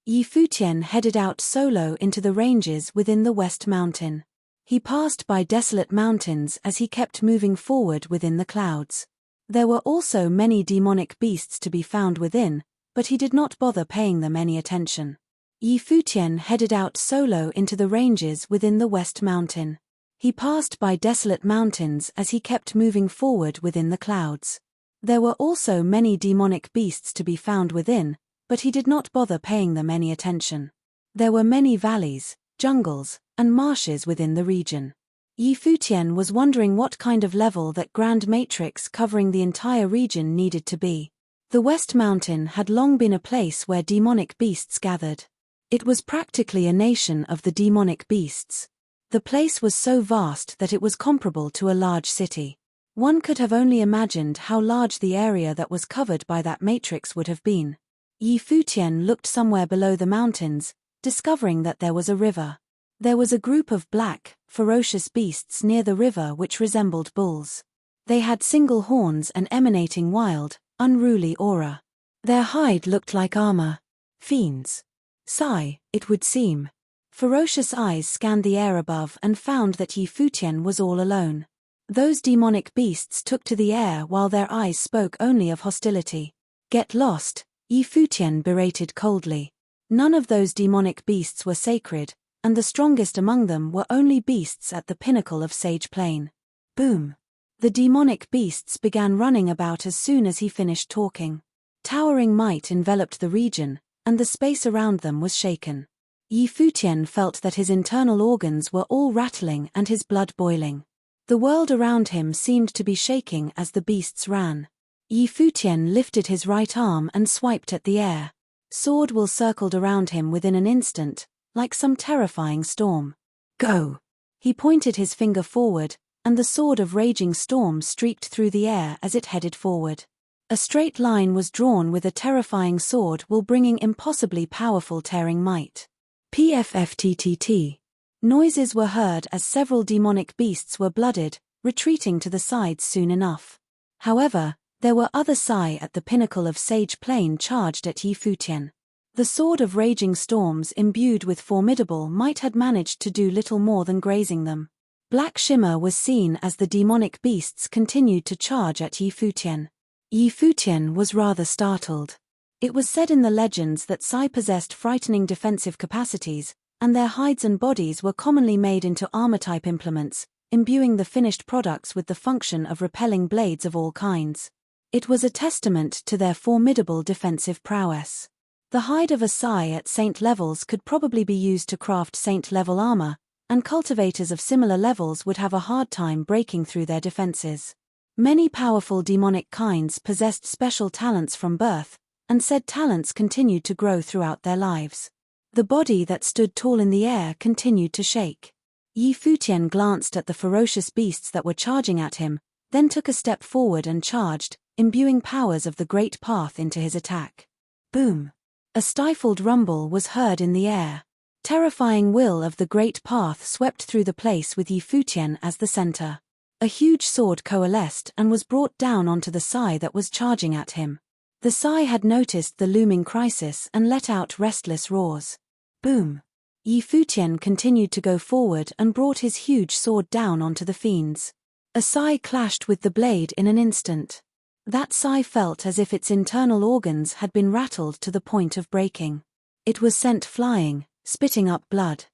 Futian headed out solo into the ranges within the West Mountain. He passed by desolate mountains as he kept moving forward within the clouds. There were also many demonic beasts to be found within, but he did not bother paying them any attention. Futian headed out solo into the ranges within the West Mountain. He passed by desolate mountains as he kept moving forward within the clouds. There were also many demonic beasts to be found within, but he did not bother paying them any attention. There were many valleys, jungles, and marshes within the region. Futian was wondering what kind of level that grand matrix covering the entire region needed to be. The West Mountain had long been a place where demonic beasts gathered. It was practically a nation of the demonic beasts. The place was so vast that it was comparable to a large city. One could have only imagined how large the area that was covered by that matrix would have been. Futian looked somewhere below the mountains, discovering that there was a river. There was a group of black, ferocious beasts near the river which resembled bulls. They had single horns and emanating wild, unruly aura. Their hide looked like armor. Fiends. Sigh, it would seem. Ferocious eyes scanned the air above and found that Futian was all alone. Those demonic beasts took to the air while their eyes spoke only of hostility. Get lost, Futian berated coldly. None of those demonic beasts were sacred, and the strongest among them were only beasts at the pinnacle of Sage Plain. Boom! The demonic beasts began running about as soon as he finished talking. Towering might enveloped the region, and the space around them was shaken. Futian felt that his internal organs were all rattling and his blood boiling. The world around him seemed to be shaking as the beasts ran. Futian lifted his right arm and swiped at the air. Sword will circled around him within an instant, like some terrifying storm. Go! He pointed his finger forward, and the sword of raging storm streaked through the air as it headed forward. A straight line was drawn with a terrifying sword while bringing impossibly powerful tearing might. PFFTTT. Noises were heard as several demonic beasts were blooded, retreating to the sides soon enough. However, there were other Sai at the pinnacle of Sage Plain charged at Futian. The sword of raging storms imbued with formidable might had managed to do little more than grazing them. Black shimmer was seen as the demonic beasts continued to charge at Futian. Futian was rather startled. It was said in the legends that Sai possessed frightening defensive capacities, and their hides and bodies were commonly made into armor-type implements, imbuing the finished products with the function of repelling blades of all kinds. It was a testament to their formidable defensive prowess. The hide of a Sai at saint levels could probably be used to craft saint-level armor, and cultivators of similar levels would have a hard time breaking through their defenses. Many powerful demonic kinds possessed special talents from birth, and said talents continued to grow throughout their lives. The body that stood tall in the air continued to shake. Futian glanced at the ferocious beasts that were charging at him, then took a step forward and charged, imbuing powers of the Great Path into his attack. Boom! A stifled rumble was heard in the air. Terrifying will of the Great Path swept through the place with Futian as the center. A huge sword coalesced and was brought down onto the Sai that was charging at him. The Sai had noticed the looming crisis and let out restless roars. Boom! Futian continued to go forward and brought his huge sword down onto the fiends. A Sai clashed with the blade in an instant. That Sai felt as if its internal organs had been rattled to the point of breaking. It was sent flying, spitting up blood.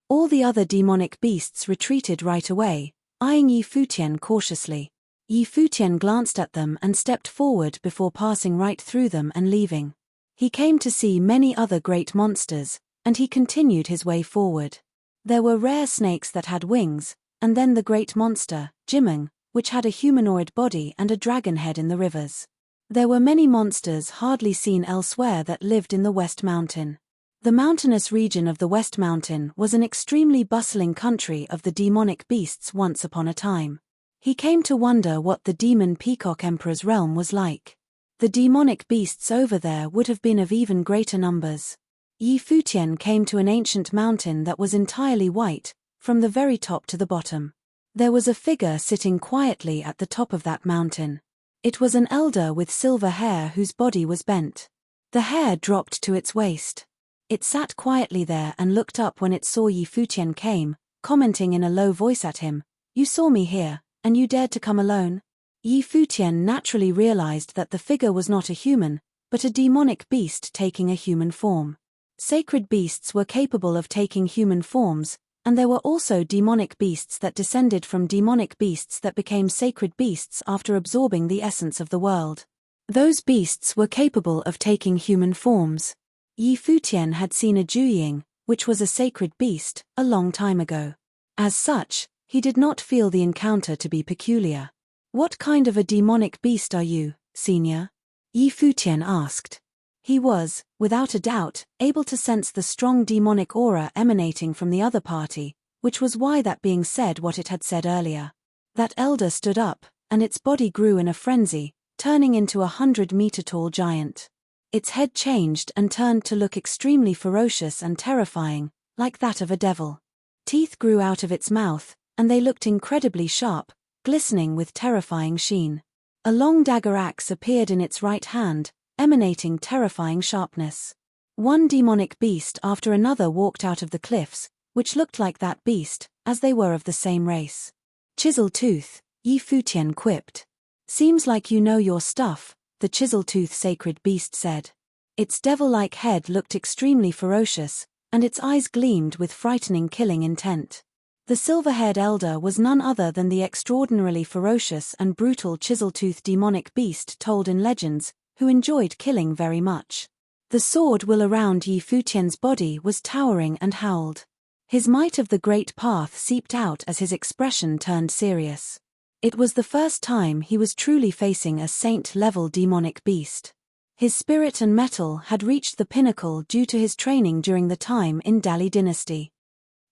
All the other demonic beasts retreated right away, eyeing Futian cautiously. Futian glanced at them and stepped forward before passing right through them and leaving. He came to see many other great monsters, and he continued his way forward. There were rare snakes that had wings, and then the great monster, Jimeng, which had a humanoid body and a dragon head in the rivers. There were many monsters hardly seen elsewhere that lived in the West Mountain. The mountainous region of the West Mountain was an extremely bustling country of the demonic beasts once upon a time. He came to wonder what the demon Peacock Emperor's realm was like. The demonic beasts over there would have been of even greater numbers. Futian came to an ancient mountain that was entirely white, from the very top to the bottom. There was a figure sitting quietly at the top of that mountain. It was an elder with silver hair whose body was bent. The hair dropped to its waist. It sat quietly there and looked up when it saw Yi Futian came, commenting in a low voice at him, "You saw me here, and you dared to come alone?" Yi Futian naturally realized that the figure was not a human, but a demonic beast taking a human form. Sacred beasts were capable of taking human forms, and there were also demonic beasts that descended from demonic beasts that became sacred beasts after absorbing the essence of the world. Those beasts were capable of taking human forms. Yi Futian had seen a Juying, which was a sacred beast, a long time ago. As such, he did not feel the encounter to be peculiar. "What kind of a demonic beast are you, senior?" Yi Futian asked. He was, without a doubt, able to sense the strong demonic aura emanating from the other party, which was why that being said what it had said earlier. That elder stood up, and its body grew in a frenzy, turning into a 100-meter-tall giant. Its head changed and turned to look extremely ferocious and terrifying, like that of a devil. Teeth grew out of its mouth, and they looked incredibly sharp, glistening with terrifying sheen. A long dagger axe appeared in its right hand, emanating terrifying sharpness. One demonic beast after another walked out of the cliffs, which looked like that beast, as they were of the same race. "Chisel-tooth," Yi Futian quipped. "Seems like you know your stuff," the chisel-tooth sacred beast said. Its devil-like head looked extremely ferocious, and its eyes gleamed with frightening killing intent. The silver-haired elder was none other than the extraordinarily ferocious and brutal chisel-tooth demonic beast told in legends, who enjoyed killing very much. The sword will around Yi Futian's body was towering and howled. His might of the great path seeped out as his expression turned serious. It was the first time he was truly facing a saint-level demonic beast. His spirit and mettle had reached the pinnacle due to his training during the time in Dali dynasty.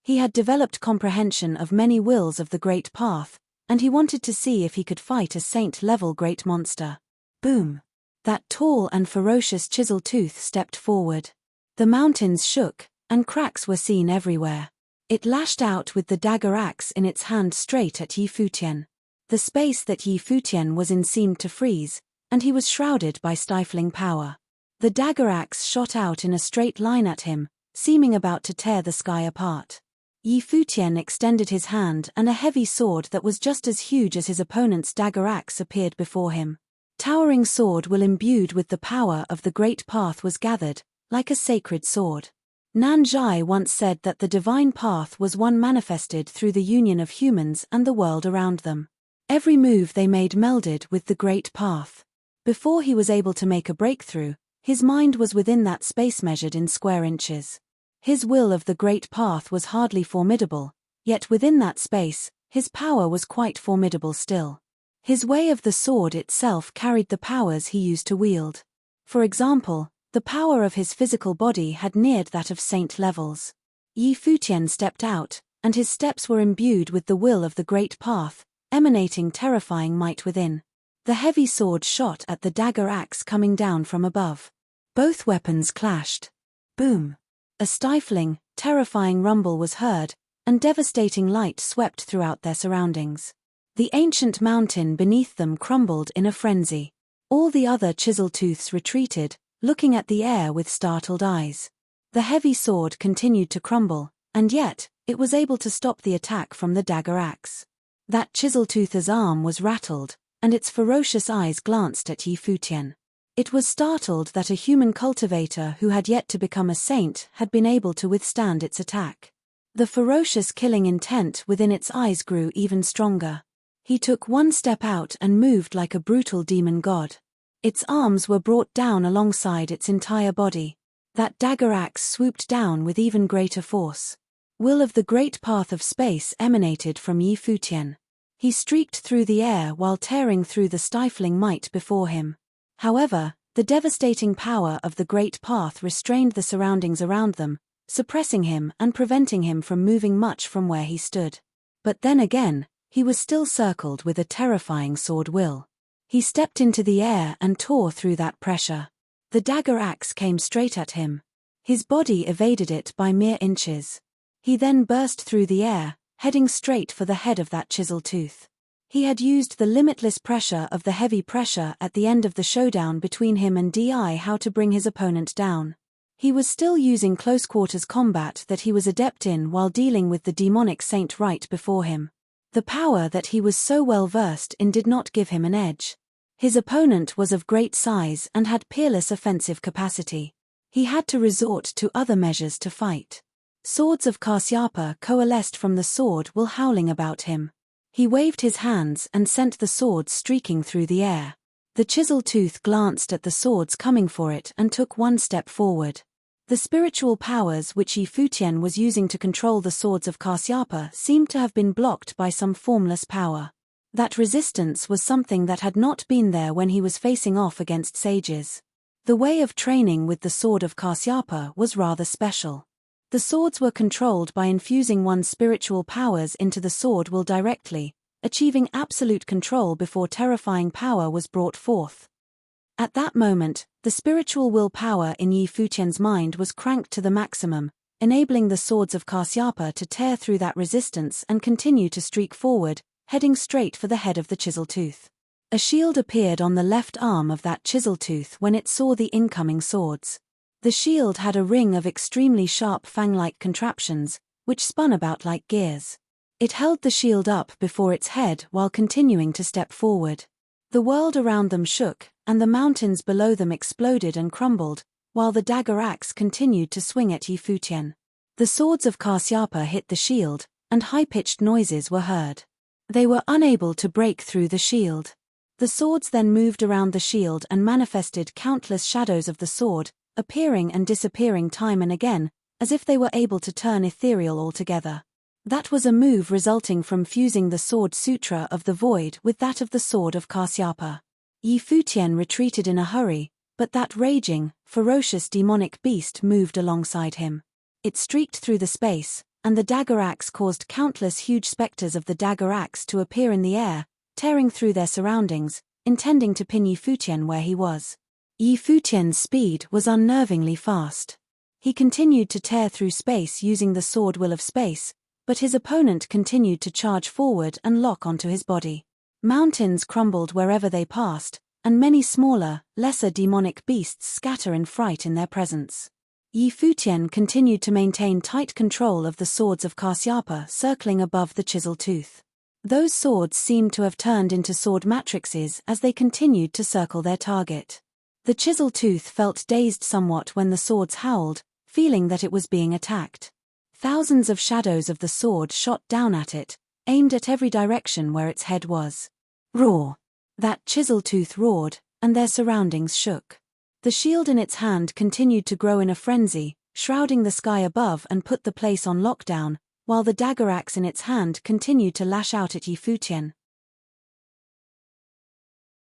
He had developed comprehension of many wills of the great path, and he wanted to see if he could fight a saint-level great monster. Boom! That tall and ferocious chisel-tooth stepped forward. The mountains shook, and cracks were seen everywhere. It lashed out with the dagger axe in its hand straight at Yi Futian. The space that Yi Futian was in seemed to freeze, and he was shrouded by stifling power. The dagger axe shot out in a straight line at him, seeming about to tear the sky apart. Yi Futian extended his hand and a heavy sword that was just as huge as his opponent's dagger axe appeared before him. Towering sword will imbued with the power of the great path was gathered, like a sacred sword. Nan Zhai once said that the divine path was one manifested through the union of humans and the world around them. Every move they made melded with the great path. Before he was able to make a breakthrough, his mind was within that space measured in square inches. His will of the great path was hardly formidable, yet within that space, his power was quite formidable still. His way of the sword itself carried the powers he used to wield. For example, the power of his physical body had neared that of saint levels. Yi Futian stepped out, and his steps were imbued with the will of the great path, emanating terrifying might within. The heavy sword shot at the dagger axe coming down from above. Both weapons clashed. Boom! A stifling, terrifying rumble was heard, and devastating light swept throughout their surroundings. The ancient mountain beneath them crumbled in a frenzy. All the other chisel-tooths retreated, looking at the air with startled eyes. The heavy sword continued to crumble, and yet, it was able to stop the attack from the dagger axe. That chisel-tooth's arm was rattled, and its ferocious eyes glanced at Yi Futian. It was startled that a human cultivator who had yet to become a saint had been able to withstand its attack. The ferocious killing intent within its eyes grew even stronger. He took one step out and moved like a brutal demon god. Its arms were brought down alongside its entire body. That dagger axe swooped down with even greater force. Will of the great path of space emanated from Yi Futian. He streaked through the air while tearing through the stifling might before him. However, the devastating power of the great path restrained the surroundings around them, suppressing him and preventing him from moving much from where he stood. But then again, he was still circled with a terrifying sword will. He stepped into the air and tore through that pressure. The dagger axe came straight at him. His body evaded it by mere inches. He then burst through the air, heading straight for the head of that chisel tooth. He had used the limitless pressure of the heavy pressure at the end of the showdown between him and Di how to bring his opponent down. He was still using close-quarters combat that he was adept in while dealing with the demonic saint right before him. The power that he was so well versed in did not give him an edge. His opponent was of great size and had peerless offensive capacity. He had to resort to other measures to fight. Swords of Kasyapa coalesced from the sword while howling about him. He waved his hands and sent the swords streaking through the air. The chisel tooth glanced at the swords coming for it and took one step forward. The spiritual powers which Futian was using to control the swords of Kasyapa seemed to have been blocked by some formless power. That resistance was something that had not been there when he was facing off against sages. The way of training with the sword of Kasyapa was rather special. The swords were controlled by infusing one's spiritual powers into the sword will directly, achieving absolute control before terrifying power was brought forth. At that moment, the spiritual will power in Futian's mind was cranked to the maximum, enabling the swords of Kasyapa to tear through that resistance and continue to streak forward, heading straight for the head of the chisel tooth. A shield appeared on the left arm of that chisel tooth when it saw the incoming swords. The shield had a ring of extremely sharp fang-like contraptions, which spun about like gears. It held the shield up before its head while continuing to step forward. The world around them shook, and the mountains below them exploded and crumbled, while the dagger axe continued to swing at Futian. The swords of Kasyapa hit the shield, and high-pitched noises were heard. They were unable to break through the shield. The swords then moved around the shield and manifested countless shadows of the sword, appearing and disappearing time and again, as if they were able to turn ethereal altogether. That was a move resulting from fusing the sword sutra of the void with that of the sword of Kasyapa. Futian retreated in a hurry, but that raging, ferocious demonic beast moved alongside him. It streaked through the space, and the dagger axe caused countless huge specters of the dagger axe to appear in the air, tearing through their surroundings, intending to pin Futian where he was. Futian's speed was unnervingly fast. He continued to tear through space using the sword will of space, but his opponent continued to charge forward and lock onto his body. Mountains crumbled wherever they passed, and many smaller, lesser demonic beasts scatter in fright in their presence. Futian continued to maintain tight control of the swords of Kasyapa circling above the chisel tooth. Those swords seemed to have turned into sword matrices as they continued to circle their target. The chisel tooth felt dazed somewhat when the swords howled, feeling that it was being attacked. Thousands of shadows of the sword shot down at it, aimed at every direction where its head was. Roar! That chisel tooth roared, and their surroundings shook. The shield in its hand continued to grow in a frenzy, shrouding the sky above and put the place on lockdown, while the dagger axe in its hand continued to lash out at Futian.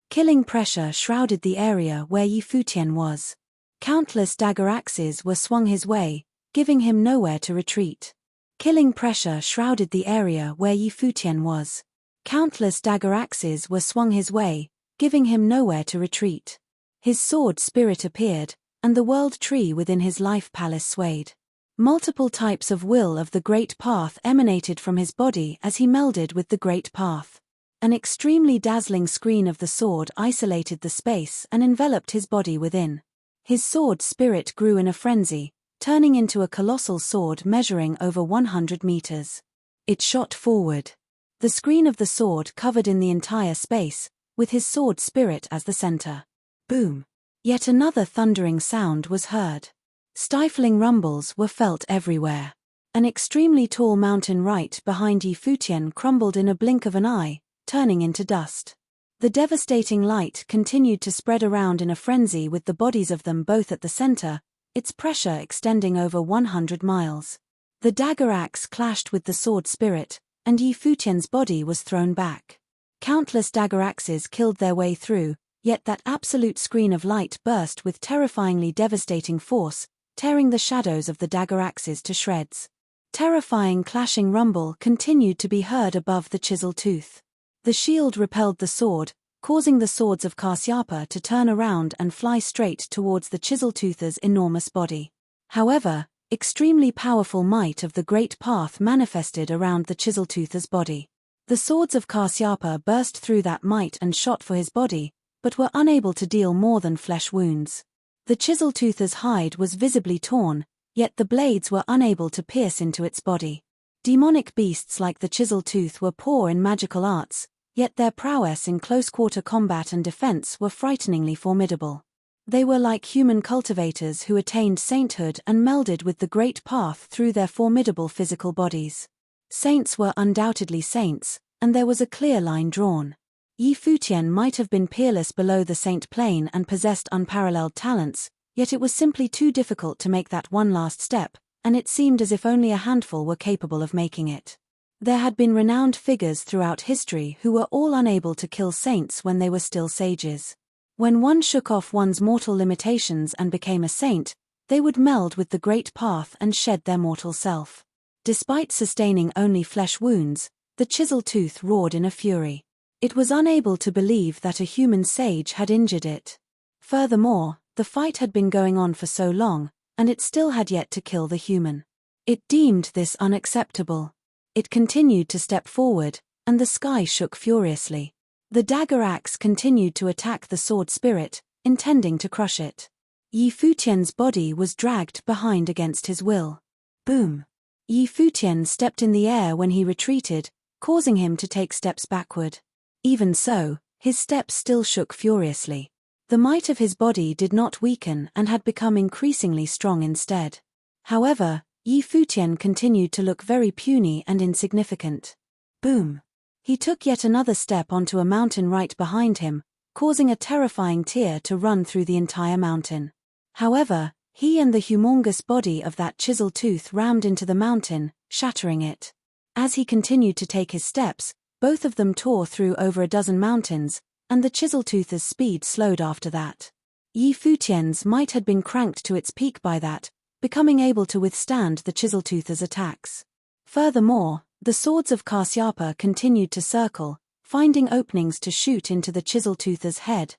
Killing pressure shrouded the area where Futian was. Countless dagger axes were swung his way, giving him nowhere to retreat. Killing pressure shrouded the area where Futian was. Countless dagger axes were swung his way, giving him nowhere to retreat. His sword spirit appeared, and the world tree within his life palace swayed. Multiple types of will of the Great Path emanated from his body as he melded with the Great Path. An extremely dazzling screen of the sword isolated the space and enveloped his body within. His sword spirit grew in a frenzy, turning into a colossal sword measuring over 100 meters. It shot forward. The screen of the sword covered in the entire space, with his sword spirit as the center. Boom! Yet another thundering sound was heard. Stifling rumbles were felt everywhere. An extremely tall mountain right behind Futian crumbled in a blink of an eye, turning into dust. The devastating light continued to spread around in a frenzy with the bodies of them both at the center, its pressure extending over 100 miles. The dagger axe clashed with the sword spirit, and Futian's body was thrown back. Countless dagger axes killed their way through, yet that absolute screen of light burst with terrifyingly devastating force, tearing the shadows of the dagger axes to shreds. Terrifying clashing rumble continued to be heard above the chisel tooth. The shield repelled the sword, causing the swords of Kasyapa to turn around and fly straight towards the chisel tooth's enormous body. However, extremely powerful might of the Great Path manifested around the chisel tooth's body. The swords of Kasyapa burst through that might and shot for his body, but were unable to deal more than flesh wounds. The Chiseltooth's hide was visibly torn, yet the blades were unable to pierce into its body. Demonic beasts like the Chiseltooth were poor in magical arts, yet their prowess in close-quarter combat and defense were frighteningly formidable. They were like human cultivators who attained sainthood and melded with the great path through their formidable physical bodies. Saints were undoubtedly saints, and there was a clear line drawn. Futian might have been peerless below the saint plane and possessed unparalleled talents, yet it was simply too difficult to make that one last step, and it seemed as if only a handful were capable of making it. There had been renowned figures throughout history who were all unable to kill saints when they were still sages. When one shook off one's mortal limitations and became a saint, they would meld with the great path and shed their mortal self. Despite sustaining only flesh wounds, the Chiseltooth roared in a fury. It was unable to believe that a human sage had injured it. Furthermore, the fight had been going on for so long, and it still had yet to kill the human. It deemed this unacceptable. It continued to step forward, and the sky shook furiously. The dagger axe continued to attack the sword spirit, intending to crush it. Futian's body was dragged behind against his will. Boom! Futian stepped in the air when he retreated, causing him to take steps backward. Even so, his steps still shook furiously. The might of his body did not weaken and had become increasingly strong instead. However, Futian continued to look very puny and insignificant. Boom! He took yet another step onto a mountain right behind him, causing a terrifying tear to run through the entire mountain. However, he and the humongous body of that Chiseltooth rammed into the mountain, shattering it. As he continued to take his steps, both of them tore through over a dozen mountains, and the Chiseltooth's speed slowed after that. Futian's might had been cranked to its peak by that, becoming able to withstand the Chiseltooth's attacks. Furthermore, the swords of Kasyapa continued to circle, finding openings to shoot into the Chiseltooth's head.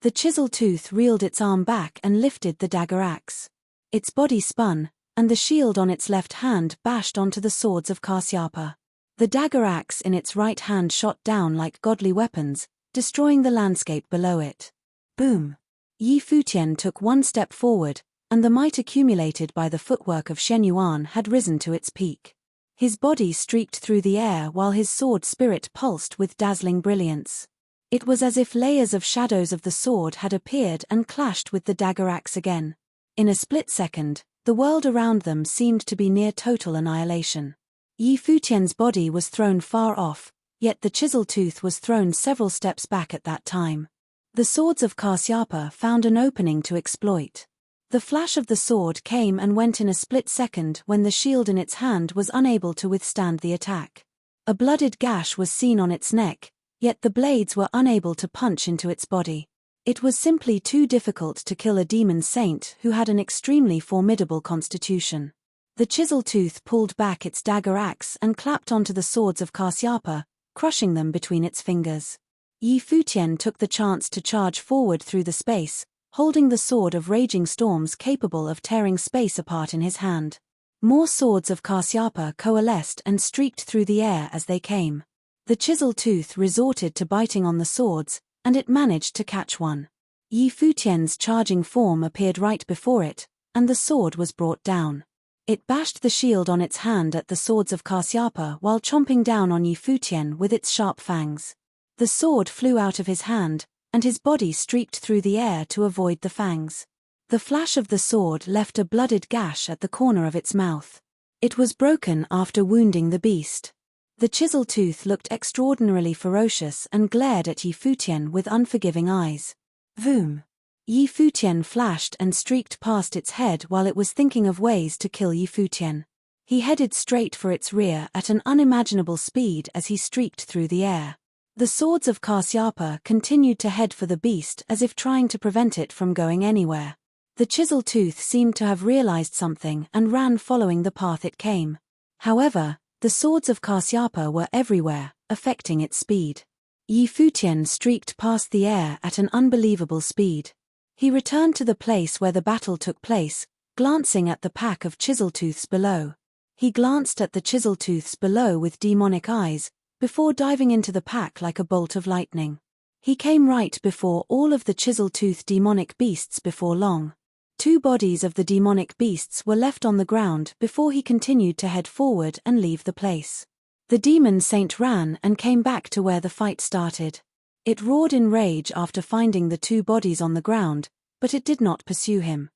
The Chiseltooth reeled its arm back and lifted the dagger axe. Its body spun, and the shield on its left hand bashed onto the swords of Kasyapa. The dagger axe in its right hand shot down like godly weapons, destroying the landscape below it. Boom! Futian took one step forward, and the might accumulated by the footwork of Shen Yuan had risen to its peak. His body streaked through the air while his sword spirit pulsed with dazzling brilliance. It was as if layers of shadows of the sword had appeared and clashed with the dagger axe again. In a split second, the world around them seemed to be near total annihilation. Futian's body was thrown far off, yet the Chiseltooth was thrown several steps back at that time. The swords of Kasyapa found an opening to exploit. The flash of the sword came and went in a split second when the shield in its hand was unable to withstand the attack. A blooded gash was seen on its neck, yet the blades were unable to punch into its body. It was simply too difficult to kill a demon saint who had an extremely formidable constitution. The Chiseltooth pulled back its dagger axe and clapped onto the swords of Kasyapa, crushing them between its fingers. Futian took the chance to charge forward through the space, holding the sword of raging storms capable of tearing space apart in his hand. More swords of Kasyapa coalesced and streaked through the air as they came. The Chiseltooth resorted to biting on the swords, and it managed to catch one. Futian's charging form appeared right before it, and the sword was brought down. It bashed the shield on its hand at the swords of Kasyapa while chomping down on Futian with its sharp fangs. The sword flew out of his hand, and his body streaked through the air to avoid the fangs. The flash of the sword left a blooded gash at the corner of its mouth. It was broken after wounding the beast. The Chiseltooth looked extraordinarily ferocious and glared at Futian with unforgiving eyes. Voom! Futian flashed and streaked past its head while it was thinking of ways to kill Futian. He headed straight for its rear at an unimaginable speed as he streaked through the air. The swords of Kasyapa continued to head for the beast as if trying to prevent it from going anywhere. The Chiseltooth seemed to have realized something and ran following the path it came. However, the swords of Kasyapa were everywhere, affecting its speed. Futian streaked past the air at an unbelievable speed. He returned to the place where the battle took place, glancing at the pack of Chiseltooths below. He glanced at the Chiseltooths below with demonic eyes, before diving into the pack like a bolt of lightning. He came right before all of the chisel-toothed demonic beasts before long. 2 bodies of the demonic beasts were left on the ground before he continued to head forward and leave the place. The demon saint ran and came back to where the fight started. It roared in rage after finding the 2 bodies on the ground, but it did not pursue him.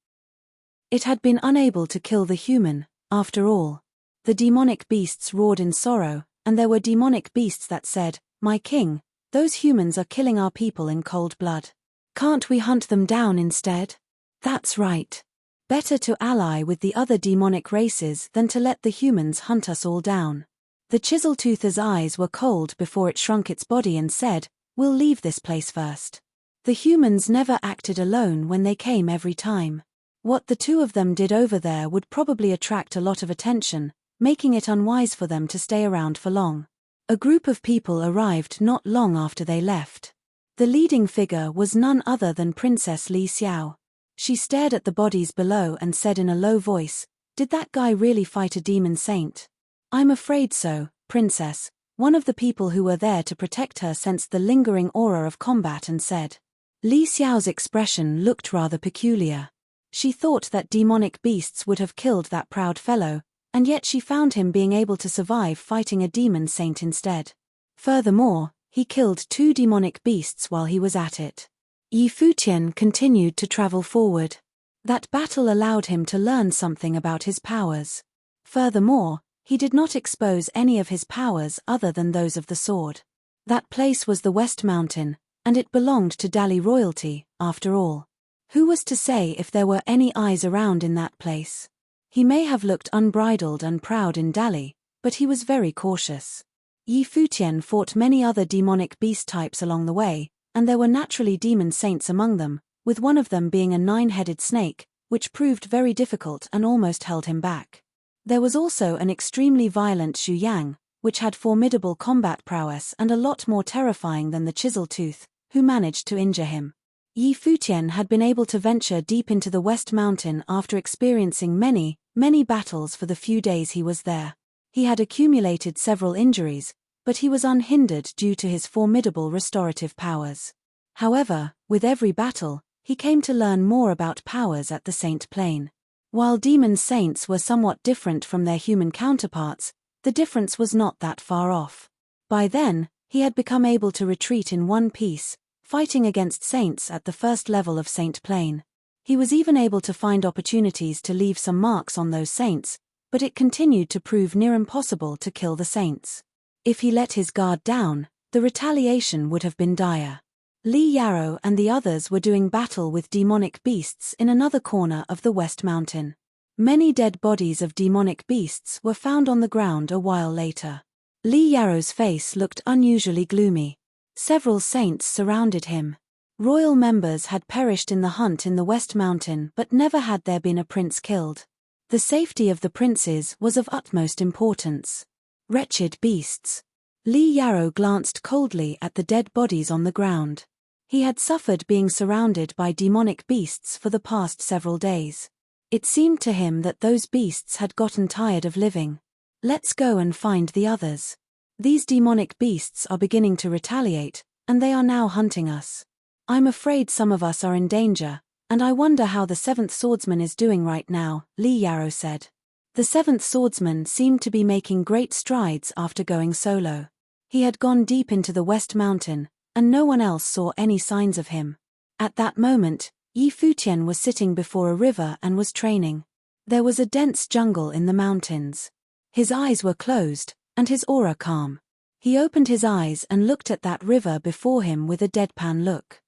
It had been unable to kill the human, after all. The demonic beasts roared in sorrow, and there were demonic beasts that said, "My king, those humans are killing our people in cold blood. Can't we hunt them down instead?" That's right. Better to ally with the other demonic races than to let the humans hunt us all down. The chisel-toother's eyes were cold before it shrunk its body and said, "We'll leave this place first." The humans never acted alone when they came every time. What the 2 of them did over there would probably attract a lot of attention, making it unwise for them to stay around for long. A group of people arrived not long after they left. The leading figure was none other than Princess Li Xiao. She stared at the bodies below and said in a low voice, "Did that guy really fight a demon saint?" "I'm afraid so, Princess." One of the people who were there to protect her sensed the lingering aura of combat and said. Li Xiao's expression looked rather peculiar. She thought that demonic beasts would have killed that proud fellow, and yet she found him being able to survive fighting a demon saint instead. Furthermore, he killed 2 demonic beasts while he was at it. Futian continued to travel forward. That battle allowed him to learn something about his powers. Furthermore, he did not expose any of his powers other than those of the sword. That place was the West Mountain, and it belonged to Dali royalty, after all. Who was to say if there were any eyes around in that place? He may have looked unbridled and proud in Dali, but he was very cautious. Futian fought many other demonic beast types along the way, and there were naturally demon saints among them, with one of them being a 9-headed snake, which proved very difficult and almost held him back. There was also an extremely violent Xu Yang, which had formidable combat prowess and a lot more terrifying than the chisel tooth, who managed to injure him. Futian had been able to venture deep into the West Mountain after experiencing many battles for the few days he was there. He had accumulated several injuries, but he was unhindered due to his formidable restorative powers. However, with every battle, he came to learn more about powers at the Saint Plane. While demon saints were somewhat different from their human counterparts, the difference was not that far off. By then, he had become able to retreat in one piece, fighting against saints at the first level of Saint Plane. He was even able to find opportunities to leave some marks on those saints, but it continued to prove near impossible to kill the saints. If he let his guard down, the retaliation would have been dire. Li Yarrow and the others were doing battle with demonic beasts in another corner of the West Mountain. Many dead bodies of demonic beasts were found on the ground a while later. Li Yarrow's face looked unusually gloomy. Several saints surrounded him. Royal members had perished in the hunt in the West Mountain, but never had there been a prince killed. The safety of the princes was of utmost importance. Wretched beasts. Li Yarrow glanced coldly at the dead bodies on the ground. He had suffered being surrounded by demonic beasts for the past several days. It seemed to him that those beasts had gotten tired of living. Let's go and find the others. These demonic beasts are beginning to retaliate, and they are now hunting us. I'm afraid some of us are in danger, and I wonder how the 7th swordsman is doing right now, Li Yarrow said. The 7th swordsman seemed to be making great strides after going solo. He had gone deep into the West Mountain, and no one else saw any signs of him. At that moment, Futian was sitting before a river and was training. There was a dense jungle in the mountains. His eyes were closed, and his aura calm. He opened his eyes and looked at that river before him with a deadpan look.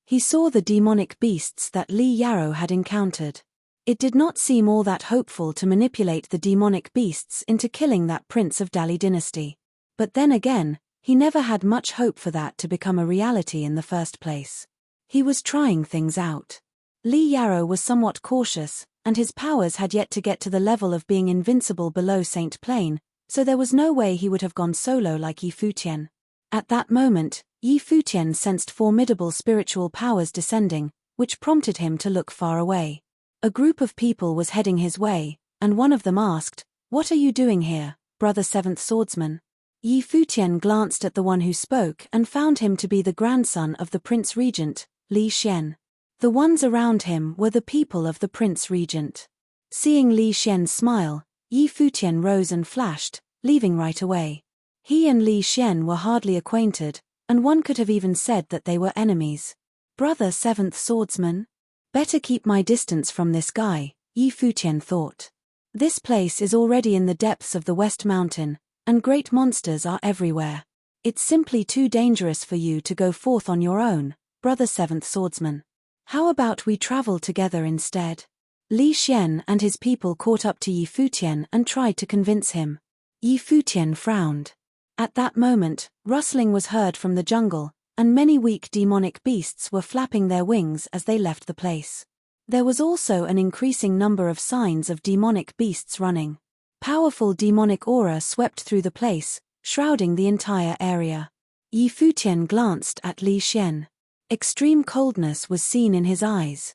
He saw the demonic beasts that Li Yarrow had encountered. It did not seem all that hopeful to manipulate the demonic beasts into killing that prince of Dali dynasty. But then again, he never had much hope for that to become a reality in the first place. He was trying things out. Li Yarrow was somewhat cautious, and his powers had yet to get to the level of being invincible below Saint Plane, so there was no way he would have gone solo like Futian. At that moment, Futian sensed formidable spiritual powers descending, which prompted him to look far away. A group of people was heading his way, and one of them asked, "What are you doing here, brother 7th swordsman?" Yi Futian glanced at the one who spoke and found him to be the grandson of the Prince Regent, Li Xian. The ones around him were the people of the Prince Regent. Seeing Li Xian's smile, Yi Futian rose and flashed, leaving right away. He and Li Xian were hardly acquainted, and one could have even said that they were enemies. Brother Seventh Swordsman? Better keep my distance from this guy, Yi Futian thought. This place is already in the depths of the West Mountain, and great monsters are everywhere. It's simply too dangerous for you to go forth on your own, Brother Seventh Swordsman. How about we travel together instead? Li Xian and his people caught up to Yi Futian and tried to convince him. Yi Futian frowned. At that moment, rustling was heard from the jungle, and many weak demonic beasts were flapping their wings as they left the place. There was also an increasing number of signs of demonic beasts running. Powerful demonic aura swept through the place, shrouding the entire area. Yi Futian glanced at Li Xian. Extreme coldness was seen in his eyes.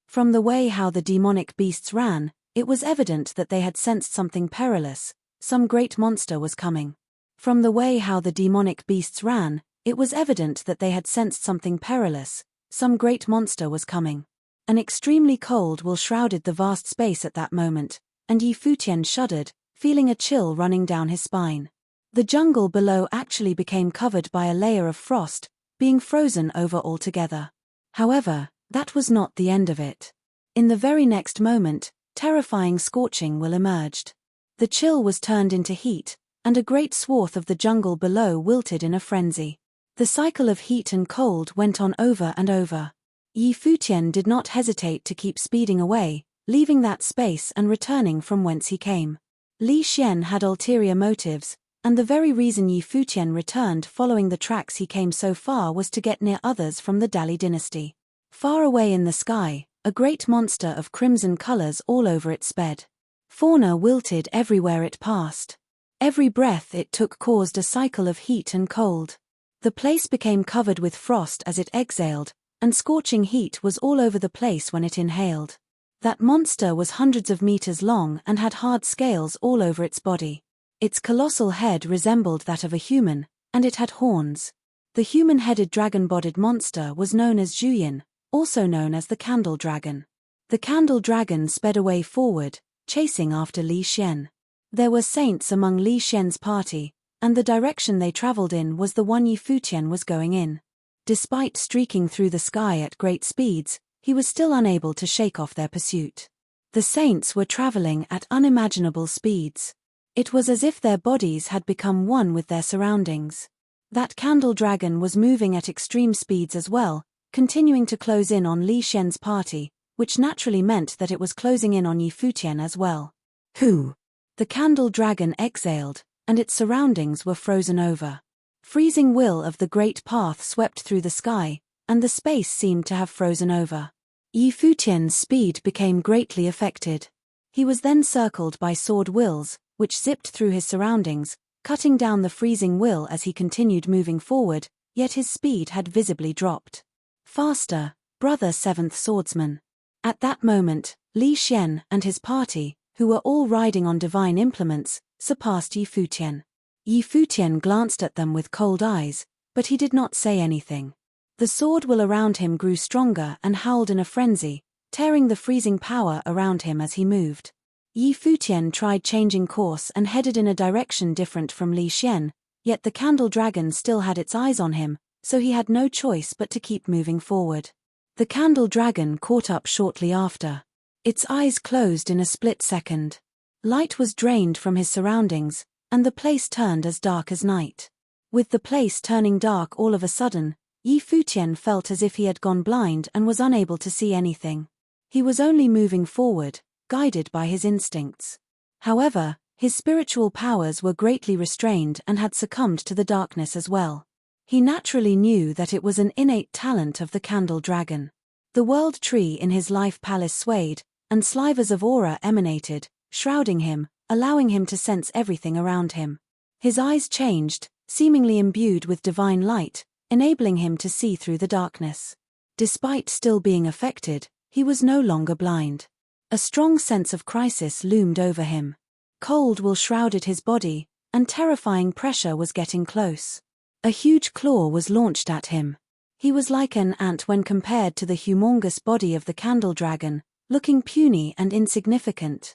From the way how the demonic beasts ran, it was evident that they had sensed something perilous. Some great monster was coming. From the way how the demonic beasts ran, it was evident that they had sensed something perilous. Some great monster was coming. An extremely cold will shrouded the vast space at that moment, and Yi Futian shuddered, feeling a chill running down his spine. The jungle below actually became covered by a layer of frost, being frozen over altogether. However, that was not the end of it. In the very next moment, terrifying scorching will emerged. The chill was turned into heat, and a great swath of the jungle below wilted in a frenzy. The cycle of heat and cold went on over and over. Yi Futian did not hesitate to keep speeding away, leaving that space and returning from whence he came. Li Xian had ulterior motives, and the very reason Yi Futian returned following the tracks he came so far was to get near others from the Dali dynasty. Far away in the sky, a great monster of crimson colors all over it sped. Fauna wilted everywhere it passed. Every breath it took caused a cycle of heat and cold. The place became covered with frost as it exhaled, and scorching heat was all over the place when it inhaled. That monster was hundreds of meters long and had hard scales all over its body. Its colossal head resembled that of a human, and it had horns. The human-headed dragon-bodied monster was known as Zhuyin, also known as the Candle Dragon. The Candle Dragon sped away forward, chasing after Li Xian. There were saints among Li Xian's party, and the direction they traveled in was the one Yi Futian was going in. Despite streaking through the sky at great speeds, he was still unable to shake off their pursuit. The saints were traveling at unimaginable speeds. It was as if their bodies had become one with their surroundings. That Candle Dragon was moving at extreme speeds as well, continuing to close in on Li Xian's party, which naturally meant that it was closing in on Yi Futian as well. Who? The Candle Dragon exhaled, and its surroundings were frozen over. Freezing will of the great path swept through the sky, and the space seemed to have frozen over. Yi Futian's speed became greatly affected. He was then circled by sword wills, which zipped through his surroundings, cutting down the freezing will as he continued moving forward, yet his speed had visibly dropped. Faster, Brother Seventh Swordsman. At that moment, Li Xian and his party, who were all riding on divine implements, surpassed Yi Futian. Yi Futian glanced at them with cold eyes, but he did not say anything. The sword will around him grew stronger and howled in a frenzy, tearing the freezing power around him as he moved. Yi Futian tried changing course and headed in a direction different from Li Xian, yet the Candle Dragon still had its eyes on him, so he had no choice but to keep moving forward. The Candle Dragon caught up shortly after. Its eyes closed in a split second. Light was drained from his surroundings, and the place turned as dark as night. With the place turning dark all of a sudden, Yi Futian felt as if he had gone blind and was unable to see anything. He was only moving forward, guided by his instincts. However, his spiritual powers were greatly restrained and had succumbed to the darkness as well. He naturally knew that it was an innate talent of the Candle Dragon. The world tree in his life palace swayed, and slivers of aura emanated, shrouding him, allowing him to sense everything around him. His eyes changed, seemingly imbued with divine light, enabling him to see through the darkness. Despite still being affected, he was no longer blind. A strong sense of crisis loomed over him. Cold will shrouded his body, and terrifying pressure was getting close. A huge claw was launched at him. He was like an ant when compared to the humongous body of the candle dragon, looking puny and insignificant.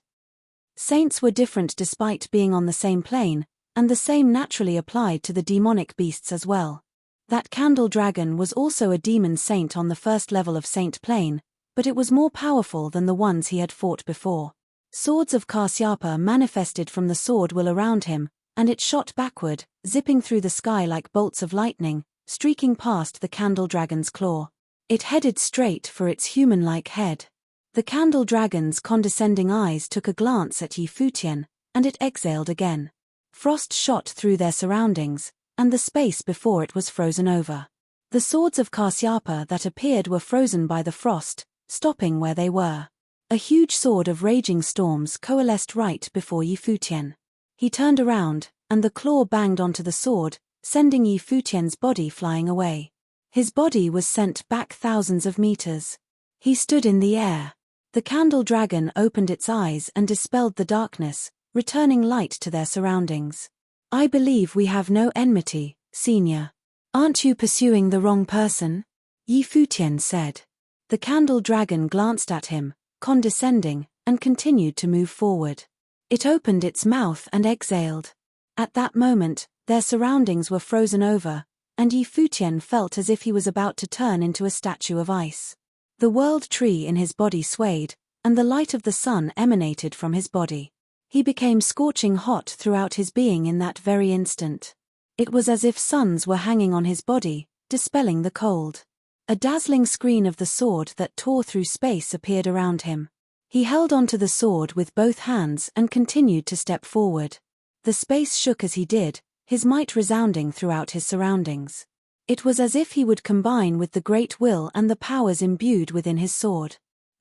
Saints were different despite being on the same plane, and the same naturally applied to the demonic beasts as well. That candle dragon was also a demon saint on the first level of saint plane, but it was more powerful than the ones he had fought before. Swords of Kasyapa manifested from the sword will around him, and it shot backward, zipping through the sky like bolts of lightning, streaking past the candle dragon's claw. It headed straight for its human-like head. The candle dragon's condescending eyes took a glance at Futian, and it exhaled again. Frost shot through their surroundings, and the space before it was frozen over. The swords of Kasyapa that appeared were frozen by the frost, stopping where they were. A huge sword of raging storms coalesced right before Futian. He turned around, and the claw banged onto the sword, sending Futian's body flying away. His body was sent back thousands of meters. He stood in the air. The candle dragon opened its eyes and dispelled the darkness, returning light to their surroundings. I believe we have no enmity, Senior. Aren't you pursuing the wrong person? Futian said. The candle dragon glanced at him, condescending, and continued to move forward. It opened its mouth and exhaled. At that moment, their surroundings were frozen over, and Futian felt as if he was about to turn into a statue of ice. The world tree in his body swayed, and the light of the sun emanated from his body. He became scorching hot throughout his being in that very instant. It was as if suns were hanging on his body, dispelling the cold. A dazzling screen of the sword that tore through space appeared around him. He held onto the sword with both hands and continued to step forward. The space shook as he did, his might resounding throughout his surroundings. It was as if he would combine with the great will and the powers imbued within his sword.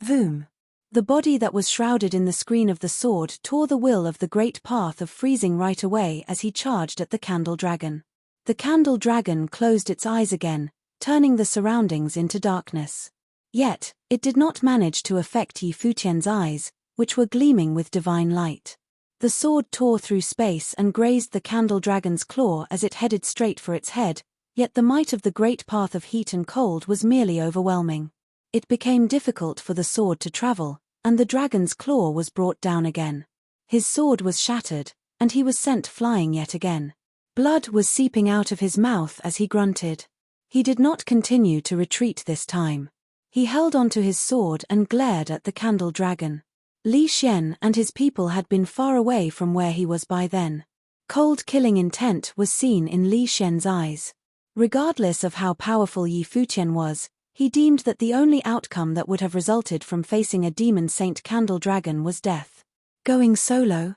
Voom! The body that was shrouded in the screen of the sword tore the will of the great path of freezing right away as he charged at the candle dragon. The candle dragon closed its eyes again, turning the surroundings into darkness. Yet, it did not manage to affect Futian's eyes, which were gleaming with divine light. The sword tore through space and grazed the candle dragon's claw as it headed straight for its head, yet the might of the great path of heat and cold was merely overwhelming. It became difficult for the sword to travel, and the dragon's claw was brought down again. His sword was shattered, and he was sent flying yet again. Blood was seeping out of his mouth as he grunted. He did not continue to retreat this time. He held onto his sword and glared at the candle dragon. Li Xian and his people had been far away from where he was by then. Cold killing intent was seen in Li Xian's eyes. Regardless of how powerful Futian was, he deemed that the only outcome that would have resulted from facing a demon saint candle dragon was death. Going solo?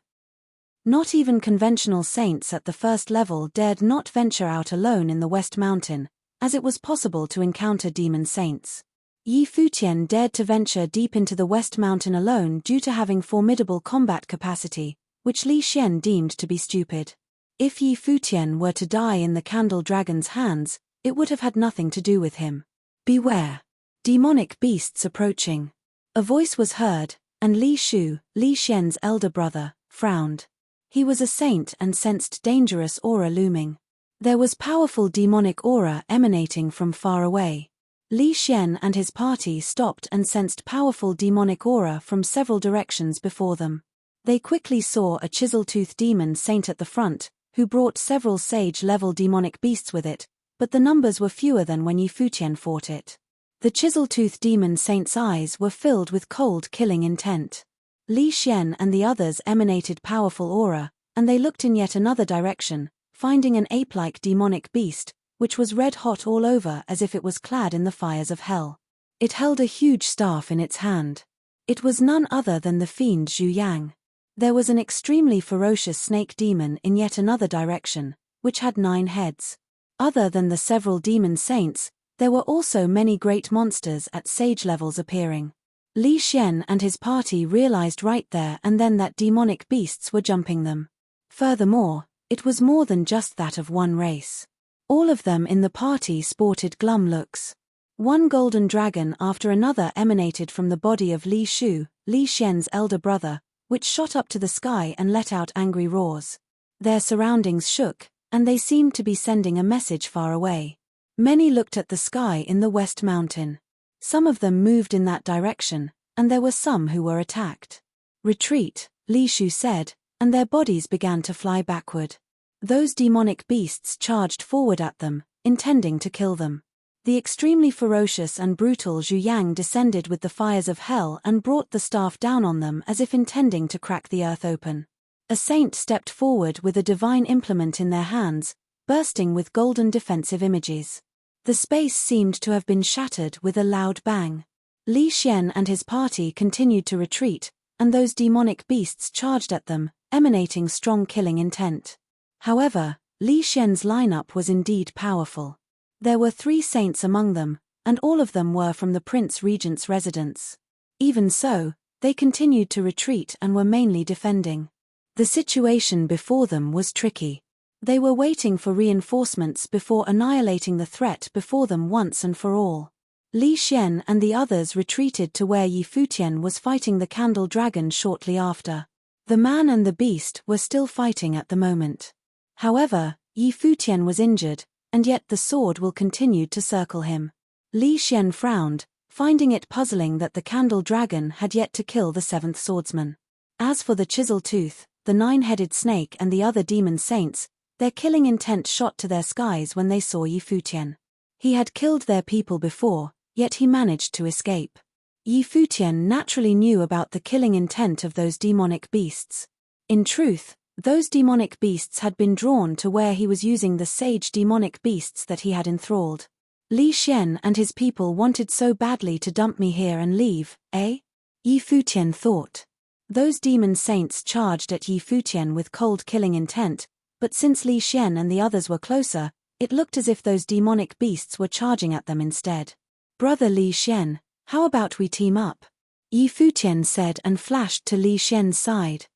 Not even conventional saints at the first level dared not venture out alone in the West Mountain, as it was possible to encounter demon saints. Futian dared to venture deep into the West Mountain alone due to having formidable combat capacity, which Li Xian deemed to be stupid. If Futian were to die in the candle dragon's hands, it would have had nothing to do with him. Beware! Demonic beasts approaching. A voice was heard, and Li Shu, Li Xian's elder brother, frowned. He was a saint and sensed dangerous aura looming. There was powerful demonic aura emanating from far away. Li Xian and his party stopped and sensed powerful demonic aura from several directions before them. They quickly saw a chisel-tooth demon saint at the front, who brought several sage-level demonic beasts with it, but the numbers were fewer than when Futian fought it. The chisel-tooth demon saint's eyes were filled with cold killing intent. Li Xian and the others emanated powerful aura, and they looked in yet another direction, finding an ape-like demonic beast, which was red-hot all over as if it was clad in the fires of hell. It held a huge staff in its hand. It was none other than the fiend Zhu Yang. There was an extremely ferocious snake demon in yet another direction, which had 9 heads. Other than the several demon saints, there were also many great monsters at sage levels appearing. Li Xian and his party realized right there and then that demonic beasts were jumping them. Furthermore, it was more than just that of one race. All of them in the party sported glum looks. One golden dragon after another emanated from the body of Li Shu, Li Xian's elder brother, which shot up to the sky and let out angry roars. Their surroundings shook, and they seemed to be sending a message far away. Many looked at the sky in the West Mountain. Some of them moved in that direction, and there were some who were attacked. "Retreat," Li Shu said, and their bodies began to fly backward. Those demonic beasts charged forward at them, intending to kill them. The extremely ferocious and brutal Zhu Yang descended with the fires of hell and brought the staff down on them as if intending to crack the earth open. A saint stepped forward with a divine implement in their hands, bursting with golden defensive images. The space seemed to have been shattered with a loud bang. Li Xian and his party continued to retreat, and those demonic beasts charged at them, emanating strong killing intent. However, Li Xian's lineup was indeed powerful. There were 3 saints among them, and all of them were from the Prince Regent's residence. Even so, they continued to retreat and were mainly defending. The situation before them was tricky. They were waiting for reinforcements before annihilating the threat before them once and for all. Li Xian and the others retreated to where Yi Futian was fighting the candle dragon shortly after. The man and the beast were still fighting at the moment. However, Yi Futian was injured, and yet the sword will continue to circle him. Li Xian frowned, finding it puzzling that the candle dragon had yet to kill the 7th swordsman. As for the chisel tooth, the 9-headed snake and the other demon saints, their killing intent shot to their skies when they saw Yi Futian. He had killed their people before, yet he managed to escape. Yi Futian naturally knew about the killing intent of those demonic beasts. In truth, those demonic beasts had been drawn to where he was using the sage demonic beasts that he had enthralled. Li Xian and his people wanted so badly to dump me here and leave, eh? Yi Futian thought. Those demon saints charged at Yi Futian with cold killing intent, but since Li Xian and the others were closer, it looked as if those demonic beasts were charging at them instead. "Brother Li Xian, how about we team up?" Yi Futian said and flashed to Li Xian's side.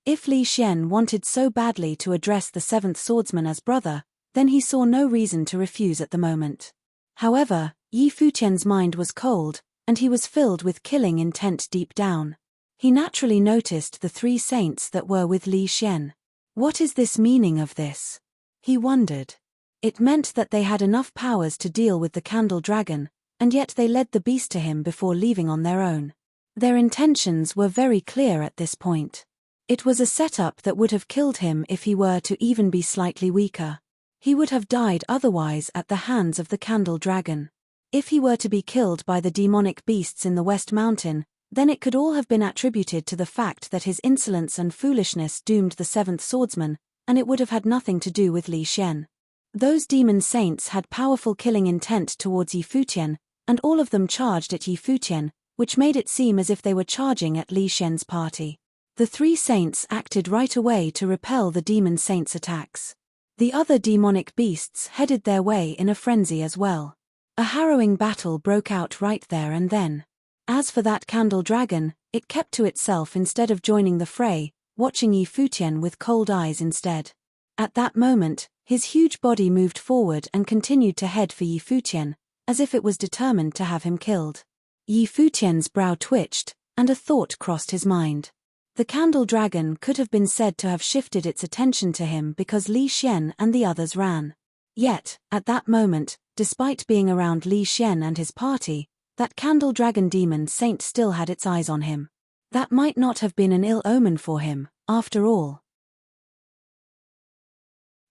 If Li Xian wanted so badly to address the 7th swordsman as brother, then he saw no reason to refuse at the moment. However, Yi Futian's mind was cold, and he was filled with killing intent deep down. He naturally noticed the 3 saints that were with Li Xian. What is this meaning of this? He wondered. It meant that they had enough powers to deal with the candle dragon, and yet they led the beast to him before leaving on their own. Their intentions were very clear at this point. It was a setup that would have killed him if he were to even be slightly weaker. He would have died otherwise at the hands of the candle dragon. If he were to be killed by the demonic beasts in the West Mountain, then it could all have been attributed to the fact that his insolence and foolishness doomed the 7th swordsman, and it would have had nothing to do with Li Xian. Those demon saints had powerful killing intent towards Yi Futian, and all of them charged at Yi Futian, which made it seem as if they were charging at Li Xian's party. The 3 saints acted right away to repel the demon saints' attacks. The other demonic beasts headed their way in a frenzy as well. A harrowing battle broke out right there and then. As for that candle dragon, it kept to itself instead of joining the fray, watching Yi Futian with cold eyes instead. At that moment, his huge body moved forward and continued to head for Yi Futian, as if it was determined to have him killed. Yi Futian's brow twitched, and a thought crossed his mind. The candle dragon could have been said to have shifted its attention to him because Li Xian and the others ran. Yet, at that moment, despite being around Li Xian and his party, that candle dragon demon saint still had its eyes on him. That might not have been an ill omen for him, after all.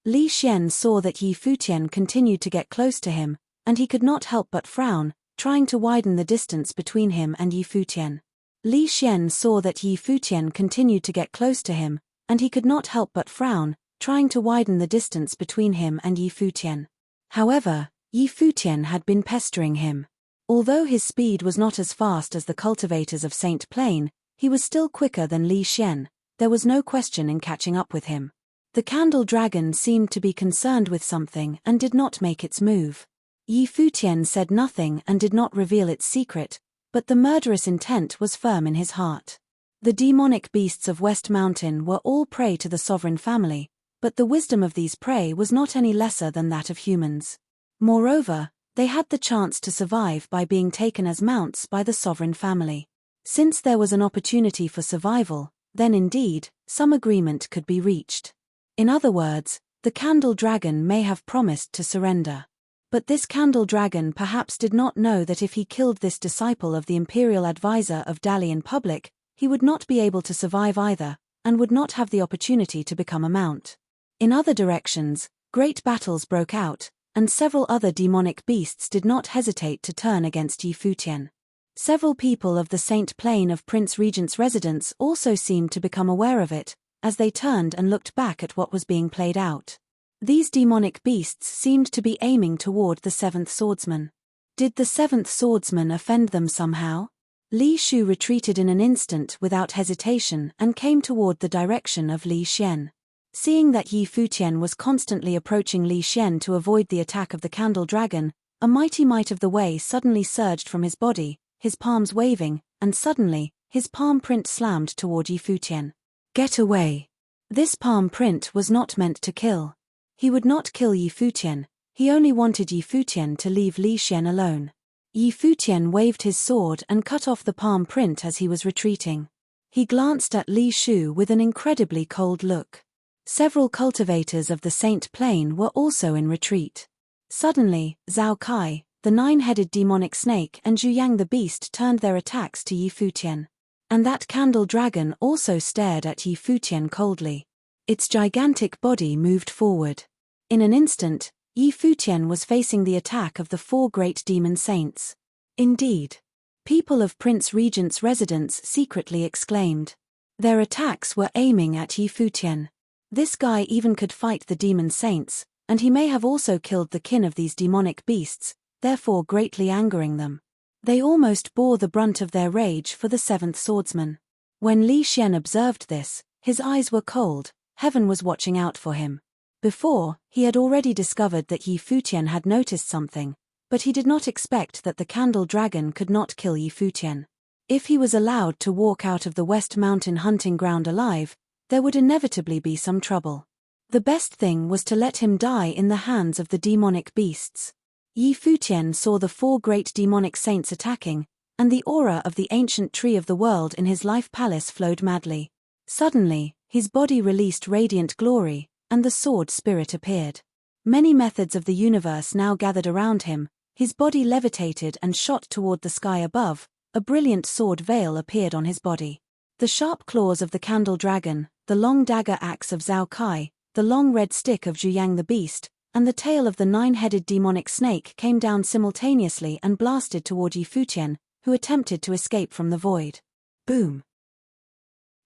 Li Xian saw that Yi Futian continued to get close to him, and he could not help but frown, trying to widen the distance between him and Yi Futian. Li Xian saw that Yi Futian continued to get close to him, and he could not help but frown, trying to widen the distance between him and Yi Futian. However, Yi Futian had been pestering him. Although his speed was not as fast as the cultivators of Saint Plain, he was still quicker than Li Xian. There was no question in catching up with him. The candle dragon seemed to be concerned with something and did not make its move. Yi Futian said nothing and did not reveal its secret, but the murderous intent was firm in his heart. The demonic beasts of West Mountain were all prey to the sovereign family, but the wisdom of these prey was not any lesser than that of humans. Moreover, they had the chance to survive by being taken as mounts by the sovereign family. Since there was an opportunity for survival, then indeed, some agreement could be reached. In other words, the candle dragon may have promised to surrender. But this candle dragon perhaps did not know that if he killed this disciple of the imperial advisor of Dali in public, he would not be able to survive either, and would not have the opportunity to become a mount. In other directions, great battles broke out, and several other demonic beasts did not hesitate to turn against Yi Futian. Several people of the Saint Plain of Prince Regent's residence also seemed to become aware of it, as they turned and looked back at what was being played out. These demonic beasts seemed to be aiming toward the seventh swordsman. Did the seventh swordsman offend them somehow? Li Shu retreated in an instant without hesitation and came toward the direction of Li Xian. Seeing that Yi Futian was constantly approaching Li Xian to avoid the attack of the candle dragon, a mighty might of the Wei suddenly surged from his body, his palms waving, and suddenly, his palm print slammed toward Yi Futian. Get away! This palm print was not meant to kill. He would not kill Yi Futian, he only wanted Yi Futian to leave Li Xian alone. Yi Futian waved his sword and cut off the palm print as he was retreating. He glanced at Li Shu with an incredibly cold look. Several cultivators of the Saint Plain were also in retreat. Suddenly, Zhao Kai, the nine-headed demonic snake, and Zhu Yang the beast turned their attacks to Yi Futian. And that candle dragon also stared at Yi Futian coldly. Its gigantic body moved forward. In an instant, Yi Futian was facing the attack of the four great demon saints. Indeed. People of Prince Regent's residence secretly exclaimed. Their attacks were aiming at Yi Futian. This guy even could fight the demon saints, and he may have also killed the kin of these demonic beasts, therefore greatly angering them. They almost bore the brunt of their rage for the seventh swordsman. When Li Xian observed this, his eyes were cold, heaven was watching out for him. Before, he had already discovered that Yi Futian had noticed something, but he did not expect that the candle dragon could not kill Yi Futian. If he was allowed to walk out of the West Mountain hunting ground alive, there would inevitably be some trouble. The best thing was to let him die in the hands of the demonic beasts. Yi Futian saw the four great demonic saints attacking, and the aura of the ancient tree of the world in his life palace flowed madly. Suddenly, his body released radiant glory, and the sword spirit appeared. Many methods of the universe now gathered around him, his body levitated and shot toward the sky above, a brilliant sword veil appeared on his body. The sharp claws of the candle dragon, the long dagger axe of Zhao Kai, the long red stick of Zhu Yang the beast, and the tail of the nine-headed demonic snake came down simultaneously and blasted toward Yi Futian, who attempted to escape from the void. Boom!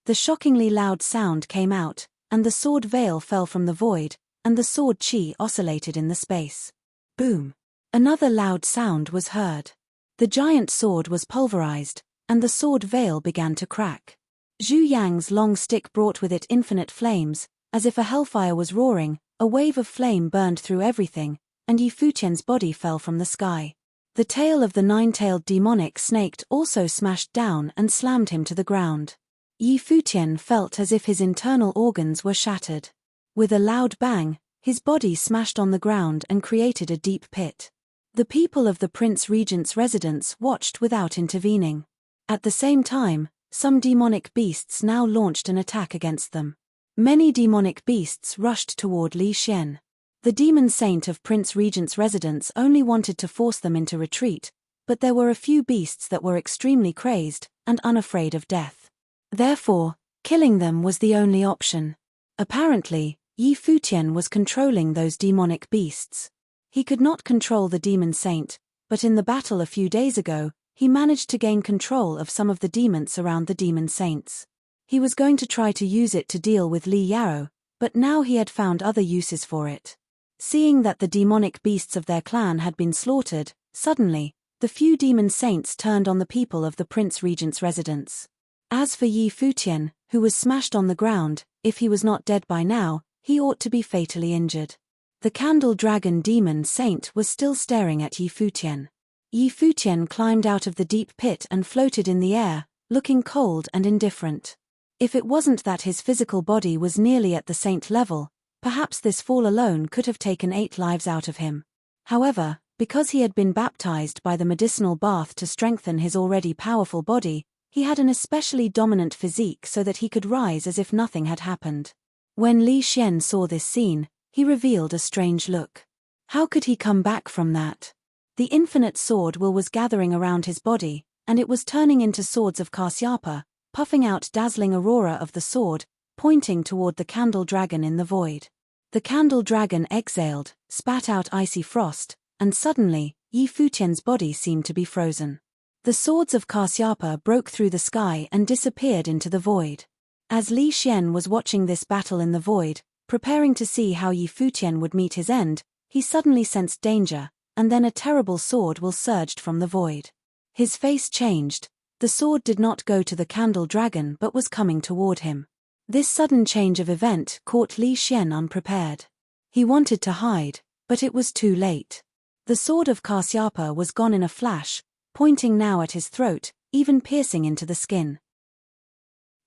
The shockingly loud sound came out, and the sword veil fell from the void, and the sword chi oscillated in the space. Boom! Another loud sound was heard. The giant sword was pulverized, and the sword veil began to crack. Zhu Yang's long stick brought with it infinite flames, as if a hellfire was roaring, a wave of flame burned through everything, and Yi Futian's body fell from the sky. The tail of the nine-tailed demonic snake also smashed down and slammed him to the ground. Yi Futian felt as if his internal organs were shattered. With a loud bang, his body smashed on the ground and created a deep pit. The people of the Prince Regent's residence watched without intervening. At the same time, some demonic beasts now launched an attack against them. Many demonic beasts rushed toward Li Xian. The demon saint of Prince Regent's residence only wanted to force them into retreat, but there were a few beasts that were extremely crazed and unafraid of death. Therefore, killing them was the only option. Apparently, Yi Futian was controlling those demonic beasts. He could not control the demon saint, but in the battle a few days ago, he managed to gain control of some of the demons around the demon saints. He was going to try to use it to deal with Li Yao, but now he had found other uses for it. Seeing that the demonic beasts of their clan had been slaughtered, suddenly, the few demon saints turned on the people of the Prince Regent's residence. As for Yi Futian, who was smashed on the ground, if he was not dead by now, he ought to be fatally injured. The candle dragon demon saint was still staring at Yi Futian. Yi Futian climbed out of the deep pit and floated in the air, looking cold and indifferent. If it wasn't that his physical body was nearly at the saint level, perhaps this fall alone could have taken 8 lives out of him. However, because he had been baptized by the medicinal bath to strengthen his already powerful body, He had an especially dominant physique so that he could rise as if nothing had happened. When Li Xian saw this scene, he revealed a strange look. How could he come back from that? The infinite sword will was gathering around his body, and it was turning into swords of Kasyapa, puffing out dazzling aurora of the sword, pointing toward the candle dragon in the void. The candle dragon exhaled, spat out icy frost, and suddenly, Yi Futian's body seemed to be frozen. The swords of Kasyapa broke through the sky and disappeared into the void. As Li Xian was watching this battle in the void, preparing to see how Yi Futian would meet his end, he suddenly sensed danger, and then a terrible sword will surged from the void. His face changed. The sword did not go to the candle dragon but was coming toward him. This sudden change of event caught Li Xian unprepared. He wanted to hide, but it was too late. The sword of Kasyapa was gone in a flash, pointing now at his throat, even piercing into the skin.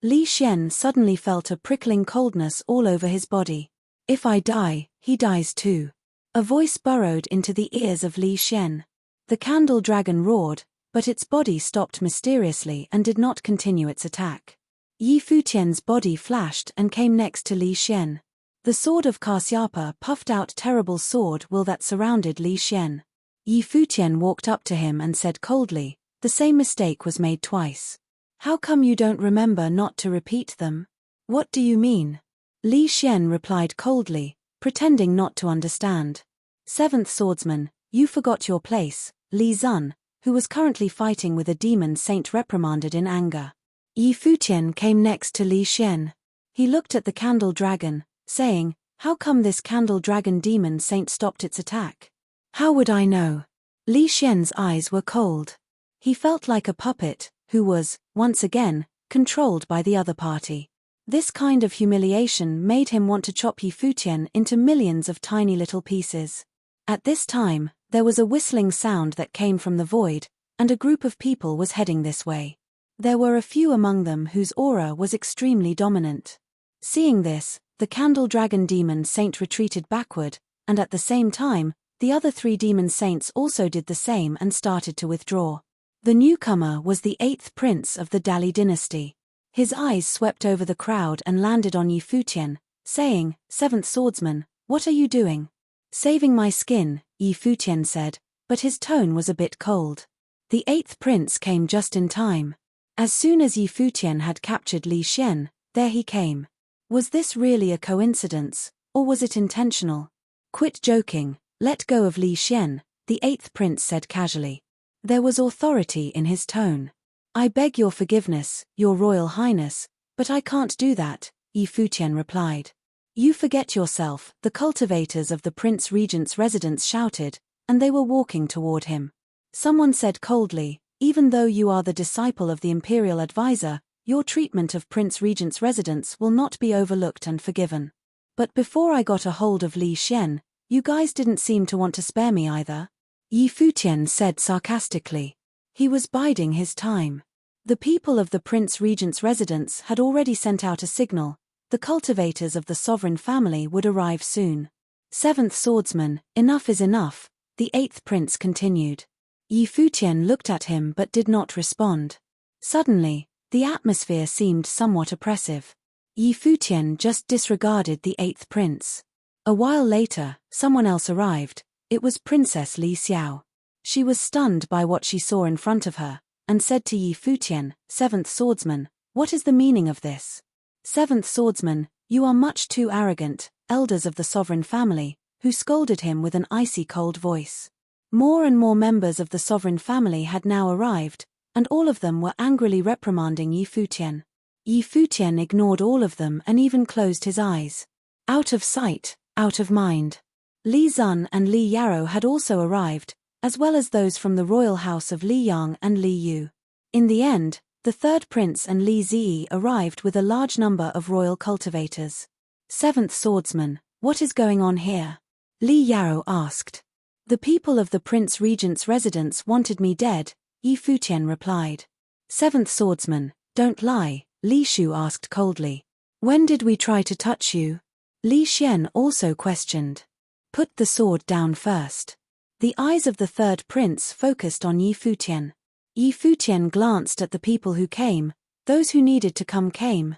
Li Xian suddenly felt a prickling coldness all over his body. If I die, he dies too. A voice burrowed into the ears of Li Xian. The candle dragon roared, but its body stopped mysteriously and did not continue its attack. Yi Futian's body flashed and came next to Li Xian. The sword of Kasyapa puffed out terrible sword will that surrounded Li Xian. Yi Futian walked up to him and said coldly, "The same mistake was made twice. How come you don't remember not to repeat them? What do you mean?" Li Xian replied coldly, pretending not to understand. "Seventh swordsman, you forgot your place," Li Zun, who was currently fighting with a demon saint, reprimanded in anger. Yi Futian came next to Li Xian. He looked at the candle dragon, saying, "How come this candle dragon demon saint stopped its attack?" "How would I know?" Li Xian's eyes were cold. He felt like a puppet, who was, once again, controlled by the other party. This kind of humiliation made him want to chop Yi Futian into millions of tiny little pieces. At this time, there was a whistling sound that came from the void, and a group of people was heading this way. There were a few among them whose aura was extremely dominant. Seeing this, the candle dragon demon saint retreated backward, and at the same time, the other 3 demon saints also did the same and started to withdraw. The newcomer was the 8th prince of the Dali dynasty. His eyes swept over the crowd and landed on Yi Futian, saying, "Seventh swordsman, what are you doing?" "Saving my skin," Yi Futian said, but his tone was a bit cold. The 8th prince came just in time. As soon as Yi Futian had captured Li Xian, there he came. Was this really a coincidence, or was it intentional? "Quit joking, let go of Li Xian," the 8th prince said casually. There was authority in his tone. "I beg your forgiveness, your royal highness, but I can't do that," Yi Futian replied. "You forget yourself," the cultivators of the prince regent's residence shouted, and they were walking toward him. Someone said coldly, "Even though you are the disciple of the imperial advisor, your treatment of Prince Regent's residence will not be overlooked and forgiven. But before I got a hold of Li Xian, you guys didn't seem to want to spare me either," Yi Futian said sarcastically. He was biding his time. The people of the Prince Regent's residence had already sent out a signal. The cultivators of the sovereign family would arrive soon. "Seventh swordsman, enough is enough," the 8th prince continued. Yi Futian looked at him but did not respond. Suddenly, the atmosphere seemed somewhat oppressive. Yi Futian just disregarded the 8th prince. A while later, someone else arrived. It was Princess Li Xiao. She was stunned by what she saw in front of her, and said to Yi Futian, "Seventh swordsman, what is the meaning of this?" "Seventh swordsman, you are much too arrogant," elders of the sovereign family, who scolded him with an icy cold voice. More and more members of the sovereign family had now arrived, and all of them were angrily reprimanding Yi Futian. Yi Futian ignored all of them and even closed his eyes. Out of sight, out of mind. Li Zun and Li Yarou had also arrived, as well as those from the royal house of Li Yang and Li Yu. In the end, the 3rd prince and Li Ziyi arrived with a large number of royal cultivators. "Seventh swordsman, what is going on here?" Li Yarou asked. "The people of the Prince Regent's residence wanted me dead," Yi Futian replied. "Seventh swordsman, don't lie," Li Shu asked coldly. "When did we try to touch you?" Li Xian also questioned. "Put the sword down first." The eyes of the 3rd prince focused on Yi Futian. Yi Futian glanced at the people who came. Those who needed to come came.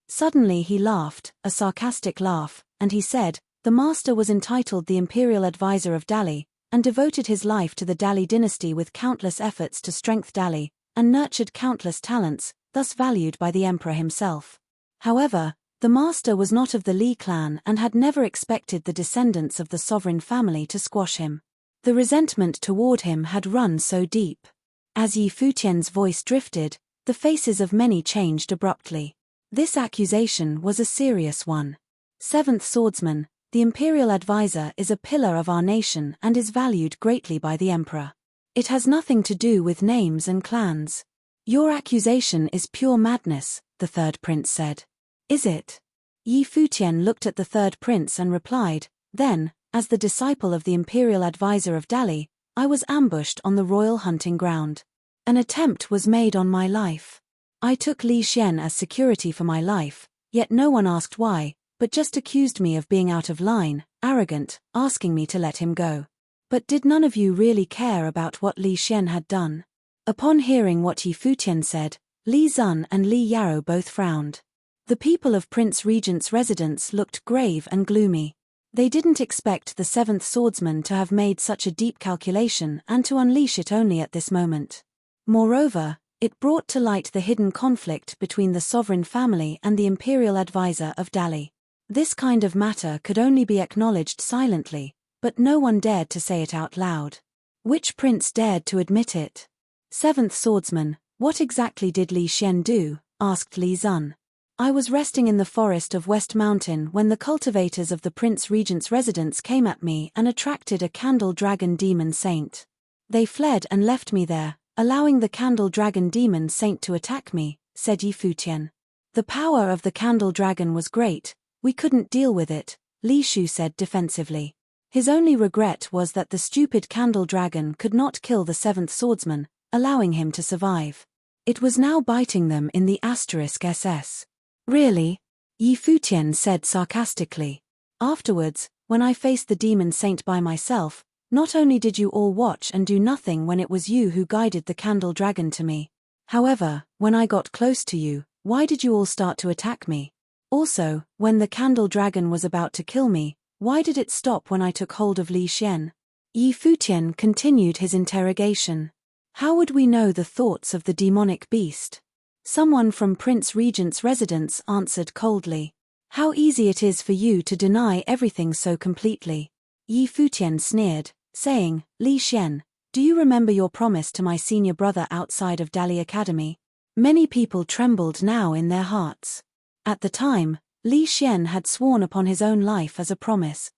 Suddenly he laughed, a sarcastic laugh, and he said, "The master was entitled the imperial advisor of Dali, and devoted his life to the Dali dynasty with countless efforts to strengthen Dali, and nurtured countless talents, thus valued by the emperor himself. However, the master was not of the Li clan and had never expected the descendants of the sovereign family to squash him. The resentment toward him had run so deep." As Yi Futian's voice drifted, the faces of many changed abruptly. This accusation was a serious one. Seventh Swordsman, the imperial advisor is a pillar of our nation and is valued greatly by the emperor. It has nothing to do with names and clans. Your accusation is pure madness, the third prince said. Is it? Yi Futian looked at the third prince and replied, "Then, as the disciple of the imperial advisor of Dali, I was ambushed on the royal hunting ground. An attempt was made on my life. I took Li Xian as security for my life, yet no one asked why, but just accused me of being out of line, arrogant, asking me to let him go. But did none of you really care about what Li Xian had done?" Upon hearing what Yi Futian said, Li Zun and Li Yarrow both frowned. The people of Prince Regent's residence looked grave and gloomy. They didn't expect the seventh swordsman to have made such a deep calculation and to unleash it only at this moment. Moreover, it brought to light the hidden conflict between the sovereign family and the imperial advisor of Dali. This kind of matter could only be acknowledged silently, but no one dared to say it out loud. Which prince dared to admit it? Seventh swordsman, what exactly did Li Xian do? Asked Li Zun. I was resting in the forest of West Mountain when the cultivators of the Prince Regent's residence came at me and attracted a candle dragon demon saint. They fled and left me there, allowing the candle dragon demon saint to attack me, said Yi Futian. The power of the candle dragon was great, we couldn't deal with it, Li Shu said defensively. His only regret was that the stupid candle dragon could not kill the seventh swordsman, allowing him to survive. It was now biting them in the *SS. Really? Yi Futian said sarcastically. Afterwards, when I faced the demon saint by myself, not only did you all watch and do nothing when it was you who guided the candle dragon to me. However, when I got close to you, why did you all start to attack me? Also, when the candle dragon was about to kill me, why did it stop when I took hold of Li Xian? Yi Futian continued his interrogation. How would we know the thoughts of the demonic beast? Someone from Prince Regent's residence answered coldly. How easy it is for you to deny everything so completely. Yi Futian sneered, saying, Li Xian, do you remember your promise to my senior brother outside of Dali Academy? Many people trembled now in their hearts. At the time, Li Xian had sworn upon his own life as a promise.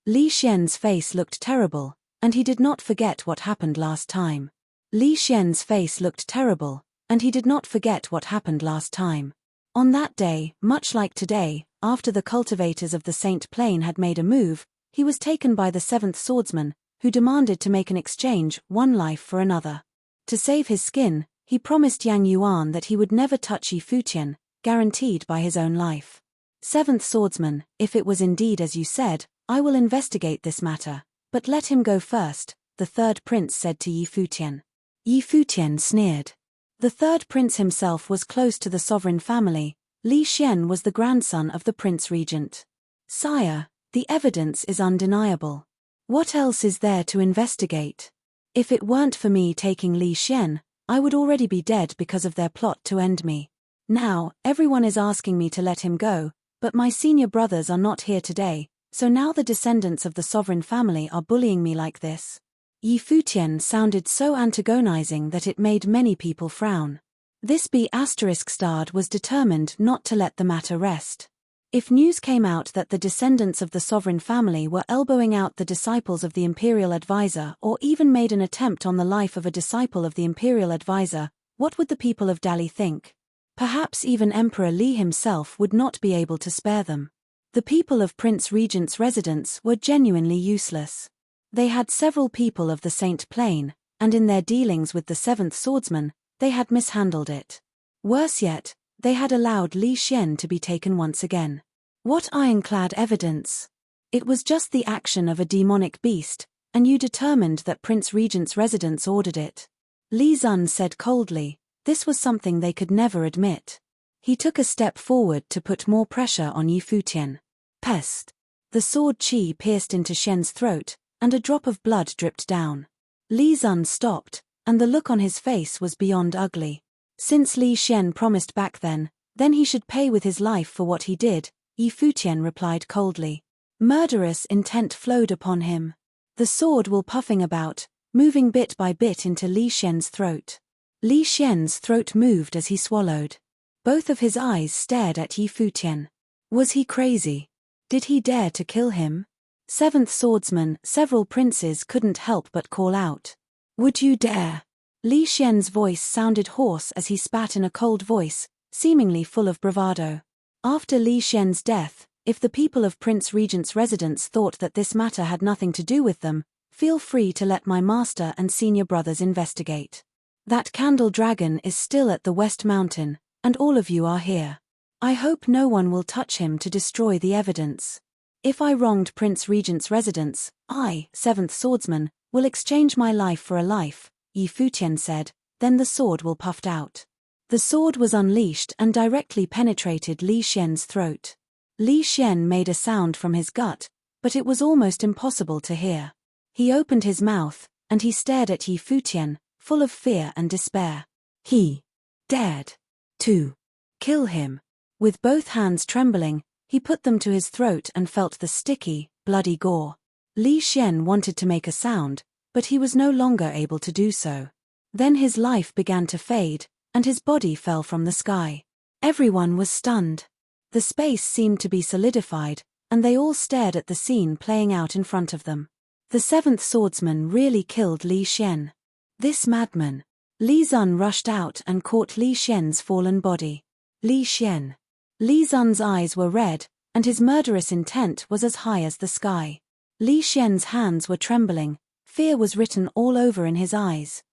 Li Xian's face looked terrible, and he did not forget what happened last time. Li Xian's face looked terrible, and he did not forget what happened last time. On that day, much like today, after the cultivators of the Saint Plain had made a move, he was taken by the seventh swordsman, who demanded to make an exchange, one life for another. To save his skin, he promised Yang Yuan that he would never touch Yi Futian, guaranteed by his own life. Seventh swordsman, if it was indeed as you said, I will investigate this matter, but let him go first, the third prince said to Yi Futian. Yi Futian sneered. The third prince himself was close to the sovereign family. Li Xian was the grandson of the Prince Regent. Sire, the evidence is undeniable. What else is there to investigate? If it weren't for me taking Li Xian, I would already be dead because of their plot to end me. Now, everyone is asking me to let him go, but my senior brothers are not here today, so now the descendants of the sovereign family are bullying me like this. Yi Futian sounded so antagonizing that it made many people frown. This *** was determined not to let the matter rest. If news came out that the descendants of the sovereign family were elbowing out the disciples of the imperial advisor or even made an attempt on the life of a disciple of the imperial advisor, what would the people of Dali think? Perhaps even Emperor Li himself would not be able to spare them. The people of Prince Regent's residence were genuinely useless. They had several people of the Saint Plain, and in their dealings with the seventh swordsman, they had mishandled it. Worse yet, they had allowed Li Xian to be taken once again. What ironclad evidence! It was just the action of a demonic beast, And you determined that Prince Regent's residence ordered it? Li Zun said coldly. This was something they could never admit. He took a step forward to put more pressure on Yi Futian. Pest! The sword qi pierced into Shen's throat, and a drop of blood dripped down. Li Zun stopped, and the look on his face was beyond ugly. Since Li Shen promised back then he should pay with his life for what he did, Yi Futian replied coldly. Murderous intent flowed upon him. The sword was puffing about, moving bit by bit into Li Shen's throat. Li Shen's throat moved as he swallowed. Both of his eyes stared at Yi Futian. Was he crazy? Did he dare to kill him? Seventh swordsman, several princes couldn't help but call out. Would you dare? Li Shen's voice sounded hoarse as he spat in a cold voice, seemingly full of bravado. After Li Shen's death, if the people of Prince Regent's residence thought that this matter had nothing to do with them, feel free to let my master and senior brothers investigate. That candle dragon is still at the West Mountain, and all of you are here. I hope no one will touch him to destroy the evidence. If I wronged Prince Regent's residence, I, seventh swordsman, will exchange my life for a life, Yi Futian said, then the sword will puffed out. The sword was unleashed and directly penetrated Li Shen's throat. Li Shen made a sound from his gut, but it was almost impossible to hear. He opened his mouth, and he stared at Yi Futian, full of fear and despair. He dared to kill him. With both hands trembling, he put them to his throat and felt the sticky, bloody gore. Li Shen wanted to make a sound, but he was no longer able to do so. Then his life began to fade, and his body fell from the sky. Everyone was stunned. The space seemed to be solidified, and they all stared at the scene playing out in front of them. The seventh swordsman really killed Li Shen. This madman. Li Zun rushed out and caught Li Shen's fallen body. Li Shen. Li Zun's eyes were red, and his murderous intent was as high as the sky. Li Shen's hands were trembling, fear was written all over in his eyes.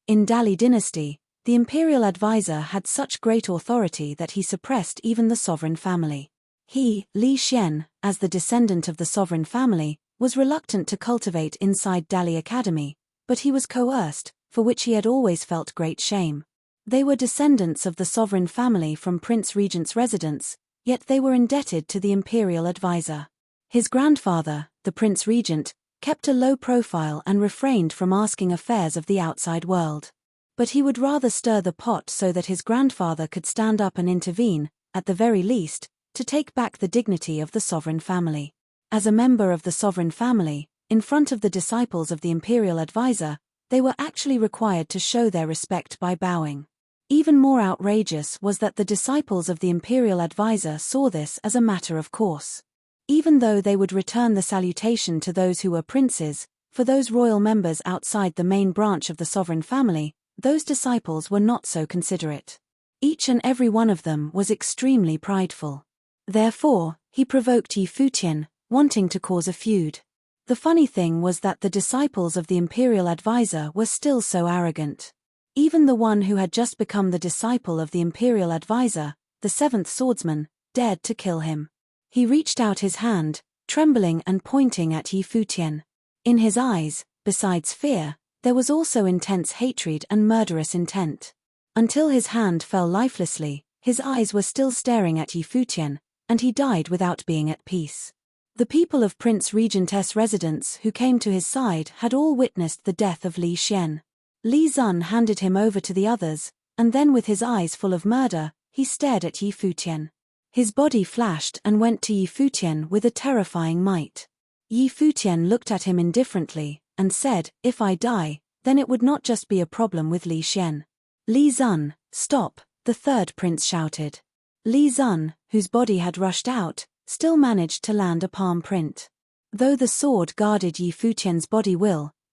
In Dali dynasty, the imperial advisor had such great authority that he suppressed even the sovereign family. He, Li Shen, as the descendant of the sovereign family, was reluctant to cultivate inside Dali Academy, but he was coerced, for which he had always felt great shame. They were descendants of the sovereign family from Prince Regent's residence, yet they were indebted to the imperial advisor. His grandfather, the Prince Regent, kept a low profile and refrained from asking affairs of the outside world. But he would rather stir the pot so that his grandfather could stand up and intervene, at the very least, to take back the dignity of the sovereign family. As a member of the sovereign family, in front of the disciples of the imperial advisor, they were actually required to show their respect by bowing. Even more outrageous was that the disciples of the imperial advisor saw this as a matter of course. Even though they would return the salutation to those who were princes, for those royal members outside the main branch of the sovereign family, those disciples were not so considerate. Each and every one of them was extremely prideful. Therefore, he provoked Yi Futian, wanting to cause a feud. The funny thing was that the disciples of the imperial advisor were still so arrogant. Even the one who had just become the disciple of the imperial advisor, the seventh swordsman, dared to kill him. He reached out his hand, trembling and pointing at Yi Futian. In his eyes, besides fear, there was also intense hatred and murderous intent. Until his hand fell lifelessly, his eyes were still staring at Yi Futian, and he died without being at peace. The people of Prince Regent's residence who came to his side had all witnessed the death of Li Shen. Li Zun handed him over to the others, and then with his eyes full of murder, he stared at Yi Futian. His body flashed and went to Yi Futian with a terrifying might. Yi Futian looked at him indifferently, and said, "If I die, then it would not just be a problem with Li Shen." Li Zun, stop, the third prince shouted. Li Zun, whose body had rushed out, still managed to land a palm print. Though the sword guarded Yi Futian's body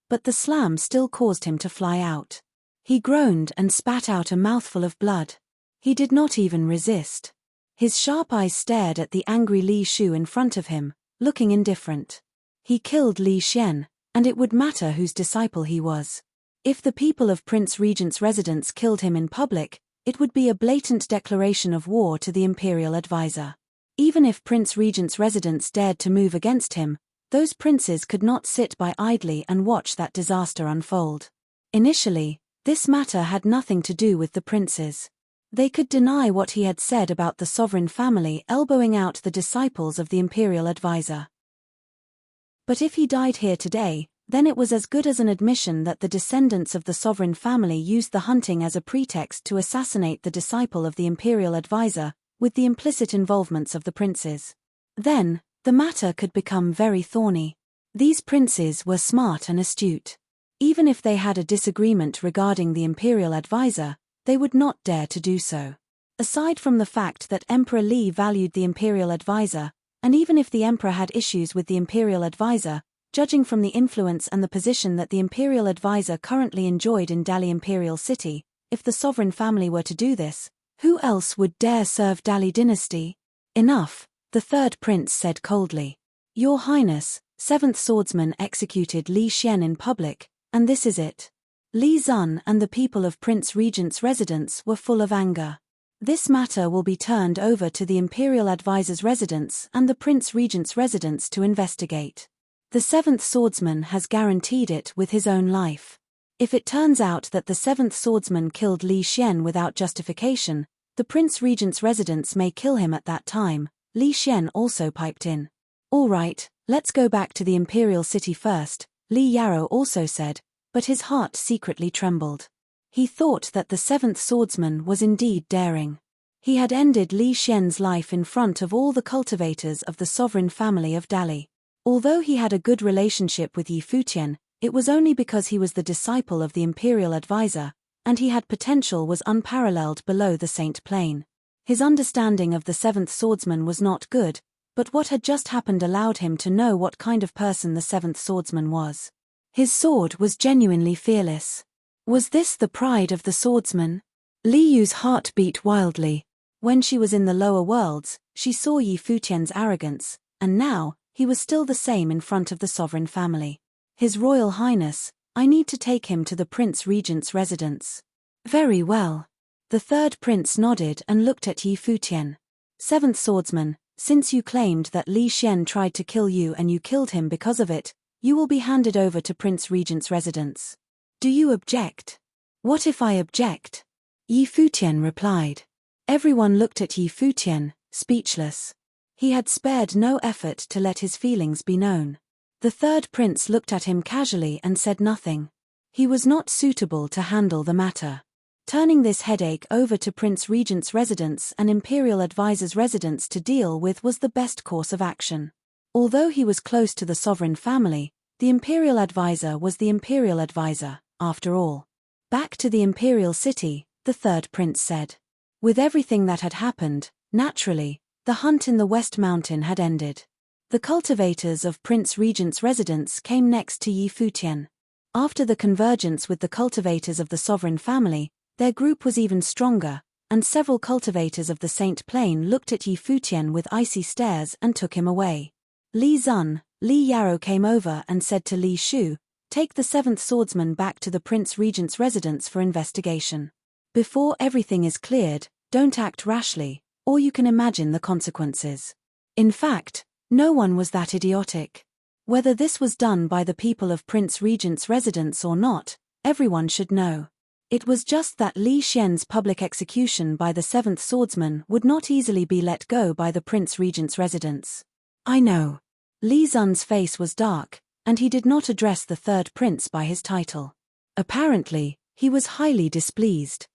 but the slam still caused him to fly out. He groaned and spat out a mouthful of blood. He did not even resist. His sharp eyes stared at the angry Li Shu in front of him, looking indifferent. He killed Li Shen, and it would matter whose disciple he was. If the people of Prince Regent's residence killed him in public, it would be a blatant declaration of war to the imperial advisor. Even if Prince Regent's residence dared to move against him, those princes could not sit by idly and watch that disaster unfold. Initially, this matter had nothing to do with the princes. They could deny what he had said about the sovereign family elbowing out the disciples of the imperial advisor. But if he died here today, then it was as good as an admission that the descendants of the sovereign family used the hunting as a pretext to assassinate the disciple of the imperial advisor, with the implicit involvements of the princes. Then, the matter could become very thorny. These princes were smart and astute. Even if they had a disagreement regarding the imperial advisor, they would not dare to do so. Aside from the fact that Emperor Li valued the imperial advisor, and even if the emperor had issues with the imperial advisor, judging from the influence and the position that the imperial advisor currently enjoyed in Dali Imperial City, if the sovereign family were to do this, who else would dare serve Dali dynasty? Enough, the third prince said coldly. Your Highness, seventh swordsman executed Li Xian in public, and this is it. Li Zun and the people of Prince Regent's residence were full of anger. This matter will be turned over to the imperial advisor's residence and the Prince Regent's residence to investigate. The seventh swordsman has guaranteed it with his own life. If it turns out that the seventh swordsman killed Li Xian without justification, the Prince Regent's residence may kill him at that time, Li Xian also piped in. All right, let's go back to the imperial city first, Li Yarrow also said, but his heart secretly trembled. He thought that the seventh swordsman was indeed daring. He had ended Li Xian's life in front of all the cultivators of the sovereign family of Dali. Although he had a good relationship with Yi Futian, it was only because he was the disciple of the imperial advisor, and he had potential was unparalleled below the Saint Plain. His understanding of the seventh swordsman was not good, but what had just happened allowed him to know what kind of person the seventh swordsman was. His sword was genuinely fearless. Was this the pride of the swordsman? Li Yu's heart beat wildly. When she was in the lower worlds, she saw Yi Futian's arrogance, and now, he was still the same in front of the sovereign family. His Royal Highness, I need to take him to the Prince Regent's residence. Very well. The third prince nodded and looked at Yi Futian. Seventh swordsman, since you claimed that Li Xian tried to kill you and you killed him because of it, you will be handed over to Prince Regent's residence. Do you object? What if I object? Yi Futian replied. Everyone looked at Yi Futian, speechless. He had spared no effort to let his feelings be known. The third prince looked at him casually and said nothing. He was not suitable to handle the matter. Turning this headache over to Prince Regent's residence and Imperial Advisor's residence to deal with was the best course of action. Although he was close to the sovereign family, the Imperial Advisor was the Imperial Advisor, after all. Back to the Imperial City, the third prince said. With everything that had happened, naturally, the hunt in the West Mountain had ended. The cultivators of Prince Regent's residence came next to Yi Futian. After the convergence with the cultivators of the sovereign family, their group was even stronger, and several cultivators of the Saint Plain looked at Yi Futian with icy stares and took him away. Li Zun, Li Yarrow came over and said to Li Shu, take the seventh swordsman back to the Prince Regent's residence for investigation. Before everything is cleared, don't act rashly, or you can imagine the consequences. In fact, no one was that idiotic. Whether this was done by the people of Prince Regent's residence or not, everyone should know. It was just that Li Xian's public execution by the seventh swordsman would not easily be let go by the Prince Regent's residence. I know. Li Zun's face was dark, and he did not address the third prince by his title. Apparently, he was highly displeased.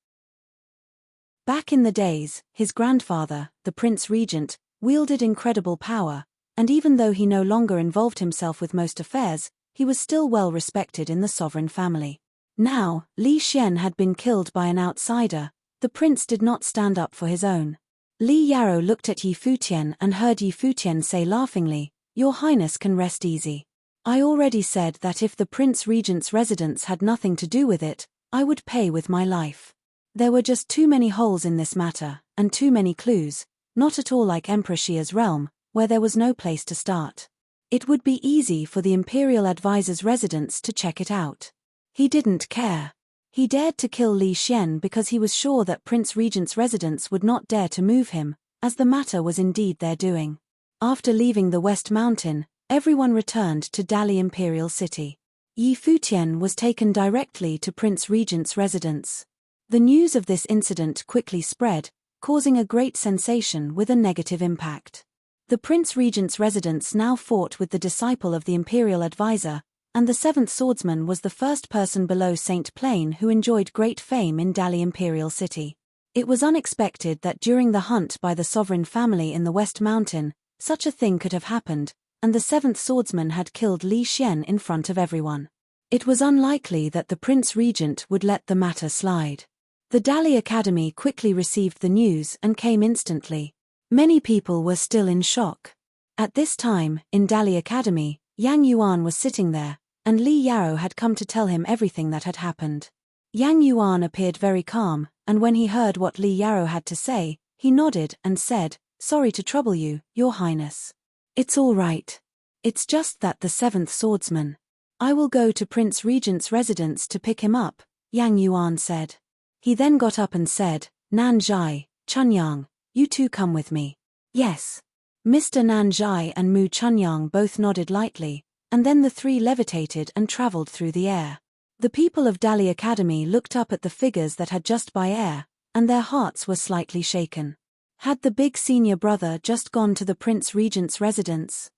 Back in the days, his grandfather, the Prince Regent, wielded incredible power, and even though he no longer involved himself with most affairs, he was still well respected in the sovereign family. Now, Li Xian had been killed by an outsider, the prince did not stand up for his own. Li Yarrow looked at Yi Futian and heard Yi Futian say laughingly, Your Highness can rest easy. I already said that if the Prince Regent's residence had nothing to do with it, I would pay with my life. There were just too many holes in this matter, and too many clues, not at all like Emperor Xia's realm, where there was no place to start. It would be easy for the Imperial Advisor's residence to check it out. He didn't care. He dared to kill Li Xian because he was sure that Prince Regent's residence would not dare to move him, as the matter was indeed their doing. After leaving the West Mountain, everyone returned to Dali Imperial City. Yi Futian was taken directly to Prince Regent's residence. The news of this incident quickly spread, causing a great sensation with a negative impact. The Prince Regent's residence now fought with the disciple of the Imperial Advisor, and the seventh swordsman was the first person below Saint Plain who enjoyed great fame in Dali Imperial City. It was unexpected that during the hunt by the sovereign family in the West Mountain, such a thing could have happened, and the seventh swordsman had killed Li Xian in front of everyone. It was unlikely that the Prince Regent would let the matter slide. The Dali Academy quickly received the news and came instantly. Many people were still in shock. At this time, in Dali Academy, Yang Yuan was sitting there, and Li Yaro had come to tell him everything that had happened. Yang Yuan appeared very calm, and when he heard what Li Yaro had to say, he nodded and said, "Sorry to trouble you, Your Highness. It's all right. It's just that the seventh swordsman. I will go to Prince Regent's residence to pick him up," Yang Yuan said. He then got up and said, "Nan Zhai, Chunyang, you two come with me." "Yes." Mr. Nan Zhai and Mu Chunyang both nodded lightly, and then the three levitated and traveled through the air. The people of Dali Academy looked up at the figures that had just by air, and their hearts were slightly shaken. Had the big senior brother just gone to the Prince Regent's residence?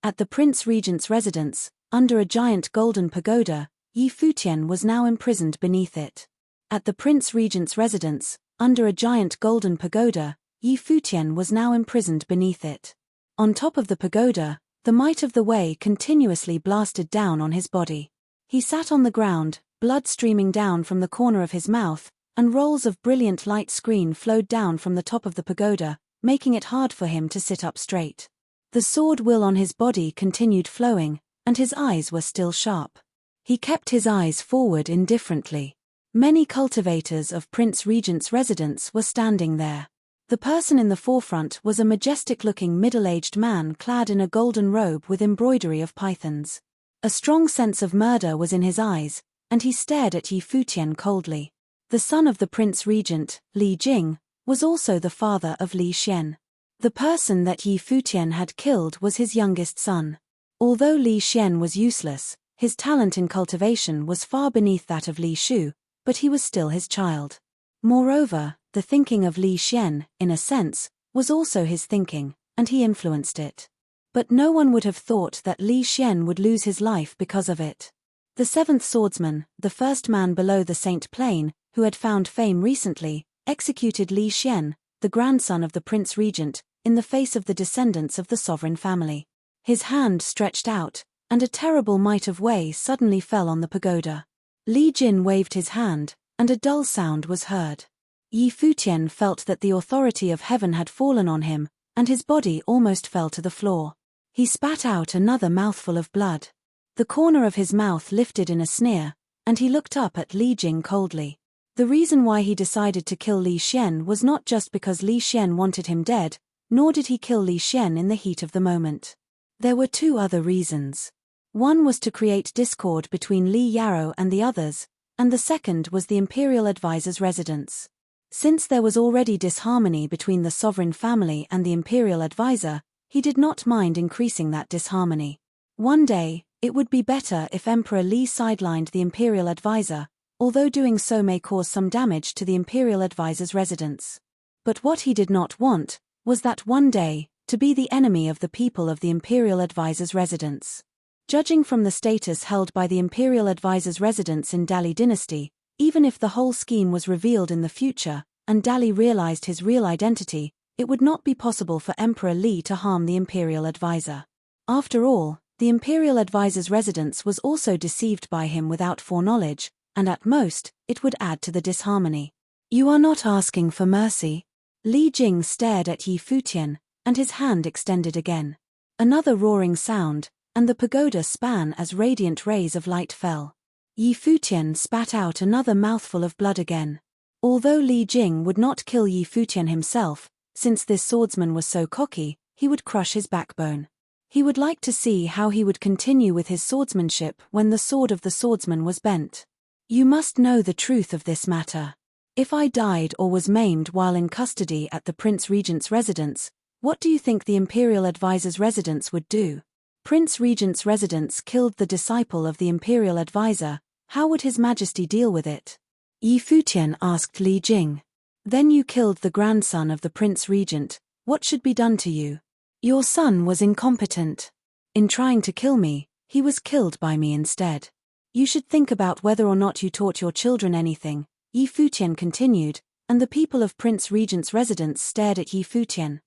At the Prince Regent's residence, under a giant golden pagoda, Yi Futian was now imprisoned beneath it. At the Prince Regent's residence, under a giant golden pagoda, Yi Futian was now imprisoned beneath it. On top of the pagoda, the might of the Wei continuously blasted down on his body. He sat on the ground, blood streaming down from the corner of his mouth, and rolls of brilliant light screen flowed down from the top of the pagoda, making it hard for him to sit up straight. The sword will on his body continued flowing, and his eyes were still sharp. He kept his eyes forward indifferently. Many cultivators of Prince Regent's residence were standing there. The person in the forefront was a majestic-looking middle-aged man clad in a golden robe with embroidery of pythons. A strong sense of murder was in his eyes, and he stared at Yi Futian coldly. The son of the Prince Regent, Li Jing, was also the father of Li Xian. The person that Yi Futian had killed was his youngest son. Although Li Xian was useless, his talent in cultivation was far beneath that of Li Shu, but he was still his child. Moreover, the thinking of Li Xian, in a sense, was also his thinking, and he influenced it. But no one would have thought that Li Xian would lose his life because of it. The seventh swordsman, the first man below the Saint Plain, who had found fame recently, executed Li Xian, the grandson of the Prince Regent, in the face of the descendants of the sovereign family. His hand stretched out, and a terrible might of Wei suddenly fell on the pagoda. Li Jin waved his hand, and a dull sound was heard. Yi Futian felt that the authority of heaven had fallen on him, and his body almost fell to the floor. He spat out another mouthful of blood. The corner of his mouth lifted in a sneer, and he looked up at Li Jing coldly. The reason why he decided to kill Li Xian was not just because Li Xian wanted him dead, nor did he kill Li Xian in the heat of the moment. There were two other reasons. One was to create discord between Li Yaro and the others, and the second was the Imperial Advisor's residence. Since there was already disharmony between the sovereign family and the Imperial Advisor, he did not mind increasing that disharmony. One day, it would be better if Emperor Li sidelined the Imperial Advisor, although doing so may cause some damage to the Imperial Advisor's residence. But what he did not want was that one day, to be the enemy of the people of the Imperial Advisor's residence. Judging from the status held by the Imperial Advisor's residence in Dali dynasty, even if the whole scheme was revealed in the future, and Dali realized his real identity, it would not be possible for Emperor Li to harm the Imperial Advisor. After all, the Imperial Advisor's residence was also deceived by him without foreknowledge, and at most, it would add to the disharmony. "You are not asking for mercy?" Li Jing stared at Yi Futian, and his hand extended again. Another roaring sound, and the pagoda span as radiant rays of light fell. Yi Futian spat out another mouthful of blood again. Although Li Jing would not kill Yi Futian himself, since this swordsman was so cocky, he would crush his backbone. He would like to see how he would continue with his swordsmanship when the sword of the swordsman was bent. "You must know the truth of this matter. If I died or was maimed while in custody at the Prince Regent's residence, What do you think the imperial advisor's residence would do? Prince Regent's residence killed the disciple of the imperial advisor. How would His Majesty deal with it? Yi Futian asked Li Jing. Then you killed the grandson of the Prince Regent. What should be done to you? Your son was incompetent. In trying to kill me, he was killed by me instead. You should think about whether or not you taught your children anything, Yi Futian continued, and the people of Prince Regent's residence stared at Yi Futian.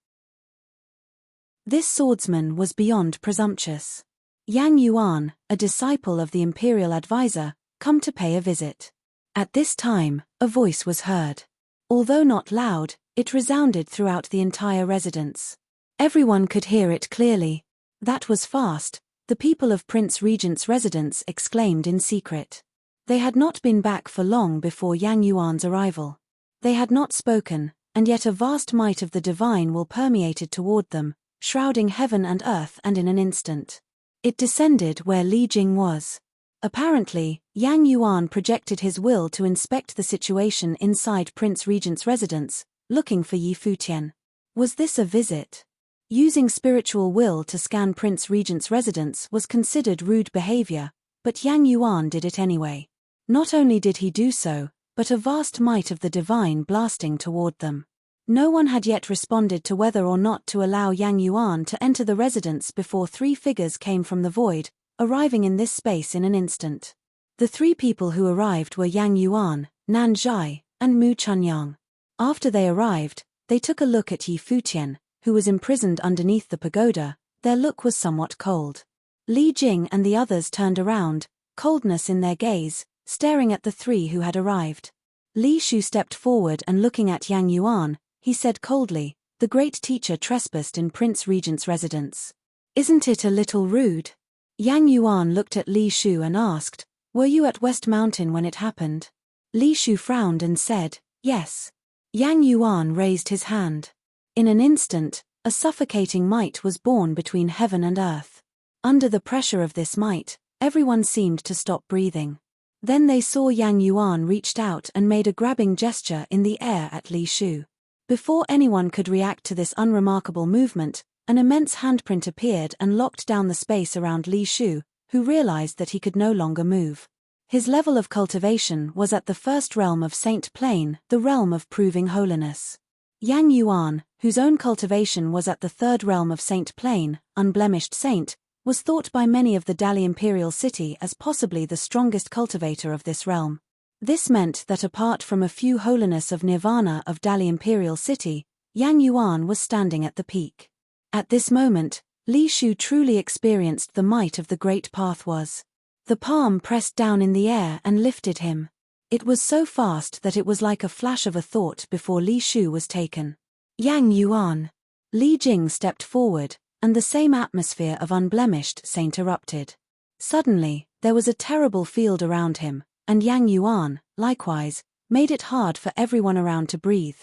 This swordsman was beyond presumptuous. Yang Yuan, a disciple of the imperial advisor, come to pay a visit. At this time, a voice was heard. Although not loud, it resounded throughout the entire residence. Everyone could hear it clearly. That was fast, the people of Prince Regent's residence exclaimed in secret. They had not been back for long before Yang Yuan's arrival. They had not spoken, and yet a vast might of the divine will permeated toward them, shrouding heaven and earth, and in an instant it descended where Li Jing was. Apparently, Yang Yuan projected his will to inspect the situation inside Prince Regent's residence, looking for Yi Futian. Was this a visit? Using spiritual will to scan Prince Regent's residence was considered rude behavior, but Yang Yuan did it anyway. Not only did he do so, but a vast might of the divine blasting toward them. No one had yet responded to whether or not to allow Yang Yuan to enter the residence before three figures came from the void, arriving in this space in an instant. The three people who arrived were Yang Yuan, Nan Zhai, and Mu Chunyang. After they arrived, they took a look at Yi Futian, who was imprisoned underneath the pagoda. Their look was somewhat cold. Li Jing and the others turned around, coldness in their gaze, staring at the three who had arrived. Li Shu stepped forward and looking at Yang Yuan, he said coldly, "The great teacher trespassed in Prince Regent's residence. Isn't it a little rude?" Yang Yuan looked at Li Shu and asked, "Were you at West Mountain when it happened?" Li Shu frowned and said, "Yes." Yang Yuan raised his hand. In an instant, a suffocating might was born between heaven and earth. Under the pressure of this might, everyone seemed to stop breathing. Then they saw Yang Yuan reached out and made a grabbing gesture in the air at Li Shu. Before anyone could react to this unremarkable movement, an immense handprint appeared and locked down the space around Li Shu, who realized that he could no longer move. His level of cultivation was at the first realm of Saint Plane, the realm of proving holiness. Yang Yuan, whose own cultivation was at the third realm of Saint Plane, unblemished saint, was thought by many of the Dali Imperial City as possibly the strongest cultivator of this realm. This meant that apart from a few holiness of Nirvana of Dali Imperial City, Yang Yuan was standing at the peak. At this moment, Li Shu truly experienced the might of the great path was. The palm pressed down in the air and lifted him. It was so fast that it was like a flash of a thought before Li Shu was taken. Yang Yuan. Li Jing stepped forward, and the same atmosphere of unblemished saint erupted. Suddenly, there was a terrible field around him, and Yang Yuan, likewise, made it hard for everyone around to breathe.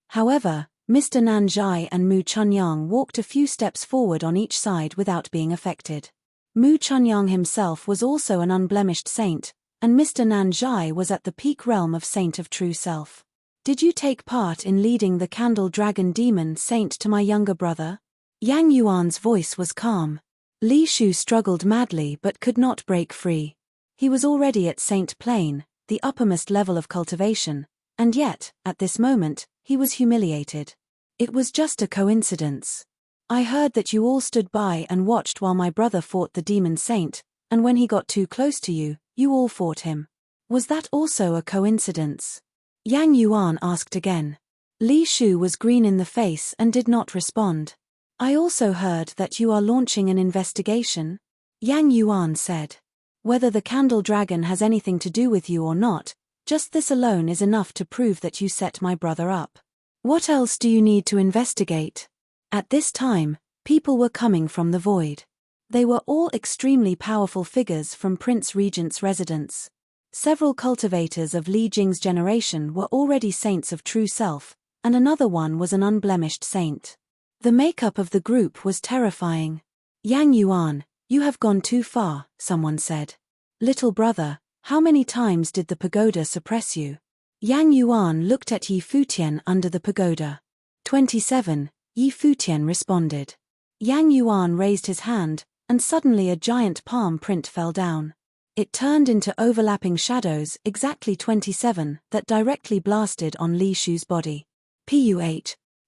However, Mr. Nan Zhai and Mu Chunyang walked a few steps forward on each side without being affected. Mu Chunyang himself was also an unblemished saint, and Mr. Nan Zhai was at the peak realm of Saint of True Self. "Did you take part in leading the Candle Dragon Demon Saint to my younger brother?" Yang Yuan's voice was calm. Li Shu struggled madly but could not break free. He was already at Saint Plane, the uppermost level of cultivation, and yet, at this moment, he was humiliated. "It was just a coincidence. I heard that you all stood by and watched while my brother fought the demon saint, and when he got too close to you, you all fought him. Was that also a coincidence?" Yang Yuan asked again. Li Shu was green in the face and did not respond. "I also heard that you are launching an investigation," Yang Yuan said. "Whether the Candle Dragon has anything to do with you or not, just this alone is enough to prove that you set my brother up. What else do you need to investigate?" At this time, people were coming from the void. They were all extremely powerful figures from Prince Regent's residence. Several cultivators of Li Jing's generation were already saints of true self, and another one was an unblemished saint. The makeup of the group was terrifying. "Yang Yuan, you have gone too far," someone said. "Little brother, how many times did the pagoda suppress you?" Yang Yuan looked at Yi Futian under the pagoda. 27, Yi Futian responded. Yang Yuan raised his hand, and suddenly a giant palm print fell down. It turned into overlapping shadows, exactly 27, that directly blasted on Li Shu's body. Puh!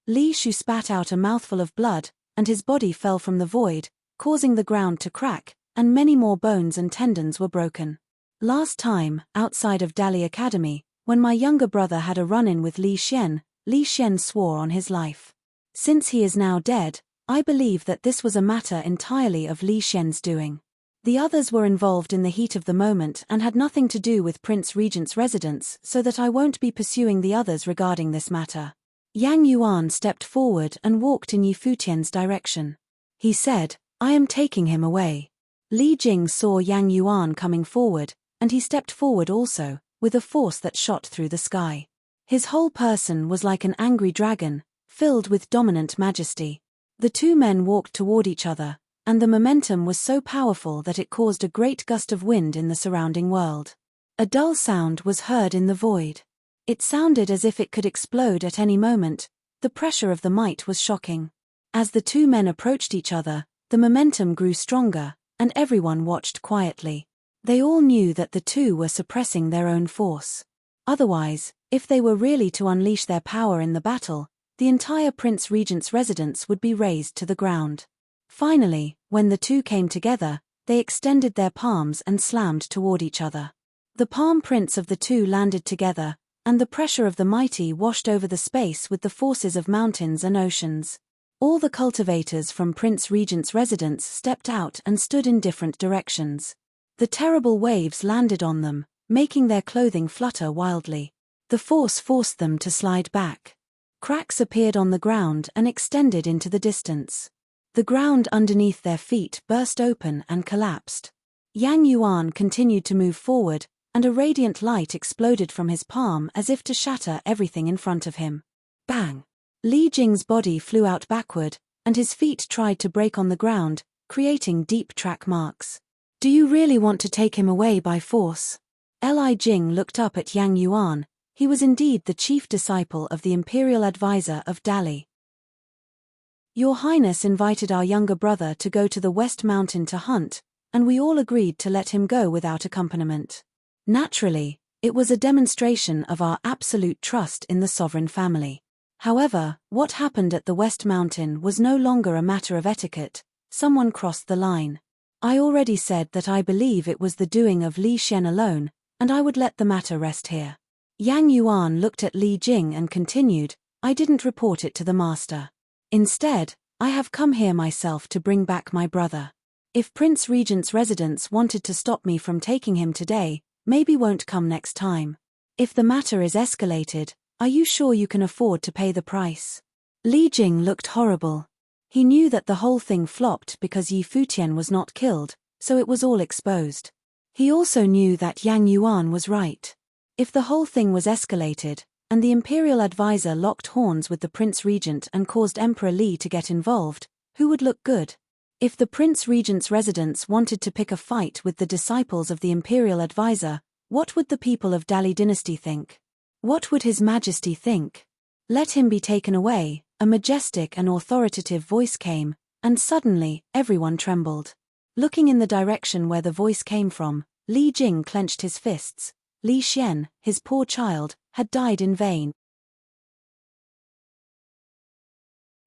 Li Shu spat out a mouthful of blood, and his body fell from the void, causing the ground to crack, and many more bones and tendons were broken. Last time, outside of Dali Academy, when my younger brother had a run-in with Li Xian swore on his life. Since he is now dead, I believe that this was a matter entirely of Li Xian's doing. The others were involved in the heat of the moment and had nothing to do with Prince Regent's residence, so that I won't be pursuing the others regarding this matter. Yang Yuan stepped forward and walked in Yi Futian's direction. He said, I am taking him away. Li Jing saw Yang Yuan coming forward, and he stepped forward also, with a force that shot through the sky. His whole person was like an angry dragon, filled with dominant majesty. The two men walked toward each other, and the momentum was so powerful that it caused a great gust of wind in the surrounding world. A dull sound was heard in the void. It sounded as if it could explode at any moment. The pressure of the might was shocking. As the two men approached each other, the momentum grew stronger, and everyone watched quietly. They all knew that the two were suppressing their own force. Otherwise, if they were really to unleash their power in the battle, the entire Prince Regent's residence would be razed to the ground. Finally, when the two came together, they extended their palms and slammed toward each other. The palm prints of the two landed together, and the pressure of the mighty washed over the space with the forces of mountains and oceans. All the cultivators from Prince Regent's residence stepped out and stood in different directions. The terrible waves landed on them, making their clothing flutter wildly. The force forced them to slide back. Cracks appeared on the ground and extended into the distance. The ground underneath their feet burst open and collapsed. Yang Yuan continued to move forward, and a radiant light exploded from his palm as if to shatter everything in front of him. Bang! Li Jing's body flew out backward, and his feet tried to break on the ground, creating deep track marks. Do you really want to take him away by force? Li Jing looked up at Yang Yuan. He was indeed the chief disciple of the imperial advisor of Dali. Your Highness invited our younger brother to go to the West Mountain to hunt, and we all agreed to let him go without accompaniment. Naturally, it was a demonstration of our absolute trust in the sovereign family. However, what happened at the West Mountain was no longer a matter of etiquette. Someone crossed the line. I already said that I believe it was the doing of Li Xian alone, and I would let the matter rest here. Yang Yuan looked at Li Jing and continued, I didn't report it to the master. Instead, I have come here myself to bring back my brother. If Prince Regent's residence wanted to stop me from taking him today, maybe won't come next time. If the matter is escalated, are you sure you can afford to pay the price? Li Jing looked horrible. He knew that the whole thing flopped because Yi Futian was not killed, so it was all exposed. He also knew that Yang Yuan was right. If the whole thing was escalated, and the imperial advisor locked horns with the Prince Regent and caused Emperor Li to get involved, who would look good? If the Prince Regent's residence wanted to pick a fight with the disciples of the imperial advisor, what would the people of Dali dynasty think? What would His Majesty think? Let him be taken away, a majestic and authoritative voice came, and suddenly, everyone trembled. Looking in the direction where the voice came from, Li Jing clenched his fists. Li Xian, his poor child, had died in vain.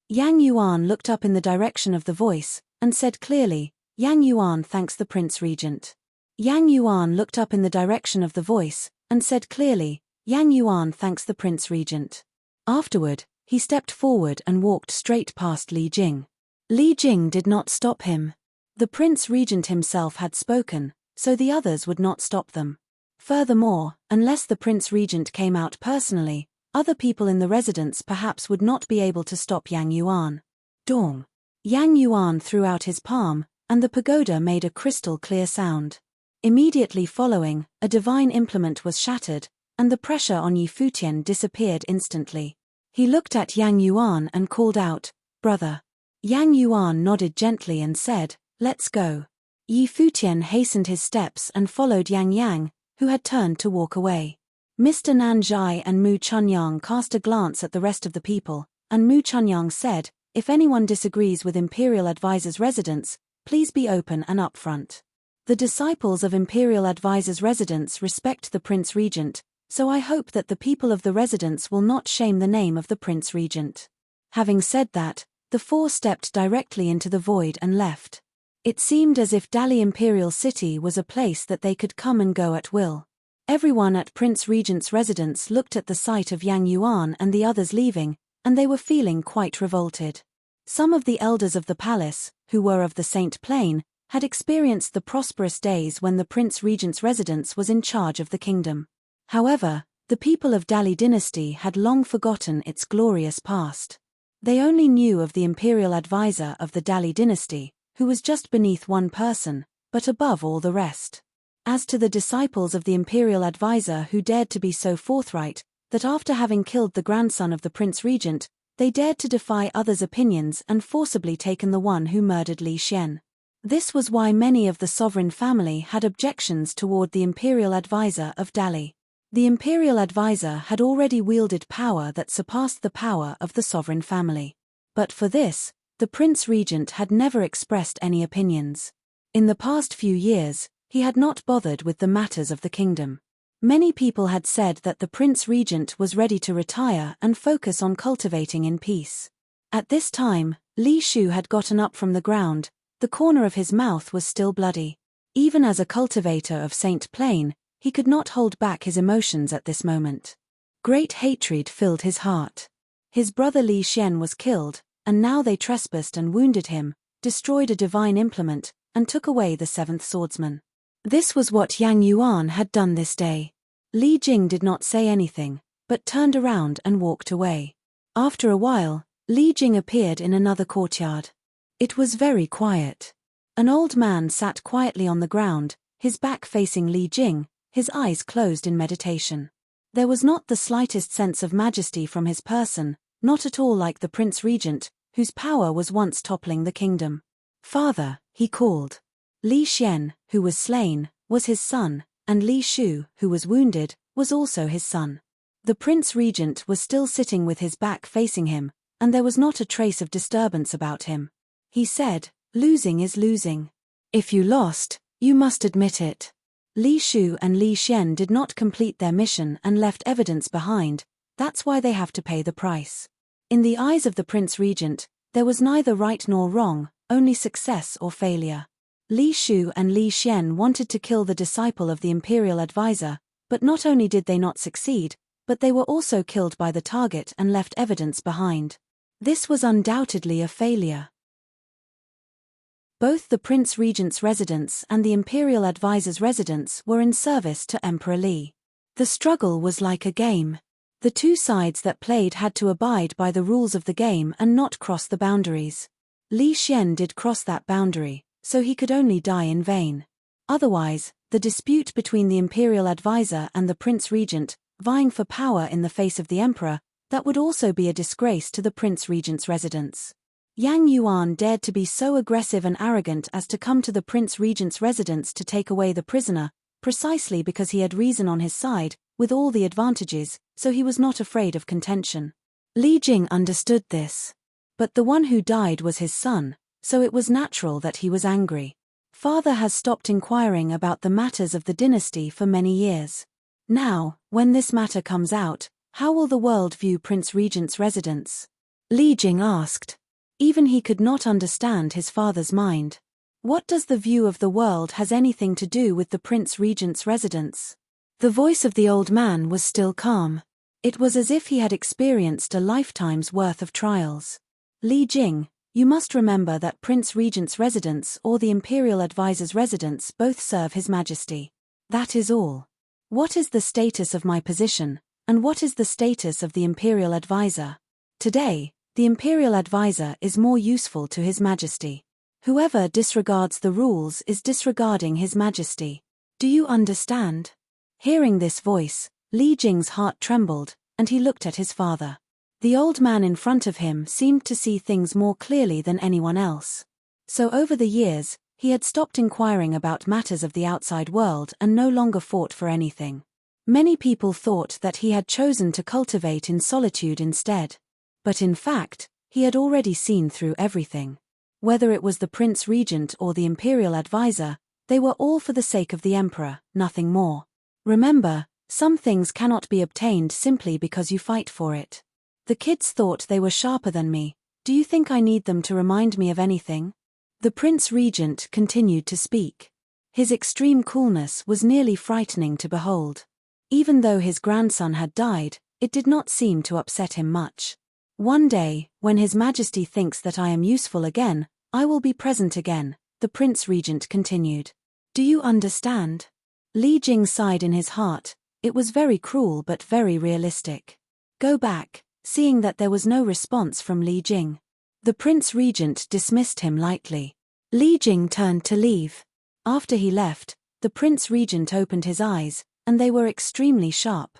Yang Yuan looked up in the direction of the voice, and said clearly, Yang Yuan thanks the Prince Regent. Yang Yuan looked up in the direction of the voice, and said clearly, Yang Yuan thanks the Prince Regent. Afterward, he stepped forward and walked straight past Li Jing. Li Jing did not stop him. The Prince Regent himself had spoken, so the others would not stop them. Furthermore, unless the Prince Regent came out personally, other people in the residence perhaps would not be able to stop Yang Yuan. Dong! Yang Yuan threw out his palm, and the pagoda made a crystal-clear sound. Immediately following, a divine implement was shattered, and the pressure on Yi Futian disappeared instantly. He looked at Yang Yuan and called out, Brother. Yang Yuan nodded gently and said, Let's go. Yi Futian hastened his steps and followed Yang, who had turned to walk away. Mr. Nanzhai and Mu Chunyang cast a glance at the rest of the people, and Mu Chunyang said, if anyone disagrees with Imperial Advisor's residence, please be open and upfront. The disciples of Imperial Advisor's residence respect the Prince Regent, so I hope that the people of the residence will not shame the name of the Prince Regent. Having said that, the four stepped directly into the void and left. It seemed as if Dali Imperial City was a place that they could come and go at will. Everyone at Prince Regent's residence looked at the sight of Yang Yuan and the others leaving, and they were feeling quite revolted. Some of the elders of the palace, who were of the Saint Plain, had experienced the prosperous days when the Prince Regent's residence was in charge of the kingdom. However, the people of Dali dynasty had long forgotten its glorious past. They only knew of the imperial advisor of the Dali dynasty, who was just beneath one person, but above all the rest. As to the disciples of the imperial advisor who dared to be so forthright, that after having killed the grandson of the Prince Regent, they dared to defy others' opinions and forcibly taken the one who murdered Li Xian. This was why many of the sovereign family had objections toward the imperial advisor of Dali. The imperial advisor had already wielded power that surpassed the power of the sovereign family. But for this, the Prince Regent had never expressed any opinions. In the past few years, he had not bothered with the matters of the kingdom. Many people had said that the Prince Regent was ready to retire and focus on cultivating in peace. At this time, Li Shu had gotten up from the ground. The corner of his mouth was still bloody. Even as a cultivator of Saint Plain, he could not hold back his emotions at this moment. Great hatred filled his heart. His brother Li Xian was killed, and now they trespassed and wounded him, destroyed a divine implement, and took away the seventh swordsman. This was what Yang Yuan had done this day. Li Jing did not say anything, but turned around and walked away. After a while, Li Jing appeared in another courtyard. It was very quiet. An old man sat quietly on the ground, his back facing Li Jing, his eyes closed in meditation. There was not the slightest sense of majesty from his person, not at all like the Prince Regent, whose power was once toppling the kingdom. "Father," he called. Li Xian, who was slain, was his son, and Li Shu, who was wounded, was also his son. The Prince Regent was still sitting with his back facing him, and there was not a trace of disturbance about him. He said, "Losing is losing. If you lost, you must admit it." Li Shu and Li Xian did not complete their mission and left evidence behind, that's why they have to pay the price. In the eyes of the Prince Regent, there was neither right nor wrong, only success or failure. Li Shu and Li Xian wanted to kill the disciple of the imperial advisor, but not only did they not succeed, but they were also killed by the target and left evidence behind. This was undoubtedly a failure. Both the Prince Regent's residence and the imperial advisor's residence were in service to Emperor Li. The struggle was like a game. The two sides that played had to abide by the rules of the game and not cross the boundaries. Li Xian did cross that boundary, so he could only die in vain. Otherwise, the dispute between the imperial advisor and the Prince Regent, vying for power in the face of the emperor, that would also be a disgrace to the Prince Regent's residence. Yang Yuan dared to be so aggressive and arrogant as to come to the Prince Regent's residence to take away the prisoner, precisely because he had reason on his side, with all the advantages, so he was not afraid of contention. Li Jing understood this. But the one who died was his son, so it was natural that he was angry. Father has stopped inquiring about the matters of the dynasty for many years. Now, when this matter comes out, how will the world view Prince Regent's residence? Li Jing asked. Even he could not understand his father's mind. What does the view of the world has anything to do with the Prince Regent's residence? The voice of the old man was still calm. It was as if he had experienced a lifetime's worth of trials. Li Jing, you must remember that Prince Regent's residence or the imperial advisor's residence both serve His Majesty. That is all. What is the status of my position, and what is the status of the imperial advisor? Today, the imperial advisor is more useful to His Majesty. Whoever disregards the rules is disregarding His Majesty. Do you understand? Hearing this voice, Li Jing's heart trembled, and he looked at his father. The old man in front of him seemed to see things more clearly than anyone else. So over the years, he had stopped inquiring about matters of the outside world and no longer fought for anything. Many people thought that he had chosen to cultivate in solitude instead. But in fact, He had already seen through everything. Whether it was the Prince Regent or the Imperial Advisor, they were all for the sake of the Emperor, nothing more. Remember, some things cannot be obtained simply because you fight for it. The kids thought they were sharper than me. Do you think I need them to remind me of anything? The Prince Regent continued to speak. His extreme coolness was nearly frightening to behold. Even though his grandson had died, it did not seem to upset him much. One day, when His Majesty thinks that I am useful again, I will be present again, the Prince Regent continued. Do you understand? Li Jing sighed in his heart. It was very cruel but very realistic. Go back, seeing that there was no response from Li Jing. The Prince Regent dismissed him lightly. Li Jing turned to leave. After he left, the Prince Regent opened his eyes, and they were extremely sharp.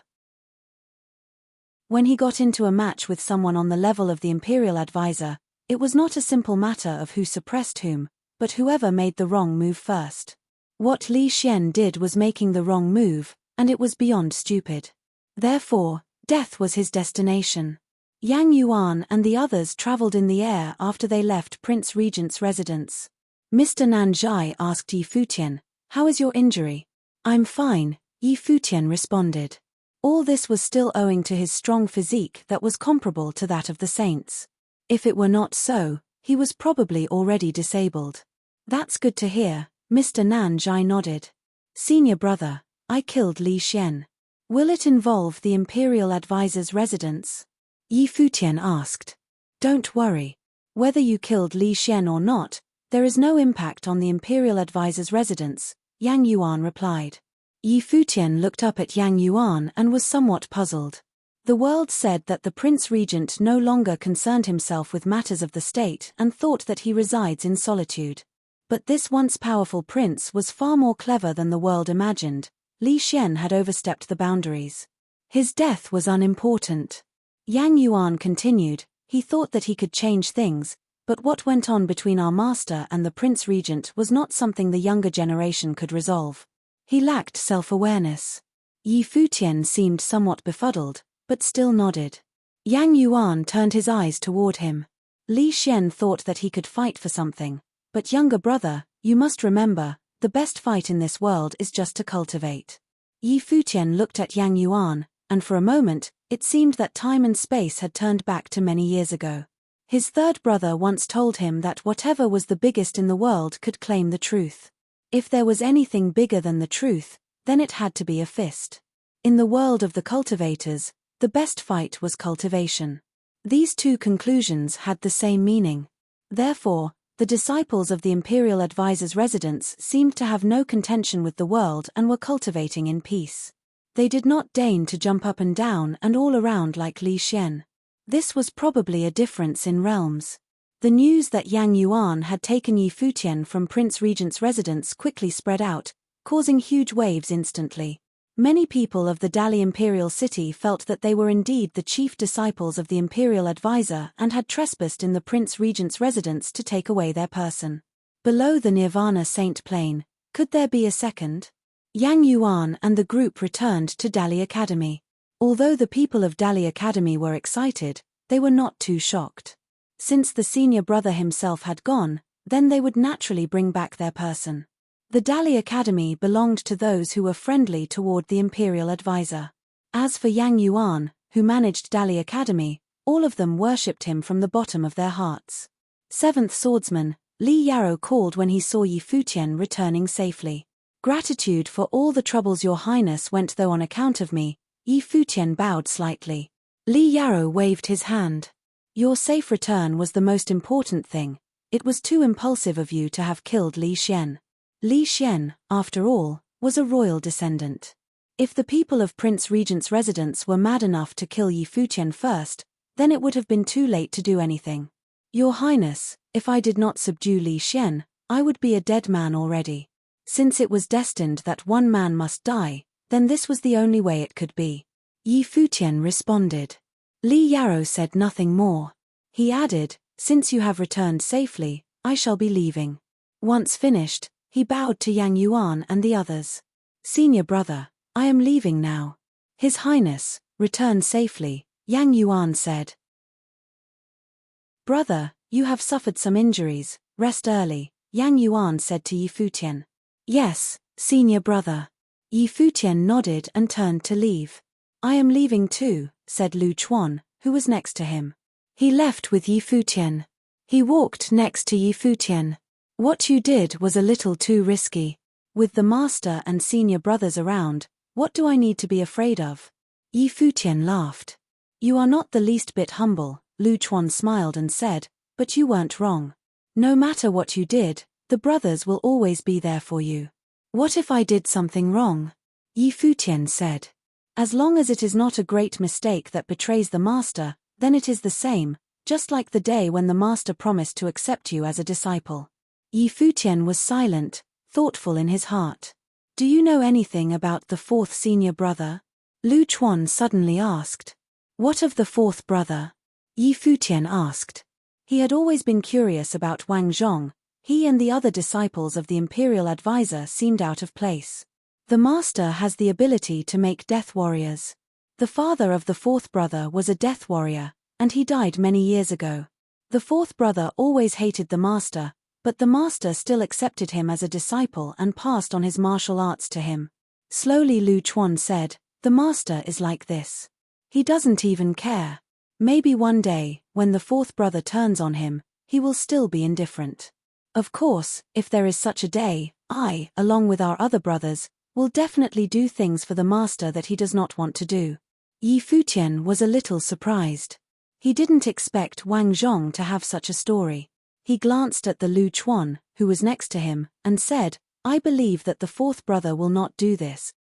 When he got into a match with someone on the level of the Imperial Advisor, it was not a simple matter of who suppressed whom, but whoever made the wrong move first. What Li Xian did was making the wrong move, and it was beyond stupid. Therefore, death was his destination. Yang Yuan and the others traveled in the air after they left Prince Regent's residence. Mr. Nanzhai asked Yi Futian, "How is your injury?" "I'm fine," Yi Futian responded. All this was still owing to his strong physique that was comparable to that of the saints. If it were not so, he was probably already disabled. That's good to hear, Mr. Nanzhai nodded. Senior brother, I killed Li Xian. Will it involve the Imperial Advisor's residence? Yi Futian asked. Don't worry. Whether you killed Li Xian or not, there is no impact on the Imperial Advisor's residence, Yang Yuan replied. Yi Futian looked up at Yang Yuan and was somewhat puzzled. The world said that the Prince Regent no longer concerned himself with matters of the state and thought that he resides in solitude. But this once powerful prince was far more clever than the world imagined. Li Xian had overstepped the boundaries. His death was unimportant. Yang Yuan continued, he thought that he could change things, but what went on between our master and the Prince Regent was not something the younger generation could resolve. He lacked self-awareness. Yi Futian seemed somewhat befuddled, but still nodded. Yang Yuan turned his eyes toward him. Li Xian thought that he could fight for something, but younger brother, you must remember, the best fight in this world is just to cultivate. Yi Futian looked at Yang Yuan, and for a moment, it seemed that time and space had turned back to many years ago. His third brother once told him that whatever was the biggest in the world could claim the truth. If there was anything bigger than the truth, then it had to be a fist. In the world of the cultivators, the best fight was cultivation. These two conclusions had the same meaning. Therefore, the disciples of the Imperial Advisor's residence seemed to have no contention with the world and were cultivating in peace. They did not deign to jump up and down and all around like Li Xian. This was probably a difference in realms. The news that Yang Yuan had taken Yi Futian from Prince Regent's residence quickly spread out, causing huge waves instantly. Many people of the Dali Imperial City felt that they were indeed the chief disciples of the Imperial Advisor and had trespassed in the Prince Regent's residence to take away their person. Below the Nirvana Saint Plain, could there be a second? Yang Yuan and the group returned to Dali Academy. Although the people of Dali Academy were excited, they were not too shocked. Since the senior brother himself had gone, then they would naturally bring back their person. The Dali Academy belonged to those who were friendly toward the Imperial Advisor. As for Yang Yuan, who managed Dali Academy, all of them worshipped him from the bottom of their hearts. Seventh Swordsman, Li Yarrow called when he saw Yi Futian returning safely. Gratitude for all the troubles your highness went through on account of me. Yi Futian bowed slightly. Li Yarrow waved his hand. Your safe return was the most important thing. It was too impulsive of you to have killed Li Xian. Li Xian, after all, was a royal descendant. If the people of Prince Regent's residence were mad enough to kill Yi Futian first, then it would have been too late to do anything. Your Highness, if I did not subdue Li Xian, I would be a dead man already. Since it was destined that one man must die, then this was the only way it could be. Yi Futian responded. Li Yarrow said nothing more. He added, since you have returned safely, I shall be leaving. Once finished, he bowed to Yang Yuan and the others. Senior brother, I am leaving now. His Highness, return safely, Yang Yuan said. Brother, you have suffered some injuries, rest early, Yang Yuan said to Yi Futian. Yes, senior brother. Yi Futian nodded and turned to leave. I am leaving too, said Lu Chuan, who was next to him. He left with Yi Futian. He walked next to Yi Futian. What you did was a little too risky. With the master and senior brothers around, what do I need to be afraid of? Yi Futian laughed. You are not the least bit humble, Lu Chuan smiled and said, but you weren't wrong. No matter what you did, the brothers will always be there for you. What if I did something wrong? Yi Futian said. As long as it is not a great mistake that betrays the master, then it is the same, just like the day when the master promised to accept you as a disciple. Yi Futian was silent, thoughtful in his heart. Do you know anything about the fourth senior brother? Lu Chuan suddenly asked. What of the fourth brother? Yi Futian asked. He had always been curious about Wang Zhong. He and the other disciples of the imperial advisor seemed out of place. The master has the ability to make death warriors. The father of the fourth brother was a death warrior, and he died many years ago. The fourth brother always hated the master, but the master still accepted him as a disciple and passed on his martial arts to him. Slowly Lu Chuan said, the master is like this. He doesn't even care. Maybe one day, when the fourth brother turns on him, he will still be indifferent. Of course, if there is such a day, I, along with our other brothers, will definitely do things for the master that he does not want to do. Yi Futian was a little surprised. He didn't expect Wang Zhong to have such a story. He glanced at the Lu Chuan, who was next to him, and said, I believe that the fourth brother will not do this.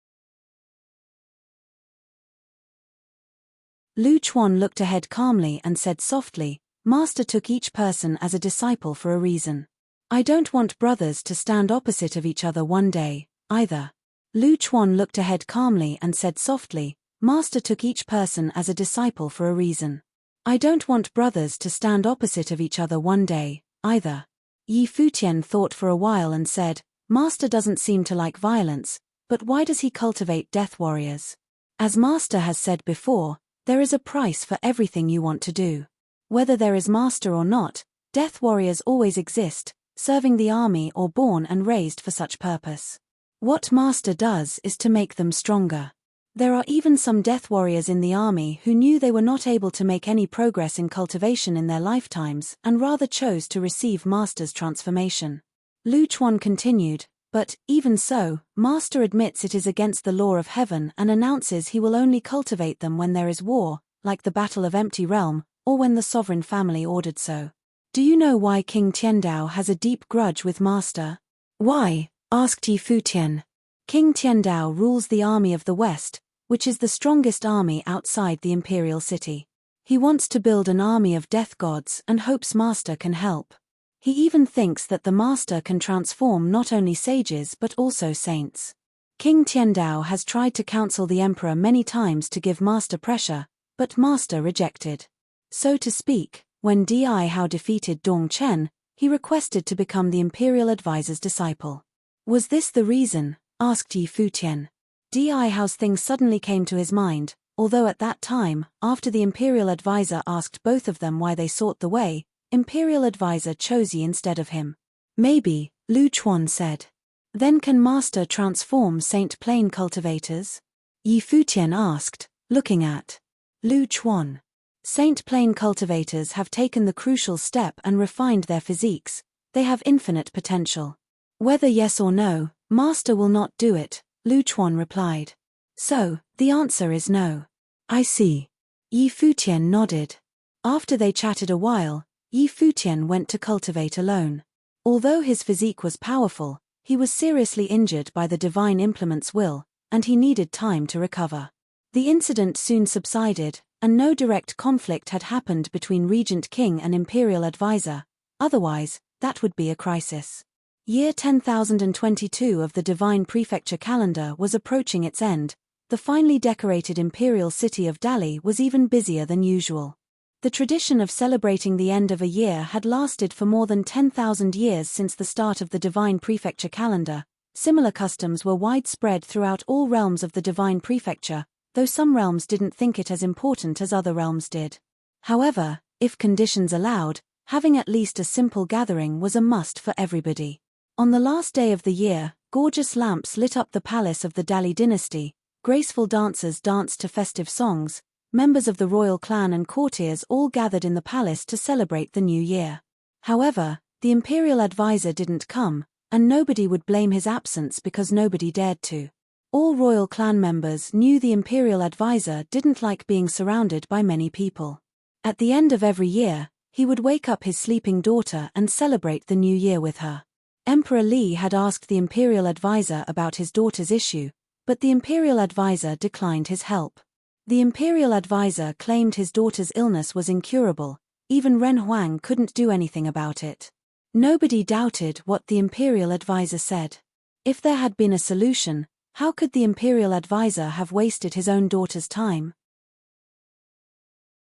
Lu Chuan looked ahead calmly and said softly, Master took each person as a disciple for a reason. I don't want brothers to stand opposite of each other one day, either. Lu Chuan looked ahead calmly and said softly, Master took each person as a disciple for a reason. I don't want brothers to stand opposite of each other one day, either. Yi Futian thought for a while and said, Master doesn't seem to like violence, but why does he cultivate death warriors? As Master has said before, there is a price for everything you want to do. Whether there is master or not, death warriors always exist, serving the army or born and raised for such purpose. What master does is to make them stronger. There are even some death warriors in the army who knew they were not able to make any progress in cultivation in their lifetimes and rather chose to receive master's transformation. Lu Chuan continued, but, even so, master admits it is against the law of heaven and announces he will only cultivate them when there is war, like the Battle of Empty Realm, or when the sovereign family ordered so. Do you know why King Tiandao has a deep grudge with master? Why? Asked Yi Futian. King Tiandao rules the army of the West, which is the strongest army outside the imperial city. He wants to build an army of death gods and hopes master can help. He even thinks that the master can transform not only sages but also saints. King Tiandao has tried to counsel the emperor many times to give master pressure, but master rejected. So to speak, when Di Hao defeated Dong Chen, he requested to become the imperial advisor's disciple. Was this the reason? Asked Yi Futian. Di Hao's thing suddenly came to his mind, although at that time, after the imperial advisor asked both of them why they sought the way, imperial advisor chose Yi instead of him. Maybe, Lu Chuan said. Then can master transform Saint Plain cultivators? Yi Futian asked, looking at Lu Chuan. Saint Plain cultivators have taken the crucial step and refined their physiques. They have infinite potential. Whether yes or no, master will not do it, Lu Chuan replied. So, the answer is no. I see. Yi Futian nodded. After they chatted a while, Yi Futian went to cultivate alone. Although his physique was powerful, he was seriously injured by the divine implement's will, and he needed time to recover. The incident soon subsided, and no direct conflict had happened between Regent King and Imperial Advisor, otherwise, that would be a crisis. Year 10,022 of the Divine Prefecture calendar was approaching its end. The finely decorated imperial city of Dali was even busier than usual. The tradition of celebrating the end of a year had lasted for more than 10,000 years since the start of the Divine Prefecture calendar. Similar customs were widespread throughout all realms of the Divine Prefecture, though some realms didn't think it as important as other realms did. However, if conditions allowed, Having at least a simple gathering was a must for everybody. On the last day of the year, gorgeous lamps lit up the palace of the Dali dynasty, graceful dancers danced to festive songs, members of the royal clan and courtiers all gathered in the palace to celebrate the new year. However, the imperial advisor didn't come, and nobody would blame his absence because nobody dared to. All royal clan members knew the imperial advisor didn't like being surrounded by many people. At the end of every year, he would wake up his sleeping daughter and celebrate the new year with her. Emperor Li had asked the imperial advisor about his daughter's issue, but the imperial advisor declined his help. The imperial advisor claimed his daughter's illness was incurable, even Ren Huang couldn't do anything about it. Nobody doubted what the imperial advisor said. If there had been a solution, how could the imperial advisor have wasted his own daughter's time?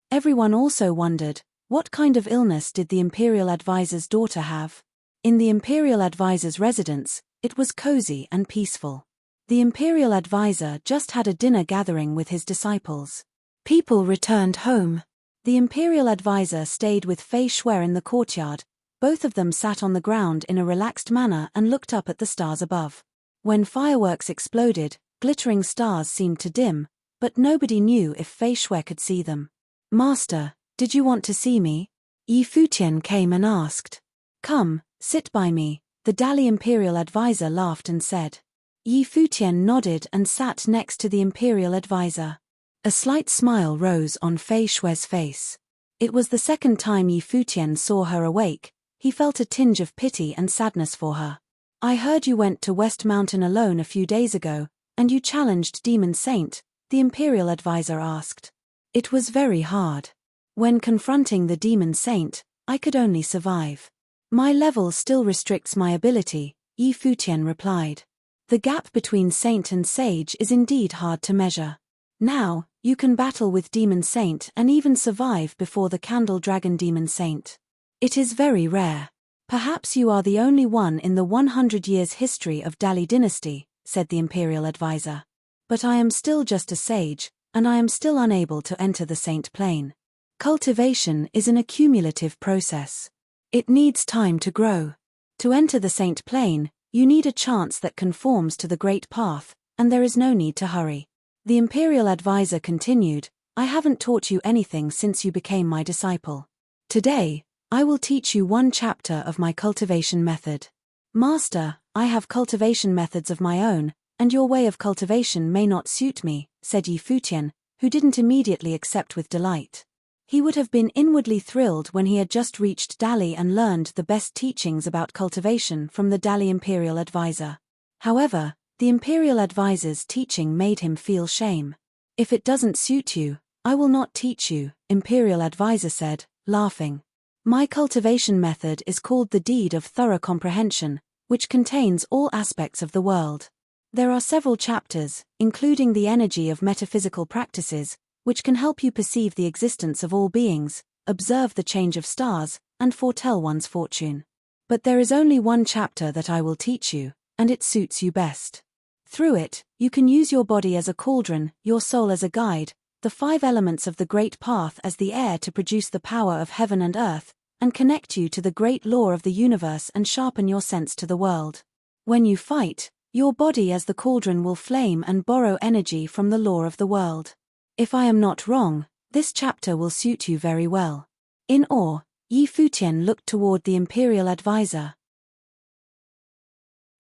Everyone also wondered, what kind of illness did the imperial advisor's daughter have? In the imperial advisor's residence, it was cozy and peaceful. The imperial advisor just had a dinner gathering with his disciples. People returned home. The imperial advisor stayed with Fei Shui in the courtyard. Both of them sat on the ground in a relaxed manner and looked up at the stars above. When fireworks exploded, glittering stars seemed to dim, but nobody knew if Fei Shui could see them. "Master, did you want to see me?" Yi Futian came and asked. "Come, sit by me," the Dali imperial advisor laughed and said. Yi Futian nodded and sat next to the imperial advisor. A slight smile rose on Fei Shui's face. It was the second time Yi Futian saw her awake. He felt a tinge of pity and sadness for her. "I heard you went to West Mountain alone a few days ago, and you challenged Demon Saint," the imperial advisor asked. "It was very hard. When confronting the Demon Saint, I could only survive. My level still restricts my ability," Yi Futian replied. "The gap between saint and sage is indeed hard to measure. Now, you can battle with Demon Saint and even survive before the Candle Dragon Demon Saint. It is very rare. Perhaps you are the only one in the 100 years history of Dali dynasty," said the imperial advisor. "But I am still just a sage, and I am still unable to enter the saint plane. Cultivation is an accumulative process. It needs time to grow. To enter the saint plane, you need a chance that conforms to the great path, and there is no need to hurry." The imperial advisor continued, "I haven't taught you anything since you became my disciple. Today, I will teach you one chapter of my cultivation method. Master, I have cultivation methods of my own, and your way of cultivation may not suit me," said Yi Futian, who didn't immediately accept with delight. He would have been inwardly thrilled when he had just reached Dali and learned the best teachings about cultivation from the Dali imperial advisor. However, the imperial advisor's teaching made him feel shame. "If it doesn't suit you, I will not teach you," imperial advisor said, laughing. "My cultivation method is called the Deed of Thorough Comprehension, which contains all aspects of the world. There are several chapters, including the energy of metaphysical practices, which can help you perceive the existence of all beings, observe the change of stars, and foretell one's fortune. But there is only one chapter that I will teach you, and it suits you best. Through it, you can use your body as a cauldron, your soul as a guide, the 5 elements of the great path as the air to produce the power of heaven and earth, and connect you to the great law of the universe and sharpen your sense to the world. When you fight, your body as the cauldron will flame and borrow energy from the law of the world. If I am not wrong, this chapter will suit you very well." In awe, Yi Futian looked toward the imperial advisor.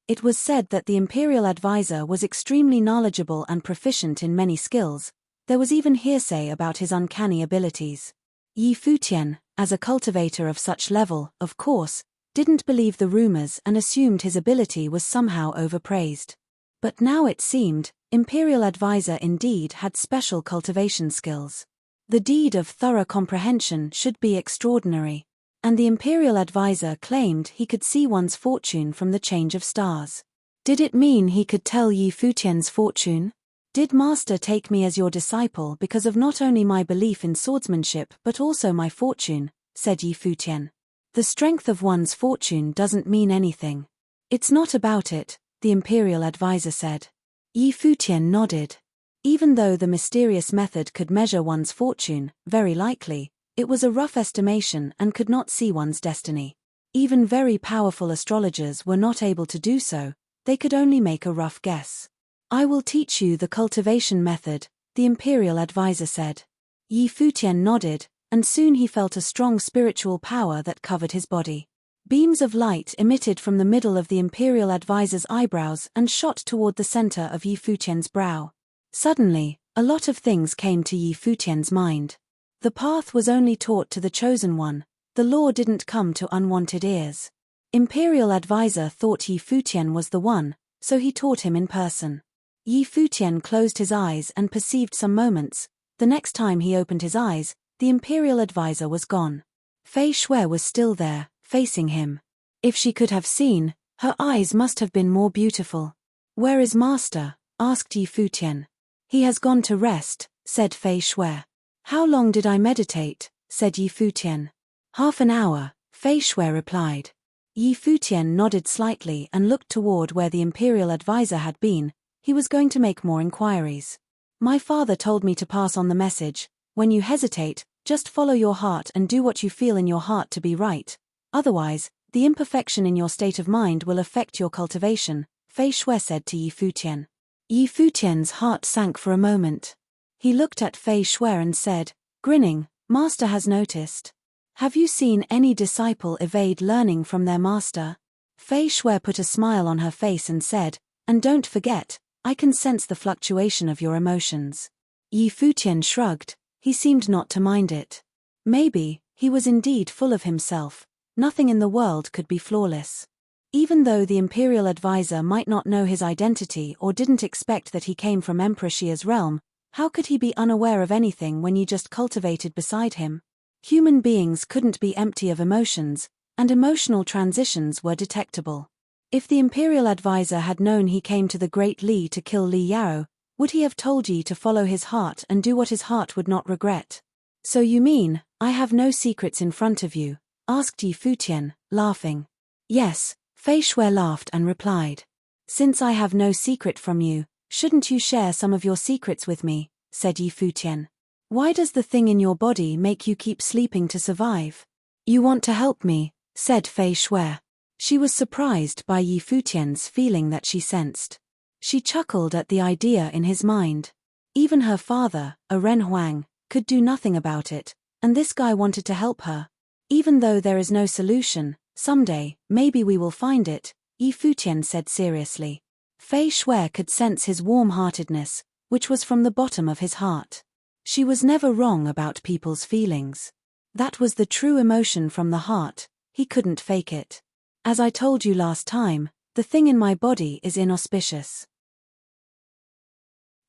It was said that the imperial advisor was extremely knowledgeable and proficient in many skills. There was even hearsay about his uncanny abilities. Yi Futian, as a cultivator of such level, of course, didn't believe the rumors and assumed his ability was somehow overpraised. But now it seemed, imperial advisor indeed had special cultivation skills. The Deed of Thorough Comprehension should be extraordinary. And the imperial advisor claimed he could see one's fortune from the change of stars. Did it mean he could tell Yi Futian's fortune? "Did Master take me as your disciple because of not only my belief in swordsmanship but also my fortune?" said Yi Futian. "The strength of one's fortune doesn't mean anything. It's not about it," the imperial advisor said. Yi Futian nodded. Even though the mysterious method could measure one's fortune, very likely, It was a rough estimation and could not see one's destiny. Even very powerful astrologers were not able to do so, they could only make a rough guess. I will teach you the cultivation method, the imperial advisor said. Yi Futian nodded, and soon he felt a strong spiritual power that covered his body. Beams of light emitted from the middle of the imperial advisor's eyebrows and shot toward the center of Yi Futian's brow. Suddenly, a lot of things came to Yi Futian's mind. The path was only taught to the chosen one, the law didn't come to unwanted ears. Imperial advisor thought Yi Futian was the one, so he taught him in person. Yi Futian closed his eyes and perceived some moments. The next time he opened his eyes, the imperial advisor was gone. Fei Shui was still there, facing him. If she could have seen, her eyes must have been more beautiful. Where is master? Asked Yi Futian. He has gone to rest, said Fei Shui. How long did I meditate? Said Yi Futian. Half an hour, Fei Shui replied. Yi Futian nodded slightly and looked toward where the imperial advisor had been. He was going to make more inquiries. My father told me to pass on the message. When you hesitate, just follow your heart and do what you feel in your heart to be right. Otherwise, the imperfection in your state of mind will affect your cultivation, Fei Shui said to Yi Futian. Yi Futian's heart sank for a moment. He looked at Fei Shui and said, grinning, Master has noticed. Have you seen any disciple evade learning from their master? Fei Shui put a smile on her face and said, and don't forget, I can sense the fluctuation of your emotions. Yi Futian shrugged, he seemed not to mind it. Maybe, he was indeed full of himself, nothing in the world could be flawless. Even though the imperial advisor might not know his identity or didn't expect that he came from Emperor Xia's realm, how could he be unaware of anything when you just cultivated beside him? Human beings couldn't be empty of emotions, and emotional transitions were detectable. If the imperial advisor had known he came to the great Li to kill Li Yao, would he have told Yi to follow his heart and do what his heart would not regret? So you mean, I have no secrets in front of you? Asked Yi Futian, laughing. Yes, Fei Shui laughed and replied. Since I have no secret from you, shouldn't you share some of your secrets with me? Said Yi Futian. Why does the thing in your body make you keep sleeping to survive? You want to help me, said Fei Shui. She was surprised by Yi Futian's feeling that she sensed. She chuckled at the idea in his mind. Even her father, a Ren Huang, could do nothing about it, and this guy wanted to help her. Even though there is no solution, someday, maybe we will find it, Yi Futian said seriously. Fei Shui could sense his warm-heartedness, which was from the bottom of his heart. She was never wrong about people's feelings. That was the true emotion from the heart, he couldn't fake it. As I told you last time, the thing in my body is inauspicious.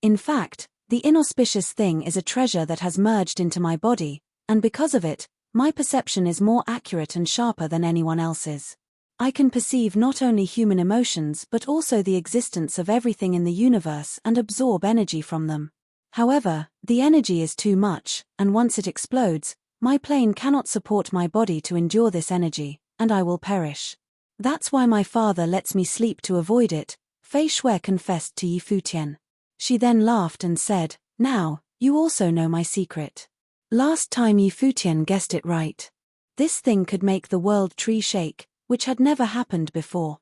In fact, the inauspicious thing is a treasure that has merged into my body, and because of it, my perception is more accurate and sharper than anyone else's. I can perceive not only human emotions but also the existence of everything in the universe and absorb energy from them. However, the energy is too much, and once it explodes, my plane cannot support my body to endure this energy, and I will perish. That's why my father lets me sleep to avoid it, Fei Shui confessed to Yi Futian. She then laughed and said, now, you also know my secret. Last time Yi Futian guessed it right. This thing could make the world tree shake, which had never happened before.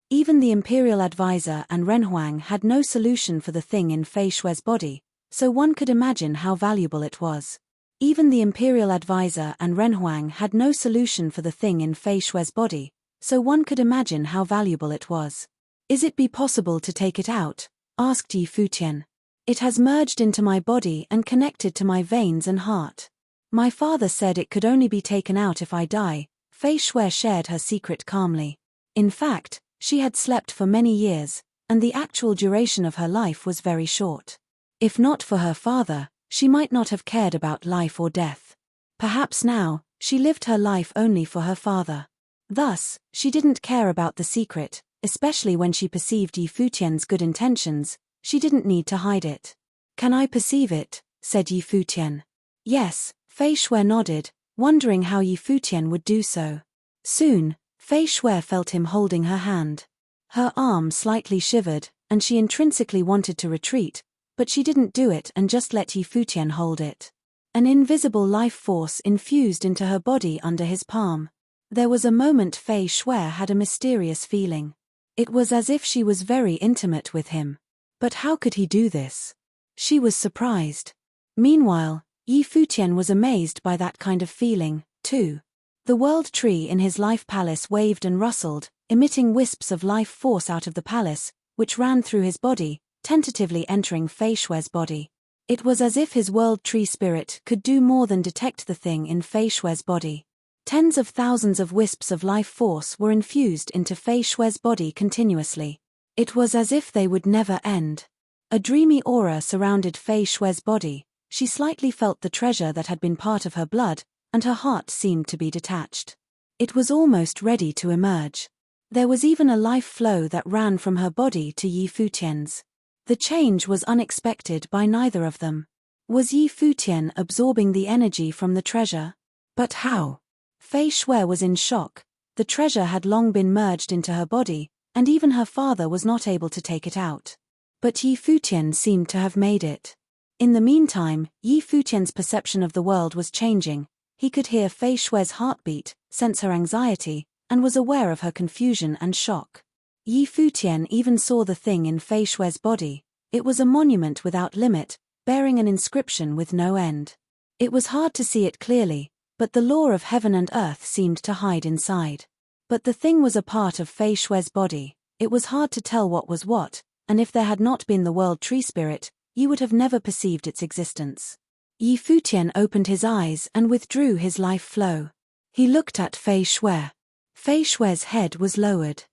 Even the imperial advisor and Ren Huang had no solution for the thing in Fei Shui's body, so one could imagine how valuable it was. Even the imperial advisor and Ren Huang had no solution for the thing in Fei Shui's body, so one could imagine how valuable it was. Is it be possible to take it out? Asked Yi Futian. It has merged into my body and connected to my veins and heart. My father said it could only be taken out if I die. Fei Shui shared her secret calmly. In fact, she had slept for many years, and the actual duration of her life was very short. If not for her father, she might not have cared about life or death. Perhaps now, she lived her life only for her father. Thus, she didn't care about the secret, especially when she perceived Yi Futian's good intentions, she didn't need to hide it. Can I perceive it? Said Yi Futian. Yes, Fei Shui nodded, wondering how Yi Futian would do so. Soon, Fei Shui felt him holding her hand. Her arm slightly shivered, and she intrinsically wanted to retreat, but she didn't do it and just let Yi Futian hold it. An invisible life force infused into her body under his palm. There was a moment Fei Shui had a mysterious feeling. It was as if she was very intimate with him. But how could he do this? She was surprised. Meanwhile, Yi Futian was amazed by that kind of feeling, too. The world tree in his life palace waved and rustled, emitting wisps of life force out of the palace, which ran through his body, tentatively entering Fei Shui's body. It was as if his world tree spirit could do more than detect the thing in Fei Shui's body. Tens of thousands of wisps of life force were infused into Fei Shui's body continuously. It was as if they would never end. A dreamy aura surrounded Fei Shui's body. She slightly felt the treasure that had been part of her blood, and her heart seemed to be detached. It was almost ready to emerge. There was even a life flow that ran from her body to Yi Futian's. The change was unexpected by neither of them. Was Yi Futian absorbing the energy from the treasure? But how? Fei Shui was in shock. The treasure had long been merged into her body, and even her father was not able to take it out. But Yi Futian seemed to have made it. In the meantime, Yi Futian's perception of the world was changing. He could hear Fei Shui's heartbeat, sense her anxiety, and was aware of her confusion and shock. Yi Futian even saw the thing in Fei Shui's body. It was a monument without limit, bearing an inscription with no end. It was hard to see it clearly, but the law of heaven and earth seemed to hide inside. But the thing was a part of Fei Shui's body. It was hard to tell what was what, and if there had not been the world tree spirit, you would have never perceived its existence. Yi Futian opened his eyes and withdrew his life flow. He looked at Fei Shui. Fei Shui's head was lowered.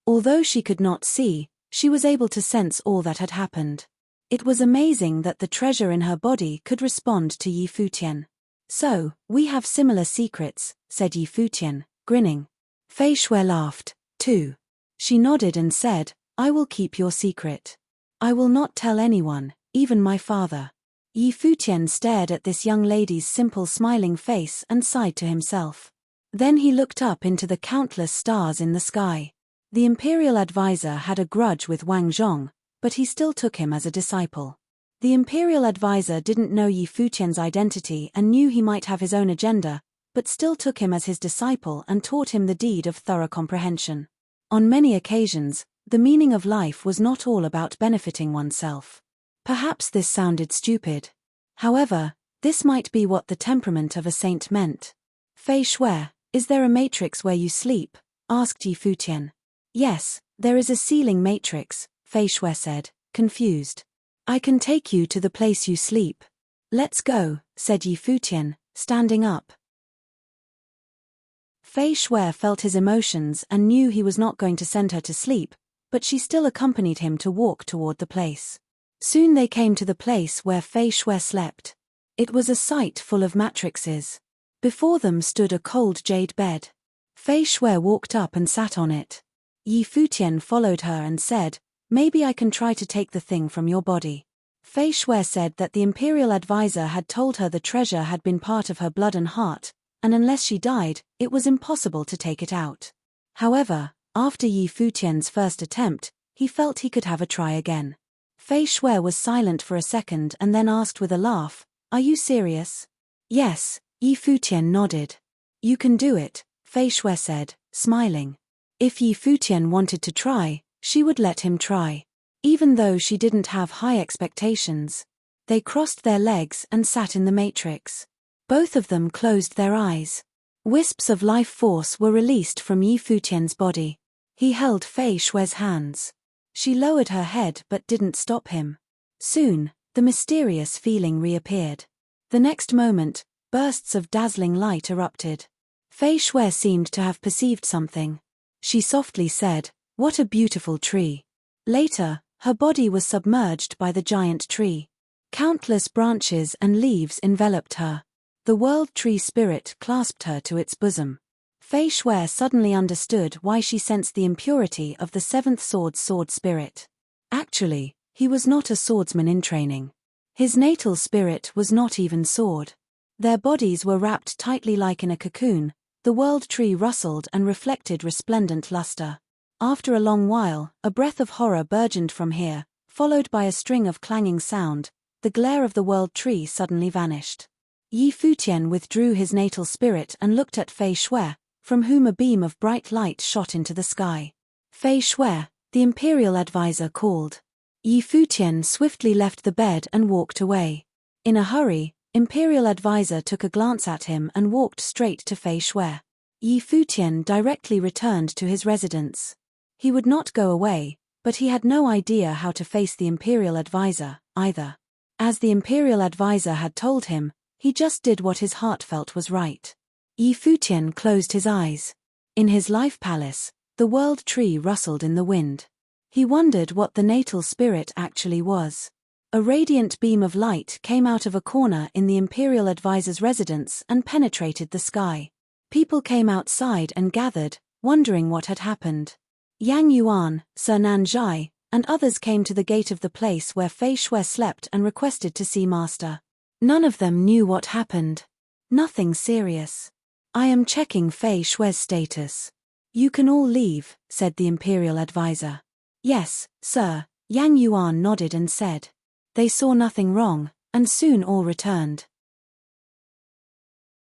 Although she could not see, she was able to sense all that had happened. It was amazing that the treasure in her body could respond to Yi Futian. "So, we have similar secrets," said Yi Futian, grinning. Fei Shui laughed, too. She nodded and said, "I will keep your secret. I will not tell anyone, even my father." Yi Futian stared at this young lady's simple smiling face and sighed to himself. Then he looked up into the countless stars in the sky. The imperial advisor had a grudge with Wang Zhong, but he still took him as a disciple. The imperial advisor didn't know Yi Futian's identity and knew he might have his own agenda, but still took him as his disciple and taught him the deed of thorough comprehension. On many occasions, the meaning of life was not all about benefiting oneself. Perhaps this sounded stupid. However, this might be what the temperament of a saint meant. "Fei Shui, is there a matrix where you sleep?" asked Yi Futian. "Yes, there is a ceiling matrix," Fei Shui said, confused. "I can take you to the place you sleep." "Let's go," said Yi Futian, standing up. Fei Shui felt his emotions and knew he was not going to send her to sleep, but she still accompanied him to walk toward the place. Soon they came to the place where Fei Shui slept. It was a site full of mattresses. Before them stood a cold jade bed. Fei Shui walked up and sat on it. Yi Futian followed her and said, "Maybe I can try to take the thing from your body." Fei Shui said that the imperial advisor had told her the treasure had been part of her blood and heart, and unless she died, it was impossible to take it out. However, after Yi Futian's first attempt, he felt he could have a try again. Fei Shui was silent for a second and then asked with a laugh, "Are you serious?" "Yes," Yi Futian nodded. "You can do it," Fei Shui said, smiling. If Yi Futian wanted to try, she would let him try. Even though she didn't have high expectations. They crossed their legs and sat in the matrix. Both of them closed their eyes. Wisps of life force were released from Yi Futian's body. He held Fei Shui's hands. She lowered her head but didn't stop him. Soon, the mysterious feeling reappeared. The next moment, bursts of dazzling light erupted. Fei Shui seemed to have perceived something. She softly said, "What a beautiful tree." Later, her body was submerged by the giant tree. Countless branches and leaves enveloped her. The world tree spirit clasped her to its bosom. Fei Shui suddenly understood why she sensed the impurity of the seventh sword spirit. Actually, he was not a swordsman in training. His natal spirit was not even sword. Their bodies were wrapped tightly like in a cocoon. The world tree rustled and reflected resplendent luster. After a long while, a breath of horror burgeoned from here, followed by a string of clanging sound, the glare of the world tree suddenly vanished. Yi Futian withdrew his natal spirit and looked at Fei Shui, from whom a beam of bright light shot into the sky. Fei Shui, the imperial advisor, called. Yi Futian swiftly left the bed and walked away. In a hurry, imperial advisor took a glance at him and walked straight to Fei Shui. Yi Futian directly returned to his residence. He would not go away, but he had no idea how to face the imperial advisor, either. As the imperial advisor had told him, he just did what his heart felt was right. Yi Futian closed his eyes. In his life palace, the world tree rustled in the wind. He wondered what the natal spirit actually was. A radiant beam of light came out of a corner in the imperial advisor's residence and penetrated the sky. People came outside and gathered, wondering what had happened. Yang Yuan, Sir Nanzhai, and others came to the gate of the place where Fei Shui slept and requested to see Master. None of them knew what happened. Nothing serious. I am checking Fei Shui's status. You can all leave, said the imperial advisor. Yes, sir, Yang Yuan nodded and said. They saw nothing wrong, and soon all returned.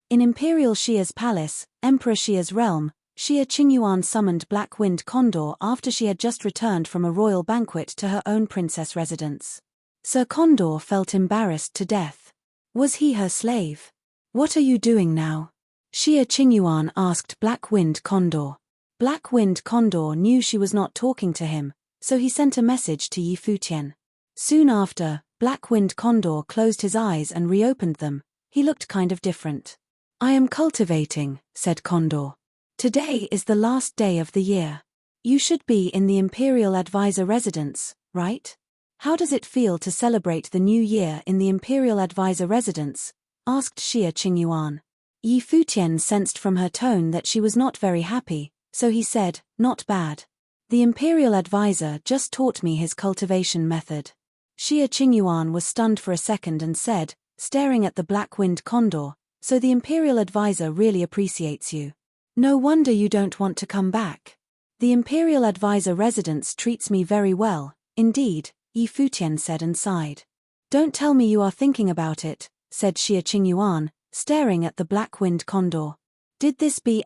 In Imperial Xia's palace, Emperor Xia's realm, Xia Qingyuan summoned Black Wind Condor after she had just returned from a royal banquet to her own princess residence. Sir Condor felt embarrassed to death. Was he her slave? What are you doing now? Xia Qingyuan asked Black Wind Condor. Black Wind Condor knew she was not talking to him, so he sent a message to Yi Futian. Soon after, Black Wind Condor closed his eyes and reopened them. He looked kind of different. I am cultivating, said Condor. Today is the last day of the year. You should be in the Imperial Advisor residence, right? How does it feel to celebrate the new year in the Imperial Advisor residence? Asked Xia Qingyuan. Yi Futian sensed from her tone that she was not very happy, so he said, not bad. The Imperial Advisor just taught me his cultivation method. Xia Qingyuan was stunned for a second and said, staring at the Black Wind Condor, so the Imperial Advisor really appreciates you. No wonder you don't want to come back. The Imperial Advisor residence treats me very well, indeed, Yi Futian said and sighed. Don't tell me you are thinking about it, said Xia Qingyuan, staring at the Black Wind Condor. Did this B*****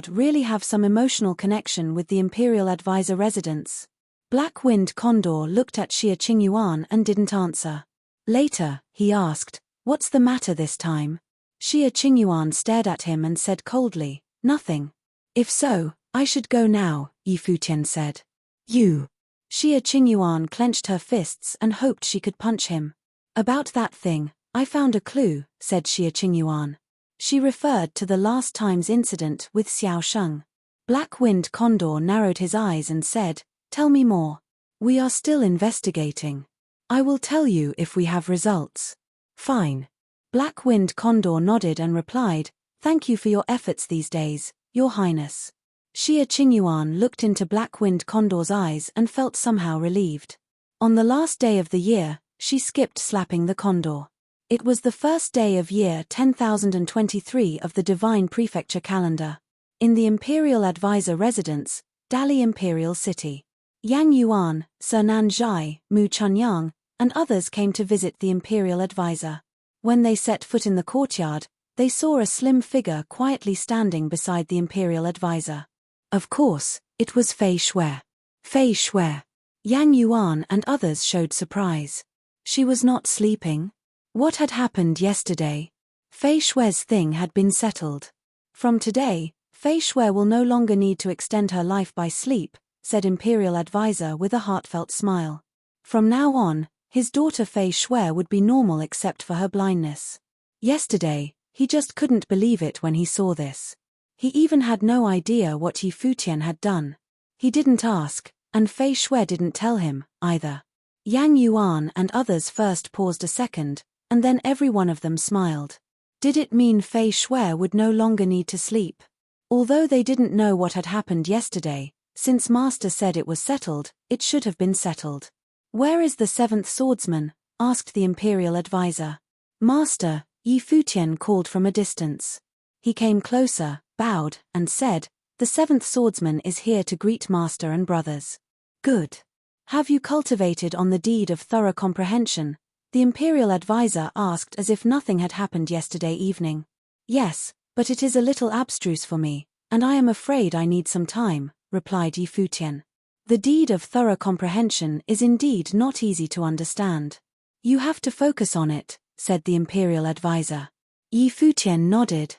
really have some emotional connection with the Imperial Advisor residence? Black Wind Condor looked at Xia Qingyuan and didn't answer. Later, he asked, what's the matter this time? Xia Qingyuan stared at him and said coldly, nothing. If so, I should go now, Yi Futian said. You. Xia Qingyuan clenched her fists and hoped she could punch him. About that thing, I found a clue, said Xia Qingyuan. She referred to the last time's incident with Xiao Sheng. Black Wind Condor narrowed his eyes and said, tell me more. We are still investigating. I will tell you if we have results. Fine. Black Wind Condor nodded and replied, thank you for your efforts these days, Your Highness. Xia Qingyuan looked into Black Wind Condor's eyes and felt somehow relieved. On the last day of the year, she skipped slapping the condor. It was the first day of year 10,023 of the Divine Prefecture calendar. In the Imperial Advisor residence, Dali Imperial City. Yang Yuan, Sir Nanzhai, Mu Chunyang, and others came to visit the Imperial Advisor. When they set foot in the courtyard, they saw a slim figure quietly standing beside the Imperial Advisor. Of course, it was Fei Shui. Fei Shui. Yang Yuan and others showed surprise. She was not sleeping. What had happened yesterday? Fei Shui's thing had been settled. From today, Fei Shui will no longer need to extend her life by sleep, said Imperial Advisor with a heartfelt smile. From now on, his daughter Fei Shui would be normal except for her blindness. Yesterday, he just couldn't believe it when he saw this. He even had no idea what Yi Futian had done. He didn't ask, and Fei Shui didn't tell him, either. Yang Yuan and others first paused a second, and then every one of them smiled. Did it mean Fei Shui would no longer need to sleep? Although they didn't know what had happened yesterday, since Master said it was settled, it should have been settled. Where is the seventh swordsman? Asked the Imperial Advisor. Master, Yi Futian called from a distance. He came closer, bowed, and said, the seventh swordsman is here to greet Master and brothers. Good. Have you cultivated on the deed of thorough comprehension? The imperial advisor asked as if nothing had happened yesterday evening. Yes, but it is a little abstruse for me, and I am afraid I need some time, replied Futian. The deed of thorough comprehension is indeed not easy to understand. You have to focus on it, said the imperial advisor. Futian nodded.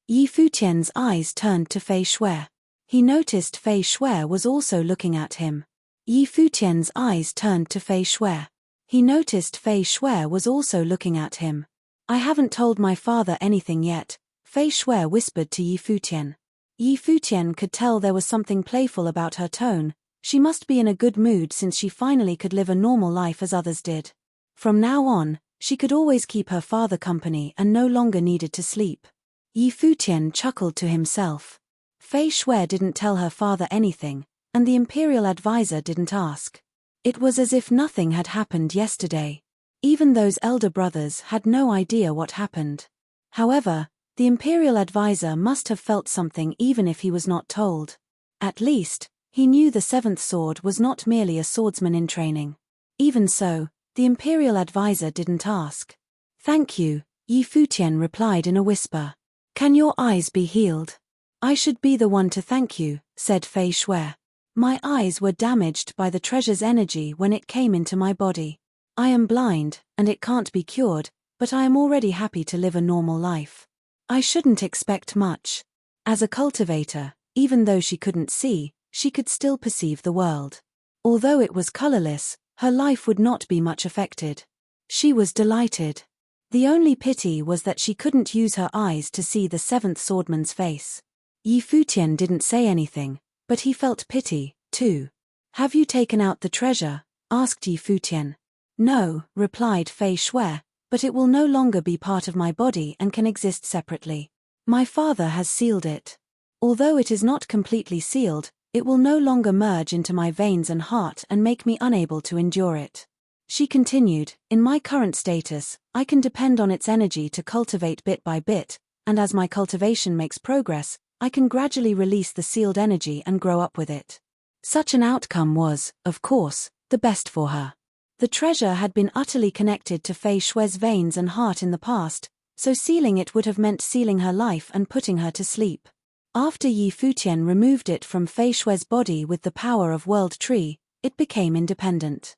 Futian's eyes turned to Fei Shui. He noticed Fei Shui was also looking at him. Futian's eyes turned to Fei Shui. He noticed Fei Shui was also looking at him. I haven't told my father anything yet, Fei Shui whispered to Futian. Futian could tell there was something playful about her tone. She must be in a good mood since she finally could live a normal life as others did. From now on, she could always keep her father company and no longer needed to sleep. Futian chuckled to himself. Fei Shui didn't tell her father anything, and the imperial advisor didn't ask. It was as if nothing had happened yesterday. Even those elder brothers had no idea what happened. However, the imperial advisor must have felt something even if he was not told. At least, he knew the seventh sword was not merely a swordsman in training. Even so, the imperial advisor didn't ask. Thank you, Futian replied in a whisper. Can your eyes be healed? I should be the one to thank you, said Fei Shui. My eyes were damaged by the treasure's energy when it came into my body. I am blind, and it can't be cured, but I am already happy to live a normal life. I shouldn't expect much. As a cultivator, even though she couldn't see, she could still perceive the world. Although it was colorless, her life would not be much affected. She was delighted. The only pity was that she couldn't use her eyes to see the seventh swordman's face. Futian didn't say anything, but he felt pity, too. Have you taken out the treasure? Asked Futian. No, replied Fei Shui, but it will no longer be part of my body and can exist separately. My father has sealed it. Although it is not completely sealed, it will no longer merge into my veins and heart and make me unable to endure it. She continued, in my current status, I can depend on its energy to cultivate bit by bit, and as my cultivation makes progress, I can gradually release the sealed energy and grow up with it. Such an outcome was, of course, the best for her. The treasure had been utterly connected to Fei Shui's veins and heart in the past, so sealing it would have meant sealing her life and putting her to sleep. After Futian removed it from Fei Shui's body with the power of World Tree, it became independent.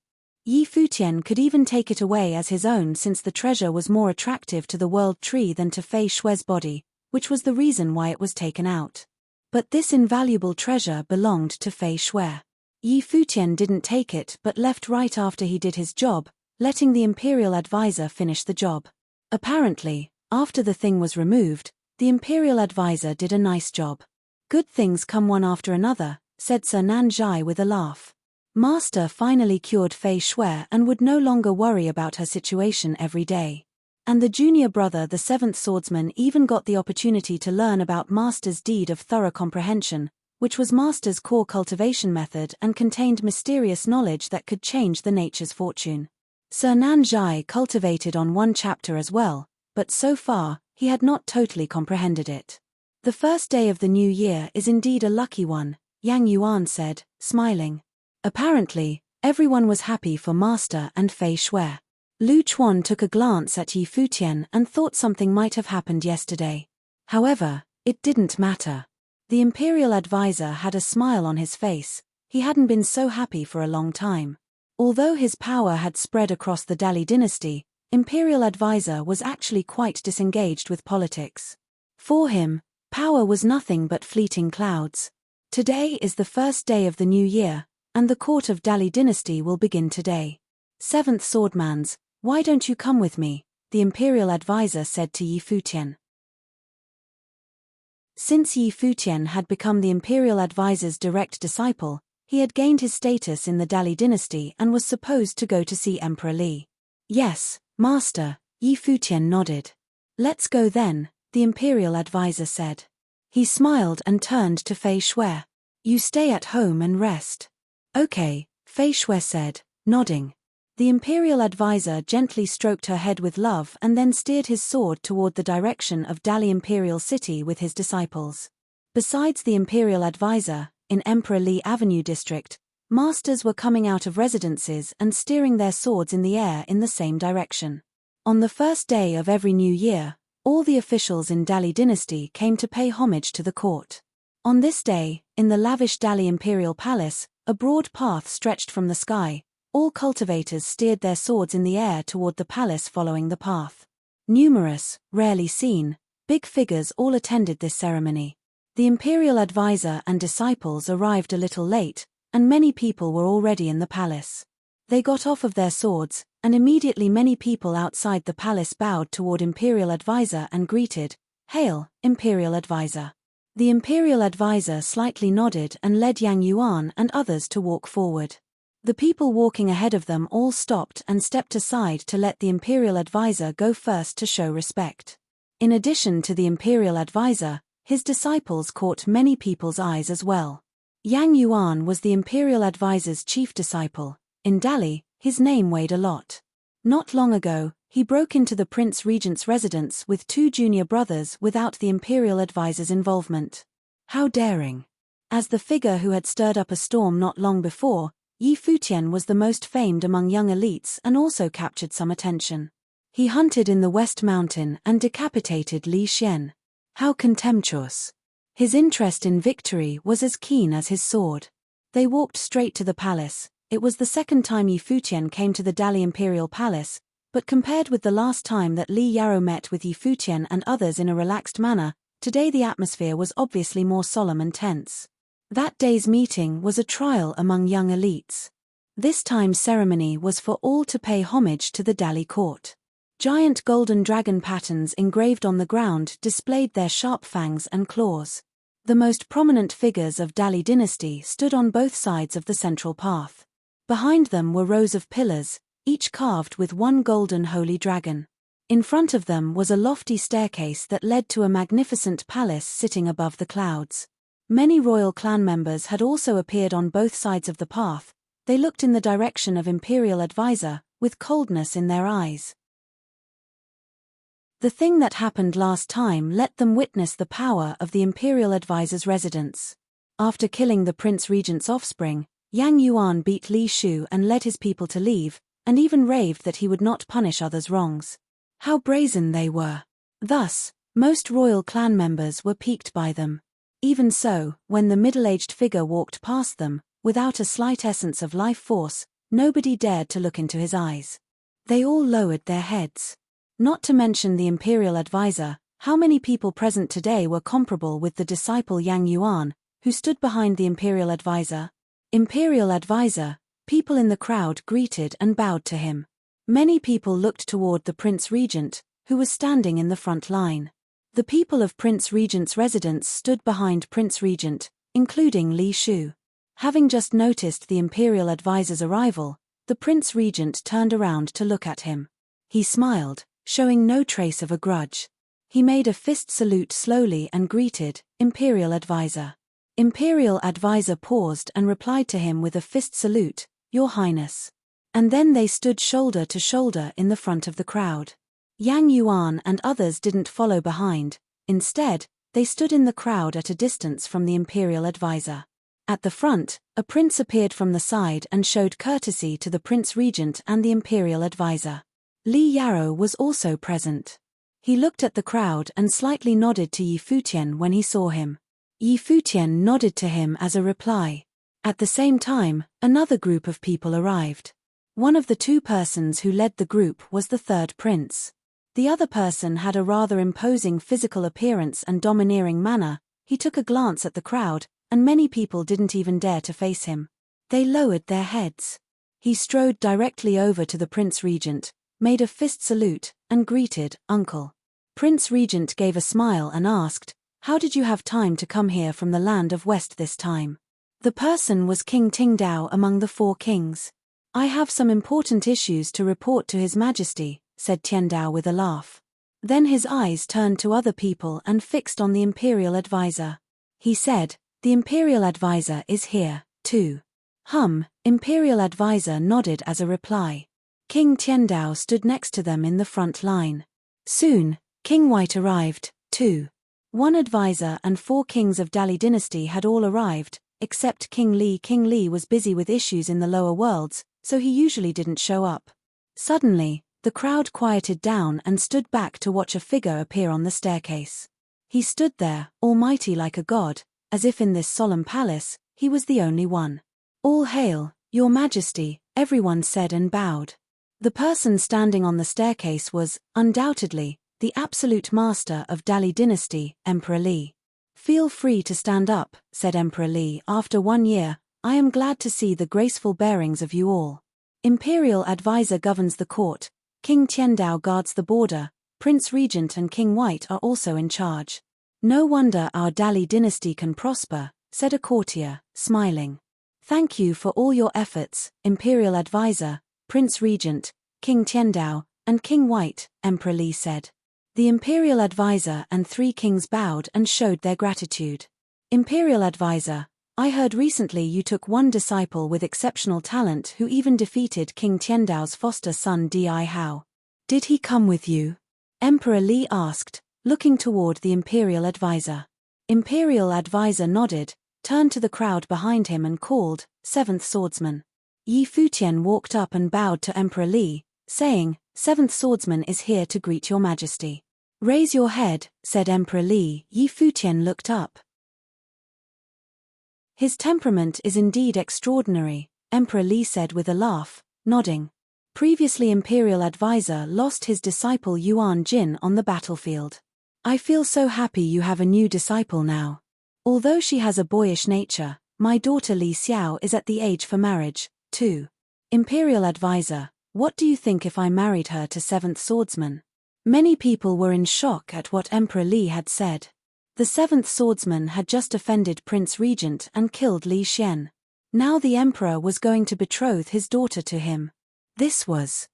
Futian could even take it away as his own since the treasure was more attractive to the World Tree than to Fei Shui's body, which was the reason why it was taken out. But this invaluable treasure belonged to Fei Shui. Futian didn't take it but left right after he did his job, letting the imperial advisor finish the job. Apparently, after the thing was removed, the imperial advisor did a nice job. Good things come one after another, said Sir Nanjai with a laugh. Master finally cured Fei Shui and would no longer worry about her situation every day. And the junior brother, the seventh swordsman, even got the opportunity to learn about Master's deed of thorough comprehension, which was Master's core cultivation method and contained mysterious knowledge that could change the nature's fortune. Sir Nanjai cultivated on one chapter as well, but so far, he had not totally comprehended it. The first day of the new year is indeed a lucky one, Yang Yuan said, smiling. Apparently, everyone was happy for Master and Fei Shui. Lu Chuan took a glance at Futian and thought something might have happened yesterday. However, it didn't matter. The imperial advisor had a smile on his face. He hadn't been so happy for a long time. Although his power had spread across the Dali dynasty, imperial advisor was actually quite disengaged with politics. For him, power was nothing but fleeting clouds. Today is the first day of the new year, and the court of Dali dynasty will begin today. Seventh swordmans, why don't you come with me? The imperial advisor said to Futian. Since Futian had become the imperial advisor's direct disciple, he had gained his status in the Dali dynasty and was supposed to go to see Emperor Li. Yes, master, Futian nodded. Let's go then, the imperial advisor said. He smiled and turned to Fei Shui. You stay at home and rest. Okay, Fei Shui said, nodding. The imperial advisor gently stroked her head with love and then steered his sword toward the direction of Dali Imperial City with his disciples. Besides the imperial advisor, in Emperor Li Avenue district, masters were coming out of residences and steering their swords in the air in the same direction. On the first day of every new year, all the officials in Dali dynasty came to pay homage to the court. On this day, in the lavish Dali imperial palace, a broad path stretched from the sky. All cultivators steered their swords in the air toward the palace following the path. Numerous, rarely seen, big figures all attended this ceremony. The imperial advisor and disciples arrived a little late, and many people were already in the palace. They got off of their swords, and immediately many people outside the palace bowed toward imperial advisor and greeted, "Hail, imperial advisor." The imperial advisor slightly nodded and led Yang Yuan and others to walk forward. The people walking ahead of them all stopped and stepped aside to let the imperial advisor go first to show respect. In addition to the imperial advisor, his disciples caught many people's eyes as well. Yang Yuan was the imperial advisor's chief disciple. In Dali, his name weighed a lot. Not long ago, he broke into the Prince Regent's residence with 2 junior brothers without the imperial advisor's involvement. How daring! As the figure who had stirred up a storm not long before, Futian was the most famed among young elites and also captured some attention. He hunted in the West Mountain and decapitated Li Xian. How contemptuous! His interest in victory was as keen as his sword. They walked straight to the palace. It was the second time Futian came to the Dali Imperial Palace, but compared with the last time that Li Yarou met with Futian and others in a relaxed manner, today the atmosphere was obviously more solemn and tense. That day's meeting was a trial among young elites. This time's ceremony was for all to pay homage to the Dali court. Giant golden dragon patterns engraved on the ground displayed their sharp fangs and claws. The most prominent figures of Dali dynasty stood on both sides of the central path. Behind them were rows of pillars, each carved with one golden holy dragon. In front of them was a lofty staircase that led to a magnificent palace sitting above the clouds. Many royal clan members had also appeared on both sides of the path. They looked in the direction of imperial advisor, with coldness in their eyes. The thing that happened last time let them witness the power of the imperial advisor's residence. After killing the Prince Regent's offspring, Yang Yuan beat Li Shu and led his people to leave, and even raved that he would not punish others' wrongs. How brazen they were! Thus, most royal clan members were piqued by them. Even so, when the middle-aged figure walked past them, without a slight essence of life force, nobody dared to look into his eyes. They all lowered their heads. Not to mention the imperial advisor, how many people present today were comparable with the disciple Yang Yuan, who stood behind the imperial advisor? Imperial advisor, people in the crowd greeted and bowed to him. Many people looked toward the Prince Regent, who was standing in the front line. The people of Prince Regent's residence stood behind Prince Regent, including Li Shu. Having just noticed the imperial advisor's arrival, the Prince Regent turned around to look at him. He smiled, showing no trace of a grudge. He made a fist salute slowly and greeted, "Imperial advisor." Imperial advisor paused and replied to him with a fist salute, "Your Highness." And then they stood shoulder to shoulder in the front of the crowd. Yang Yuan and others didn't follow behind. Instead, they stood in the crowd at a distance from the imperial advisor. At the front, a prince appeared from the side and showed courtesy to the Prince Regent and the imperial advisor. Li Yarou was also present. He looked at the crowd and slightly nodded to Futian when he saw him. Futian nodded to him as a reply. At the same time, another group of people arrived. One of the 2 persons who led the group was the third prince. The other person had a rather imposing physical appearance and domineering manner. He took a glance at the crowd, and many people didn't even dare to face him. They lowered their heads. He strode directly over to the Prince Regent, made a fist salute, and greeted, "Uncle." Prince Regent gave a smile and asked, "How did you have time to come here from the land of West this time?" The person was King Tingdao among the 4 kings. "I have some important issues to report to His Majesty," said Tiandao with a laugh. Then his eyes turned to other people and fixed on the imperial advisor. He said, "The imperial advisor is here, too." Imperial advisor nodded as a reply. King Tiandao stood next to them in the front line. Soon, King White arrived, too. One advisor and 4 kings of Dali dynasty had all arrived, except King Li. King Li was busy with issues in the lower worlds, so he usually didn't show up. Suddenly, the crowd quieted down and stood back to watch a figure appear on the staircase. He stood there, almighty like a god, as if in this solemn palace, he was the only one. "All hail, Your Majesty," everyone said and bowed. The person standing on the staircase was, undoubtedly, the absolute master of Dali dynasty, Emperor Li. "Feel free to stand up," said Emperor Li. "After 1 year, I am glad to see the graceful bearings of you all. Imperial advisor governs the court, King Tiandao guards the border, Prince Regent and King White are also in charge. No wonder our Dali dynasty can prosper," said a courtier, smiling. "Thank you for all your efforts, Imperial advisor, Prince Regent, King Tiandao, and King White," Emperor Li said. The Imperial advisor and 3 kings bowed and showed their gratitude. "Imperial advisor, I heard recently you took one disciple with exceptional talent who even defeated King Tiandao's foster son Di. How did he come with you?" Emperor Li asked, looking toward the Imperial advisor. Imperial advisor nodded, turned to the crowd behind him and called, "Seventh swordsman." Yi Futian walked up and bowed to Emperor Li, saying, "Seventh swordsman is here to greet your majesty." "Raise your head," said Emperor Li. Yi Futian looked up. "His temperament is indeed extraordinary," Emperor Li said with a laugh, nodding. "Previously Imperial advisor lost his disciple Yuan Jin on the battlefield. I feel so happy you have a new disciple now. Although she has a boyish nature, my daughter Li Xiao is at the age for marriage, too. Imperial advisor, what do you think if I married her to 7th swordsman?" Many people were in shock at what Emperor Li had said. The 7th swordsman had just offended Prince Regent and killed Li Xian. Now the emperor was going to betroth his daughter to him. This was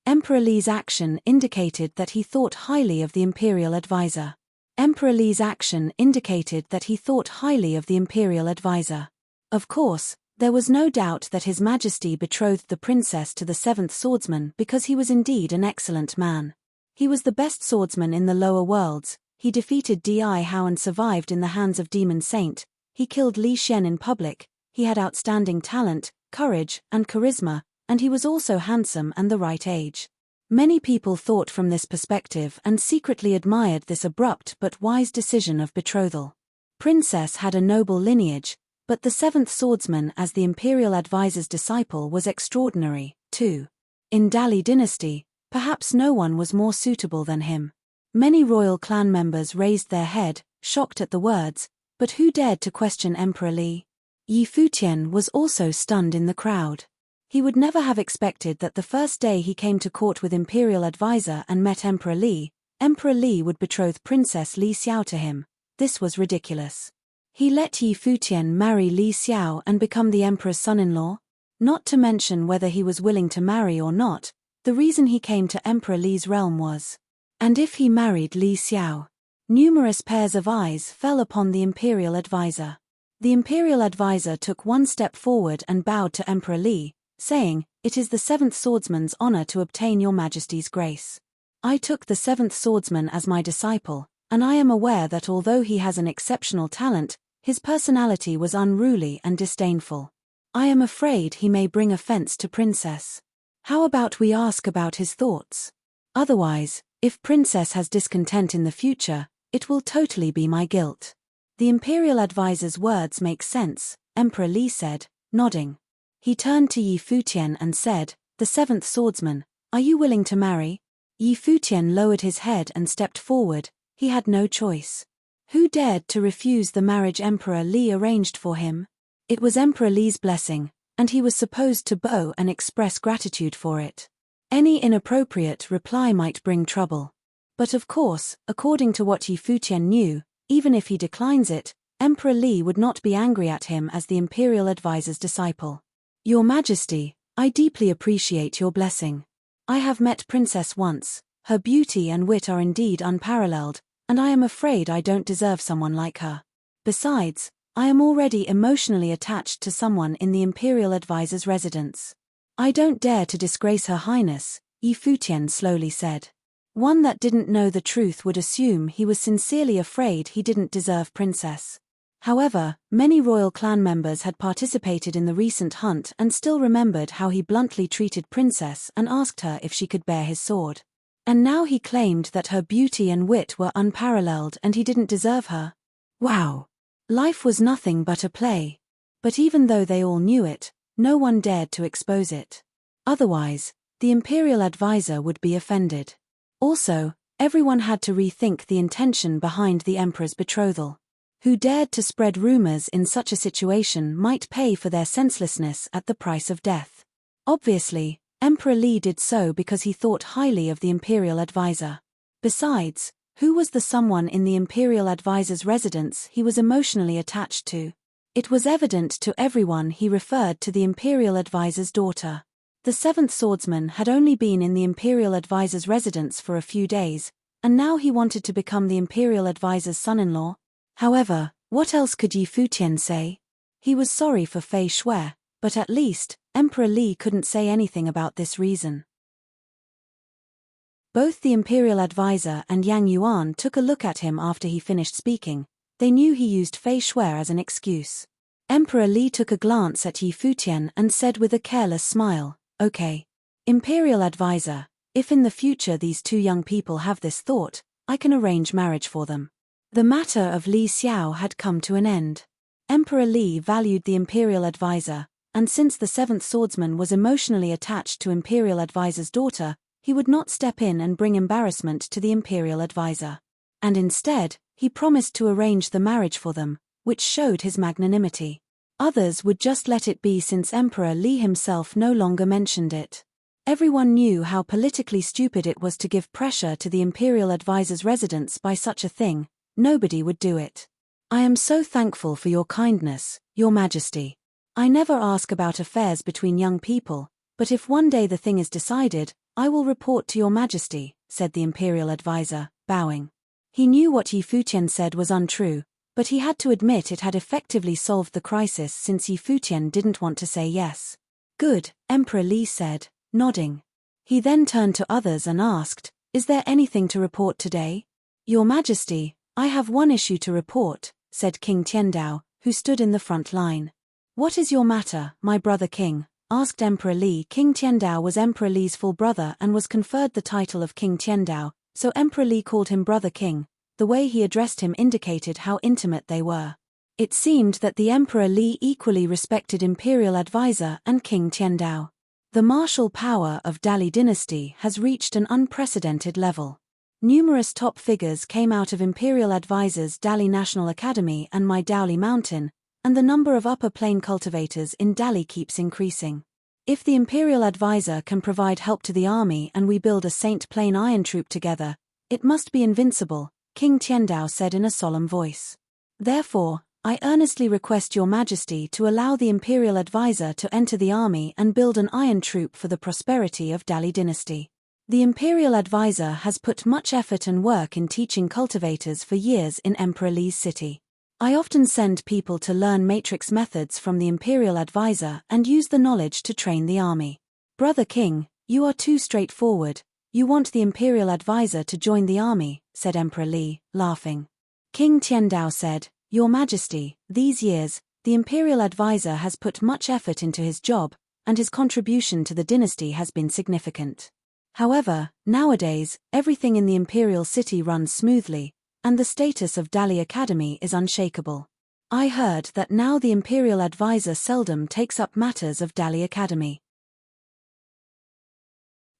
Emperor Li's action indicated that he thought highly of the Imperial advisor. Emperor Li's action indicated that he thought highly of the Imperial advisor. Of course, there was no doubt that His Majesty betrothed the princess to the 7th swordsman because he was indeed an excellent man. He was the best swordsman in the lower worlds, he defeated Di Hao and survived in the hands of Demon Saint, he killed Li Xian in public, he had outstanding talent, courage, and charisma, and he was also handsome and the right age. Many people thought from this perspective and secretly admired this abrupt but wise decision of betrothal. Princess had a noble lineage, but the 7th swordsman as the Imperial advisor's disciple was extraordinary, too. In Dali dynasty, perhaps no one was more suitable than him. Many royal clan members raised their head, shocked at the words, but who dared to question Emperor Li? Yi Futian was also stunned in the crowd. He would never have expected that the first day he came to court with Imperial advisor and met Emperor Li would betroth Princess Li Xiao to him. This was ridiculous. He let Yi Futian marry Li Xiao and become the emperor's son-in-law? Not to mention whether he was willing to marry or not, the reason he came to Emperor Li's realm was. And if he married Li Xiao? Numerous pairs of eyes fell upon the Imperial advisor. The Imperial advisor took one step forward and bowed to Emperor Li, saying, "It is the 7th swordsman's honor to obtain your majesty's grace. I took the 7th swordsman as my disciple, and I am aware that although he has an exceptional talent, his personality was unruly and disdainful. I am afraid he may bring offense to Princess. How about we ask about his thoughts? Otherwise, if Princess has discontent in the future, it will totally be my guilt." The Imperial advisor's words make sense, Emperor Li said, nodding. He turned to Yi Futian and said, "The 7th swordsman, are you willing to marry?" Yi Futian lowered his head and stepped forward. He had no choice. Who dared to refuse the marriage Emperor Li arranged for him? It was Emperor Li's blessing, and he was supposed to bow and express gratitude for it. Any inappropriate reply might bring trouble. But of course, according to what Yi Futian knew, even if he declines it, Emperor Li would not be angry at him as the Imperial advisor's disciple. "Your Majesty, I deeply appreciate your blessing. I have met Princess once, her beauty and wit are indeed unparalleled, and I am afraid I don't deserve someone like her. Besides, I am already emotionally attached to someone in the Imperial advisor's residence. I don't dare to disgrace Her Highness, Futian slowly said. One that didn't know the truth would assume he was sincerely afraid he didn't deserve princess. However, many royal clan members had participated in the recent hunt and still remembered how he bluntly treated princess and asked her if she could bear his sword. And now he claimed that her beauty and wit were unparalleled and he didn't deserve her. Wow! Life was nothing but a play. But even though they all knew it, no one dared to expose it. Otherwise, the imperial advisor would be offended. Also, everyone had to rethink the intention behind the emperor's betrothal. Who dared to spread rumors in such a situation might pay for their senselessness at the price of death. Obviously, Emperor Li did so because he thought highly of the imperial advisor. Besides, who was the someone in the imperial advisor's residence he was emotionally attached to? It was evident to everyone he referred to the imperial advisor's daughter. The seventh swordsman had only been in the imperial advisor's residence for a few days, and now he wanted to become the imperial advisor's son-in-law. However, what else could Futian say? He was sorry for Fei Shui, but at least, Emperor Li couldn't say anything about this reason. Both the imperial advisor and Yang Yuan took a look at him after he finished speaking. They knew he used Fei Shui as an excuse. Emperor Li took a glance at Futian and said with a careless smile, "Okay. Imperial advisor, if in the future these two young people have this thought, I can arrange marriage for them." The matter of Li Xiao had come to an end. Emperor Li valued the imperial advisor, and since the seventh swordsman was emotionally attached to imperial advisor's daughter, he would not step in and bring embarrassment to the imperial advisor. And instead, he promised to arrange the marriage for them, which showed his magnanimity. Others would just let it be since Emperor Li himself no longer mentioned it. Everyone knew how politically stupid it was to give pressure to the imperial advisor's residence by such a thing. Nobody would do it. "I am so thankful for your kindness, Your Majesty. I never ask about affairs between young people, but if one day the thing is decided, I will report to Your Majesty," said the imperial advisor, bowing. He knew what Futian said was untrue, but he had to admit it had effectively solved the crisis since Futian didn't want to say yes. "Good," Emperor Li said, nodding. He then turned to others and asked, "Is there anything to report today?" "Your Majesty, I have one issue to report," said King Tiandao, who stood in the front line. "What is your matter, my brother king?" asked Emperor Li. King Tiandao was Emperor Li's full brother and was conferred the title of King Tiandao, so Emperor Li called him brother king. The way he addressed him indicated how intimate they were. It seemed that the Emperor Li equally respected imperial advisor and King Tiandao. The martial power of Dali dynasty has reached an unprecedented level. Numerous top figures came out of imperial advisors Dali National Academy and My Daoli Mountain, and the number of upper plane cultivators in Dali keeps increasing. If the imperial advisor can provide help to the army and we build a Saint Plain iron troop together, it must be invincible, King Tiandao said in a solemn voice. Therefore, I earnestly request Your Majesty to allow the imperial advisor to enter the army and build an iron troop for the prosperity of Dali dynasty. The imperial advisor has put much effort and work in teaching cultivators for years in Emperor Li's city. I often send people to learn matrix methods from the imperial advisor and use the knowledge to train the army. Brother King, you are too straightforward. You want the imperial advisor to join the army, said Emperor Li, laughing. King Tiandao said, Your Majesty, these years, the imperial advisor has put much effort into his job, and his contribution to the dynasty has been significant. However, nowadays, everything in the imperial city runs smoothly, and the status of Dali Academy is unshakable. I heard that now the imperial advisor seldom takes up matters of Dali Academy.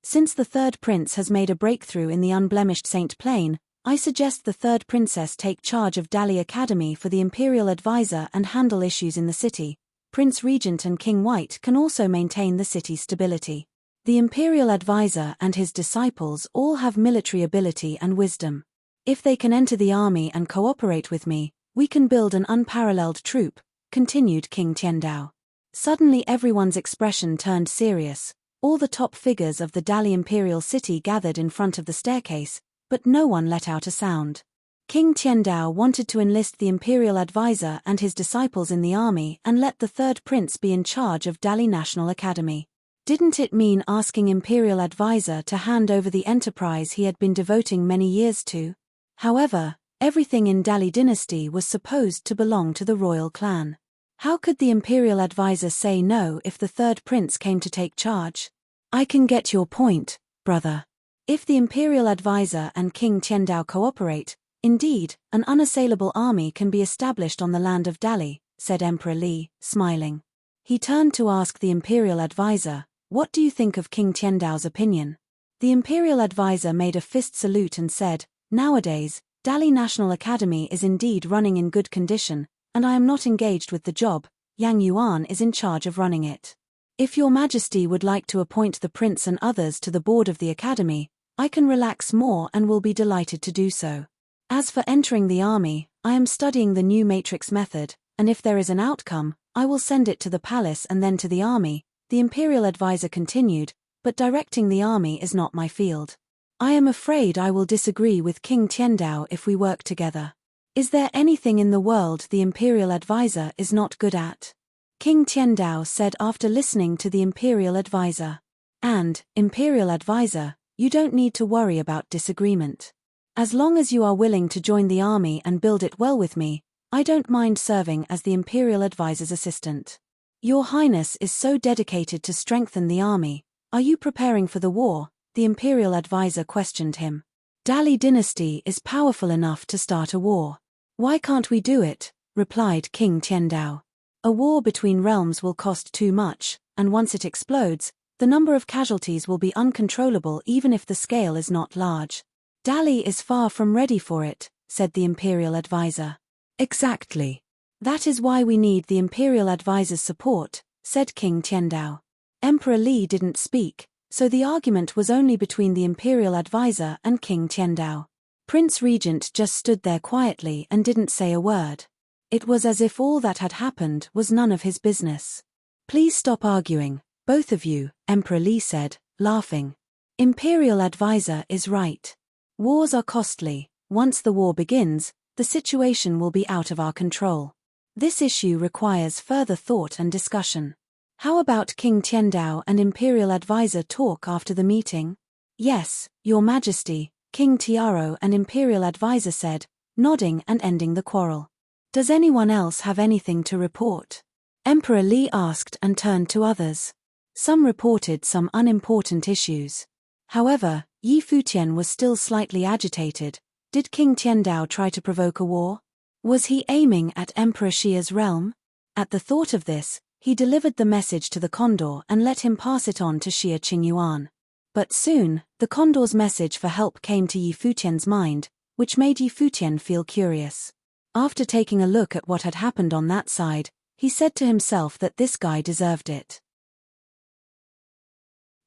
Since the third prince has made a breakthrough in the unblemished Saint Plain, I suggest the third princess take charge of Dali Academy for the imperial advisor and handle issues in the city. Prince Regent and King White can also maintain the city's stability. The imperial advisor and his disciples all have military ability and wisdom. If they can enter the army and cooperate with me, we can build an unparalleled troop, continued King Tiandao. Suddenly everyone's expression turned serious. All the top figures of the Dali imperial city gathered in front of the staircase, but no one let out a sound. King Tiandao wanted to enlist the imperial advisor and his disciples in the army and let the third prince be in charge of Dali National Academy. Didn't it mean asking imperial advisor to hand over the enterprise he had been devoting many years to? However, everything in Dali dynasty was supposed to belong to the royal clan. How could the imperial advisor say no if the third prince came to take charge? I can get your point, brother. If the imperial advisor and King Tiandao cooperate, indeed, an unassailable army can be established on the land of Dali, said Emperor Li, smiling. He turned to ask the imperial advisor, "What do you think of King Tiandao's opinion?" The imperial advisor made a fist salute and said, "Nowadays, Dali National Academy is indeed running in good condition, and I am not engaged with the job. Yang Yuan is in charge of running it. If your majesty would like to appoint the prince and others to the board of the academy, I can relax more and will be delighted to do so. As for entering the army, I am studying the new matrix method, and if there is an outcome, I will send it to the palace and then to the army," the imperial advisor continued, "but directing the army is not my field. I am afraid I will disagree with King Tiandao if we work together. Is there anything in the world the imperial advisor is not good at?" King Tiandao said after listening to the imperial advisor. "And, imperial advisor, you don't need to worry about disagreement. As long as you are willing to join the army and build it well with me, I don't mind serving as the imperial advisor's assistant. Your Highness is so dedicated to strengthen the army. Are you preparing for the war?" the imperial advisor questioned him. "Dali dynasty is powerful enough to start a war. Why can't we do it?" replied King Tiandao. "A war between realms will cost too much, and once it explodes, the number of casualties will be uncontrollable even if the scale is not large. Dali is far from ready for it," said the imperial advisor. "Exactly. That is why we need the imperial advisor's support," said King Tiandao. Emperor Li didn't speak, so the argument was only between the imperial advisor and King Tiandao. Prince Regent just stood there quietly and didn't say a word. It was as if all that had happened was none of his business. "Please stop arguing, both of you," Emperor Li said, laughing. "Imperial advisor is right. Wars are costly. Once the war begins, the situation will be out of our control. This issue requires further thought and discussion. How about King Tiandao and imperial advisor talk after the meeting?" "Yes, Your Majesty," King Tiaro and imperial advisor said, nodding and ending the quarrel. "Does anyone else have anything to report?" Emperor Li asked and turned to others. Some reported some unimportant issues. However, Yi Futian was still slightly agitated. Did King Tiandao try to provoke a war? Was he aiming at Emperor Xia's realm? At the thought of this, he delivered the message to the condor and let him pass it on to Xia Qingyuan. But soon, the condor's message for help came to Yi Futian's mind, which made Yi Futian feel curious. After taking a look at what had happened on that side, he said to himself that this guy deserved it.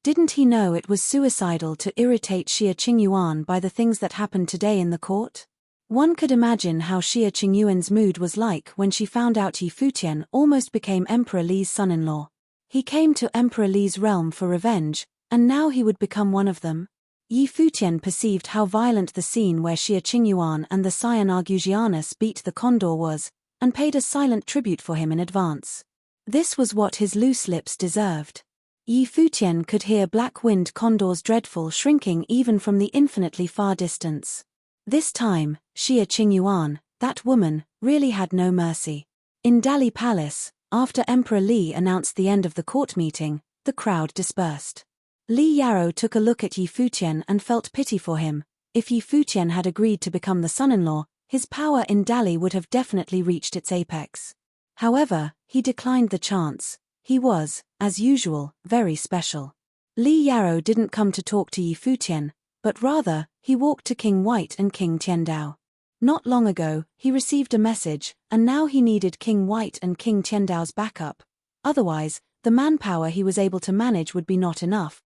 Didn't he know it was suicidal to irritate Xia Qingyuan by the things that happened today in the court? One could imagine how Xia Qingyuan's mood was like when she found out Yi Futian almost became Emperor Li's son-in-law. He came to Emperor Li's realm for revenge, and now he would become one of them. Yi Futian perceived how violent the scene where Xia Qingyuan and the Scion Argusianus beat the condor was, and paid a silent tribute for him in advance. This was what his loose lips deserved. Yi Futian could hear black-winged condors dreadful shrinking even from the infinitely far distance. This time, Xia Qingyuan, that woman, really had no mercy. In Dali Palace, after Emperor Li announced the end of the court meeting, the crowd dispersed. Li Yaro took a look at Yi Futian and felt pity for him. If Yi Futian had agreed to become the son-in-law, his power in Dali would have definitely reached its apex. However, he declined the chance. He was, as usual, very special. Li Yaro didn't come to talk to Yi Futian, but rather, he walked to King White and King Tiandao. Not long ago, he received a message, and now he needed King White and King Tiandao's backup. Otherwise, the manpower he was able to manage would be not enough.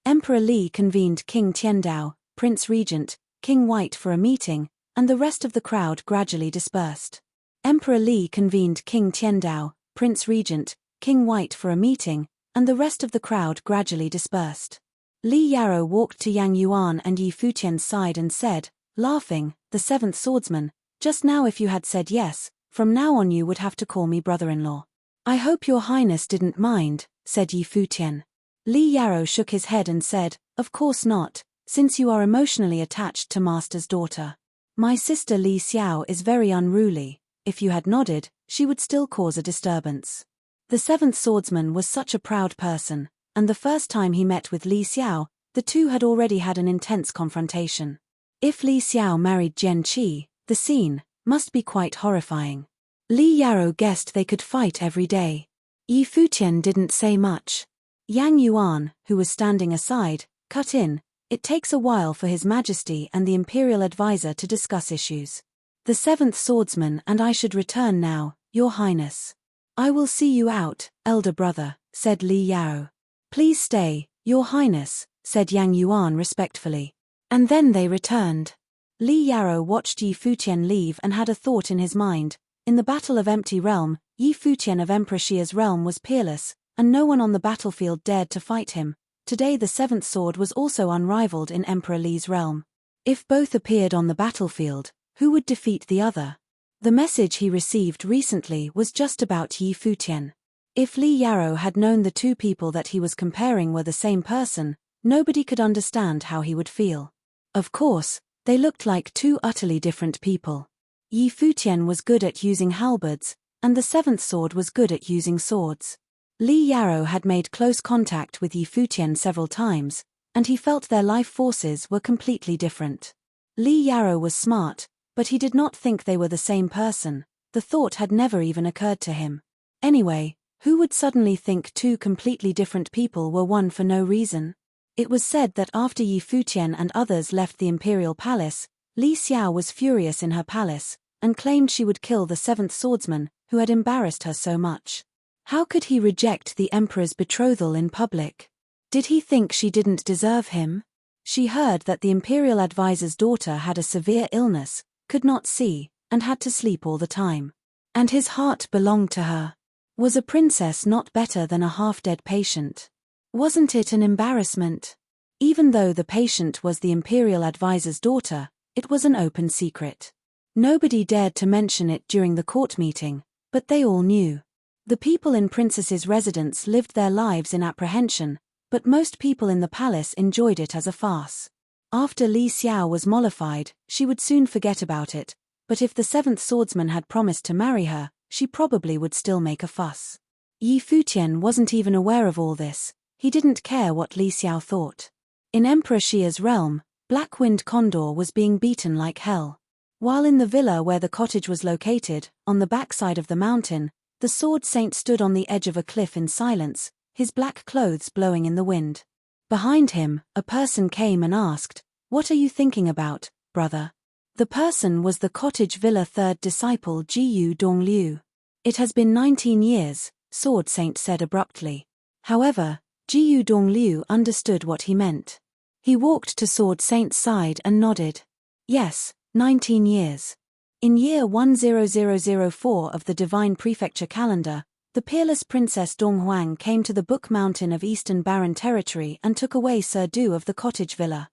Emperor Li convened King Tiandao, Prince Regent, King White for a meeting, and the rest of the crowd gradually dispersed. Emperor Li convened King Tiandao, Prince Regent, King White for a meeting, and the rest of the crowd gradually dispersed. Li Yaro walked to Yang Yuan and Yi Futian's side and said, laughing, "The seventh swordsman, just now if you had said yes, From now on you would have to call me brother-in-law. I hope your highness didn't mind, said Yi Futian. Li Yarrow shook his head and said, of course not, since you are emotionally attached to master's daughter. My sister Li Xiao is very unruly. If you had nodded, she would still cause a disturbance. The seventh swordsman was such a proud person, and the first time he met with Li Xiao, the two had already had an intense confrontation. If Li Xiao married Jian Qi, the scene must be quite horrifying. Li Yarrow guessed they could fight every day. Yi Futian didn't say much. Yang Yuan, who was standing aside, cut in. It takes a while for His Majesty and the Imperial Advisor to discuss issues. The seventh swordsman and I should return now, Your Highness. I will see you out, elder brother, said Li Yarrow. Please stay, Your Highness, said Yang Yuan respectfully. And then they returned. Li Yarrow watched Yi Futian leave and had a thought in his mind. In the Battle of Empty Realm, Yi Futian of Emperor Xia's realm was peerless, and no one on the battlefield dared to fight him. Today the seventh sword was also unrivaled in Emperor Li's realm. If both appeared on the battlefield, who would defeat the other? The message he received recently was just about Yi Futian. If Li Yarrow had known the two people that he was comparing were the same person, nobody could understand how he would feel. Of course, they looked like two utterly different people. Yi Futian was good at using halberds, and the seventh sword was good at using swords. Li Yarrow had made close contact with Yi Futian several times, and he felt their life forces were completely different. Li Yarrow was smart, but he did not think they were the same person. The thought had never even occurred to him. Anyway, who would suddenly think two completely different people were one for no reason? It was said that after Yi Futian and others left the imperial palace, Li Xiao was furious in her palace, and claimed she would kill the seventh swordsman, who had embarrassed her so much. How could he reject the emperor's betrothal in public? Did he think she didn't deserve him? She heard that the imperial advisor's daughter had a severe illness, could not see, and had to sleep all the time. And his heart belonged to her. Was a princess not better than a half-dead patient? Wasn't it an embarrassment? Even though the patient was the imperial advisor's daughter, it was an open secret. Nobody dared to mention it during the court meeting, but they all knew. The people in princess's residence lived their lives in apprehension, but most people in the palace enjoyed it as a farce. After Li Xiao was mollified, she would soon forget about it, but if the seventh swordsman had promised to marry her, she probably would still make a fuss. Yi Futian wasn't even aware of all this. He didn't care what Li Xiao thought. In Emperor Xia's realm, Black-Winged Condor was being beaten like hell. While in the villa where the cottage was located, on the backside of the mountain, the sword saint stood on the edge of a cliff in silence, his black clothes blowing in the wind. Behind him, a person came and asked, "What are you thinking about, brother?" The person was the cottage villa third disciple Jiyu Dongliu. "It has been 19 years, sword saint said abruptly. However, Jiyu Dongliu understood what he meant. He walked to sword saint's side and nodded. Yes, 19 years. In year 10004 of the Divine Prefecture calendar, the peerless Princess Donghuang came to the Book Mountain of Eastern Barren Territory and took away Sir Du of the cottage villa.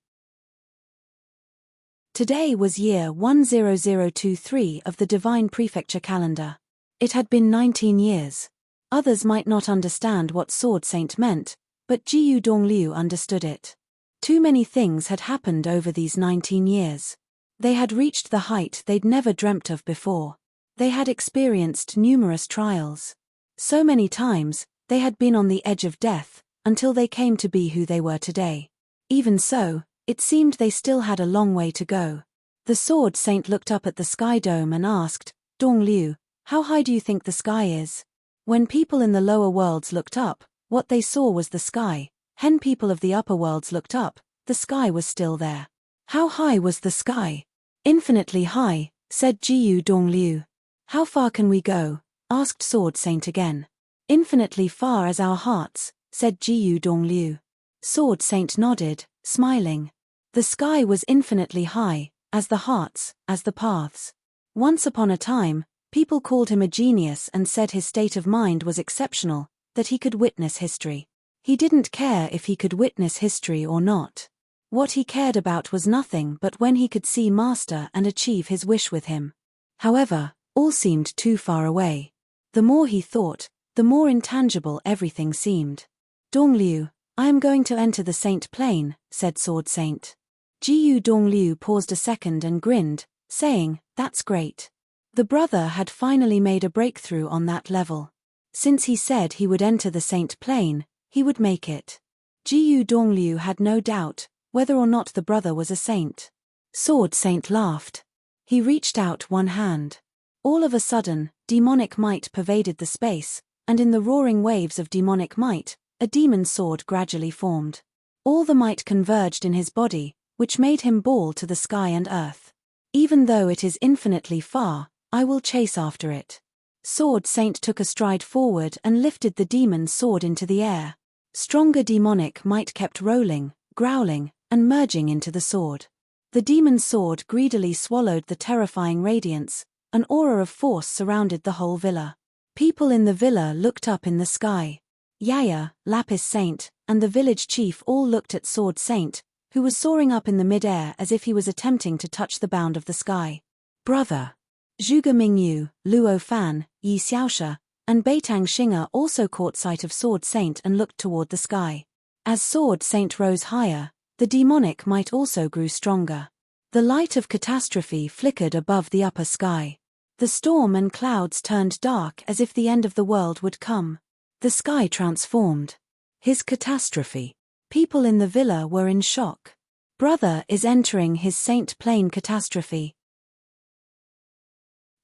Today was year 10023 of the Divine Prefecture calendar. It had been 19 years. Others might not understand what Sword Saint meant, but Jiyu Dongliu understood it. Too many things had happened over these 19 years. They had reached the height they'd never dreamt of before. They had experienced numerous trials. So many times, they had been on the edge of death, until they came to be who they were today. Even so, it seemed they still had a long way to go. The Sword Saint looked up at the sky dome and asked, "Dongliu, how high do you think the sky is?" When people in the lower worlds looked up, what they saw was the sky. When people of the upper worlds looked up, the sky was still there. How high was the sky? "Infinitely high," said Jiyu Dongliu. "How far can we go?" asked Sword Saint again. "Infinitely far as our hearts," said Jiyu Dongliu. Sword Saint nodded, smiling. The sky was infinitely high, as the hearts, as the paths. Once upon a time, people called him a genius and said his state of mind was exceptional, that he could witness history. He didn't care if he could witness history or not. What he cared about was nothing but when he could see Master and achieve his wish with him. However, All seemed too far away. The more he thought, the more intangible everything seemed. Dongliu, I am going to enter the Saint Plane, said Sword Saint. Jiyu Dongliu paused a second and grinned, saying, that's great. The brother had finally made a breakthrough on that level. Since he said he would enter the Saint Plane, he would make it. Jiyu Dongliu had no doubt whether or not the brother was a saint. Sword Saint laughed. He reached out one hand. All of a sudden, demonic might pervaded the space, and in the roaring waves of demonic might, a demon sword gradually formed. All the might converged in his body, which made him bawl to the sky and earth. Even though it is infinitely far, I will chase after it. Sword Saint took a stride forward and lifted the demon sword into the air. Stronger demonic might kept rolling, growling, and merging into the sword. The demon sword greedily swallowed the terrifying radiance. An aura of force surrounded the whole villa. People in the villa looked up in the sky. Yaya, Lapis Saint, and the village chief all looked at Sword Saint, who was soaring up in the mid-air as if he was attempting to touch the bound of the sky. Brother! Zhuge Mingyu, Luo Fan, Yi Xiaosha, and Beitang Xing'e also caught sight of Sword Saint and looked toward the sky. As Sword Saint rose higher, the demonic might also grew stronger. The light of catastrophe flickered above the upper sky. The storm and clouds turned dark as if the end of the world would come. The sky transformed. His catastrophe. People in the villa were in shock. Brother is entering his Saint Plane catastrophe.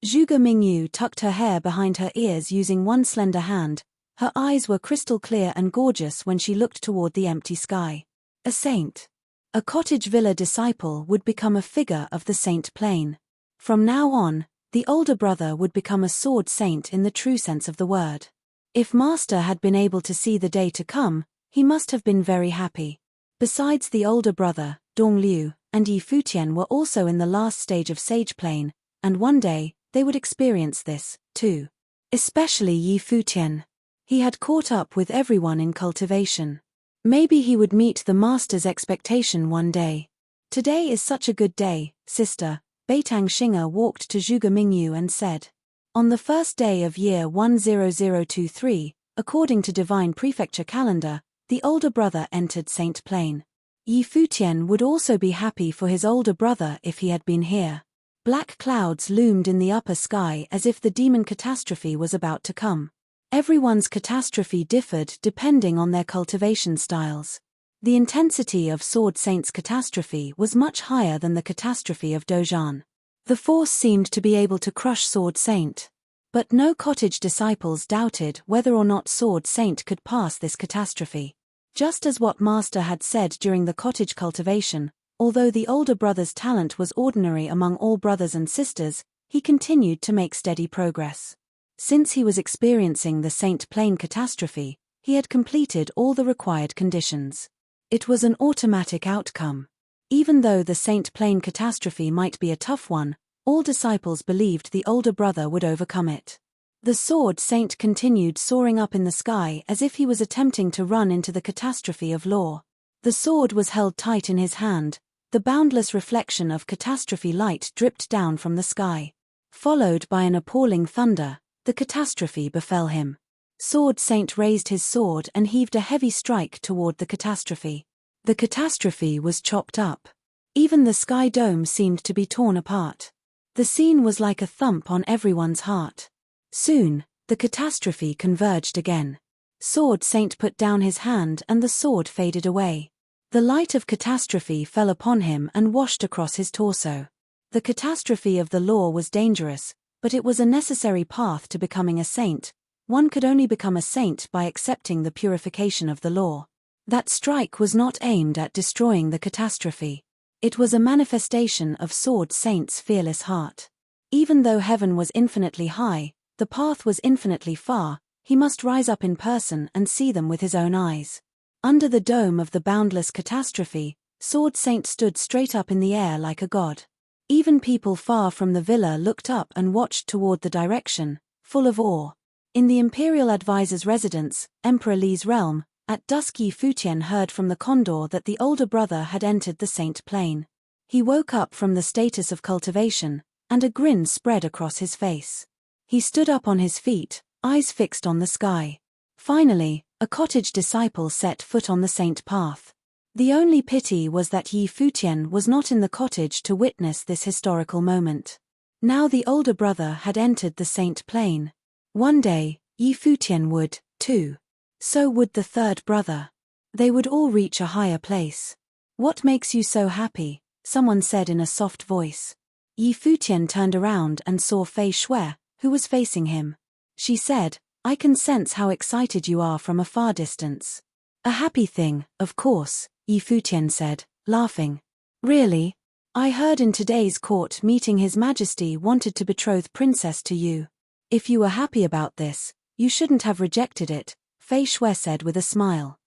Zhuge Mingyu tucked her hair behind her ears using one slender hand. Her eyes were crystal clear and gorgeous when she looked toward the empty sky. A saint. A cottage villa disciple would become a figure of the Saint Plane. From now on, the older brother would become a sword saint in the true sense of the word. If Master had been able to see the day to come, he must have been very happy. Besides the older brother, Dongliu, and Yi Futian were also in the last stage of Sage Plane, and one day, they would experience this, too. Especially Yi Futian. He had caught up with everyone in cultivation. Maybe he would meet the Master's expectation one day. Today is such a good day, sister. Beitang Xing'e walked to Zhuge Mingyu and said. On the first day of year 10023, according to divine prefecture calendar, the older brother entered Saint Plane. Yi Futian would also be happy for his older brother if he had been here. Black clouds loomed in the upper sky as if the demon catastrophe was about to come. Everyone's catastrophe differed depending on their cultivation styles. The intensity of Sword Saint's catastrophe was much higher than the catastrophe of Dozhan. The force seemed to be able to crush Sword Saint. But no cottage disciples doubted whether or not Sword Saint could pass this catastrophe. Just as what Master had said during the cottage cultivation, although the older brother's talent was ordinary among all brothers and sisters, he continued to make steady progress. Since he was experiencing the Saint Plane catastrophe, he had completed all the required conditions. It was an automatic outcome. Even though the Saint Plane catastrophe might be a tough one, all disciples believed the older brother would overcome it. The Sword Saint continued soaring up in the sky as if he was attempting to run into the catastrophe of law. The sword was held tight in his hand, the boundless reflection of catastrophe light dripped down from the sky. Followed by an appalling thunder, the catastrophe befell him. Sword Saint raised his sword and heaved a heavy strike toward the catastrophe. The catastrophe was chopped up. Even the sky dome seemed to be torn apart. The scene was like a thump on everyone's heart. Soon, the catastrophe converged again. Sword Saint put down his hand and the sword faded away. The light of catastrophe fell upon him and washed across his torso. The catastrophe of the law was dangerous, but it was a necessary path to becoming a saint. One could only become a saint by accepting the purification of the law. That strike was not aimed at destroying the catastrophe. It was a manifestation of Sword Saint's fearless heart. Even though heaven was infinitely high, the path was infinitely far, he must rise up in person and see them with his own eyes. Under the dome of the boundless catastrophe, Sword Saint stood straight up in the air like a god. Even people far from the villa looked up and watched toward the direction, full of awe. In the Imperial Advisor's residence, Emperor Li's realm, at dusk Yi Futian heard from the condor that the older brother had entered the Saint Plane. He woke up from the status of cultivation, and a grin spread across his face. He stood up on his feet, eyes fixed on the sky. Finally, a cottage disciple set foot on the saint path. The only pity was that Yi Futian was not in the cottage to witness this historical moment. Now the older brother had entered the saint plane. One day, Yi Futian would, too. So would the third brother. They would all reach a higher place. "What makes you so happy?" someone said in a soft voice. Yi Futian turned around and saw Fei Shui, who was facing him. She said, "I can sense how excited you are from a far distance." "A happy thing, of course," Yi Futian said, laughing. "Really? I heard in today's court meeting His Majesty wanted to betroth Princess to you. If you were happy about this, you shouldn't have rejected it," Fei Shui said with a smile.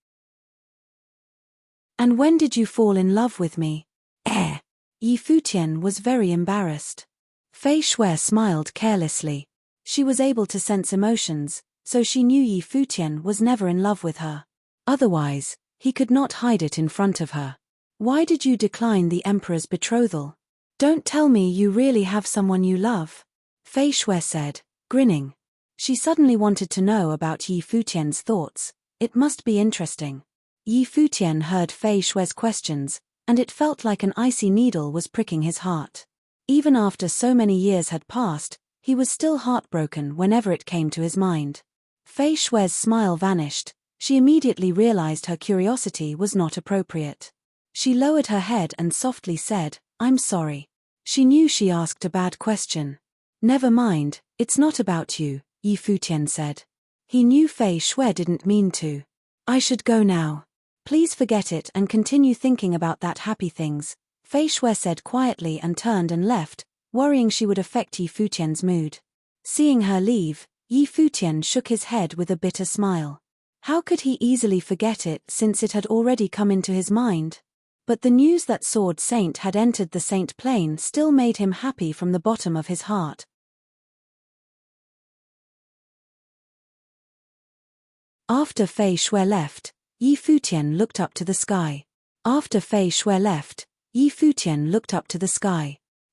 "And when did you fall in love with me?" Yi Futian was very embarrassed. Fei Shui smiled carelessly. She was able to sense emotions, so she knew Yi Futian was never in love with her. Otherwise, he could not hide it in front of her. "Why did you decline the emperor's betrothal? Don't tell me you really have someone you love," Fei Shui said, grinning. She suddenly wanted to know about Yi Futian's thoughts. It must be interesting. Yi Futian heard Fei Shui's questions, and it felt like an icy needle was pricking his heart. Even after so many years had passed, he was still heartbroken whenever it came to his mind. Fei Shui's smile vanished. She immediately realized her curiosity was not appropriate. She lowered her head and softly said, "I'm sorry." She knew she asked a bad question. "Never mind, it's not about you," Yi Futian said. He knew Fei Shui didn't mean to. "I should go now. Please forget it and continue thinking about that happy things," Fei Shui said quietly and turned and left, worrying she would affect Yi Futian's mood. Seeing her leave, Yi Futian shook his head with a bitter smile. How could he easily forget it since it had already come into his mind? But the news that Sword Saint had entered the Saint Plane still made him happy from the bottom of his heart. After Fei Shui left, Yi Futian looked up to the sky.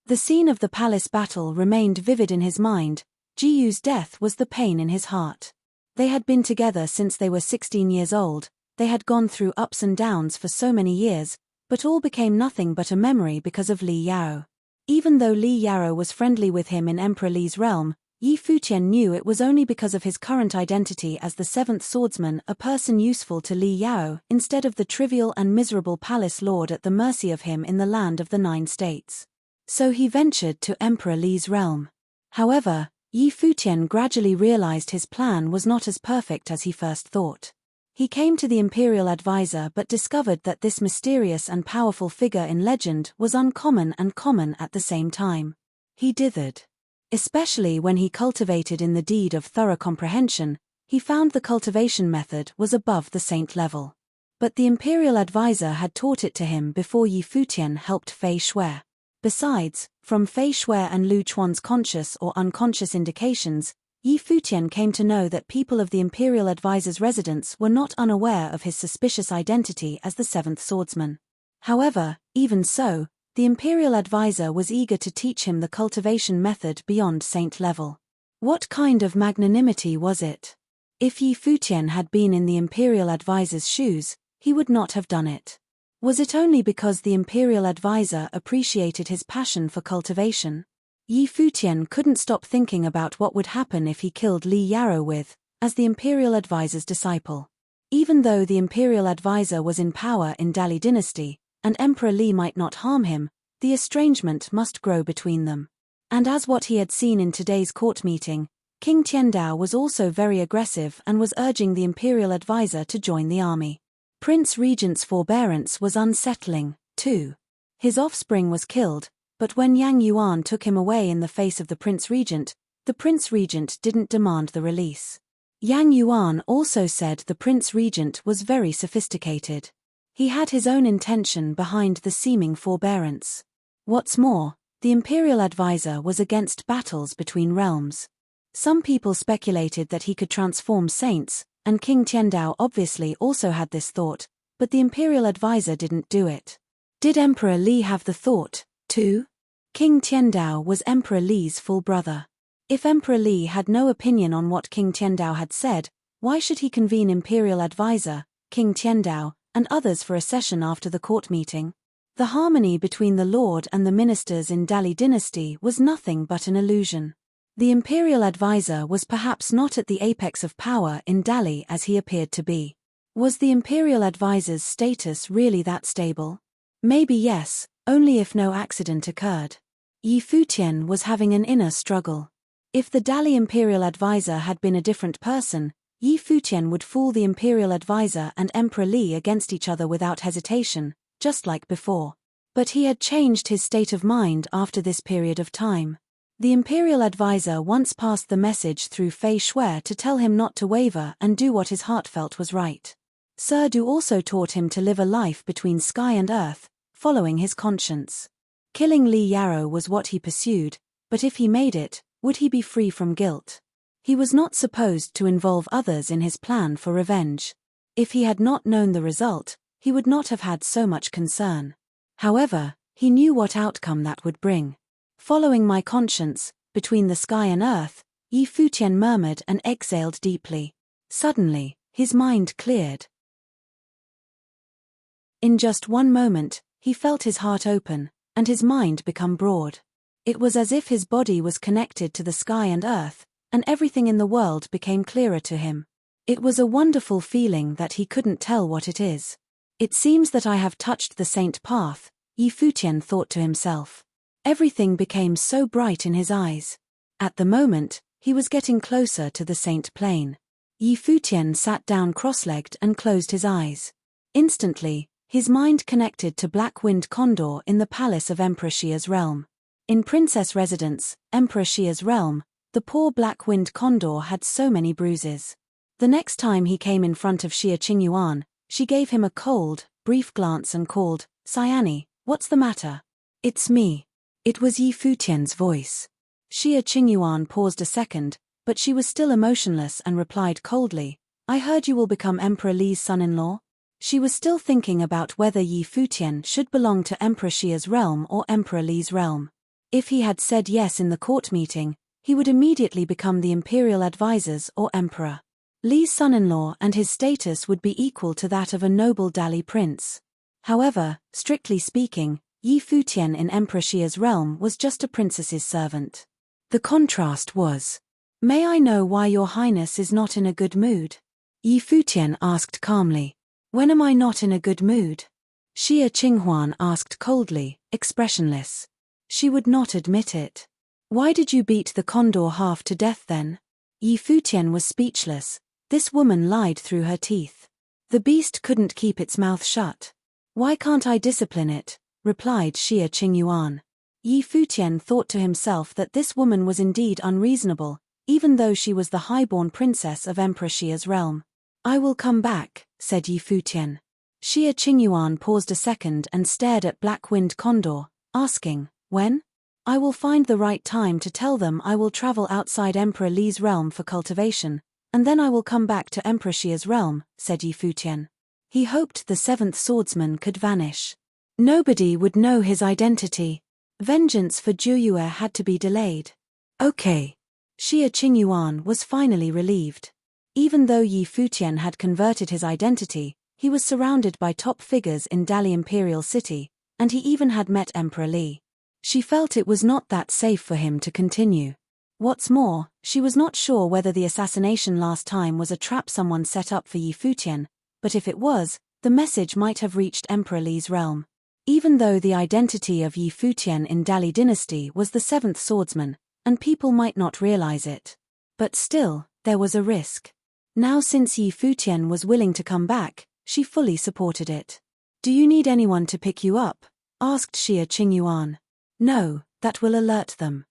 The scene of the palace battle remained vivid in his mind. Jiyu's death was the pain in his heart. They had been together since they were 16 years old, they had gone through ups and downs for so many years, but all became nothing but a memory because of Li Yao. Even though Li Yao was friendly with him in Emperor Li's realm, Yi Futian knew it was only because of his current identity as the seventh swordsman, a person useful to Li Yao, instead of the trivial and miserable palace lord at the mercy of him in the land of the 9 states. So he ventured to Emperor Li's realm. However, Yi Futian gradually realized his plan was not as perfect as he first thought. He came to the imperial advisor but discovered that this mysterious and powerful figure in legend was uncommon and common at the same time. He dithered. Especially when he cultivated in the deed of thorough comprehension, he found the cultivation method was above the saint level. But the imperial advisor had taught it to him before Yi Futian helped Fei Shui. Besides, from Fei Shui and Lu Chuan's conscious or unconscious indications, Yi Futian came to know that people of the imperial advisor's residence were not unaware of his suspicious identity as the seventh swordsman. However, even so, the imperial advisor was eager to teach him the cultivation method beyond saint level. What kind of magnanimity was it? If Yi Futian had been in the imperial advisor's shoes, he would not have done it. Was it only because the imperial advisor appreciated his passion for cultivation? Yi Futian couldn't stop thinking about what would happen if he killed Li Yao as the imperial advisor's disciple. Even though the imperial advisor was in power in Dali dynasty, and Emperor Li might not harm him, the estrangement must grow between them. And as what he had seen in today's court meeting, King Tiandao was also very aggressive and was urging the imperial advisor to join the army. Prince Regent's forbearance was unsettling, too. His offspring was killed, but when Yang Yuan took him away in the face of the Prince Regent didn't demand the release. Yang Yuan also said the Prince Regent was very sophisticated. He had his own intention behind the seeming forbearance. What's more, the imperial advisor was against battles between realms. Some people speculated that he could transform saints, and King Tiandao obviously also had this thought, but the imperial advisor didn't do it. Did Emperor Li have the thought, too? King Tiandao was Emperor Li's full brother. If Emperor Li had no opinion on what King Tiandao had said, why should he convene imperial advisor, King Tiandao, and others for a session after the court meeting? The harmony between the lord and the ministers in Dali dynasty was nothing but an illusion. The imperial advisor was perhaps not at the apex of power in Dali as he appeared to be. Was the imperial advisor's status really that stable? Maybe yes, only if no accident occurred. Yi Futian was having an inner struggle. If the Dali imperial advisor had been a different person, Yi Futian would fool the imperial advisor and Emperor Li against each other without hesitation, just like before. But he had changed his state of mind after this period of time. The imperial advisor once passed the message through Fei Shui to tell him not to waver and do what his heart felt was right. Serdu also taught him to live a life between sky and earth, following his conscience. Killing Li Yarrow was what he pursued, but if he made it, would he be free from guilt? He was not supposed to involve others in his plan for revenge. If he had not known the result, he would not have had so much concern. However, he knew what outcome that would bring. Following my conscience, between the sky and earth, Yi Futian murmured and exhaled deeply. Suddenly, his mind cleared. In just one moment, he felt his heart open, and his mind become broad. It was as if his body was connected to the sky and earth, and everything in the world became clearer to him. It was a wonderful feeling that he couldn't tell what it is. It seems that I have touched the saint path, Yi Futian thought to himself. Everything became so bright in his eyes. At the moment, he was getting closer to the saint plane. Yi Futian sat down cross-legged and closed his eyes. Instantly, his mind connected to Black-Winged Condor in the palace of Emperor Xia's realm. In Princess Residence, Emperor Xia's realm, the poor Black-Winged Condor had so many bruises. The next time he came in front of Xia Qingyuan, she gave him a cold, brief glance and called, "Sayani, what's the matter?" "It's me." It was Yi Futian's voice. Xia Qingyuan paused a second, but she was still emotionless and replied coldly, "I heard you will become Emperor Li's son-in-law?" She was still thinking about whether Yi Futian should belong to Emperor Xia's realm or Emperor Li's realm. If he had said yes in the court meeting, he would immediately become the imperial advisors or emperor. Li's son-in-law and his status would be equal to that of a noble Dali prince. However, strictly speaking, Yi Futian in Emperor Xia's realm was just a princess's servant. The contrast was. "May I know why your highness is not in a good mood?" Yi Futian asked calmly. "When am I not in a good mood?" Xia Qinghuan asked coldly, expressionless. She would not admit it. "Why did you beat the condor half to death then?" Yi Futian was speechless. This woman lied through her teeth. The beast couldn't keep its mouth shut. "Why can't I discipline it?" replied Xia Qingyuan. Yi Futian thought to himself that this woman was indeed unreasonable, even though she was the highborn princess of Emperor Xia's realm. "I will come back," said Yi Futian. Xia Qingyuan paused a second and stared at Black-Winged Condor, asking, "When?" "I will find the right time to tell them I will travel outside Emperor Li's realm for cultivation, and then I will come back to Emperor Xia's realm," said Yi Futian. He hoped the seventh swordsman could vanish. Nobody would know his identity. Vengeance for Juyue had to be delayed. Okay. Xia Qingyuan was finally relieved. Even though Yi Futian had converted his identity, he was surrounded by top figures in Dali Imperial City, and he even had met Emperor Li. She felt it was not that safe for him to continue. What's more, she was not sure whether the assassination last time was a trap someone set up for Yi Futian, but if it was, the message might have reached Emperor Li's realm. Even though the identity of Yi Futian in Dali dynasty was the seventh swordsman, and people might not realize it. But still, there was a risk. Now since Yi Futian was willing to come back, she fully supported it. "Do you need anyone to pick you up?" asked Xia Qingyuan. "No, that will alert them.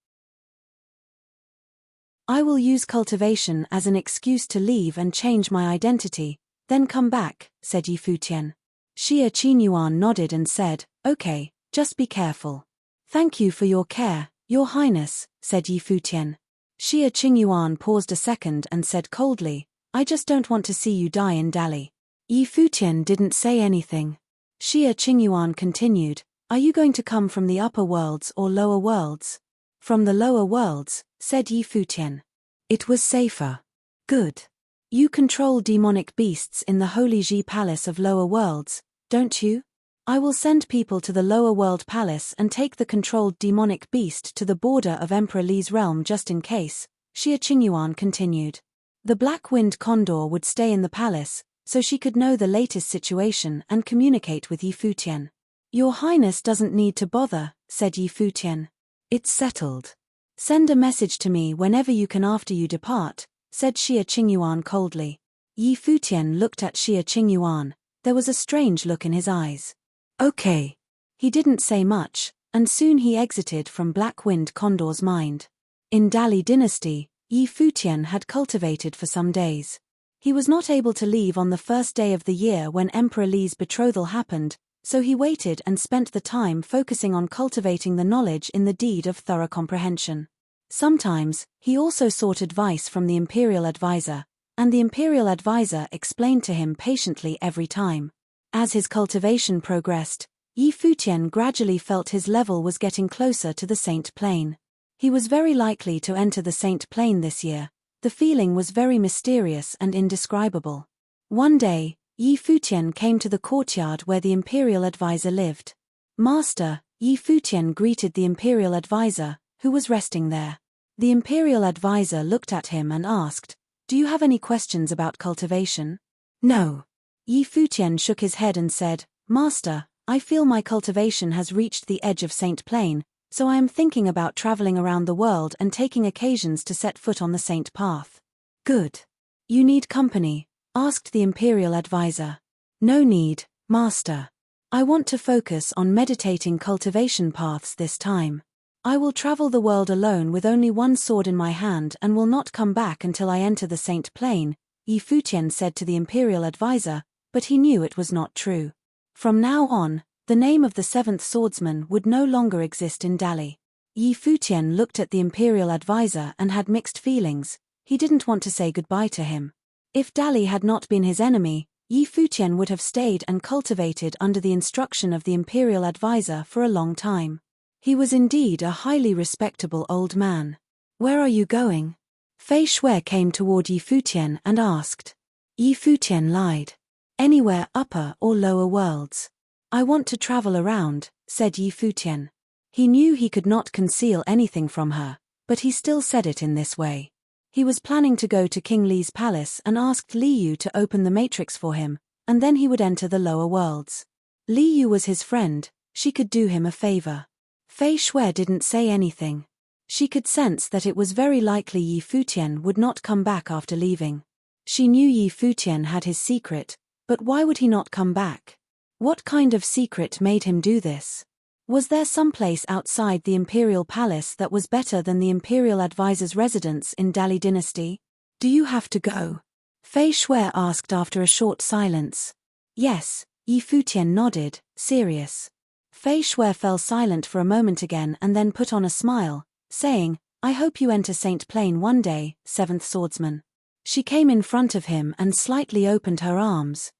I will use cultivation as an excuse to leave and change my identity, then come back," said Yi Futian. Xia Qingyuan nodded and said, "Okay, just be careful." "Thank you for your care, Your Highness," said Yi Futian. Xia Qingyuan paused a second and said coldly, "I just don't want to see you die in Dali." Yi Futian didn't say anything. Xia Qingyuan continued, Are you going to come from the upper worlds or lower worlds? From the lower worlds, said Yi Futian. It was safer. Good. You control demonic beasts in the Holy Ji Palace of lower worlds, don't you? I will send people to the lower world palace and take the controlled demonic beast to the border of Emperor Li's realm just in case, Xia Qingyuan continued. The black-winged condor would stay in the palace, so she could know the latest situation and communicate with Yi Futian. Your Highness doesn't need to bother, said Yi Futian. It's settled. Send a message to me whenever you can after you depart, said Xia Qingyuan coldly. Yi Futian looked at Xia Qingyuan. There was a strange look in his eyes. Okay. He didn't say much, and soon he exited from Black-Winged Condor's mind. In Dali dynasty, Yi Futian had cultivated for some days. He was not able to leave on the first day of the year when Emperor Li's betrothal happened, so he waited and spent the time focusing on cultivating the knowledge in the deed of thorough comprehension. Sometimes, he also sought advice from the imperial advisor, and the imperial advisor explained to him patiently every time. As his cultivation progressed, Yi Futian gradually felt his level was getting closer to the Saint Plane. He was very likely to enter the Saint Plane this year. The feeling was very mysterious and indescribable. One day, Yi Futian came to the courtyard where the imperial advisor lived. Master, Yi Futian greeted the imperial advisor, who was resting there. The imperial advisor looked at him and asked, "Do you have any questions about cultivation?" "No." Yi Futian shook his head and said, "Master, I feel my cultivation has reached the edge of Saint Plane, so I am thinking about traveling around the world and taking occasions to set foot on the Saint Path." "Good. You need company?" asked the imperial advisor. "No need, Master. I want to focus on meditating cultivation paths this time. I will travel the world alone with only one sword in my hand and will not come back until I enter the Saint Plane," Yi Futian said to the imperial advisor, but he knew it was not true. From now on, the name of the seventh swordsman would no longer exist in Dali. Yi Futian looked at the imperial advisor and had mixed feelings. He didn't want to say goodbye to him. If Dali had not been his enemy, Yi Futian would have stayed and cultivated under the instruction of the imperial advisor for a long time. He was indeed a highly respectable old man. "Where are you going?" Fei Shui came toward Yi Futian and asked. Yi Futian lied. "Anywhere upper or lower worlds. I want to travel around," said Yi Futian. He knew he could not conceal anything from her, but he still said it in this way. He was planning to go to King Li's palace and asked Li Yu to open the matrix for him, and then he would enter the lower worlds. Li Yu was his friend, she could do him a favor. Fei Shui didn't say anything. She could sense that it was very likely Yi Futian would not come back after leaving. She knew Yi Futian had his secret, but why would he not come back? What kind of secret made him do this? Was there some place outside the imperial palace that was better than the imperial advisor's residence in Dali dynasty? "Do you have to go?" Fei Shui asked after a short silence. "Yes," Yi Futian nodded, serious. Fei Shui fell silent for a moment again and then put on a smile, saying, "I hope you enter Saint Plane one day, seventh swordsman." She came in front of him and slightly opened her arms.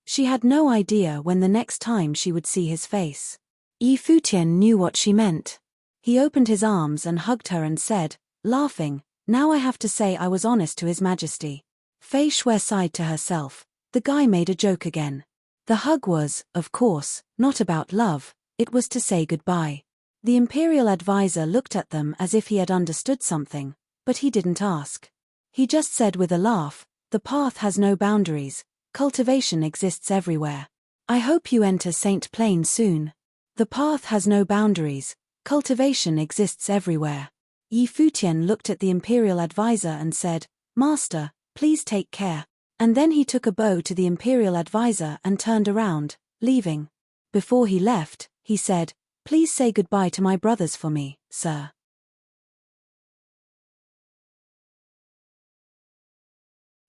She had no idea when the next time she would see his face. Yi Futian knew what she meant. He opened his arms and hugged her and said, laughing, "Now I have to say I was honest to His Majesty." Fei Shui sighed to herself. The guy made a joke again. The hug was, of course, not about love, it was to say goodbye. The imperial advisor looked at them as if he had understood something, but he didn't ask. He just said with a laugh, "The path has no boundaries. Cultivation exists everywhere. I hope you enter Saint Plane soon." The path has no boundaries. Cultivation exists everywhere. Yi Futian looked at the imperial advisor and said, "Master, please take care." And then he took a bow to the imperial advisor and turned around, leaving. Before he left, he said, "Please say goodbye to my brothers for me, sir."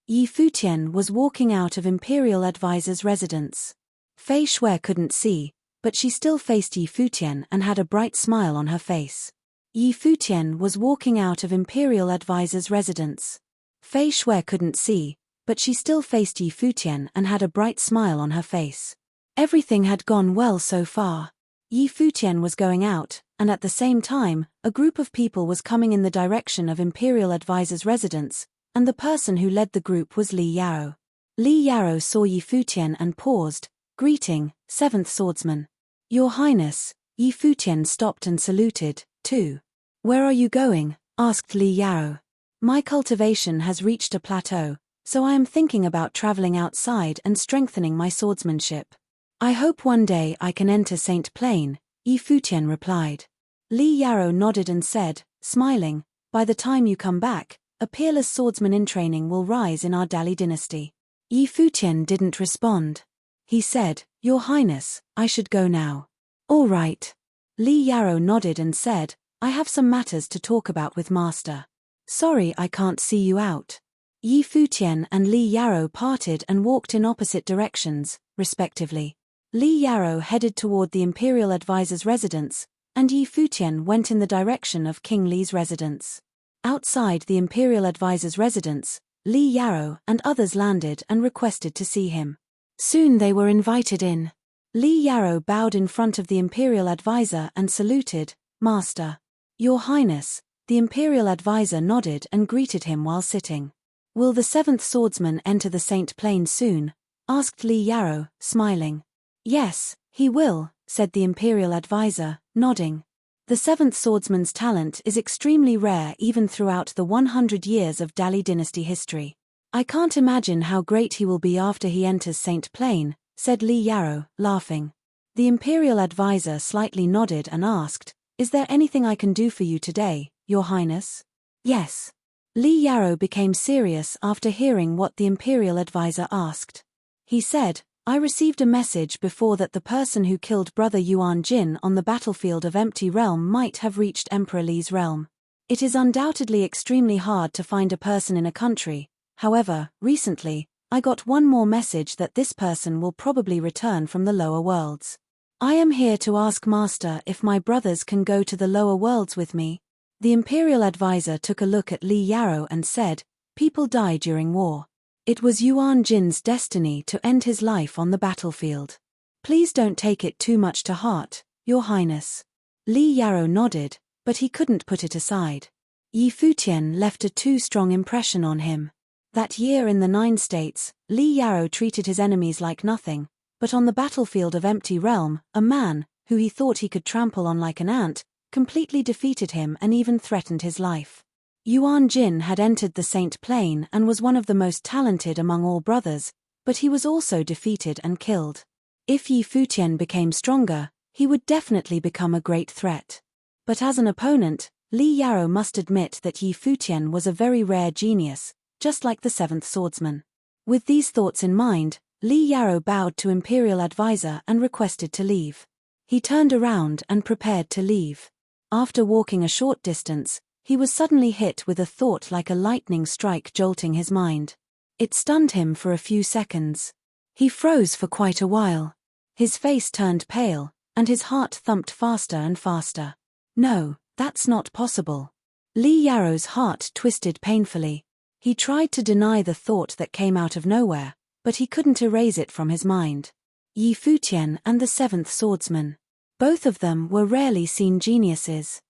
Yi Futian was walking out of imperial advisor's residence. Fei Shui couldn't see, but she still faced Yi Futian and had a bright smile on her face. Yi Futian was walking out of imperial advisor's residence. Fei Shui couldn't see, but she still faced Yi Futian and had a bright smile on her face. Everything had gone well so far. Yi Futian was going out, and at the same time, a group of people was coming in the direction of Imperial Advisor's residence, and the person who led the group was Li Yao. Li Yao saw Yi Futian and paused, greeting, Seventh Swordsman. Your Highness. Yi Futian stopped and saluted, too. Where are you going? Asked Li Yao. My cultivation has reached a plateau, so I am thinking about traveling outside and strengthening my swordsmanship. I hope one day I can enter Saint Plain, Yi Futian replied. Li Yao nodded and said, smiling, by the time you come back, a peerless swordsman in training will rise in our Dali dynasty. Yi Futian didn't respond. He said, Your Highness, I should go now. All right. Li Yao nodded and said, I have some matters to talk about with Master. Sorry I can't see you out. Yi Futian and Li Yao parted and walked in opposite directions, respectively. Li Yao headed toward the Imperial Advisor's residence, and Yi Futian went in the direction of King Li's residence. Outside the Imperial Advisor's residence, Li Yao and others landed and requested to see him. Soon they were invited in. Li Yao bowed in front of the Imperial Advisor and saluted, Master. Your Highness. The Imperial Advisor nodded and greeted him while sitting. Will the Seventh Swordsman enter the Saint Plain soon? Asked Li Yao, smiling. Yes, he will, said the Imperial Advisor, nodding. The Seventh Swordsman's talent is extremely rare even throughout the 100 years of Dali dynasty history. I can't imagine how great he will be after he enters Saint Plain, said Li Yao, laughing. The Imperial Advisor slightly nodded and asked, Is there anything I can do for you today, Your Highness? Yes. Li Yao became serious after hearing what the Imperial Advisor asked. He said, I received a message before that the person who killed Brother Yuan Jin on the battlefield of Empty Realm might have reached Emperor Li's realm. It is undoubtedly extremely hard to find a person in a country. However, recently, I got one more message that this person will probably return from the lower worlds. I am here to ask Master if my brothers can go to the lower worlds with me. The Imperial Advisor took a look at Li Yao and said, People die during war. It was Yuan Jin's destiny to end his life on the battlefield. Please don't take it too much to heart, Your Highness. Li Yao nodded, but he couldn't put it aside. Yi Futian left a too strong impression on him. That year in the 9 states, Li Yao treated his enemies like nothing, but on the battlefield of Empty Realm, a man, who he thought he could trample on like an ant, completely defeated him and even threatened his life. Yuan Jin had entered the Saint Plain and was one of the most talented among all brothers, but he was also defeated and killed. If Yi Futian became stronger, he would definitely become a great threat. But as an opponent, Li Yao must admit that Yi Futian was a very rare genius, just like the Seventh Swordsman. With these thoughts in mind, Li Yao bowed to Imperial Advisor and requested to leave. He turned around and prepared to leave. After walking a short distance, he was suddenly hit with a thought like a lightning strike jolting his mind. It stunned him for a few seconds. He froze for quite a while. His face turned pale, and his heart thumped faster and faster. No, that's not possible. Li Yao's heart twisted painfully. He tried to deny the thought that came out of nowhere, but he couldn't erase it from his mind. Yi Futian and the Seventh Swordsman. Both of them were rarely seen geniuses.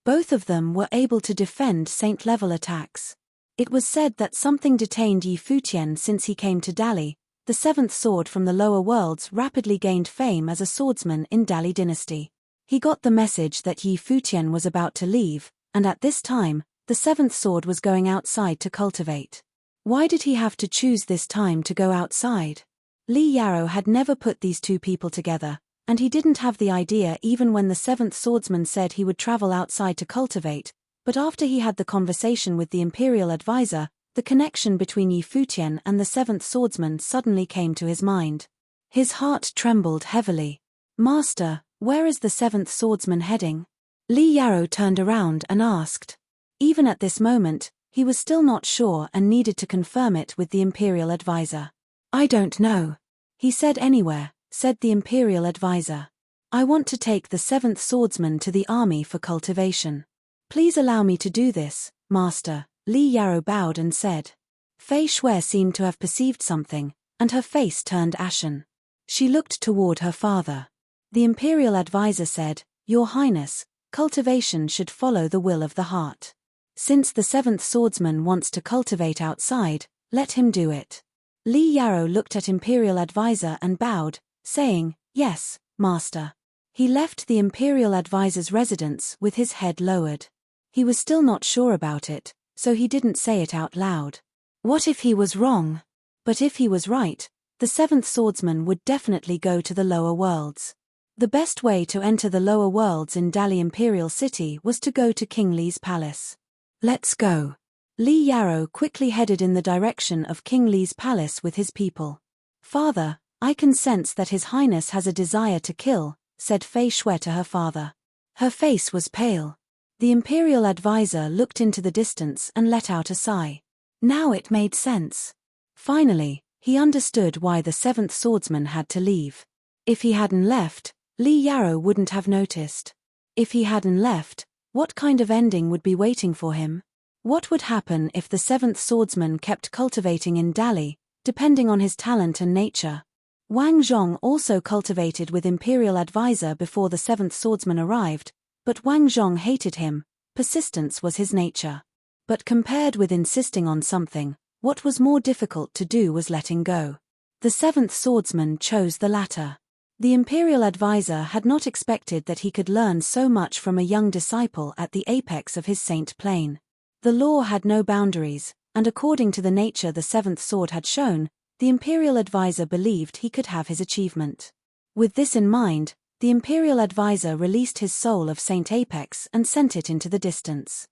Both of them were able to defend saint-level attacks. It was said that something detained Yi Futian since he came to Dali. The seventh sword from the lower worlds rapidly gained fame as a swordsman in Dali dynasty. He got the message that Yi Futian was about to leave, and at this time, the seventh sword was going outside to cultivate. Why did he have to choose this time to go outside? Li Yao had never put these two people together, and he didn't have the idea even when the seventh swordsman said he would travel outside to cultivate, but after he had the conversation with the Imperial Advisor, the connection between Yi Futian and the seventh swordsman suddenly came to his mind. His heart trembled heavily. Master, where is the seventh swordsman heading? Li Yao turned around and asked. Even at this moment, he was still not sure and needed to confirm it with the Imperial Advisor. I don't know. He said anywhere, said the Imperial Advisor. I want to take the seventh swordsman to the army for cultivation. Please allow me to do this, Master. Li Yao bowed and said. Fei Shui seemed to have perceived something, and her face turned ashen. She looked toward her father. The imperial advisor said, "Your Highness, cultivation should follow the will of the heart. Since the seventh swordsman wants to cultivate outside, let him do it." Li Yarrow looked at imperial advisor and bowed, saying, "Yes, master." He left the imperial advisor's residence with his head lowered. He was still not sure about it, so he didn't say it out loud. What if he was wrong? But if he was right, the seventh swordsman would definitely go to the lower worlds. The best way to enter the lower worlds in Dali Imperial City was to go to King Li's palace. "Let's go." Li Yarrow quickly headed in the direction of King Li's palace with his people. "Father, I can sense that His Highness has a desire to kill," said Fei Shui to her father. Her face was pale. The imperial advisor looked into the distance and let out a sigh. Now it made sense. Finally, he understood why the seventh swordsman had to leave. If he hadn't left, Li Yarrow wouldn't have noticed. If he hadn't left, what kind of ending would be waiting for him? What would happen if the seventh swordsman kept cultivating in Dali, depending on his talent and nature? Wang Zhong also cultivated with imperial advisor before the seventh swordsman arrived, but Wang Zhong hated him. Persistence was his nature. But compared with insisting on something, what was more difficult to do was letting go. The seventh swordsman chose the latter. The imperial advisor had not expected that he could learn so much from a young disciple at the apex of his saint plane. The law had no boundaries, and according to the nature the seventh sword had shown, the imperial advisor believed he could have his achievement. With this in mind, the imperial advisor released his soul of Saint Apex and sent it into the distance.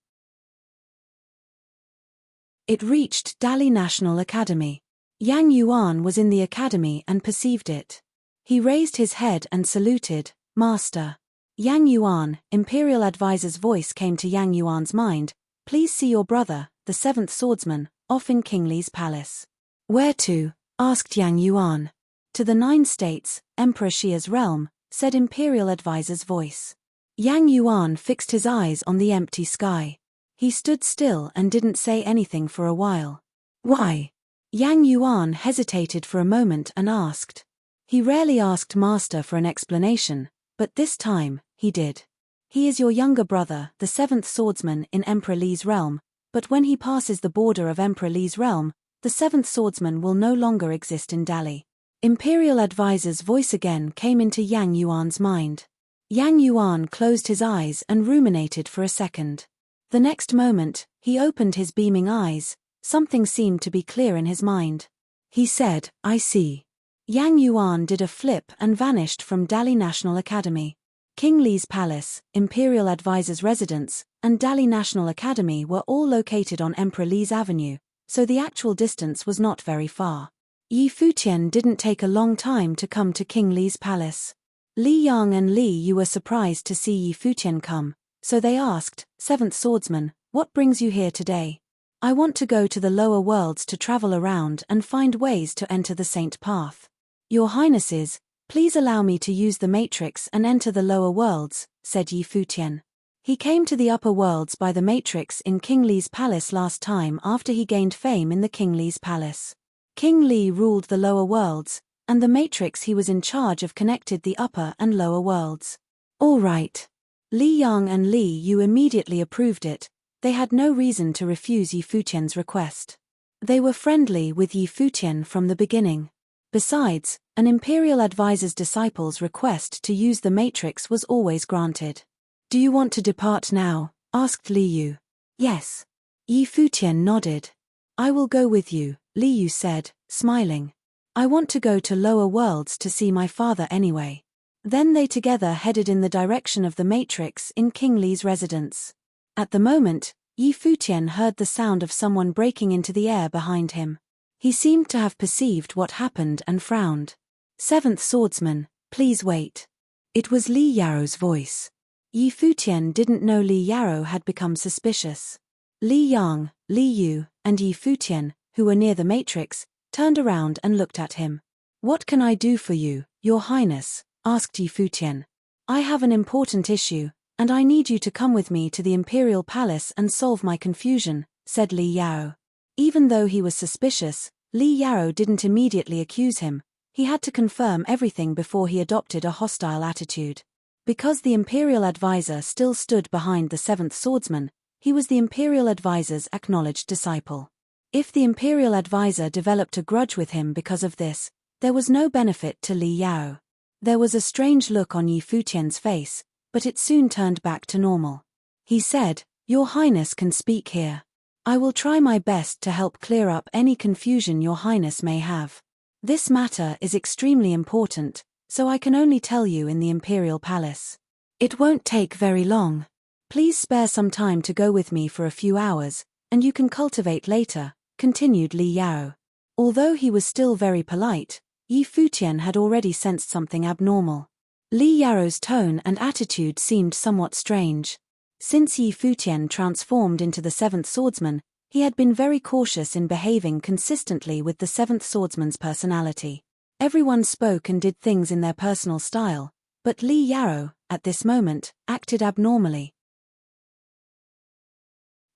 It reached Dali National Academy. Yang Yuan was in the academy and perceived it. He raised his head and saluted, "Master." Yang Yuan, imperial advisor's voice came to Yang Yuan's mind, "Please see your brother, the seventh swordsman, off in King Li's palace." "Where to?" asked Yang Yuan. "To the 9 states, Emperor Xia's realm," said imperial advisor's voice. Yang Yuan fixed his eyes on the empty sky. He stood still and didn't say anything for a while. "Why?" Yang Yuan hesitated for a moment and asked. He rarely asked Master for an explanation, but this time, he did. "He is your younger brother, the seventh swordsman in Emperor Li's realm, but when he passes the border of Emperor Li's realm, the seventh swordsman will no longer exist in Dali." Imperial advisor's voice again came into Yang Yuan's mind. Yang Yuan closed his eyes and ruminated for a second. The next moment, he opened his beaming eyes. Something seemed to be clear in his mind. He said, "I see." Yang Yuan did a flip and vanished from Dali National Academy. King Li's palace, imperial advisor's residence, and Dali National Academy were all located on Emperor Li's avenue, so the actual distance was not very far. Yi Futian didn't take a long time to come to King Li's palace. Li Yang and Li Yu were surprised to see Yi Futian come, so they asked, "Seventh swordsman, what brings you here today?" "I want to go to the lower worlds to travel around and find ways to enter the Saint Path. Your Highnesses, please allow me to use the matrix and enter the lower worlds," said Yi Futian. He came to the upper worlds by the matrix in King Li's palace last time after he gained fame in the King Li's palace. King Li ruled the lower worlds, and the matrix he was in charge of connected the upper and lower worlds. "All right." Li Yang and Li Yu immediately approved it. They had no reason to refuse Yi Futian's request. They were friendly with Yi Futian from the beginning. Besides, an imperial advisor's disciple's request to use the matrix was always granted. "Do you want to depart now?" asked Li Yu. "Yes." Yi Futian nodded. "I will go with you," Li Yu said, smiling. "I want to go to lower worlds to see my father anyway." Then they together headed in the direction of the matrix in King Li's residence. At the moment, Yi Futian heard the sound of someone breaking into the air behind him. He seemed to have perceived what happened and frowned. "Seventh swordsman, please wait." It was Li Yarrow's voice. Yi Futian didn't know Li Yarrow had become suspicious. Li Yang, Li Yu, and Yi Futian, who were near the matrix, turned around and looked at him. "What can I do for you, Your Highness?" asked Yi Futian. "I have an important issue, and I need you to come with me to the Imperial Palace and solve my confusion," said Li Yao. Even though he was suspicious, Li Yaro didn't immediately accuse him. He had to confirm everything before he adopted a hostile attitude. Because the Imperial Advisor still stood behind the seventh swordsman, he was the Imperial Advisor's acknowledged disciple. If the Imperial Advisor developed a grudge with him because of this, there was no benefit to Li Yao. There was a strange look on Yi Futian's face, but it soon turned back to normal. He said, "Your Highness can speak here. I will try my best to help clear up any confusion Your Highness may have. This matter is extremely important, so I can only tell you in the Imperial Palace. It won't take very long. Please spare some time to go with me for a few hours, and you can cultivate later," continued Li Yao. Although he was still very polite, Yi Futian had already sensed something abnormal. Li Yao's tone and attitude seemed somewhat strange. Since Yi Futian transformed into the seventh swordsman, he had been very cautious in behaving consistently with the seventh swordsman's personality. Everyone spoke and did things in their personal style, but Li Yao, at this moment, acted abnormally.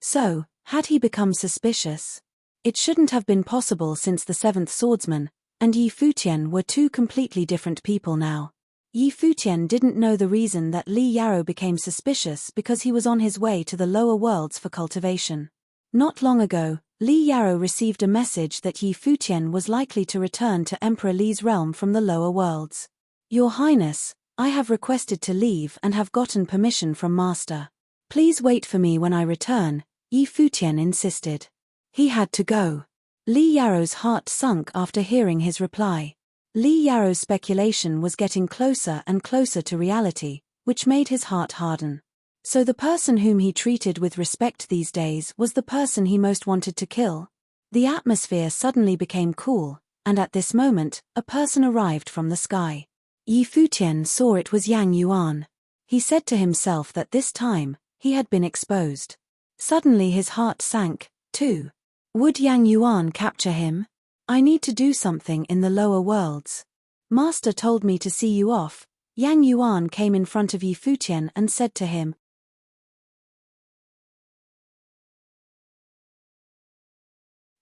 So, had he become suspicious? It shouldn't have been possible since the seventh swordsman and Yi Futian were two completely different people now. Yi Futian didn't know the reason that Li Yao became suspicious because he was on his way to the lower worlds for cultivation. Not long ago, Li Yao received a message that Yi Futian was likely to return to Emperor Li's realm from the lower worlds. "Your Highness, I have requested to leave and have gotten permission from Master. Please wait for me when I return," Yi Futian insisted. He had to go. Li Yao's heart sunk after hearing his reply. Li Yao's speculation was getting closer and closer to reality, which made his heart harden. So the person whom he treated with respect these days was the person he most wanted to kill? The atmosphere suddenly became cool, and at this moment, a person arrived from the sky. Yi Futian saw it was Yang Yuan. He said to himself that this time, he had been exposed. Suddenly his heart sank, too. Would Yang Yuan capture him? "I need to do something in the lower worlds. Master told me to see you off." Yang Yuan came in front of Yi Futian and said to him.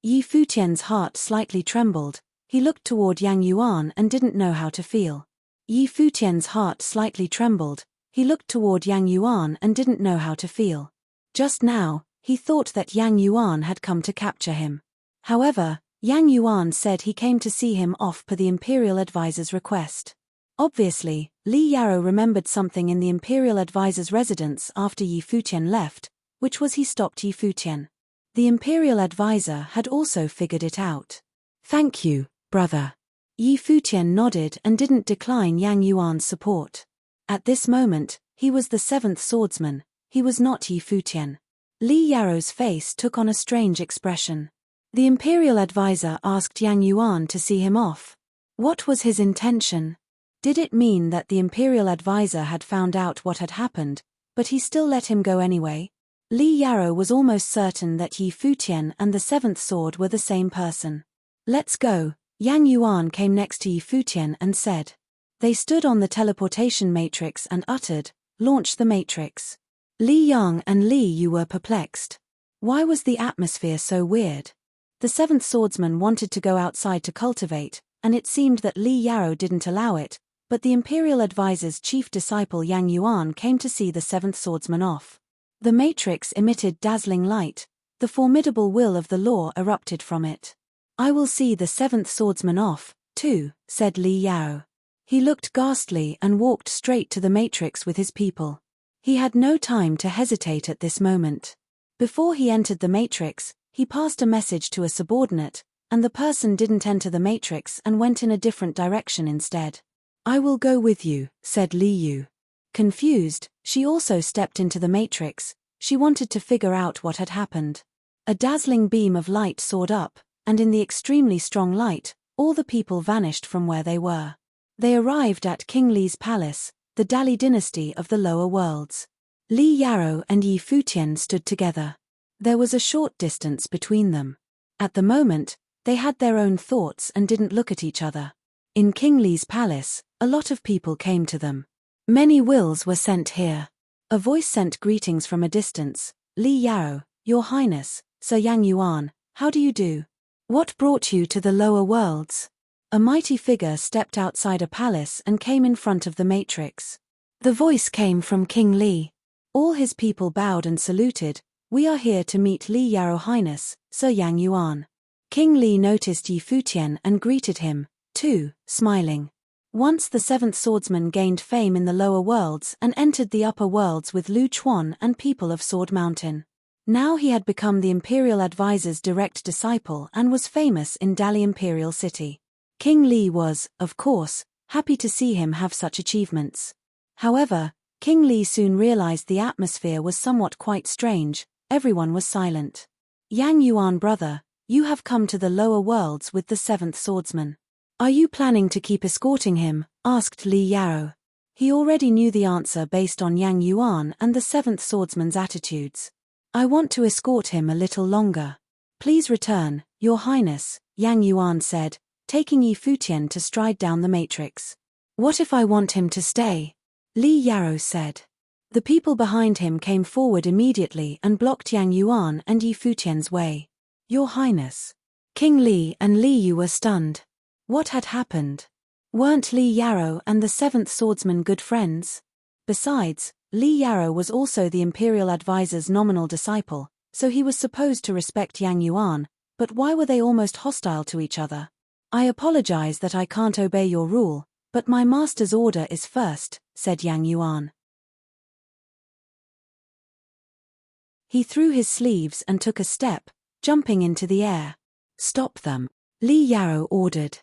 Yi Futian's heart slightly trembled. He looked toward Yang Yuan and didn't know how to feel. Yi Futian's heart slightly trembled. He looked toward Yang Yuan and didn't know how to feel. Just now, he thought that Yang Yuan had come to capture him. However, Yang Yuan said he came to see him off per the Imperial Advisor's request. Obviously, Li Yao remembered something in the Imperial Advisor's residence after Yi Futian left, which was he stopped Yi Futian. The Imperial Advisor had also figured it out. "Thank you, brother." Yi Futian nodded and didn't decline Yang Yuan's support. At this moment, he was the seventh swordsman, he was not Yi Futian. Li Yao's face took on a strange expression. The Imperial Advisor asked Yang Yuan to see him off. What was his intention? Did it mean that the Imperial Advisor had found out what had happened, but he still let him go anyway? Li Yao was almost certain that Yi Futian and the seventh sword were the same person. "Let's go." Yang Yuan came next to Yi Futian and said. They stood on the teleportation matrix and uttered, "Launch the matrix." Li Yang and Li Yu were perplexed. Why was the atmosphere so weird? The seventh swordsman wanted to go outside to cultivate, and it seemed that Li Yao didn't allow it, but the Imperial Advisor's chief disciple Yang Yuan came to see the seventh swordsman off. The matrix emitted dazzling light. The formidable will of the law erupted from it. "I will see the seventh swordsman off, too," said Li Yao. He looked ghastly and walked straight to the matrix with his people. He had no time to hesitate at this moment. Before he entered the matrix, he passed a message to a subordinate, and the person didn't enter the matrix and went in a different direction instead. "I will go with you," said Li Yu. Confused, she also stepped into the matrix. She wanted to figure out what had happened. A dazzling beam of light soared up, and in the extremely strong light, all the people vanished from where they were. They arrived at King Li's palace, the Dali dynasty of the lower worlds. Li Yao and Yi Futian stood together. There was a short distance between them. At the moment, they had their own thoughts and didn't look at each other. In King Li's palace, a lot of people came to them. Many wills were sent here. A voice sent greetings from a distance. "Li Yao, Your Highness, Sir Yang Yuan, how do you do? What brought you to the lower worlds? A mighty figure stepped outside a palace and came in front of the matrix. The voice came from King Li. All his people bowed and saluted. We are here to meet Li Yarrow Highness, Sir Yang Yuan. King Li noticed Yi Futian and greeted him, too, smiling. Once the seventh swordsman gained fame in the lower worlds and entered the upper worlds with Lu Chuan and people of Sword Mountain. Now he had become the imperial advisor's direct disciple and was famous in Dali Imperial City. King Li was, of course, happy to see him have such achievements. However, King Li soon realized the atmosphere was somewhat quite strange. Everyone was silent. Yang Yuan brother, you have come to the lower worlds with the seventh swordsman. Are you planning to keep escorting him? Asked Li Yarrow. He already knew the answer based on Yang Yuan and the seventh swordsman's attitudes. I want to escort him a little longer. Please return, Your Highness, Yang Yuan said, taking Yi Futian to stride down the matrix. What if I want him to stay? Li Yarrow said. The people behind him came forward immediately and blocked Yang Yuan and Yi Futian's way. Your Highness. King Li and Li Yu were stunned. What had happened? Weren't Li Yarrow and the seventh swordsman good friends? Besides, Li Yarrow was also the imperial advisor's nominal disciple, so he was supposed to respect Yang Yuan, but why were they almost hostile to each other? I apologize that I can't obey your rule, but my master's order is first, said Yang Yuan. He threw his sleeves and took a step, jumping into the air. Stop them, Li Yarrow ordered.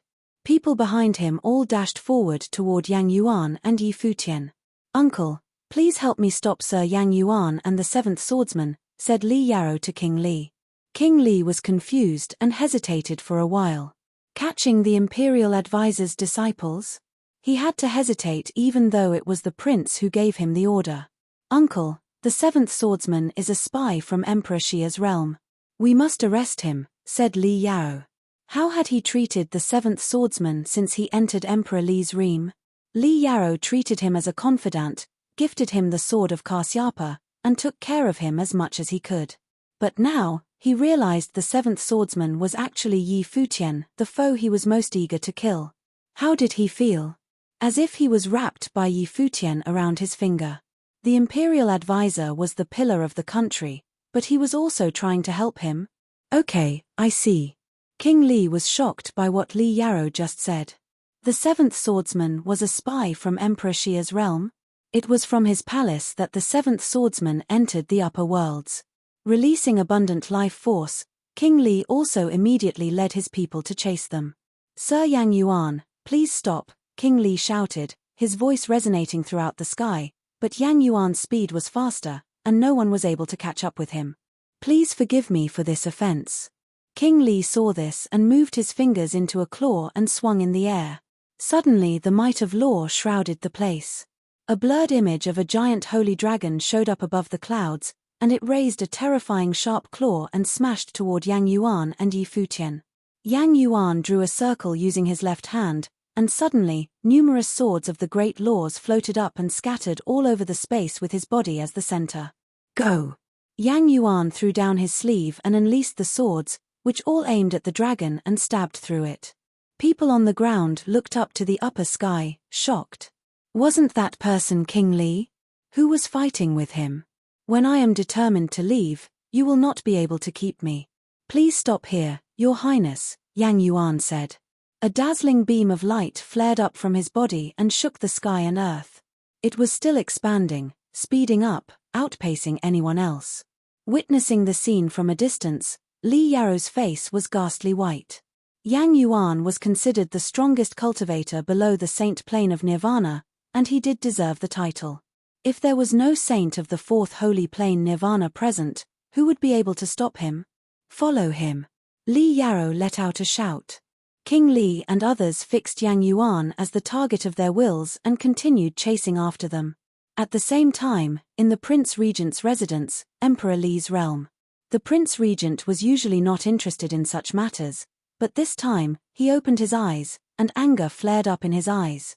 People behind him all dashed forward toward Yang Yuan and Yi Futian. Uncle, please help me stop Sir Yang Yuan and the seventh swordsman, said Li Yarrow to King Li. King Li was confused and hesitated for a while. Catching the imperial advisor's disciples? He had to hesitate even though it was the prince who gave him the order. Uncle, the seventh swordsman is a spy from Emperor Xia's realm. We must arrest him, said Li Yarrow. How had he treated the seventh swordsman since he entered Emperor Li's realm? Li Yarrow treated him as a confidant, gifted him the sword of Kasyapa, and took care of him as much as he could. But now, he realized the seventh swordsman was actually Yi Futian, the foe he was most eager to kill. How did he feel? As if he was wrapped by Yi Futian around his finger. The imperial advisor was the pillar of the country, but he was also trying to help him. Okay, I see. King Li was shocked by what Li Yarrow just said. The seventh swordsman was a spy from Emperor Xia's realm. It was from his palace that the seventh swordsman entered the upper worlds. Releasing abundant life force, King Li also immediately led his people to chase them. Sir Yang Yuan, please stop, King Li shouted, his voice resonating throughout the sky, but Yang Yuan's speed was faster, and no one was able to catch up with him. Please forgive me for this offense. King Li saw this and moved his fingers into a claw and swung in the air. Suddenly the might of law shrouded the place. A blurred image of a giant holy dragon showed up above the clouds, and it raised a terrifying sharp claw and smashed toward Yang Yuan and Yi Futian. Yang Yuan drew a circle using his left hand, and suddenly, numerous swords of the great laws floated up and scattered all over the space with his body as the center. Go! Yang Yuan threw down his sleeve and unleashed the swords, which all aimed at the dragon and stabbed through it. People on the ground looked up to the upper sky, shocked. Wasn't that person King Li? Who was fighting with him? When I am determined to leave, you will not be able to keep me. Please stop here, Your Highness, Yang Yuan said. A dazzling beam of light flared up from his body and shook the sky and earth. It was still expanding, speeding up, outpacing anyone else. Witnessing the scene from a distance, Li Yarrow's face was ghastly white. Yang Yuan was considered the strongest cultivator below the saint plane of Nirvana, and he did deserve the title. If there was no saint of the fourth holy plane Nirvana present, who would be able to stop him? Follow him. Li Yarrow let out a shout. King Li and others fixed Yang Yuan as the target of their wills and continued chasing after them. At the same time, in the Prince Regent's residence, Emperor Li's realm. The Prince Regent was usually not interested in such matters, but this time, he opened his eyes, and anger flared up in his eyes.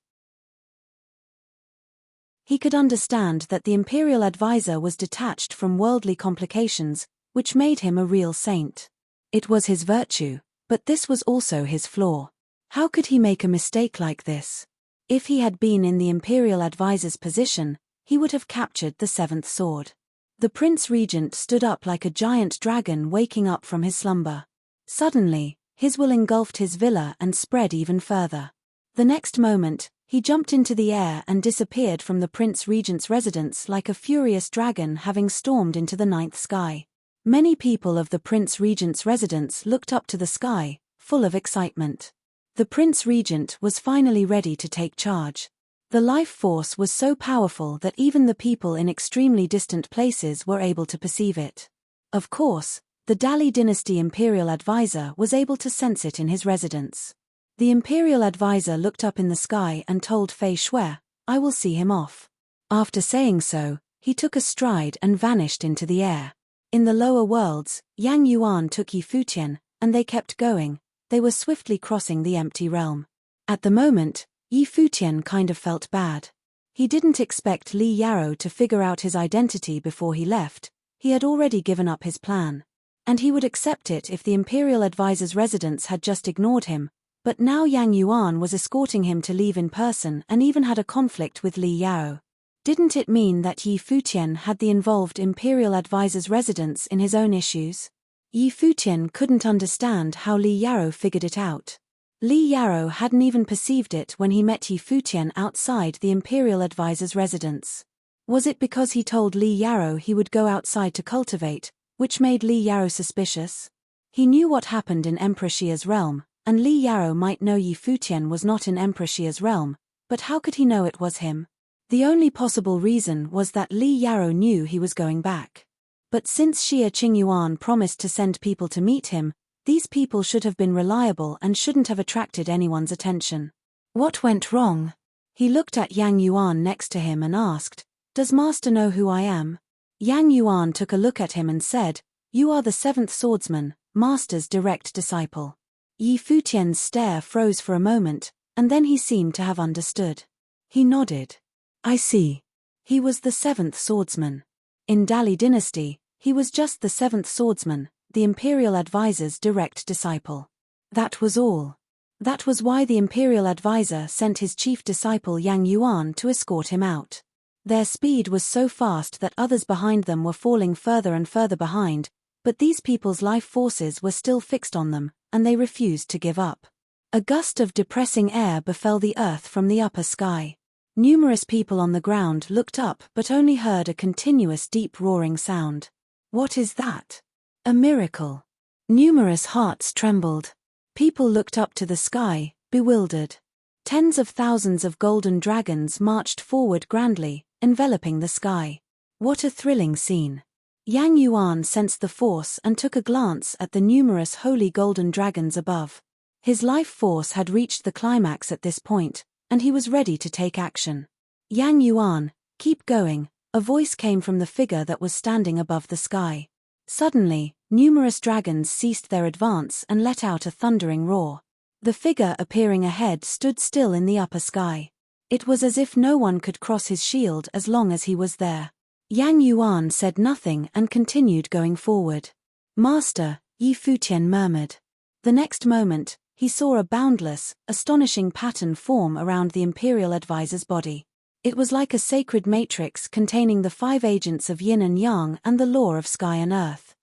He could understand that the imperial advisor was detached from worldly complications, which made him a real saint. It was his virtue, But this was also his flaw. How could he make a mistake like this? If he had been in the Imperial Advisor's position, he would have captured the seventh sword. The Prince Regent stood up like a giant dragon waking up from his slumber. Suddenly, his will engulfed his villa and spread even further. The next moment, he jumped into the air and disappeared from the Prince Regent's residence like a furious dragon having stormed into the ninth sky. Many people of the Prince Regent's residence looked up to the sky, full of excitement. The Prince Regent was finally ready to take charge. The life force was so powerful that even the people in extremely distant places were able to perceive it. Of course, the Dali dynasty Imperial Advisor was able to sense it in his residence. The Imperial Advisor looked up in the sky and told Fei Shui, "I will see him off." After saying so, he took a stride and vanished into the air. In the lower worlds, Yang Yuan took Yi Futian, and they kept going. They were swiftly crossing the empty realm. At the moment, Yi Futian kind of felt bad. He didn't expect Li Yarou to figure out his identity before he left. He had already given up his plan. And he would accept it if the Imperial Advisor's residence had just ignored him, but now Yang Yuan was escorting him to leave in person and even had a conflict with Li Yarou. Didn't it mean that Yi Futian had the involved Imperial Advisor's residence in his own issues? Yi Futian couldn't understand how Li Yarou figured it out. Li Yarou hadn't even perceived it when he met Yi Futian outside the Imperial Advisor's residence. Was it because he told Li Yarou he would go outside to cultivate, which made Li Yarou suspicious? He knew what happened in Emperor Xia's realm, and Li Yarou might know Yi Futian was not in Emperor Xia's realm, but how could he know it was him? The only possible reason was that Li Yarou knew he was going back. But since Xia Qingyuan promised to send people to meet him, these people should have been reliable and shouldn't have attracted anyone's attention. What went wrong? He looked at Yang Yuan next to him and asked, "Does Master know who I am?" Yang Yuan took a look at him and said, "You are the seventh swordsman, Master's direct disciple." Yi Futian's stare froze for a moment, and then he seemed to have understood. He nodded. "I see." He was the seventh swordsman. In Dali dynasty, he was just the seventh swordsman, the Imperial Advisor's direct disciple. That was all. That was why the Imperial Advisor sent his chief disciple Yang Yuan to escort him out. Their speed was so fast that others behind them were falling further and further behind, but these people's life forces were still fixed on them, and they refused to give up. A gust of depressing air befell the earth from the upper sky. Numerous people on the ground looked up but only heard a continuous deep roaring sound. What is that? A miracle. Numerous hearts trembled. People looked up to the sky, bewildered. Tens of thousands of golden dragons marched forward grandly, enveloping the sky. What a thrilling scene. Yang Yuan sensed the force and took a glance at the numerous holy golden dragons above. His life force had reached the climax at this point, and he was ready to take action. "Yang Yuan, keep going," a voice came from the figure that was standing above the sky. Suddenly, numerous dragons ceased their advance and let out a thundering roar. The figure appearing ahead stood still in the upper sky. It was as if no one could cross his shield as long as he was there. Yang Yuan said nothing and continued going forward. "Master," Yi Futian murmured. The next moment, he saw a boundless, astonishing pattern form around the Imperial Advisor's body. It was like a sacred matrix containing the 5 agents of yin and yang and the law of sky and earth.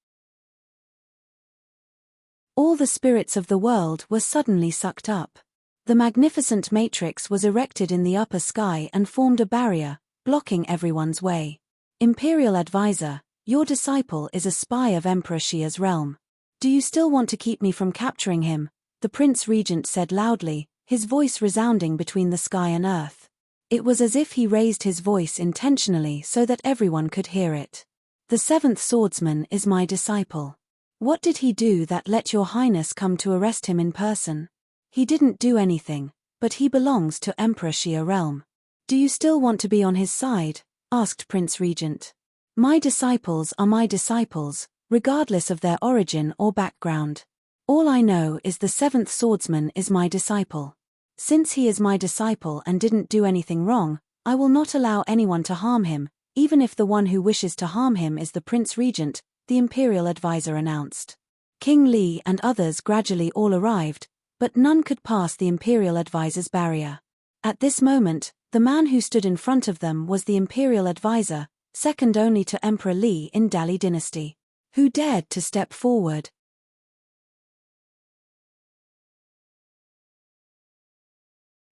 All the spirits of the world were suddenly sucked up. The magnificent matrix was erected in the upper sky and formed a barrier, blocking everyone's way. "Imperial Advisor, your disciple is a spy of Emperor Xia's realm. Do you still want to keep me from capturing him?" the Prince Regent said loudly, his voice resounding between the sky and earth. It was as if he raised his voice intentionally so that everyone could hear it. "The seventh swordsman is my disciple. What did he do that let your highness come to arrest him in person?" "He didn't do anything, but he belongs to Emperor Xia realm." "Do you still want to be on his side?" asked Prince Regent. "My disciples are my disciples, regardless of their origin or background. All I know is the seventh swordsman is my disciple. Since he is my disciple and didn't do anything wrong, I will not allow anyone to harm him, even if the one who wishes to harm him is the Prince Regent," the Imperial Advisor announced. King Li and others gradually all arrived, but none could pass the imperial advisor's barrier. At this moment, the man who stood in front of them was the imperial advisor, second only to Emperor Li in Dali dynasty. Who dared to step forward?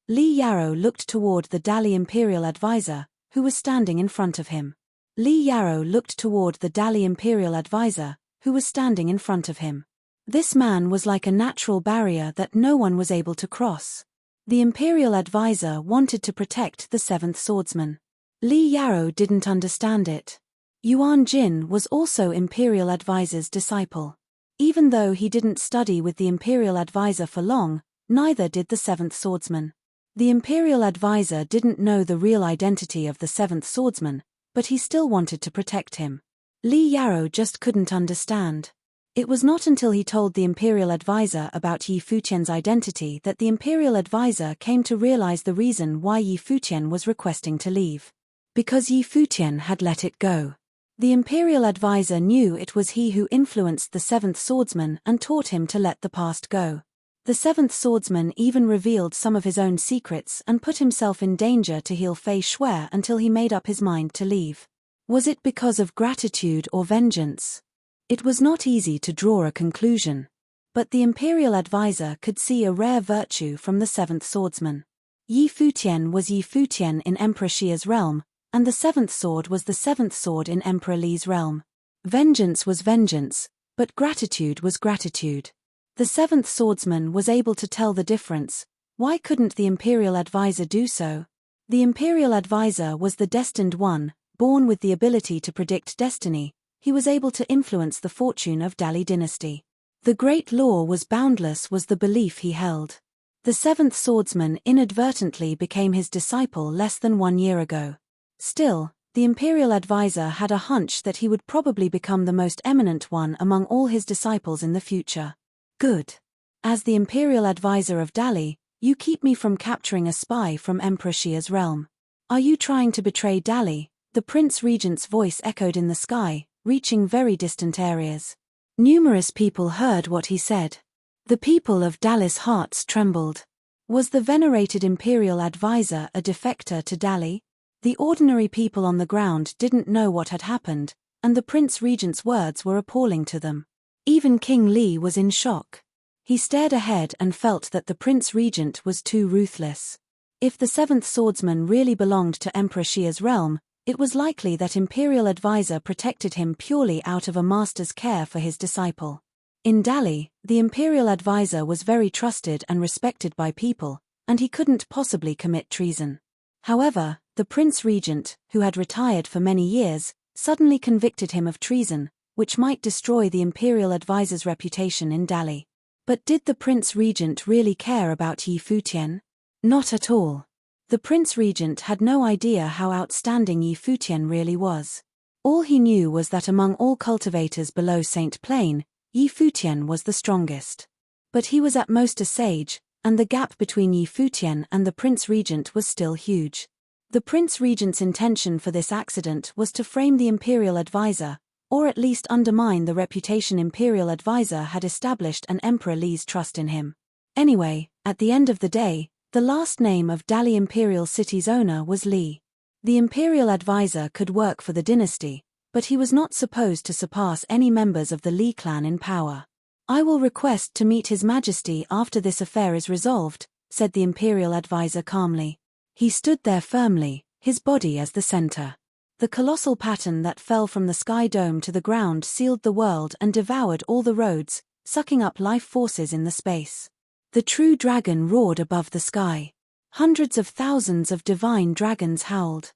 Li Yarrow looked toward the Dali imperial advisor, who was standing in front of him. Li Yarrow looked toward the Dali imperial advisor, who was standing in front of him. This man was like a natural barrier that no one was able to cross. The imperial advisor wanted to protect the seventh swordsman. Li Yarrow didn't understand it. Yuan Jin was also imperial advisor's disciple. Even though he didn't study with the imperial advisor for long, neither did the seventh swordsman. The imperial advisor didn't know the real identity of the seventh swordsman, but he still wanted to protect him. Li Yarrow just couldn't understand. It was not until he told the imperial advisor about Yi Futian's identity that the imperial advisor came to realize the reason why Yi Futian was requesting to leave. Because Yi Futian had let it go. The imperial advisor knew it was he who influenced the seventh swordsman and taught him to let the past go. The seventh swordsman even revealed some of his own secrets and put himself in danger to heal Fei Shui until he made up his mind to leave. Was it because of gratitude or vengeance? It was not easy to draw a conclusion. But the imperial advisor could see a rare virtue from the seventh swordsman. Yi Futian was Yi Futian in Emperor Xia's realm, and the seventh sword was the seventh sword in Emperor Li's realm. Vengeance was vengeance, but gratitude was gratitude. The seventh swordsman was able to tell the difference. Why couldn't the imperial advisor do so? The imperial advisor was the destined one, born with the ability to predict destiny. He was able to influence the fortune of Dali dynasty. The great law was boundless was the belief he held. The seventh swordsman inadvertently became his disciple less than 1 year ago. Still, the imperial advisor had a hunch that he would probably become the most eminent one among all his disciples in the future. Good. As the imperial advisor of Dali, you keep me from capturing a spy from Emperor Xia's realm. Are you trying to betray Dali? The prince regent's voice echoed in the sky, reaching very distant areas. Numerous people heard what he said. The people of Dali's hearts trembled. Was the venerated imperial advisor a defector to Dali? The ordinary people on the ground didn't know what had happened, and the prince regent's words were appalling to them. Even King Li was in shock. He stared ahead and felt that the prince regent was too ruthless. If the seventh swordsman really belonged to Emperor Xia's realm, it was likely that imperial advisor protected him purely out of a master's care for his disciple. In Dali, the imperial advisor was very trusted and respected by people, and he couldn't possibly commit treason. However, the prince regent, who had retired for many years, suddenly convicted him of treason, which might destroy the imperial advisor's reputation in Dali. But did the prince regent really care about Yi Futian? Not at all. The prince regent had no idea how outstanding Yi Futian really was. All he knew was that among all cultivators below Saint Plain, Yi Futian was the strongest. But he was at most a sage, and the gap between Yi Futian and the prince regent was still huge. The prince regent's intention for this accident was to frame the imperial advisor, or at least undermine the reputation imperial advisor had established and Emperor Li's trust in him. Anyway, at the end of the day, the last name of Dali Imperial City's owner was Li. The imperial advisor could work for the dynasty, but he was not supposed to surpass any members of the Li clan in power. I will request to meet His Majesty after this affair is resolved, said the imperial advisor calmly. He stood there firmly, his body as the center. The colossal pattern that fell from the sky dome to the ground sealed the world and devoured all the roads, sucking up life forces in the space. The true dragon roared above the sky. Hundreds of thousands of divine dragons howled.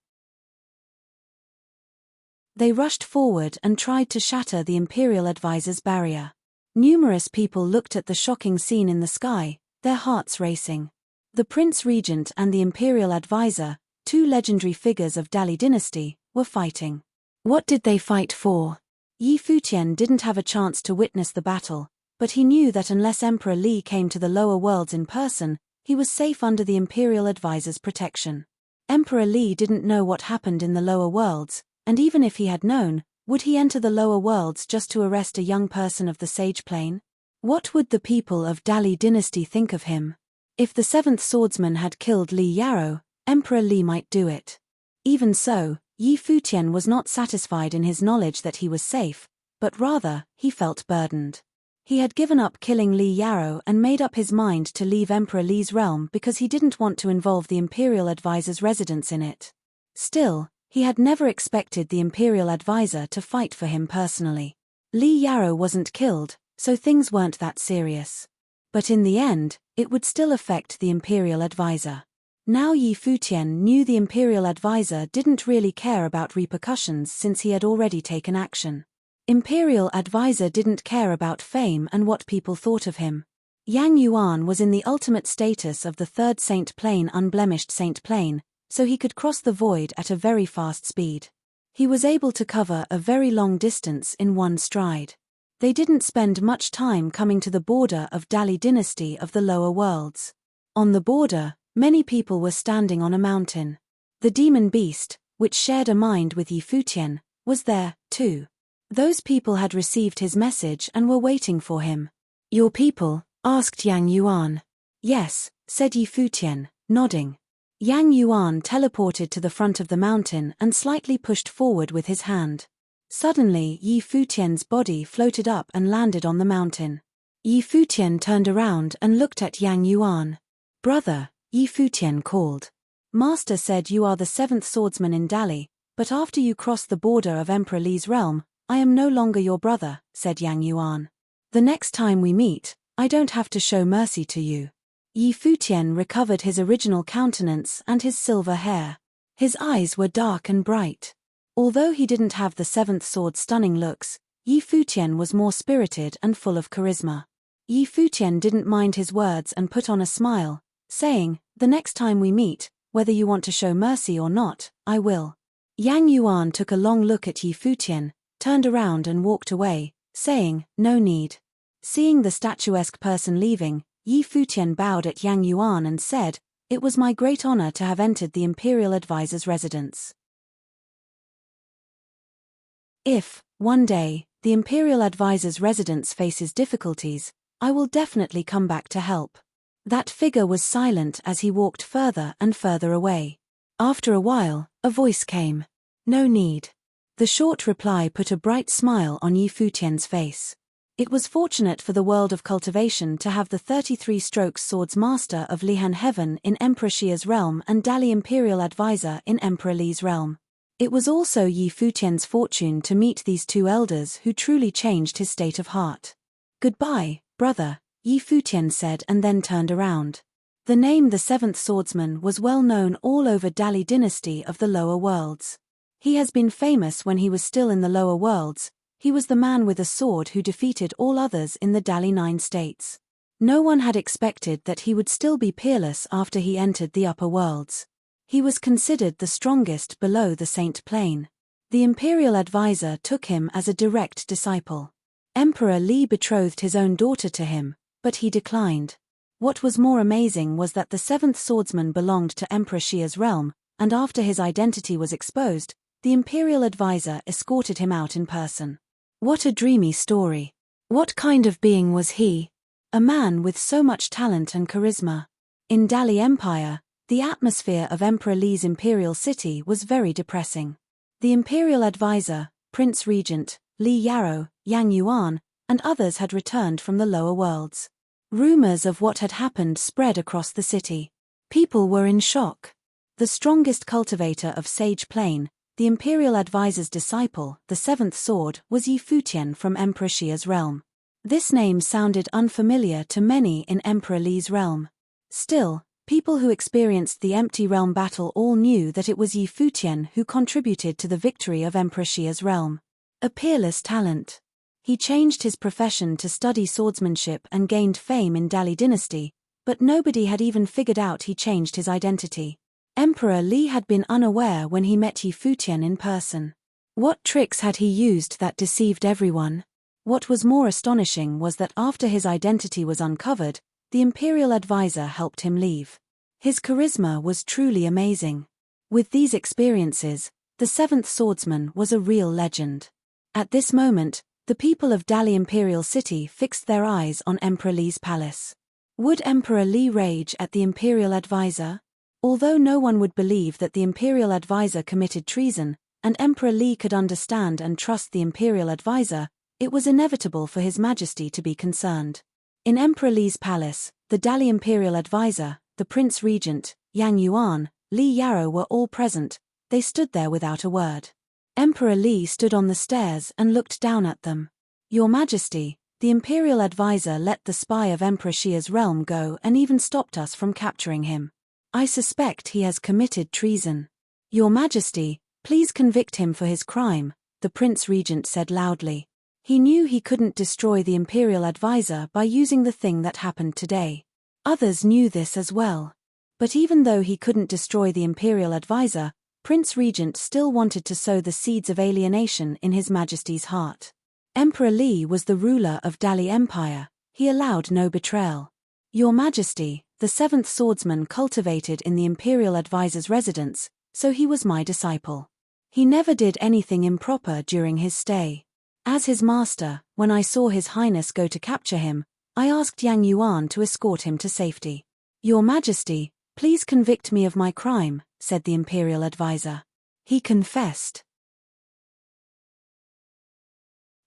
They rushed forward and tried to shatter the imperial advisor's barrier. Numerous people looked at the shocking scene in the sky, their hearts racing. The prince regent and the imperial advisor, two legendary figures of Dali dynasty, were fighting. What did they fight for? Yi Futian didn't have a chance to witness the battle, but he knew that unless Emperor Li came to the lower worlds in person, he was safe under the imperial advisor's protection. Emperor Li didn't know what happened in the lower worlds, and even if he had known, Would he enter the lower worlds just to arrest a young person of the Sage Plane? What would the people of Dali dynasty think of him? If the seventh swordsman had killed Li Yarou, Emperor Li might do it. Even so, Yi Futian was not satisfied in his knowledge that he was safe, but rather, he felt burdened. He had given up killing Li Yarou and made up his mind to leave Emperor Li's realm because he didn't want to involve the Imperial Advisor's residence in it. Still, he had never expected the Imperial Advisor to fight for him personally. Li Yarou wasn't killed, so things weren't that serious. But in the end, it would still affect the Imperial Advisor. Now Yi Futian knew the Imperial Advisor didn't really care about repercussions since he had already taken action. Imperial Advisor didn't care about fame and what people thought of him. Yang Yuan was in the ultimate status of the third Saint Plane, unblemished Saint Plane, so he could cross the void at a very fast speed. He was able to cover a very long distance in one stride. They didn't spend much time coming to the border of Dali dynasty of the lower worlds. On the border, many people were standing on a mountain. The demon beast, which shared a mind with Yi Futian, was there, too. Those people had received his message and were waiting for him. "Your people?" asked Yang Yuan. "Yes," said Yi Futian, nodding. Yang Yuan teleported to the front of the mountain and slightly pushed forward with his hand. Suddenly Yi Futian's body floated up and landed on the mountain. Yi Futian turned around and looked at Yang Yuan. "Brother," Yi Futian called. "Master said you are the seventh swordsman in Dali, but after you cross the border of Emperor Li's realm, I am no longer your brother," said Yang Yuan. "The next time we meet, I don't have to show mercy to you." Yi Futian recovered his original countenance and his silver hair. His eyes were dark and bright. Although he didn't have the seventh sword's stunning looks, Yi Futian was more spirited and full of charisma. Yi Futian didn't mind his words and put on a smile, saying, "The next time we meet, whether you want to show mercy or not, I will." Yang Yuan took a long look at Yi Futian, turned around and walked away, saying, "No need." Seeing the statuesque person leaving, Yi Futian bowed at Yang Yuan and said, "It was my great honor to have entered the Imperial Advisor's residence. If, one day, the Imperial Advisor's residence faces difficulties, I will definitely come back to help." That figure was silent as he walked further and further away. After a while, a voice came. "No need." The short reply put a bright smile on Yi Futian's face. It was fortunate for the world of cultivation to have the 33 strokes swords master of Lihan Heaven in Emperor Xia's realm and Dali Imperial Advisor in Emperor Li's realm. It was also Yi Futian's fortune to meet these two elders who truly changed his state of heart. "Goodbye, brother," Yi Futian said and then turned around. The name the Seventh Swordsman was well known all over Dali dynasty of the lower worlds. He has been famous when he was still in the lower worlds. He was the man with a sword who defeated all others in the Dali 9 states. No one had expected that he would still be peerless after he entered the upper worlds. He was considered the strongest below the Saint Plane. The Imperial Advisor took him as a direct disciple. Emperor Li betrothed his own daughter to him, but he declined. What was more amazing was that the seventh swordsman belonged to Emperor Xia's realm, and after his identity was exposed, the Imperial Advisor escorted him out in person. What a dreamy story. What kind of being was he? A man with so much talent and charisma. In Dali Empire, the atmosphere of Emperor Li's imperial city was very depressing. The Imperial Advisor, Prince Regent, Li Yarou, Yang Yuan, and others had returned from the lower worlds. Rumors of what had happened spread across the city. People were in shock. The strongest cultivator of Sage Plane, the Imperial Advisor's disciple, the seventh sword, was Yi Futian from Emperor Xia's realm. This name sounded unfamiliar to many in Emperor Li's realm. Still, people who experienced the Empty Realm battle all knew that it was Yi Futian who contributed to the victory of Emperor Xia's realm. A peerless talent. He changed his profession to study swordsmanship and gained fame in Dali dynasty, but nobody had even figured out he changed his identity. Emperor Li had been unaware when he met Yi Futian in person. What tricks had he used that deceived everyone? What was more astonishing was that after his identity was uncovered, the Imperial Advisor helped him leave. His charisma was truly amazing. With these experiences, the seventh swordsman was a real legend. At this moment, the people of Dali Imperial City fixed their eyes on Emperor Li's palace. Would Emperor Li rage at the Imperial Advisor? Although no one would believe that the Imperial Advisor committed treason, and Emperor Li could understand and trust the Imperial Advisor, it was inevitable for His Majesty to be concerned. In Emperor Li's palace, the Dali Imperial Advisor, the Prince Regent, Yang Yuan, Li Yarrow were all present. They stood there without a word. Emperor Li stood on the stairs and looked down at them. Your Majesty, the Imperial Advisor let the spy of Emperor Xia's realm go and even stopped us from capturing him. I suspect he has committed treason. Your Majesty, please convict him for his crime, the Prince Regent said loudly. He knew he couldn't destroy the Imperial Advisor by using the thing that happened today. Others knew this as well. But even though he couldn't destroy the Imperial Advisor, Prince Regent still wanted to sow the seeds of alienation in His Majesty's heart. Emperor Li was the ruler of Dali Empire. He allowed no betrayal. Your Majesty, the seventh swordsman cultivated in the Imperial Advisor's residence, so he was my disciple. He never did anything improper during his stay. As his master, when I saw His Highness go to capture him, I asked Yang Yuan to escort him to safety. Your Majesty, please convict me of my crime, said the Imperial Advisor. He confessed.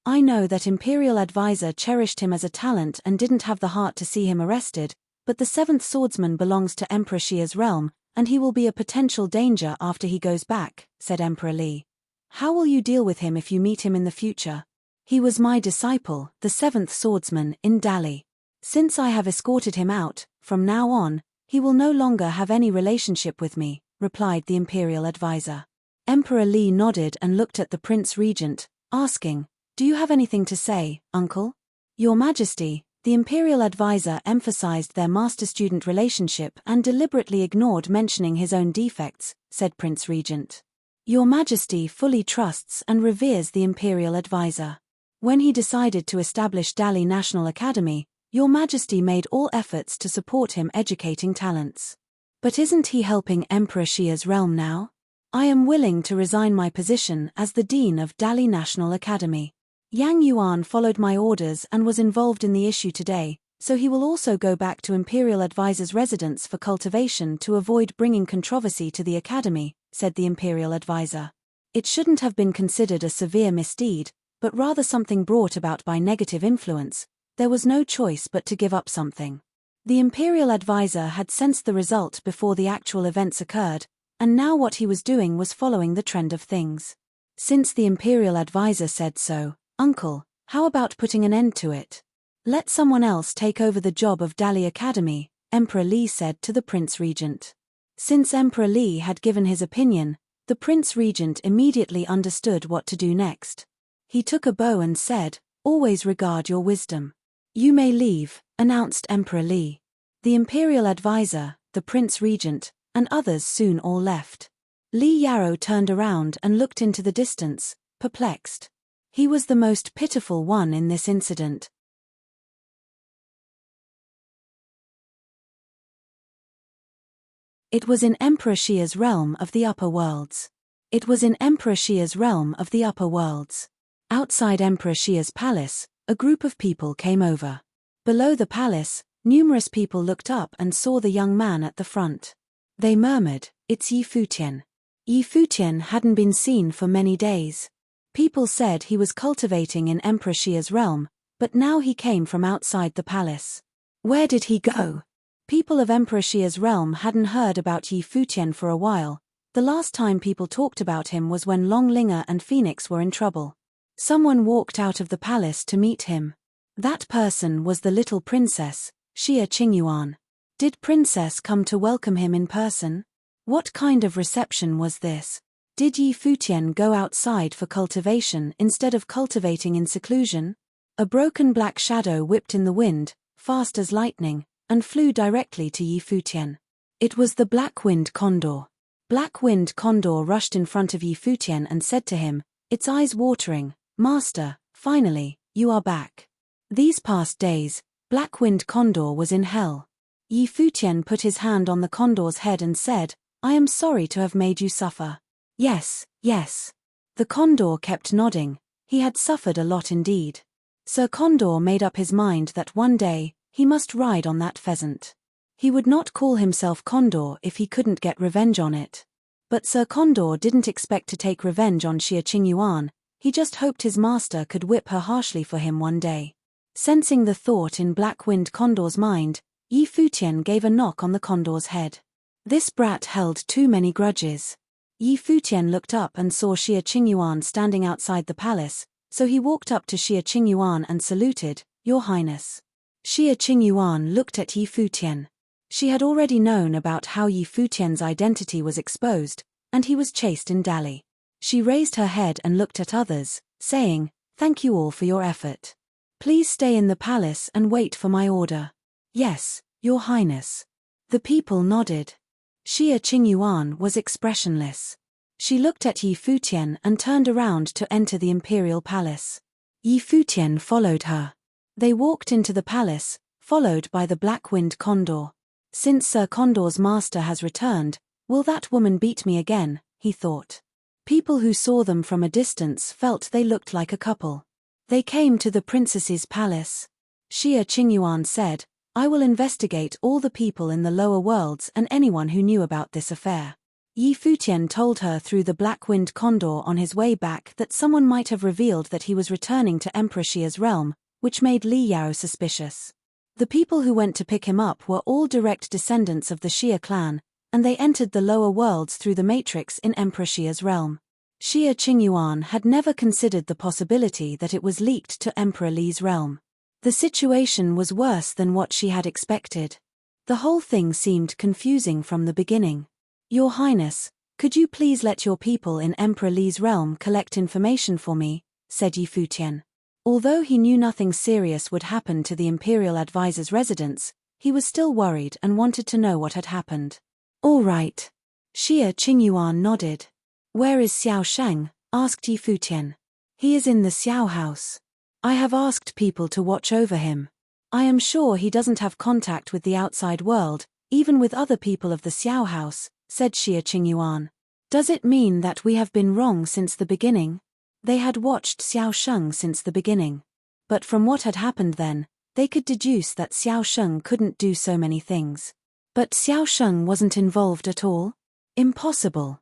I know that Imperial Advisor cherished him as a talent and didn't have the heart to see him arrested, but the seventh swordsman belongs to Emperor Xia's realm, and he will be a potential danger after he goes back, said Emperor Li. How will you deal with him if you meet him in the future? He was my disciple, the seventh swordsman, in Dali. Since I have escorted him out, from now on, he will no longer have any relationship with me, replied the Imperial Advisor. Emperor Li nodded and looked at the Prince Regent, asking, Do you have anything to say, Uncle? Your Majesty, the Imperial Advisor emphasized their master-student relationship and deliberately ignored mentioning his own defects, said Prince Regent. Your Majesty fully trusts and reveres the Imperial Advisor. When he decided to establish Dali National Academy, Your Majesty made all efforts to support him educating talents. But isn't he helping Emperor Xia's realm now? I am willing to resign my position as the Dean of Dali National Academy. Yang Yuan followed my orders and was involved in the issue today, so he will also go back to Imperial Advisor's residence for cultivation to avoid bringing controversy to the Academy, said the Imperial Advisor. It shouldn't have been considered a severe misdeed, but rather something brought about by negative influence. There was no choice but to give up something. The Imperial Advisor had sensed the result before the actual events occurred, and now what he was doing was following the trend of things. Since the Imperial Advisor said so, Uncle, how about putting an end to it? Let someone else take over the job of Dali Academy, Emperor Li said to the Prince Regent. Since Emperor Li had given his opinion, the Prince Regent immediately understood what to do next. He took a bow and said, Always regard your wisdom. You may leave, announced Emperor Li. The Imperial Advisor, the Prince Regent, and others soon all left. Li Yarrow turned around and looked into the distance, perplexed. He was the most pitiful one in this incident. It was in Emperor Xia's realm of the upper worlds. Outside Emperor Xia's palace, a group of people came over. Below the palace, numerous people looked up and saw the young man at the front. They murmured, It's Yi Futian. Yi Futian hadn't been seen for many days. People said he was cultivating in Emperor Xia's realm, but now he came from outside the palace. Where did he go? People of Emperor Xia's realm hadn't heard about Yi Futian for a while. The last time people talked about him was when Longlinger and Phoenix were in trouble. Someone walked out of the palace to meet him. That person was the little princess, Xia Qingyuan. Did Princess come to welcome him in person? What kind of reception was this? Did Yi Futian go outside for cultivation instead of cultivating in seclusion? A broken black shadow whipped in the wind, fast as lightning, and flew directly to Yi Futian. It was the Black-winged condor. Black-winged condor rushed in front of Yi Futian and said to him, its eyes watering, Master, finally, you are back. These past days, Black-winged condor was in hell. Yi Futian put his hand on the condor's head and said, I am sorry to have made you suffer. Yes, yes. The condor kept nodding. He had suffered a lot indeed. Sir Condor made up his mind that one day, he must ride on that pheasant. He would not call himself Condor if he couldn't get revenge on it. But Sir Condor didn't expect to take revenge on Xia Qingyuan, he just hoped his master could whip her harshly for him one day. Sensing the thought in Black-Winged Condor's mind, Yi Futian gave a knock on the condor's head. This brat held too many grudges. Yi Futian looked up and saw Xia Qingyuan standing outside the palace, so he walked up to Xia Qingyuan and saluted, "Your Highness." Xia Qingyuan looked at Yi Futian. She had already known about how Yi Futian's identity was exposed, and he was chased in Dali. She raised her head and looked at others, saying, "Thank you all for your effort. Please stay in the palace and wait for my order." "Yes, Your Highness." The people nodded. Xia Qingyuan was expressionless. She looked at Yi Futian and turned around to enter the imperial palace. Yi Futian followed her. They walked into the palace, followed by the Black-Winged Condor. Since Sir Condor's master has returned, will that woman beat me again, he thought. People who saw them from a distance felt they looked like a couple. They came to the princess's palace. Xia Qingyuan said, "I will investigate all the people in the lower worlds and anyone who knew about this affair." Yi Futian told her through the Black-Winged Condor on his way back that someone might have revealed that he was returning to Emperor Xia's realm, which made Li Yao suspicious. The people who went to pick him up were all direct descendants of the Xia clan, and they entered the lower worlds through the matrix in Emperor Xia's realm. Xia Qingyuan had never considered the possibility that it was leaked to Emperor Li's realm. The situation was worse than what she had expected. The whole thing seemed confusing from the beginning. "Your Highness, could you please let your people in Emperor Li's realm collect information for me?" said Yi Futian. Although he knew nothing serious would happen to the imperial advisor's residence, he was still worried and wanted to know what had happened. "All right." Xia Qingyuan nodded. "Where is Xiao Sheng?" asked Yi Futian. "He is in the Xiao house. I have asked people to watch over him. I am sure he doesn't have contact with the outside world, even with other people of the Xiao house," said Xia Qingyuan. "Does it mean that we have been wrong since the beginning?" They had watched Xiao Sheng since the beginning. But from what had happened then, they could deduce that Xiao Sheng couldn't do so many things. But Xiao Sheng wasn't involved at all? Impossible.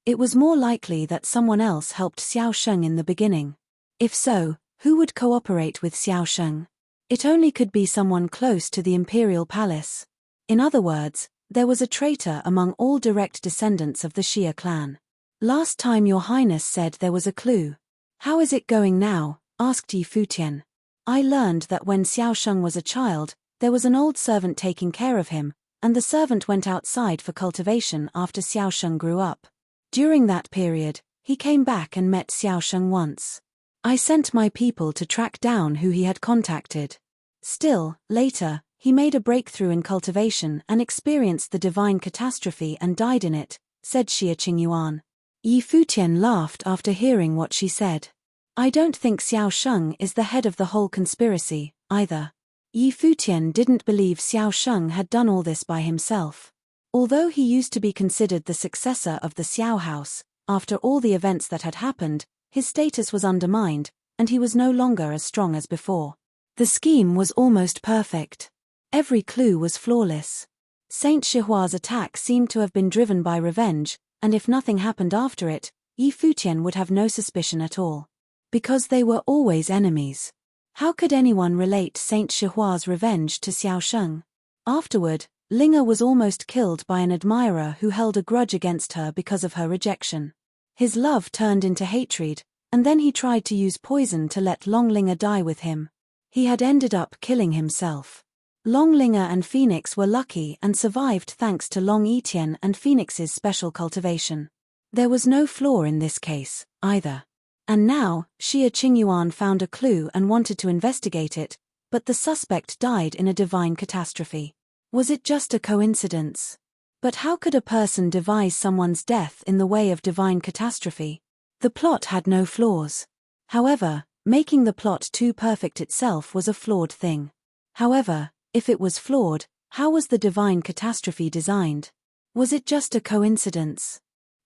It was more likely that someone else helped Xiao Sheng in the beginning. If so, who would cooperate with Xiao Sheng? It only could be someone close to the imperial palace. In other words, there was a traitor among all direct descendants of the Xia clan. "Last time Your Highness said there was a clue. How is it going now?" asked Yi Futian. "I learned that when Xiao Sheng was a child, there was an old servant taking care of him, and the servant went outside for cultivation after Xiao Sheng grew up. During that period, he came back and met Xiao Sheng once. I sent my people to track down who he had contacted. Still, later, he made a breakthrough in cultivation and experienced the divine catastrophe and died in it," said Xia Qingyuan. Yi Futian laughed after hearing what she said. "I don't think Xiao Sheng is the head of the whole conspiracy, either." Yi Futian didn't believe Xiao Sheng had done all this by himself. Although he used to be considered the successor of the Xiao house, after all the events that had happened, his status was undermined, and he was no longer as strong as before. The scheme was almost perfect. Every clue was flawless. Saint Shihua's attack seemed to have been driven by revenge, and if nothing happened after it, Yi Futian would have no suspicion at all. Because they were always enemies. How could anyone relate Saint Shihua's revenge to Xiao Sheng? Afterward, Linga was almost killed by an admirer who held a grudge against her because of her rejection. His love turned into hatred, and then he tried to use poison to let Long Linga die with him. He had ended up killing himself. Long Linga and Phoenix were lucky and survived thanks to Long Etienne and Phoenix's special cultivation. There was no flaw in this case, either. And now, Xia Qingyuan found a clue and wanted to investigate it, but the suspect died in a divine catastrophe. Was it just a coincidence? But how could a person devise someone's death in the way of divine catastrophe? The plot had no flaws. However, making the plot too perfect itself was a flawed thing. However, if it was flawed, how was the divine catastrophe designed? Was it just a coincidence?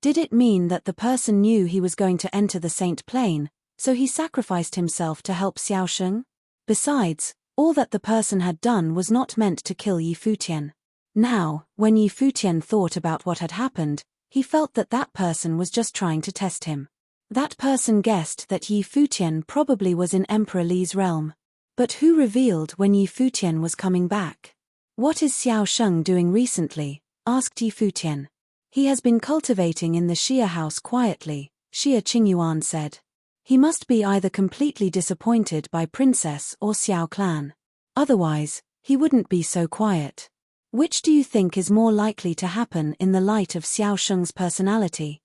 Did it mean that the person knew he was going to enter the Saint Plane, so he sacrificed himself to help Xiaosheng? Besides, all that the person had done was not meant to kill Yi Futian. Now, when Yi Futian thought about what had happened, he felt that that person was just trying to test him. That person guessed that Yi Futian probably was in Emperor Li's realm. But who revealed when Yi Futian was coming back? What is Xiaosheng doing recently? Asked Yi Futian. He has been cultivating in the Xia house quietly, Xia Qingyuan said. He must be either completely disappointed by Princess or Xiao clan. Otherwise, he wouldn't be so quiet. Which do you think is more likely to happen in the light of Xiaosheng's personality?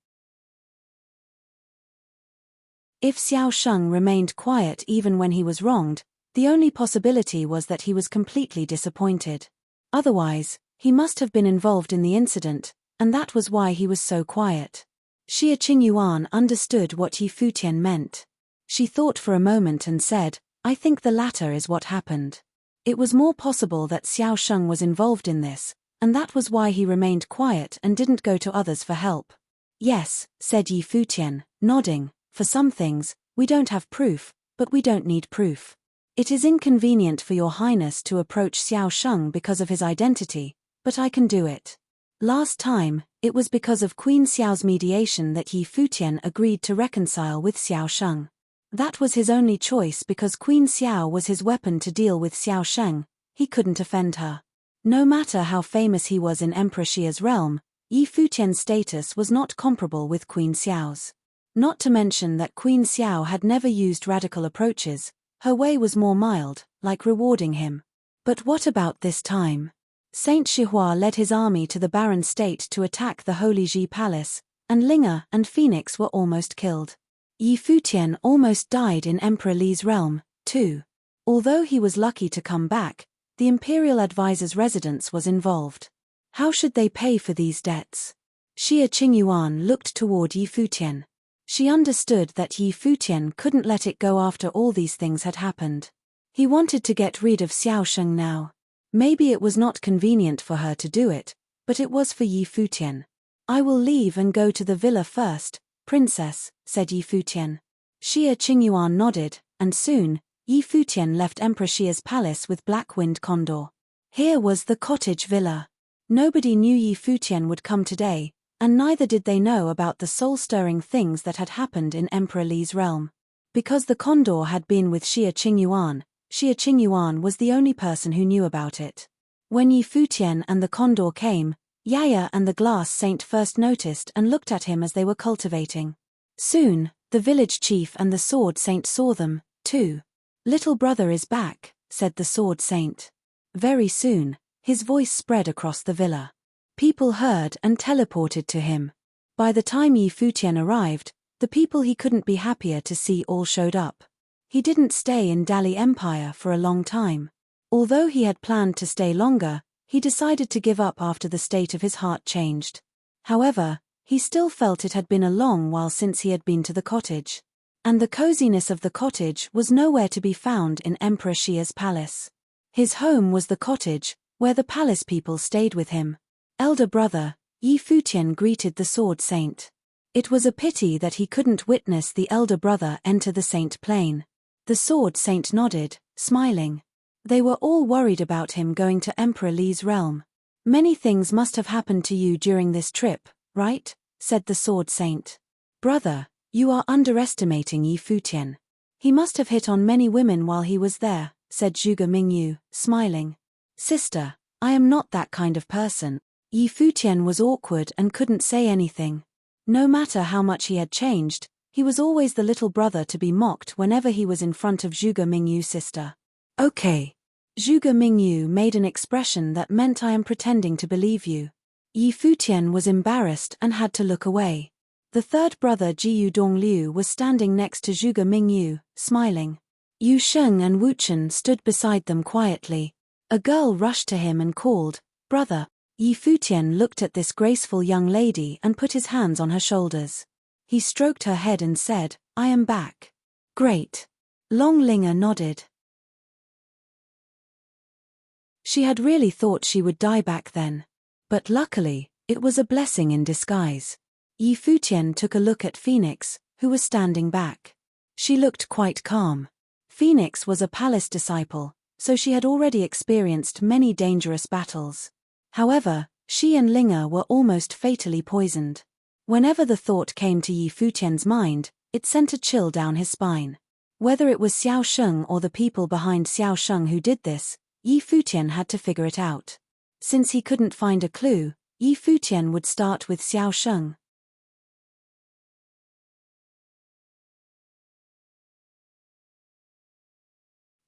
If Xiaosheng remained quiet even when he was wronged, the only possibility was that he was completely disappointed. Otherwise, he must have been involved in the incident, and that was why he was so quiet. Xia Qingyuan understood what Yi Futian meant. She thought for a moment and said, I think the latter is what happened. It was more possible that Xiaosheng was involved in this, and that was why he remained quiet and didn't go to others for help. Yes, said Yi Futian, nodding, for some things, we don't have proof, but we don't need proof. It is inconvenient for your highness to approach Xiaosheng because of his identity, but I can do it. Last time, it was because of Queen Xiao's mediation that Yi Futian agreed to reconcile with Xiaosheng. That was his only choice because Queen Xiao was his weapon to deal with Xiaosheng. He couldn't offend her. No matter how famous he was in Emperor Xia's realm, Yi Futian's status was not comparable with Queen Xiao's. Not to mention that Queen Xiao had never used radical approaches, her way was more mild, like rewarding him. But what about this time? Saint Shihua led his army to the barren state to attack the Holy Ji Palace, and Linga and Phoenix were almost killed. Yi Futian almost died in Emperor Li's realm, too. Although he was lucky to come back, the imperial advisor's residence was involved. How should they pay for these debts? Xia Qingyuan looked toward Yi Futian. She understood that Yi Futian couldn't let it go after all these things had happened. He wanted to get rid of Xiaosheng now. Maybe it was not convenient for her to do it, but it was for Yi Futian. I will leave and go to the villa first, Princess, said Yi Futian. Xia Qingyuan nodded, and soon, Yi Futian left Emperor Xia's palace with Black-winged Condor. Here was the cottage villa. Nobody knew Yi Futian would come today, and neither did they know about the soul-stirring things that had happened in Emperor Li's realm. Because the Condor had been with Xia Qingyuan was the only person who knew about it. When Yi Futian and the Condor came, Yaya and the Glass Saint first noticed and looked at him as they were cultivating. Soon, the village chief and the Sword Saint saw them, too. Little brother is back, said the Sword Saint. Very soon, his voice spread across the villa. People heard and teleported to him. By the time Yi Futian arrived, the people he couldn't be happier to see all showed up. He didn't stay in Dali Empire for a long time. Although he had planned to stay longer, he decided to give up after the state of his heart changed. However, he still felt it had been a long while since he had been to the cottage. And the coziness of the cottage was nowhere to be found in Emperor Xia's palace. His home was the cottage, where the palace people stayed with him. Elder brother, Yi Futian greeted the Sword Saint. It was a pity that he couldn't witness the elder brother enter the Saint Plane. The Sword Saint nodded, smiling. They were all worried about him going to Emperor Li's realm. Many things must have happened to you during this trip, right? Said the Sword Saint. Brother, you are underestimating Yi Futian. He must have hit on many women while he was there, said Zhuge Mingyu, smiling. Sister, I am not that kind of person. Yi Futian was awkward and couldn't say anything. No matter how much he had changed, he was always the little brother to be mocked whenever he was in front of Zhuge Mingyu's sister. Okay. Zhuge Mingyu made an expression that meant I am pretending to believe you. Yi Futian was embarrassed and had to look away. The third brother Jiyu Dongliu was standing next to Zhuge Mingyu, smiling. Yu Sheng and Wu Chen stood beside them quietly. A girl rushed to him and called, Brother. Yi Futian looked at this graceful young lady and put his hands on her shoulders. He stroked her head and said, I am back. Great. Long Linga nodded. She had really thought she would die back then. But luckily, it was a blessing in disguise. Yi Futian took a look at Phoenix, who was standing back. She looked quite calm. Phoenix was a palace disciple, so she had already experienced many dangerous battles. However, she and Linga were almost fatally poisoned. Whenever the thought came to Yi Futian's mind, it sent a chill down his spine. Whether it was Xiao Sheng or the people behind Xiao Sheng who did this, Yi Futian had to figure it out. Since he couldn't find a clue, Yi Futian would start with Xiao Sheng.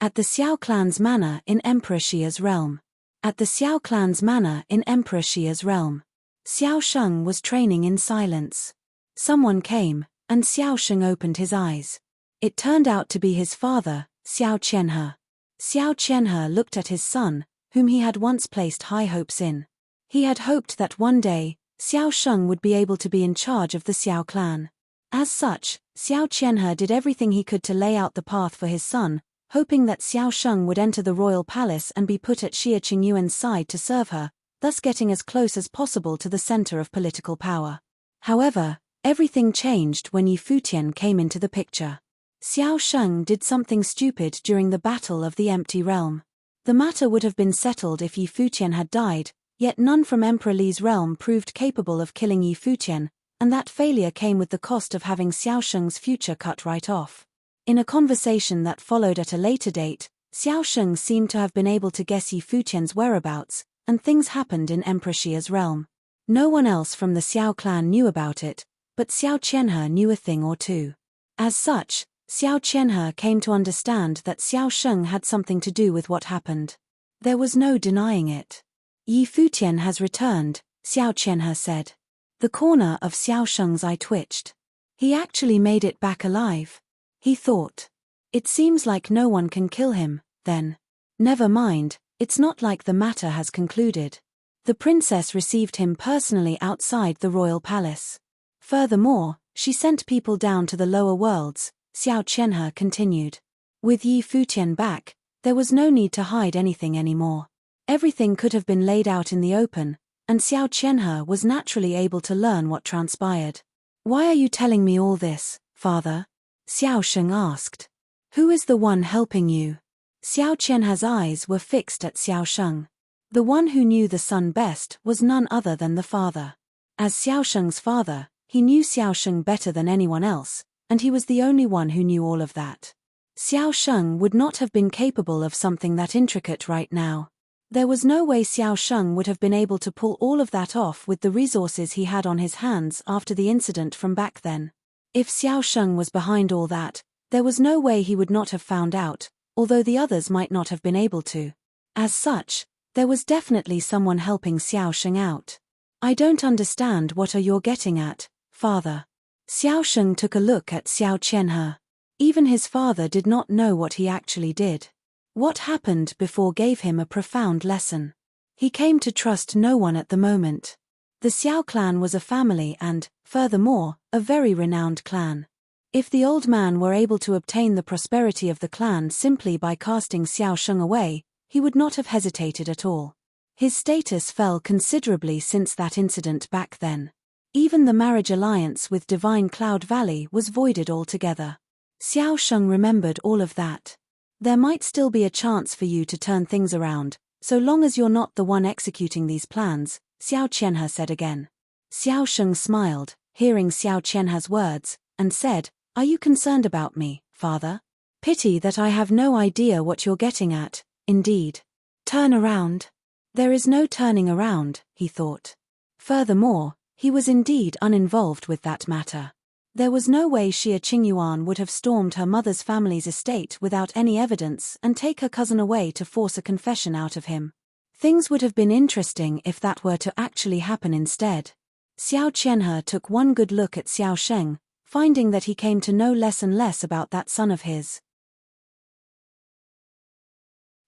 At the Xiao clan's manor in Emperor Xia's realm. At the Xiao clan's manor in Emperor Xia's realm. Xiao Sheng was training in silence. Someone came, and Xiao Sheng opened his eyes. It turned out to be his father, Xiao Qianhe. Xiao Qianhe looked at his son, whom he had once placed high hopes in. He had hoped that one day, Xiao Sheng would be able to be in charge of the Xiao clan. As such, Xiao Qianhe did everything he could to lay out the path for his son, hoping that Xiao Sheng would enter the royal palace and be put at Xia Qingyuan's side to serve her, thus getting as close as possible to the center of political power. However, everything changed when Yi Futian came into the picture. Xiao Sheng did something stupid during the Battle of the Empty Realm. The matter would have been settled if Yi Futian had died, yet none from Emperor Li's realm proved capable of killing Yi Futian, and that failure came with the cost of having Xiao Sheng's future cut right off. In a conversation that followed at a later date, Xiao Sheng seemed to have been able to guess Yi Futian's whereabouts, and things happened in Emperor Xia's realm. No one else from the Xiao clan knew about it, but Xiao Qianhe knew a thing or two. As such, Xiao Qianhe came to understand that Xiao Sheng had something to do with what happened. There was no denying it. Yi Futian has returned, Xiao Qianhe said. The corner of Xiao Sheng's eye twitched. He actually made it back alive. He thought. It seems like no one can kill him, then. Never mind, it's not like the matter has concluded. The princess received him personally outside the royal palace. Furthermore, she sent people down to the lower worlds, Xiao Qianhe continued. With Yi Futian back, there was no need to hide anything anymore. Everything could have been laid out in the open, and Xiao Qianhe was naturally able to learn what transpired. Why are you telling me all this, father? Xiao Sheng asked. Who is the one helping you? Xiao Qianhe's eyes were fixed at Xiao Sheng. The one who knew the son best was none other than the father. As Xiao Sheng's father, he knew Xiao Sheng better than anyone else, and he was the only one who knew all of that. Xiao Sheng would not have been capable of something that intricate right now. There was no way Xiao Sheng would have been able to pull all of that off with the resources he had on his hands after the incident from back then. If Xiao Sheng was behind all that, there was no way he would not have found out, although the others might not have been able to. As such, there was definitely someone helping Xiao Sheng out. I don't understand what you're getting at, father. Xiao Sheng took a look at Xiao Qianhe. Even his father did not know what he actually did. What happened before gave him a profound lesson. He came to trust no one at the moment. The Xiao clan was a family and, furthermore, a very renowned clan. If the old man were able to obtain the prosperity of the clan simply by casting Xiao Sheng away, he would not have hesitated at all. His status fell considerably since that incident back then. Even the marriage alliance with Divine Cloud Valley was voided altogether. Xiao Sheng remembered all of that. There might still be a chance for you to turn things around, so long as you're not the one executing these plans, Xiao Qianhe said again. Xiao Sheng smiled, hearing Xiao Qianhe's words, and said, Are you concerned about me, father? Pity that I have no idea what you're getting at, indeed. Turn around. There is no turning around, he thought. Furthermore, he was indeed uninvolved with that matter. There was no way Xia Qingyuan would have stormed her mother's family's estate without any evidence and take her cousin away to force a confession out of him. Things would have been interesting if that were to actually happen instead. Xiao Qianhe took one good look at Xiao Sheng, finding that he came to know less and less about that son of his.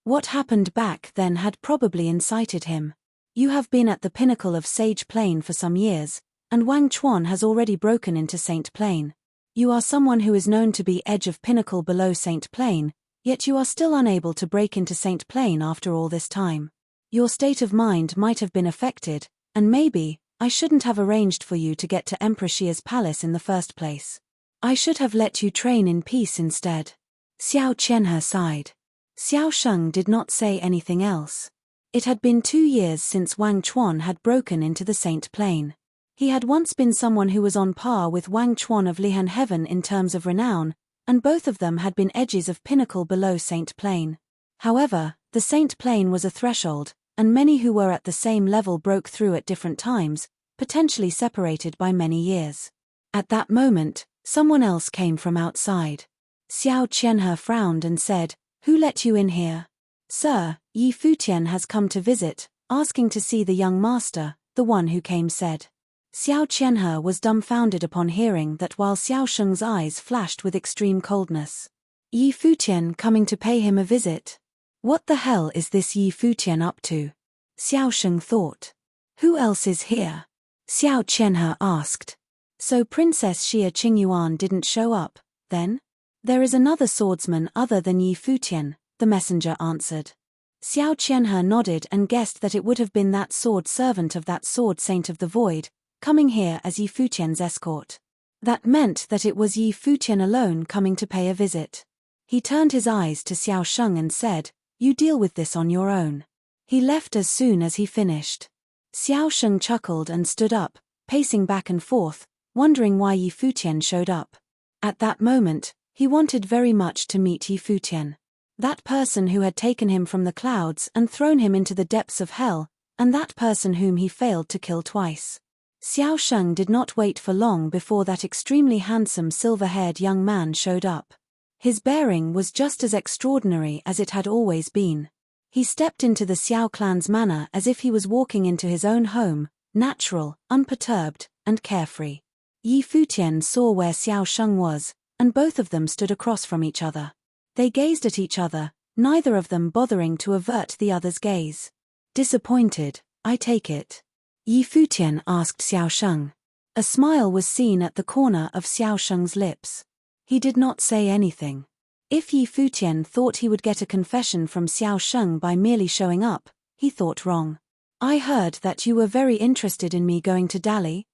What happened back then had probably incited him. You have been at the pinnacle of Sage Plain for some years, and Wang Chuan has already broken into Saint Plain. You are someone who is known to be edge of pinnacle below Saint Plain, yet you are still unable to break into Saint Plain after all this time. Your state of mind might have been affected, and maybe, I shouldn't have arranged for you to get to Emperor Xia's palace in the first place. I should have let you train in peace instead. Xiao Qianhe sighed. Xiao Sheng did not say anything else. It had been 2 years since Wang Chuan had broken into the Saint Plain. He had once been someone who was on par with Wang Chuan of Lihan Heaven in terms of renown, and both of them had been edges of pinnacle below Saint Plain. However, the Saint Plain was a threshold, and many who were at the same level broke through at different times, potentially separated by many years. At that moment, someone else came from outside. Xiao Qianhe frowned and said, "Who let you in here?" "Sir, Yi Futian has come to visit, asking to see the young master," the one who came said. Xiao Qianhe was dumbfounded upon hearing that while Xiao Sheng's eyes flashed with extreme coldness. Yi Futian coming to pay him a visit? What the hell is this Yi Futian up to? Xiao Sheng thought. Who else is here? Xiao Qianhe asked. So Princess Xia Qingyuan didn't show up, then? There is another swordsman other than Yi Futian, the messenger answered. Xiao Qianhe nodded and guessed that it would have been that sword servant of that sword saint of the void, coming here as Yi Futian's escort. That meant that it was Yi Futian alone coming to pay a visit. He turned his eyes to Xiao Sheng and said, "You deal with this on your own." He left as soon as he finished. Xiao Sheng chuckled and stood up, pacing back and forth, wondering why Yi Futian showed up. At that moment, he wanted very much to meet Yi Futian. That person who had taken him from the clouds and thrown him into the depths of hell, and that person whom he failed to kill twice. Xiao Sheng did not wait for long before that extremely handsome silver-haired young man showed up. His bearing was just as extraordinary as it had always been. He stepped into the Xiao clan's manor as if he was walking into his own home, natural, unperturbed, and carefree. Yi Futian saw where Xiao Sheng was, and both of them stood across from each other. They gazed at each other, neither of them bothering to avert the other's gaze. "Disappointed, I take it?" Yi Futian asked Xiao Sheng. A smile was seen at the corner of Xiao Sheng's lips. He did not say anything. If Yi Futian thought he would get a confession from Xiao Sheng by merely showing up, he thought wrong. "I heard that you were very interested in me going to Dali."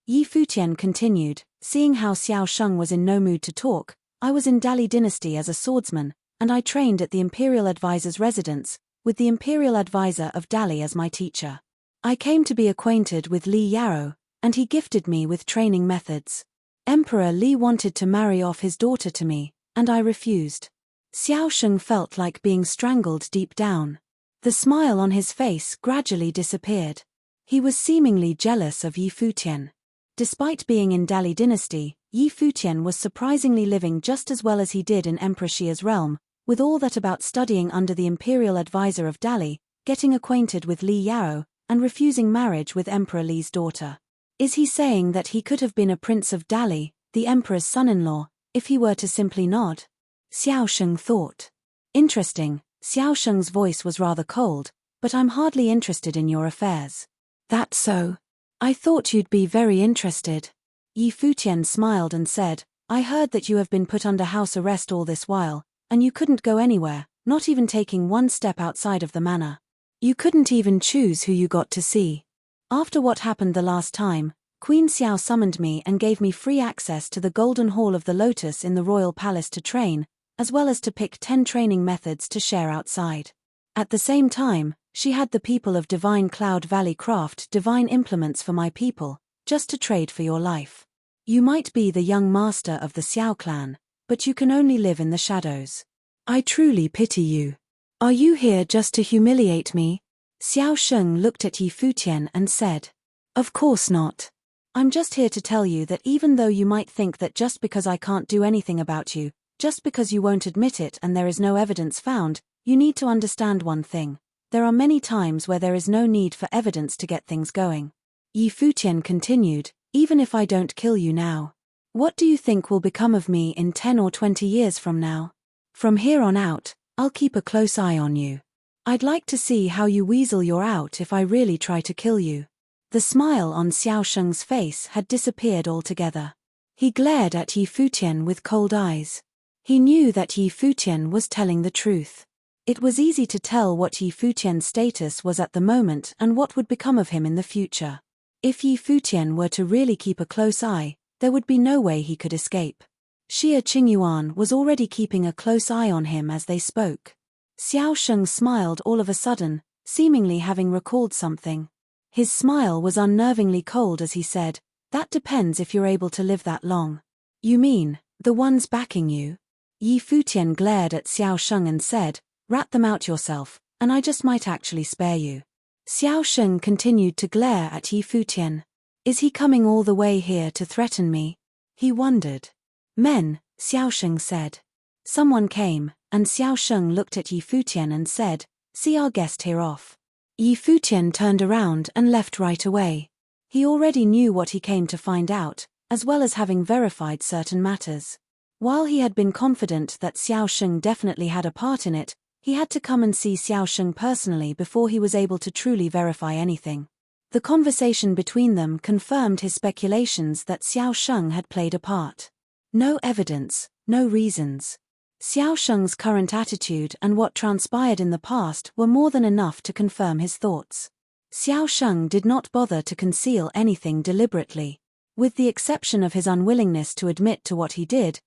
Yi Futian continued, seeing how Xiao Sheng was in no mood to talk. "I was in Dali dynasty as a swordsman, and I trained at the imperial advisor's residence, with the imperial advisor of Dali as my teacher. I came to be acquainted with Li Yarrow, and he gifted me with training methods. Emperor Li wanted to marry off his daughter to me, and I refused." Xiao Sheng felt like being strangled deep down. The smile on his face gradually disappeared. He was seemingly jealous of Yi Futian. Despite being in Dali dynasty, Yi Futian was surprisingly living just as well as he did in Emperor Xia's realm, with all that about studying under the imperial advisor of Dali, getting acquainted with Li Yarrow, and refusing marriage with Emperor Li's daughter. Is he saying that he could have been a prince of Dali, the emperor's son-in-law, if he were to simply nod? Xiao Sheng thought. Interesting. Xiao Sheng's voice was rather cold, but I'm hardly interested in your affairs. That's so? I thought you'd be very interested. Yi Futian smiled and said, I heard that you have been put under house arrest all this while, and you couldn't go anywhere, not even taking one step outside of the manor. You couldn't even choose who you got to see. After what happened the last time, Queen Xiao summoned me and gave me free access to the Golden Hall of the Lotus in the royal palace to train, as well as to pick 10 training methods to share outside. At the same time, she had the people of Divine Cloud Valley craft divine implements for my people, just to trade for your life. You might be the young master of the Xiao clan, but you can only live in the shadows. I truly pity you. Are you here just to humiliate me? Xiao Sheng looked at Yi Futian and said, Of course not. I'm just here to tell you that even though you might think that just because I can't do anything about you, just because you won't admit it and there is no evidence found, you need to understand one thing. There are many times where there is no need for evidence to get things going. Yi Futian continued, even if I don't kill you now. What do you think will become of me in 10 or 20 years from now? From here on out, I'll keep a close eye on you. I'd like to see how you weasel your out if I really try to kill you. The smile on Xiao Sheng's face had disappeared altogether. He glared at Yi Futian with cold eyes. He knew that Yi Futian was telling the truth. It was easy to tell what Yi Futian's status was at the moment and what would become of him in the future. If Yi Futian were to really keep a close eye, there would be no way he could escape. Xie Qingyuan was already keeping a close eye on him as they spoke. Xiao Sheng smiled all of a sudden, seemingly having recalled something. His smile was unnervingly cold as he said, "That depends if you're able to live that long." "You mean, the ones backing you?" Yi Futian glared at Xiao Sheng and said, "Rat them out yourself, and I just might actually spare you." Xiao Sheng continued to glare at Yi Futian. "Is he coming all the way here to threaten me?" he wondered. "Men," Xiao Sheng said. Someone came, and Xiao Sheng looked at Yi Futian and said, "See our guest here off." Yi Futian turned around and left right away. He already knew what he came to find out, as well as having verified certain matters. While he had been confident that Xiao Sheng definitely had a part in it, he had to come and see Xiao Sheng personally before he was able to truly verify anything. The conversation between them confirmed his speculations that Xiao Sheng had played a part. No evidence, no reasons. Xiao Sheng's current attitude and what transpired in the past were more than enough to confirm his thoughts. Xiao Sheng did not bother to conceal anything deliberately. With the exception of his unwillingness to admit to what he did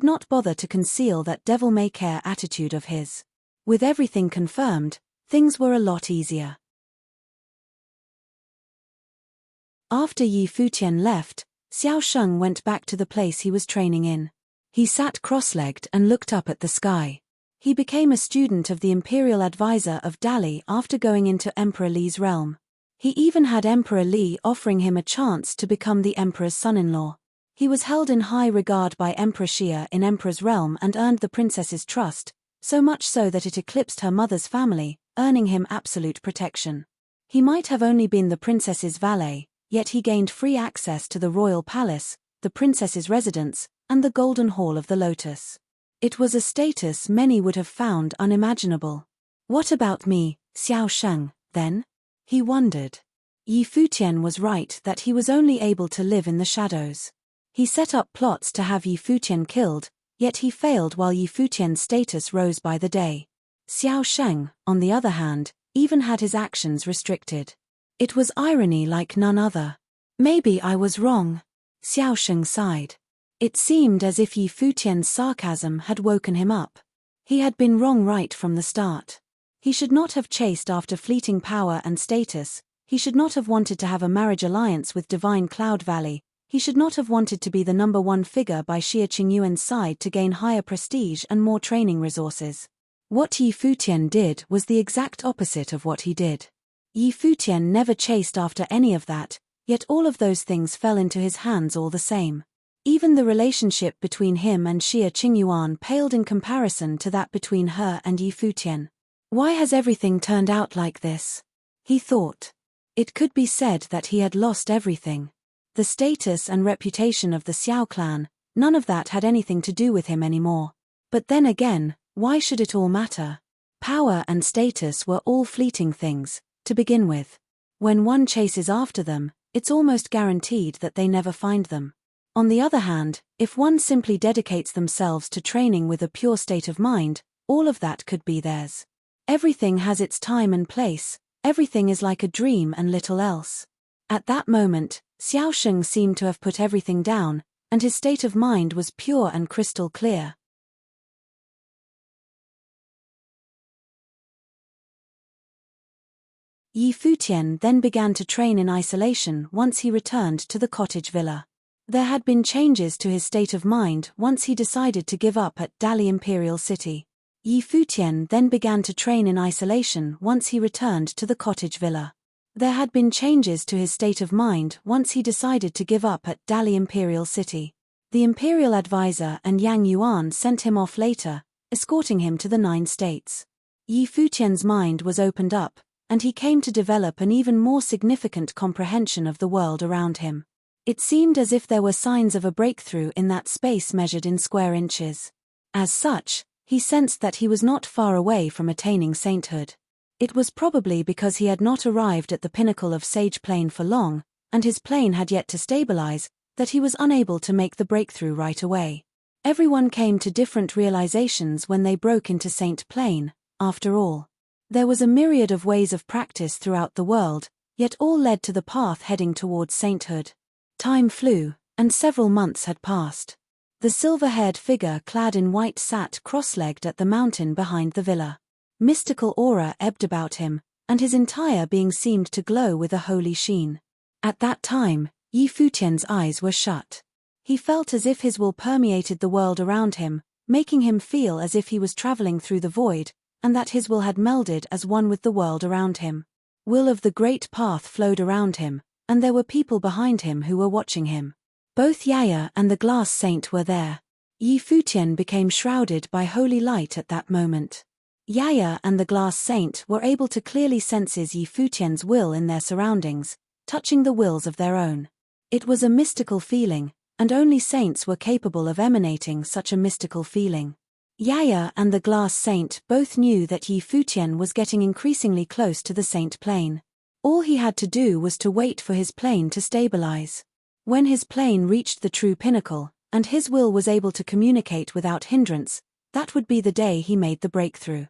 not bother to conceal that devil-may-care attitude of his. With everything confirmed, things were a lot easier. After Yi Futian left, Xiao Sheng went back to the place he was training in. He sat cross-legged and looked up at the sky. He became a student of the imperial advisor of Dali after going into Emperor Li's realm. He even had Emperor Li offering him a chance to become the emperor's son-in-law. He was held in high regard by Emperor Xia in Emperor's realm and earned the princess's trust, so much so that it eclipsed her mother's family, earning him absolute protection. He might have only been the princess's valet, yet he gained free access to the royal palace, the princess's residence, and the Golden Hall of the Lotus. It was a status many would have found unimaginable. What about me, Xiao Sheng, then? He wondered. Yi Futian was right that he was only able to live in the shadows. He set up plots to have Yi Futian killed, yet he failed while Yi Futian's status rose by the day. Xiao Sheng, on the other hand, even had his actions restricted. It was irony like none other. Maybe I was wrong. Xiao Sheng sighed. It seemed as if Yi Futian's sarcasm had woken him up. He had been wrong right from the start. He should not have chased after fleeting power and status, he should not have wanted to have a marriage alliance with Divine Cloud Valley, he should not have wanted to be the number one figure by Xie Qingyuan's side to gain higher prestige and more training resources. What Yi Futian did was the exact opposite of what he did. Yi Futian never chased after any of that, yet all of those things fell into his hands all the same. Even the relationship between him and Xie Qingyuan paled in comparison to that between her and Yi Futian. Why has everything turned out like this? He thought. It could be said that he had lost everything. The status and reputation of the Xiao clan, none of that had anything to do with him anymore. But then again, why should it all matter? Power and status were all fleeting things, to begin with. When one chases after them, it's almost guaranteed that they never find them. On the other hand, if one simply dedicates themselves to training with a pure state of mind, all of that could be theirs. Everything has its time and place, everything is like a dream and little else. At that moment, Xiao Sheng seemed to have put everything down, and his state of mind was pure and crystal clear. Yi Futian then began to train in isolation once he returned to the cottage villa. There had been changes to his state of mind once he decided to give up at Dali Imperial City. Yi Futian then began to train in isolation once he returned to the cottage villa. There had been changes to his state of mind once he decided to give up at Dali Imperial City. The Imperial Advisor and Yang Yuan sent him off later, escorting him to the 9 states. Yi Futian's mind was opened up, and he came to develop an even more significant comprehension of the world around him. It seemed as if there were signs of a breakthrough in that space measured in square inches. As such, he sensed that he was not far away from attaining sainthood. It was probably because he had not arrived at the pinnacle of Sage Plane for long, and his plane had yet to stabilize, that he was unable to make the breakthrough right away. Everyone came to different realizations when they broke into Saint Plane, after all. There was a myriad of ways of practice throughout the world, yet all led to the path heading towards sainthood. Time flew, and several months had passed. The silver-haired figure clad in white sat cross-legged at the mountain behind the villa. Mystical aura ebbed about him, and his entire being seemed to glow with a holy sheen. At that time, Futian's eyes were shut. He felt as if his will permeated the world around him, making him feel as if he was traveling through the void, and that his will had melded as one with the world around him. Will of the great path flowed around him, and there were people behind him who were watching him. Both Yaya and the glass saint were there. Futian became shrouded by holy light at that moment. Yaya and the glass saint were able to clearly sense Futian's will in their surroundings, touching the wills of their own. It was a mystical feeling, and only saints were capable of emanating such a mystical feeling. Yaya and the glass saint both knew that Futian was getting increasingly close to the saint plane. All he had to do was to wait for his plane to stabilize. When his plane reached the true pinnacle, and his will was able to communicate without hindrance, that would be the day he made the breakthrough.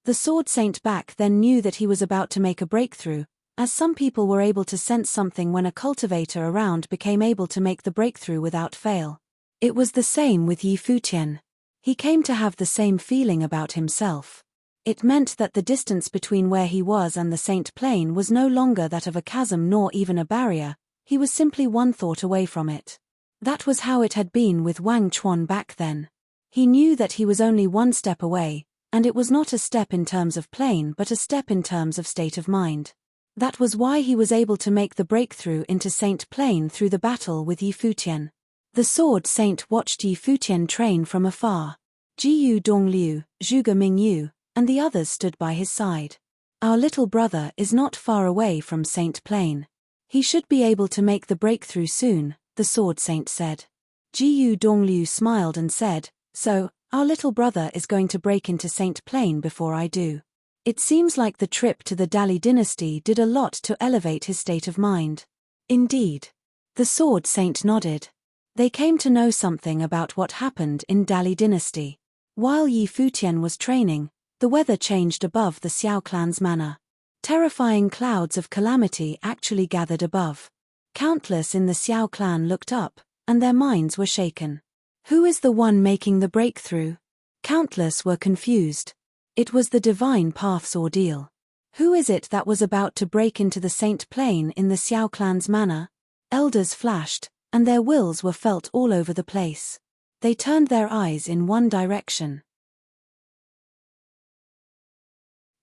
The sword saint back then knew that he was about to make a breakthrough, as some people were able to sense something when a cultivator around became able to make the breakthrough without fail. It was the same with Futian. He came to have the same feeling about himself. It meant that the distance between where he was and the saint plane was no longer that of a chasm nor even a barrier, he was simply one thought away from it. That was how it had been with Wang Chuan back then. He knew that he was only one step away, and it was not a step in terms of plane but a step in terms of state of mind. That was why he was able to make the breakthrough into saint plane through the battle with Futian. The sword saint watched Futian train from afar. Jiyu Dongliu, Zhuge Mingyu, and the others stood by his side. Our little brother is not far away from saint plane. He should be able to make the breakthrough soon, the sword saint said. Jiyu Dongliu smiled and said, "So, our little brother is going to break into saint plane before I do." It seems like the trip to the Dali dynasty did a lot to elevate his state of mind. Indeed. The sword saint nodded. They came to know something about what happened in Dali dynasty. While Futian was training, the weather changed above the Xiao clan's manor. Terrifying clouds of calamity actually gathered above. Countless in the Xiao clan looked up, and their minds were shaken. Who is the one making the breakthrough? Countless were confused. It was the divine path's ordeal. Who is it that was about to break into the saint plane in the Xiao clan's manor? Elders flashed, and their wills were felt all over the place. They turned their eyes in one direction.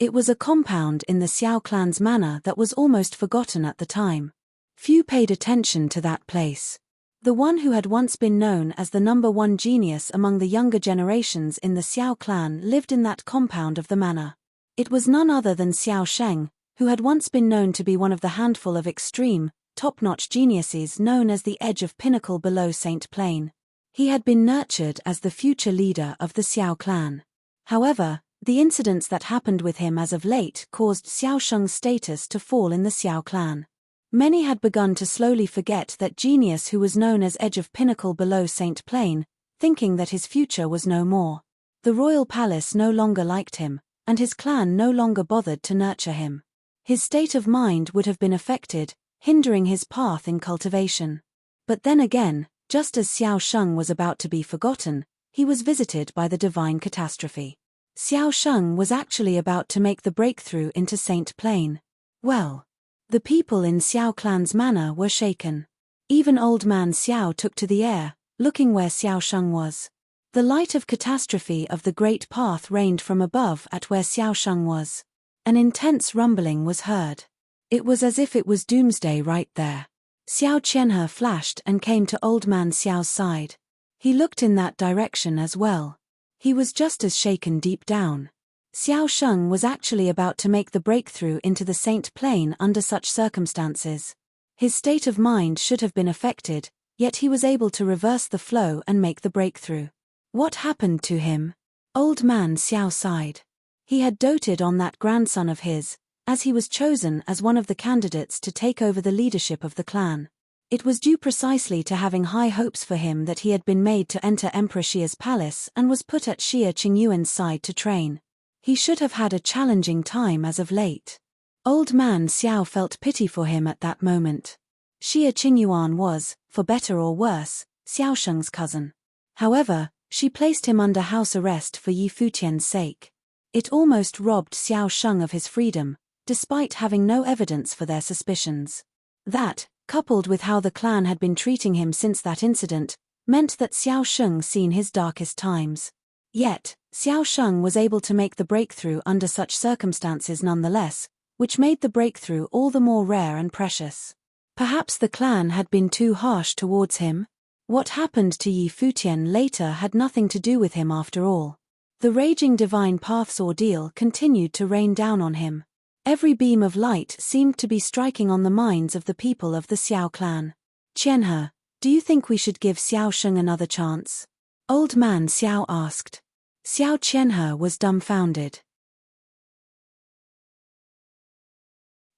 It was a compound in the Xiao clan's manor that was almost forgotten at the time. Few paid attention to that place. The one who had once been known as the #1 genius among the younger generations in the Xiao clan lived in that compound of the manor. It was none other than Xiao Sheng, who had once been known to be one of the handful of extreme, top-notch geniuses known as the edge of pinnacle below Saint Plane. He had been nurtured as the future leader of the Xiao clan. However, the incidents that happened with him as of late caused Xiao Sheng's status to fall in the Xiao clan. Many had begun to slowly forget that genius who was known as edge of pinnacle below Saint Plane, thinking that his future was no more. The royal palace no longer liked him, and his clan no longer bothered to nurture him. His state of mind would have been affected, hindering his path in cultivation. But then again, just as Xiao Sheng was about to be forgotten, he was visited by the divine catastrophe. Xiao Sheng was actually about to make the breakthrough into Saint Plane. Well, the people in Xiao clan's manor were shaken. Even old man Xiao took to the air, looking where Xiao Sheng was. The light of catastrophe of the great path rained from above at where Xiao Sheng was. An intense rumbling was heard. It was as if it was doomsday right there. Xiao Qianhe flashed and came to old man Xiao's side. He looked in that direction as well. He was just as shaken deep down. Xiao Sheng was actually about to make the breakthrough into the Saint Plane under such circumstances. His state of mind should have been affected, yet he was able to reverse the flow and make the breakthrough. What happened to him? Old man Xiao sighed. He had doted on that grandson of his, as he was chosen as one of the candidates to take over the leadership of the clan. It was due precisely to having high hopes for him that he had been made to enter Emperor Xia's palace and was put at Xia Qingyuan's side to train. He should have had a challenging time as of late. Old man Xiao felt pity for him at that moment. Xie Qingyuan was, for better or worse, Xiao Sheng's cousin. However, she placed him under house arrest for Yi Futian's sake. It almost robbed Xiao Sheng of his freedom, despite having no evidence for their suspicions. That, coupled with how the clan had been treating him since that incident, meant that Xiao Sheng seen his darkest times. Yet, Xiao Sheng was able to make the breakthrough under such circumstances nonetheless, which made the breakthrough all the more rare and precious. Perhaps the clan had been too harsh towards him? What happened to Yi Futian later had nothing to do with him after all. The raging divine path's ordeal continued to rain down on him. Every beam of light seemed to be striking on the minds of the people of the Xiao clan. Qianhe, do you think we should give Xiao Sheng another chance? Old man Xiao asked. Xiao Qianhe was dumbfounded.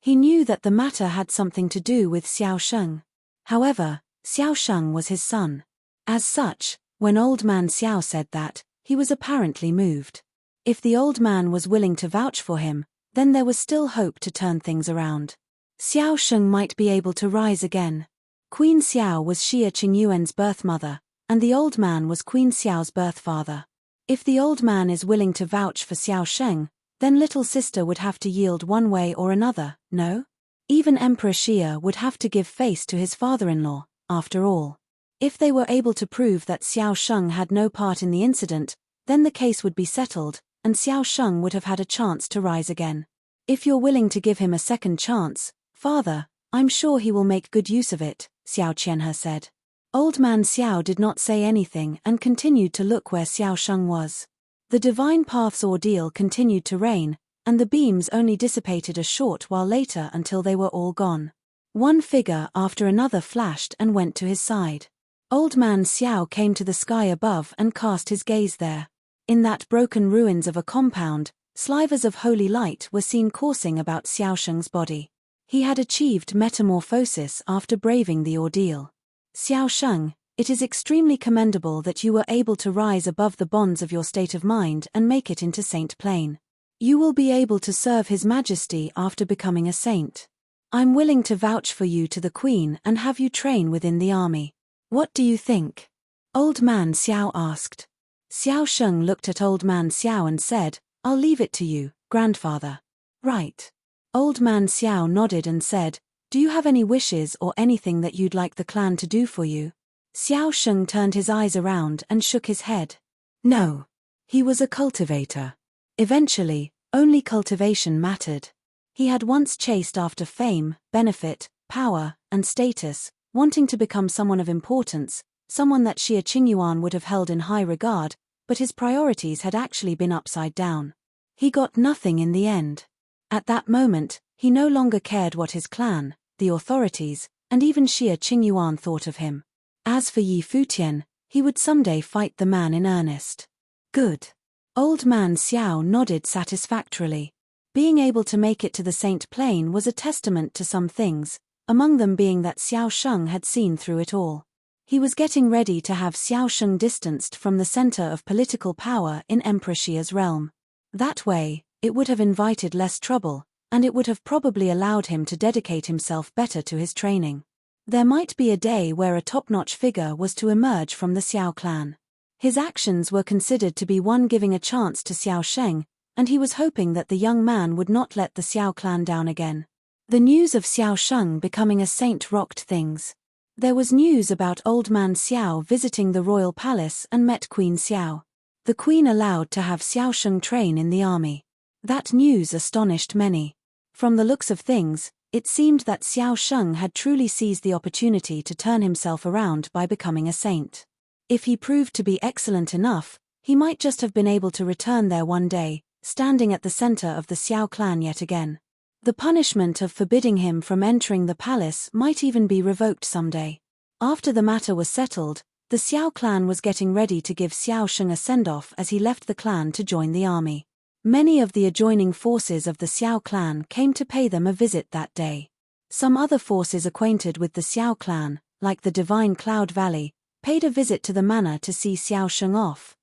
He knew that the matter had something to do with Xiao Sheng. However, Xiao Sheng was his son. As such, when old man Xiao said that, he was apparently moved. If the old man was willing to vouch for him, then there was still hope to turn things around. Xiao Sheng might be able to rise again. Queen Xiao was Xie Qingyuan's birth mother, and the old man was Queen Xiao's birth father. If the old man is willing to vouch for Xiao Sheng, then little sister would have to yield one way or another, no? Even Emperor Xie would have to give face to his father-in-law, after all. If they were able to prove that Xiao Sheng had no part in the incident, then the case would be settled, and Xiao Sheng would have had a chance to rise again. If you're willing to give him a second chance, father, I'm sure he will make good use of it, Xiao Qianhe said. Old man Xiao did not say anything and continued to look where Xiao Sheng was. The divine path's ordeal continued to rain, and the beams only dissipated a short while later until they were all gone. One figure after another flashed and went to his side. Old man Xiao came to the sky above and cast his gaze there. In that broken ruins of a compound, slivers of holy light were seen coursing about Xiao Sheng's body. He had achieved metamorphosis after braving the ordeal. Xiao Sheng, it is extremely commendable that you were able to rise above the bonds of your state of mind and make it into Saint Plane. You will be able to serve His Majesty after becoming a saint. I'm willing to vouch for you to the Queen and have you train within the army. What do you think? Old man Xiao asked. Xiao Sheng looked at old man Xiao and said, I'll leave it to you, grandfather. Right. Old man Xiao nodded and said, do you have any wishes or anything that you'd like the clan to do for you? Xiao Sheng turned his eyes around and shook his head. No. He was a cultivator. Eventually, only cultivation mattered. He had once chased after fame, benefit, power, and status, wanting to become someone of importance, someone that Xie Qingyuan would have held in high regard, but his priorities had actually been upside down. He got nothing in the end. At that moment, he no longer cared what his clan, the authorities, and even Xie Qingyuan thought of him. As for Yi Futian, he would someday fight the man in earnest. Good. Old man Xiao nodded satisfactorily. Being able to make it to the Saint Plane was a testament to some things, among them being that Xiao Sheng had seen through it all. He was getting ready to have Xiao Sheng distanced from the center of political power in Emperor Xie's realm. That way, it would have invited less trouble, and it would have probably allowed him to dedicate himself better to his training. There might be a day where a top-notch figure was to emerge from the Xiao clan. His actions were considered to be one giving a chance to Xiao Sheng, and he was hoping that the young man would not let the Xiao clan down again. The news of Xiao Sheng becoming a saint rocked things. There was news about old man Xiao visiting the royal palace and met Queen Xiao. The queen allowed to have Xiao Sheng train in the army. That news astonished many. From the looks of things, it seemed that Xiao Sheng had truly seized the opportunity to turn himself around by becoming a saint. If he proved to be excellent enough, he might just have been able to return there one day, standing at the center of the Xiao clan yet again. The punishment of forbidding him from entering the palace might even be revoked someday. After the matter was settled, the Xiao clan was getting ready to give Xiao Sheng a send-off as he left the clan to join the army. Many of the adjoining forces of the Xiao clan came to pay them a visit that day. Some other forces acquainted with the Xiao clan, like the Divine Cloud Valley, paid a visit to the manor to see Xiao Sheng off.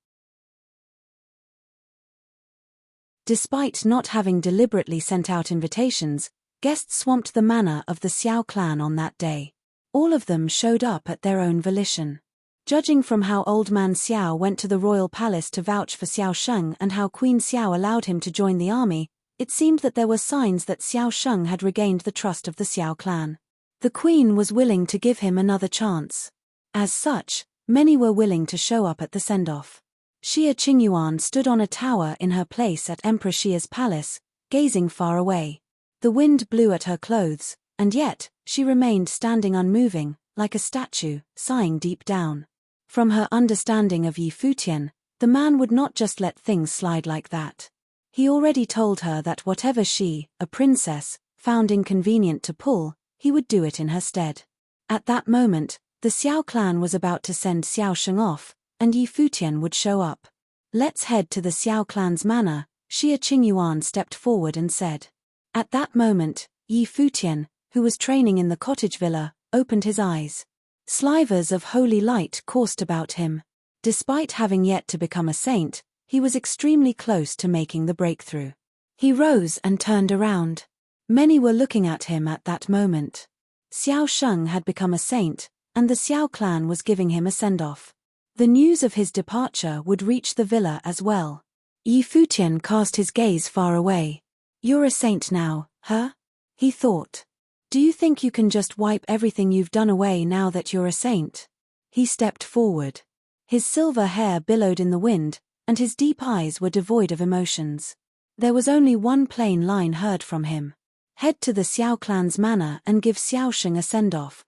Despite not having deliberately sent out invitations, guests swamped the manor of the Xiao clan on that day. All of them showed up at their own volition. Judging from how Old Man Xiao went to the royal palace to vouch for Xiao Sheng and how Queen Xiao allowed him to join the army, it seemed that there were signs that Xiao Sheng had regained the trust of the Xiao clan. The queen was willing to give him another chance. As such, many were willing to show up at the send-off. Xia Qingyuan stood on a tower in her place at Emperor Xia's palace, gazing far away. The wind blew at her clothes, and yet, she remained standing unmoving, like a statue, sighing deep down. From her understanding of Yi Futian, the man would not just let things slide like that. He already told her that whatever she, a princess, found inconvenient to pull, he would do it in her stead. At that moment, the Xiao clan was about to send Xiao Sheng off, and Yi Futian would show up. "Let's head to the Xiao clan's manor," Xia Qingyuan stepped forward and said. At that moment, Yi Futian, who was training in the cottage villa, opened his eyes. Slivers of holy light coursed about him. Despite having yet to become a saint, he was extremely close to making the breakthrough. He rose and turned around. Many were looking at him at that moment. Xiao Sheng had become a saint, and the Xiao clan was giving him a send-off. The news of his departure would reach the villa as well. Yi Futian cast his gaze far away. "You're a saint now, huh?" he thought. "Do you think you can just wipe everything you've done away now that you're a saint?" He stepped forward. His silver hair billowed in the wind, and his deep eyes were devoid of emotions. There was only one plain line heard from him. "Head to the Xiao clan's manor and give Xiao Sheng a send-off."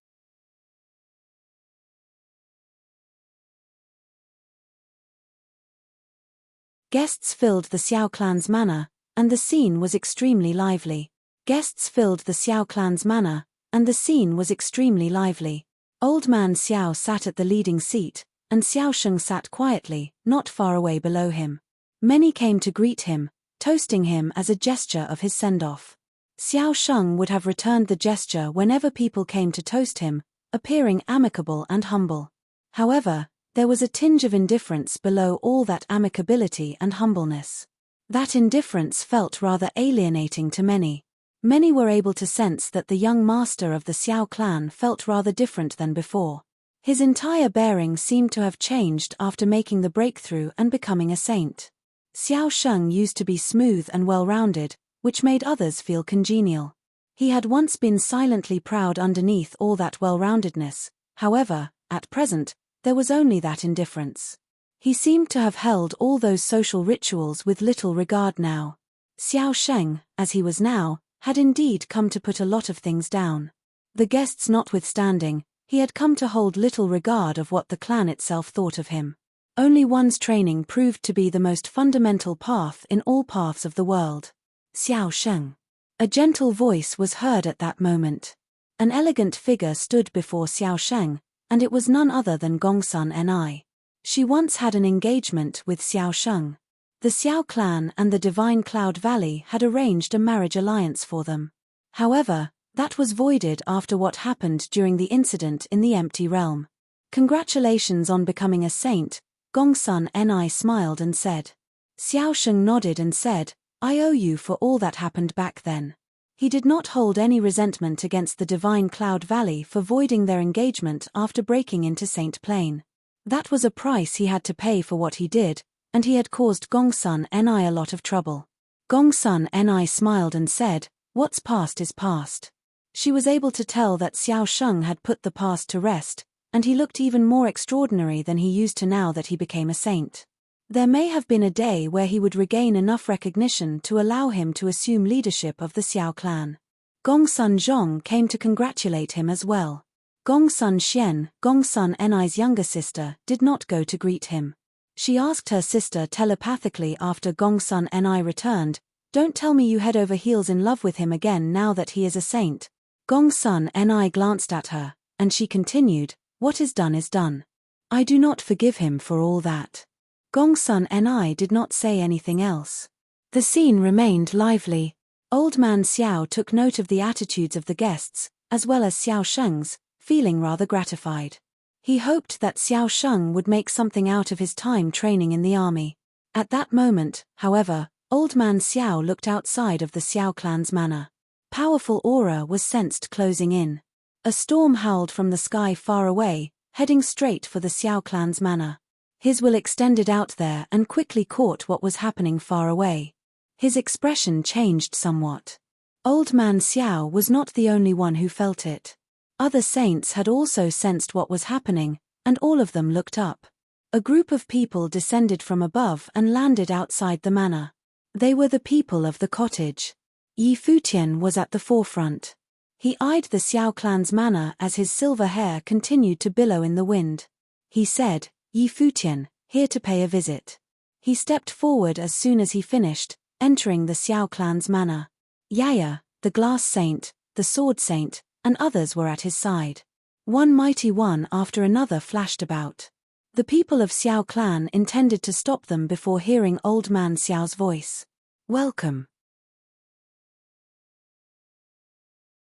Guests filled the Xiao clan's manor, and the scene was extremely lively. Guests filled the Xiao clan's manor, and the scene was extremely lively. Old Man Xiao sat at the leading seat, and Xiao Sheng sat quietly, not far away below him. Many came to greet him, toasting him as a gesture of his send-off. Xiao Sheng would have returned the gesture whenever people came to toast him, appearing amicable and humble. However, there was a tinge of indifference below all that amicability and humbleness. That indifference felt rather alienating to many. Many were able to sense that the young master of the Xiao clan felt rather different than before. His entire bearing seemed to have changed after making the breakthrough and becoming a saint. Xiao Sheng used to be smooth and well-rounded, which made others feel congenial. He had once been silently proud underneath all that well-roundedness, however, at present, there was only that indifference. He seemed to have held all those social rituals with little regard now. Xiao Sheng, as he was now, had indeed come to put a lot of things down. The guests notwithstanding, he had come to hold little regard of what the clan itself thought of him. Only one's training proved to be the most fundamental path in all paths of the world. "Xiao Sheng." A gentle voice was heard at that moment. An elegant figure stood before Xiao Sheng, and it was none other than Gongsun Ni. She once had an engagement with Xiao Sheng. The Xiao clan and the Divine Cloud Valley had arranged a marriage alliance for them. However, that was voided after what happened during the incident in the Empty Realm. "Congratulations on becoming a saint," Gongsun Ni smiled and said. Xiao Sheng nodded and said, "I owe you for all that happened back then." He did not hold any resentment against the Divine Cloud Valley for voiding their engagement after breaking into Saint Plain. That was a price he had to pay for what he did, and he had caused Gongsun Ni a lot of trouble. Gongsun Ni smiled and said, "What's past is past." She was able to tell that Xiao Sheng had put the past to rest, and he looked even more extraordinary than he used to now that he became a saint. There may have been a day where he would regain enough recognition to allow him to assume leadership of the Xiao clan. Gongsun Zhong came to congratulate him as well. Gongsun Xian, Gongsun Ni's younger sister, did not go to greet him. She asked her sister telepathically after Gongsun Ni returned, "Don't tell me you head over heels in love with him again now that he is a saint." Gongsun Ni glanced at her, and she continued, "What is done is done. I do not forgive him for all that." Gongsun Ni did not say anything else. The scene remained lively. Old Man Xiao took note of the attitudes of the guests, as well as Xiao Sheng's, feeling rather gratified. He hoped that Xiao Sheng would make something out of his time training in the army. At that moment, however, Old Man Xiao looked outside of the Xiao clan's manor. Powerful aura was sensed closing in. A storm howled from the sky far away, heading straight for the Xiao clan's manor. His will extended out there and quickly caught what was happening far away. His expression changed somewhat. Old Man Xiao was not the only one who felt it. Other saints had also sensed what was happening, and all of them looked up. A group of people descended from above and landed outside the manor. They were the people of the cottage. Futian was at the forefront. He eyed the Xiao clan's manor as his silver hair continued to billow in the wind. He said, Futian, here to pay a visit. He stepped forward as soon as he finished, entering the Xiao clan's manor. Yaya, the glass saint, the sword saint, and others were at his side. One mighty one after another flashed about. The people of Xiao clan intended to stop them before hearing Old Man Xiao's voice. Welcome.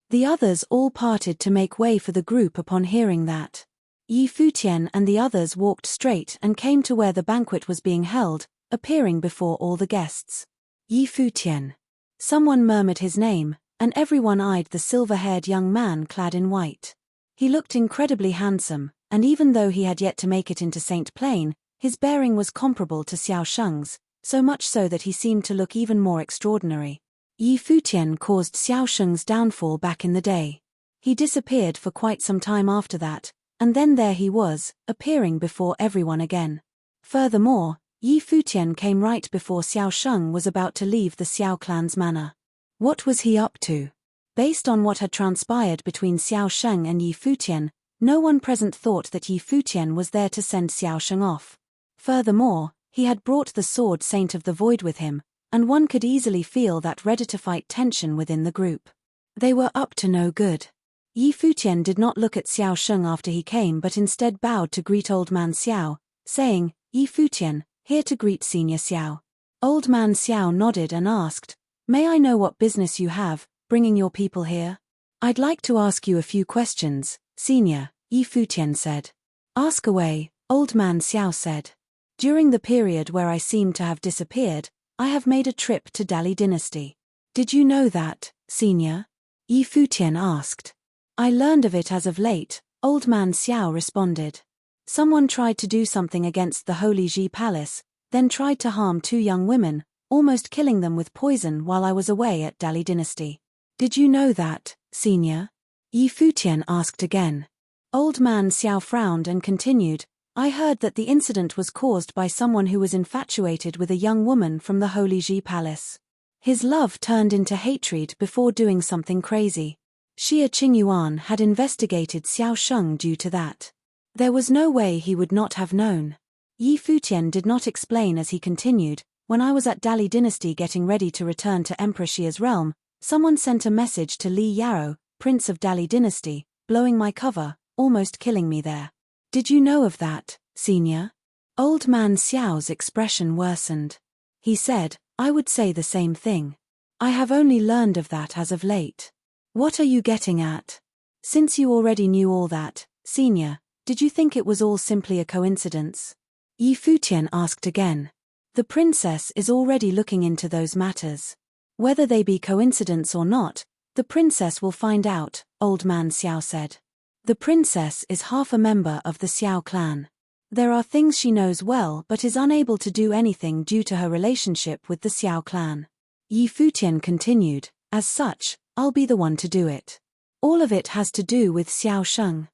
The others all parted to make way for the group upon hearing that. Futian and the others walked straight and came to where the banquet was being held, appearing before all the guests. Futian. Someone murmured his name, and everyone eyed the silver-haired young man clad in white. He looked incredibly handsome, and even though he had yet to make it into Saint Plain, his bearing was comparable to Xiao Sheng's, so much so that he seemed to look even more extraordinary. Futian caused Xiao Sheng's downfall back in the day. He disappeared for quite some time after that, and then there he was, appearing before everyone again. Furthermore, Futian came right before Xiao Sheng was about to leave the Xiao clan's manor. What was he up to? Based on what had transpired between Xiao Sheng and Futian, no one present thought that Futian was there to send Xiao Sheng off. Furthermore, he had brought the sword saint of the void with him, and one could easily feel that ready-to-fight tension within the group. They were up to no good. Futian did not look at Xiao Sheng after he came but instead bowed to greet Old Man Xiao, saying, Futian, here to greet Senior Xiao. Old Man Xiao nodded and asked, May I know what business you have, bringing your people here? I'd like to ask you a few questions, Senior, Futian said. Ask away, Old Man Xiao said. During the period where I seem to have disappeared, I have made a trip to Dali Dynasty. Did you know that, Senior? Futian asked. I learned of it as of late, Old Man Xiao responded. Someone tried to do something against the Holy Ji Palace, then tried to harm 2 young women, almost killing them with poison while I was away at Dali Dynasty. Did you know that, Senior? Futian asked again. Old Man Xiao frowned and continued, I heard that the incident was caused by someone who was infatuated with a young woman from the Holy Ji Palace. His love turned into hatred before doing something crazy. Xia Qingyuan had investigated Xiao Sheng due to that. There was no way he would not have known. Futian did not explain as he continued, when I was at Dali Dynasty getting ready to return to Emperor Xia's realm, someone sent a message to Li Yaro, Prince of Dali Dynasty, blowing my cover, almost killing me there. Did you know of that, Senior? Old Man Xiao's expression worsened. He said, I would say the same thing. I have only learned of that as of late. What are you getting at? Since you already knew all that, Senior, did you think it was all simply a coincidence? Futian asked again. The princess is already looking into those matters. Whether they be coincidence or not, the princess will find out, Old Man Xiao said. The princess is half a member of the Xiao clan. There are things she knows well but is unable to do anything due to her relationship with the Xiao clan. Futian continued, as such, I'll be the one to do it. All of it has to do with Xiao Sheng.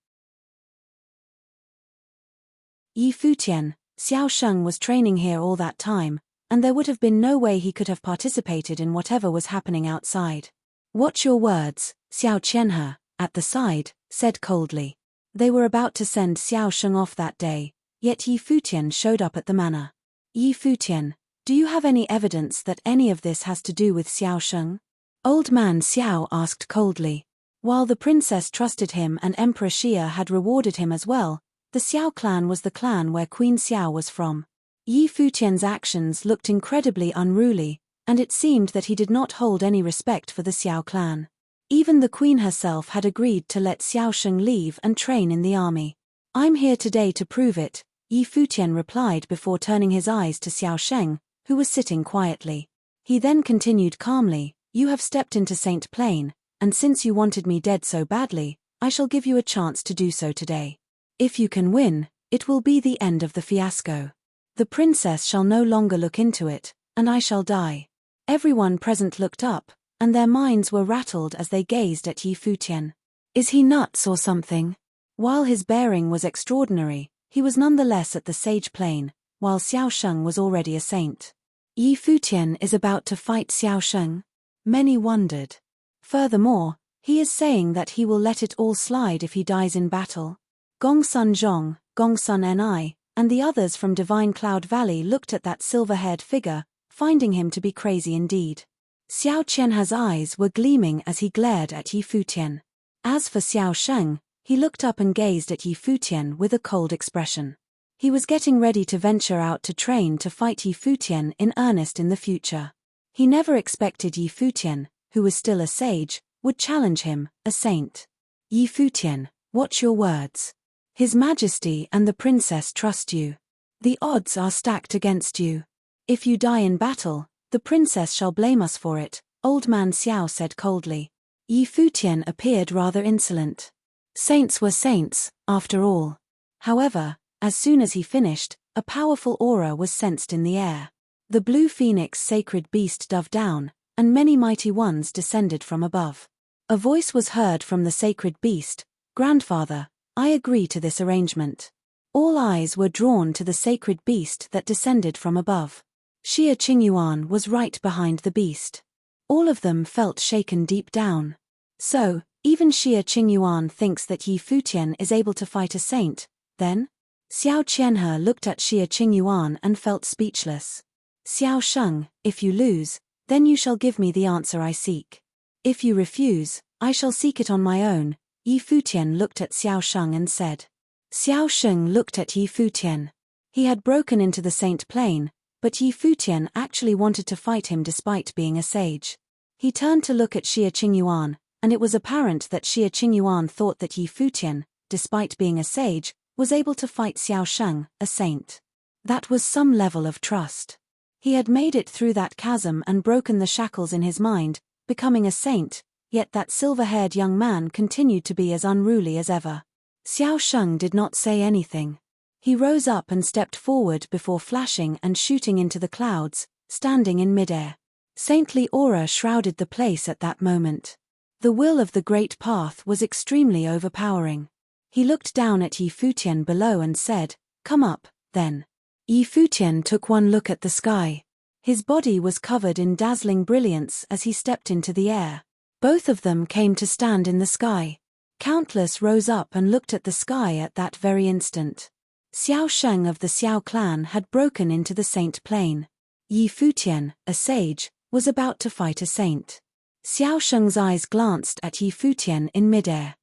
Futian, Xiao Sheng was training here all that time, and there would have been no way he could have participated in whatever was happening outside. Watch your words, Xiao Qianhe, at the side, said coldly. They were about to send Xiao Sheng off that day, yet Futian showed up at the manor. Futian, do you have any evidence that any of this has to do with Xiao Sheng? Old Man Xiao asked coldly. While the princess trusted him and Emperor Xia had rewarded him as well, the Xiao clan was the clan where Queen Xiao was from. Futian's actions looked incredibly unruly, and it seemed that he did not hold any respect for the Xiao clan. Even the queen herself had agreed to let Xiao Sheng leave and train in the army. I'm here today to prove it, Futian replied before turning his eyes to Xiao Sheng, who was sitting quietly. He then continued calmly, "You have stepped into Saint Plain, and since you wanted me dead so badly, I shall give you a chance to do so today. If you can win, it will be the end of the fiasco. The princess shall no longer look into it, and I shall die." Everyone present looked up, and their minds were rattled as they gazed at Yi Futian. Is he nuts or something? While his bearing was extraordinary, he was nonetheless at the sage plane, while Xiao Sheng was already a saint. Yi Futian is about to fight Xiao Sheng? Many wondered. Furthermore, he is saying that he will let it all slide if he dies in battle. Gongsun Zhong, Gongsun Ni, and the others from Divine Cloud Valley looked at that silver-haired figure, finding him to be crazy indeed. Xiao Qianha's eyes were gleaming as he glared at Yi Futian. As for Xiao Sheng, he looked up and gazed at Yi Futian with a cold expression. He was getting ready to venture out to train to fight Yi Futian in earnest in the future. He never expected Yi Futian, who was still a sage, would challenge him, a saint. Yi Futian, watch your words. His Majesty and the princess trust you. The odds are stacked against you. If you die in battle, the princess shall blame us for it, Old Man Xiao said coldly. Yi Futian appeared rather insolent. Saints were saints, after all. However, as soon as he finished, a powerful aura was sensed in the air. The blue phoenix sacred beast dove down, and many mighty ones descended from above. A voice was heard from the sacred beast, "Grandfather, I agree to this arrangement." All eyes were drawn to the sacred beast that descended from above. Xie Qingyuan was right behind the beast. All of them felt shaken deep down. So, even Xie Qingyuan thinks that Yi Futian is able to fight a saint, then? Xiao Qianhe looked at Xie Qingyuan and felt speechless. Xiao Sheng, if you lose, then you shall give me the answer I seek. If you refuse, I shall seek it on my own, Yi Futian looked at Xiao Sheng and said. Xiao Sheng looked at Yi Futian. He had broken into the Saint Plain, but Yi Futian actually wanted to fight him despite being a sage. He turned to look at Xie Qingyuan, and it was apparent that Xie Qingyuan thought that Yi Futian, despite being a sage, was able to fight Xiao Sheng, a saint. That was some level of trust. He had made it through that chasm and broken the shackles in his mind, becoming a saint, yet that silver-haired young man continued to be as unruly as ever. Xiao Sheng did not say anything. He rose up and stepped forward before flashing and shooting into the clouds, standing in midair. Saintly aura shrouded the place at that moment. The will of the Great Path was extremely overpowering. He looked down at Yi Futian below and said, "Come up, then." Yi Futian took one look at the sky. His body was covered in dazzling brilliance as he stepped into the air. Both of them came to stand in the sky. Countless rose up and looked at the sky at that very instant. Xiao Sheng of the Xiao clan had broken into the Saint Plain. Yi Futian, a sage, was about to fight a saint. Xiao Sheng's eyes glanced at Yi Futian in midair.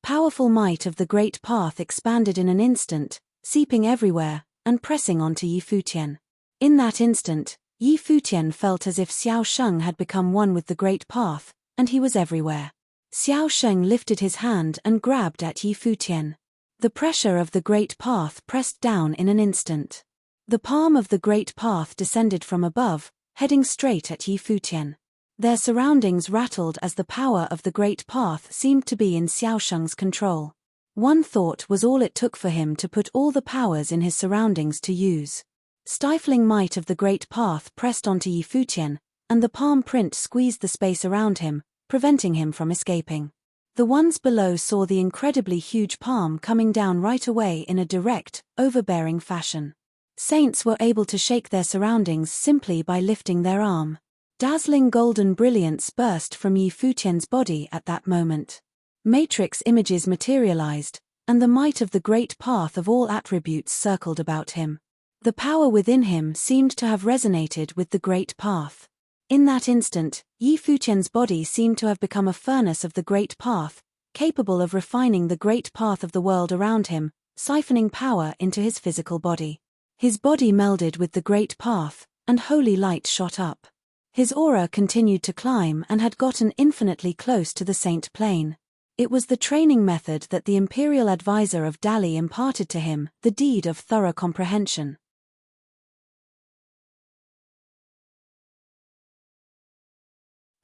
Powerful might of the Great Path expanded in an instant, seeping everywhere, and pressing onto Yi Futian. In that instant, Yi Futian felt as if Xiao Sheng had become one with the Great Path, and he was everywhere. Xiao Sheng lifted his hand and grabbed at Yi Futian. The pressure of the Great Path pressed down in an instant. The palm of the Great Path descended from above, heading straight at Yi Futian. Their surroundings rattled as the power of the Great Path seemed to be in Xiao Sheng's control. One thought was all it took for him to put all the powers in his surroundings to use. Stifling might of the Great Path pressed onto Yi Futian, and the palm print squeezed the space around him, preventing him from escaping. The ones below saw the incredibly huge palm coming down right away in a direct, overbearing fashion. Saints were able to shake their surroundings simply by lifting their arm. Dazzling golden brilliance burst from Yi Futian's body at that moment. Matrix images materialized, and the might of the Great Path of all attributes circled about him. The power within him seemed to have resonated with the Great Path. In that instant, Yi Futian's body seemed to have become a furnace of the Great Path, capable of refining the Great Path of the world around him, siphoning power into his physical body. His body melded with the Great Path, and holy light shot up. His aura continued to climb and had gotten infinitely close to the Saint Plain. It was the training method that the imperial advisor of Dali imparted to him, the deed of thorough comprehension.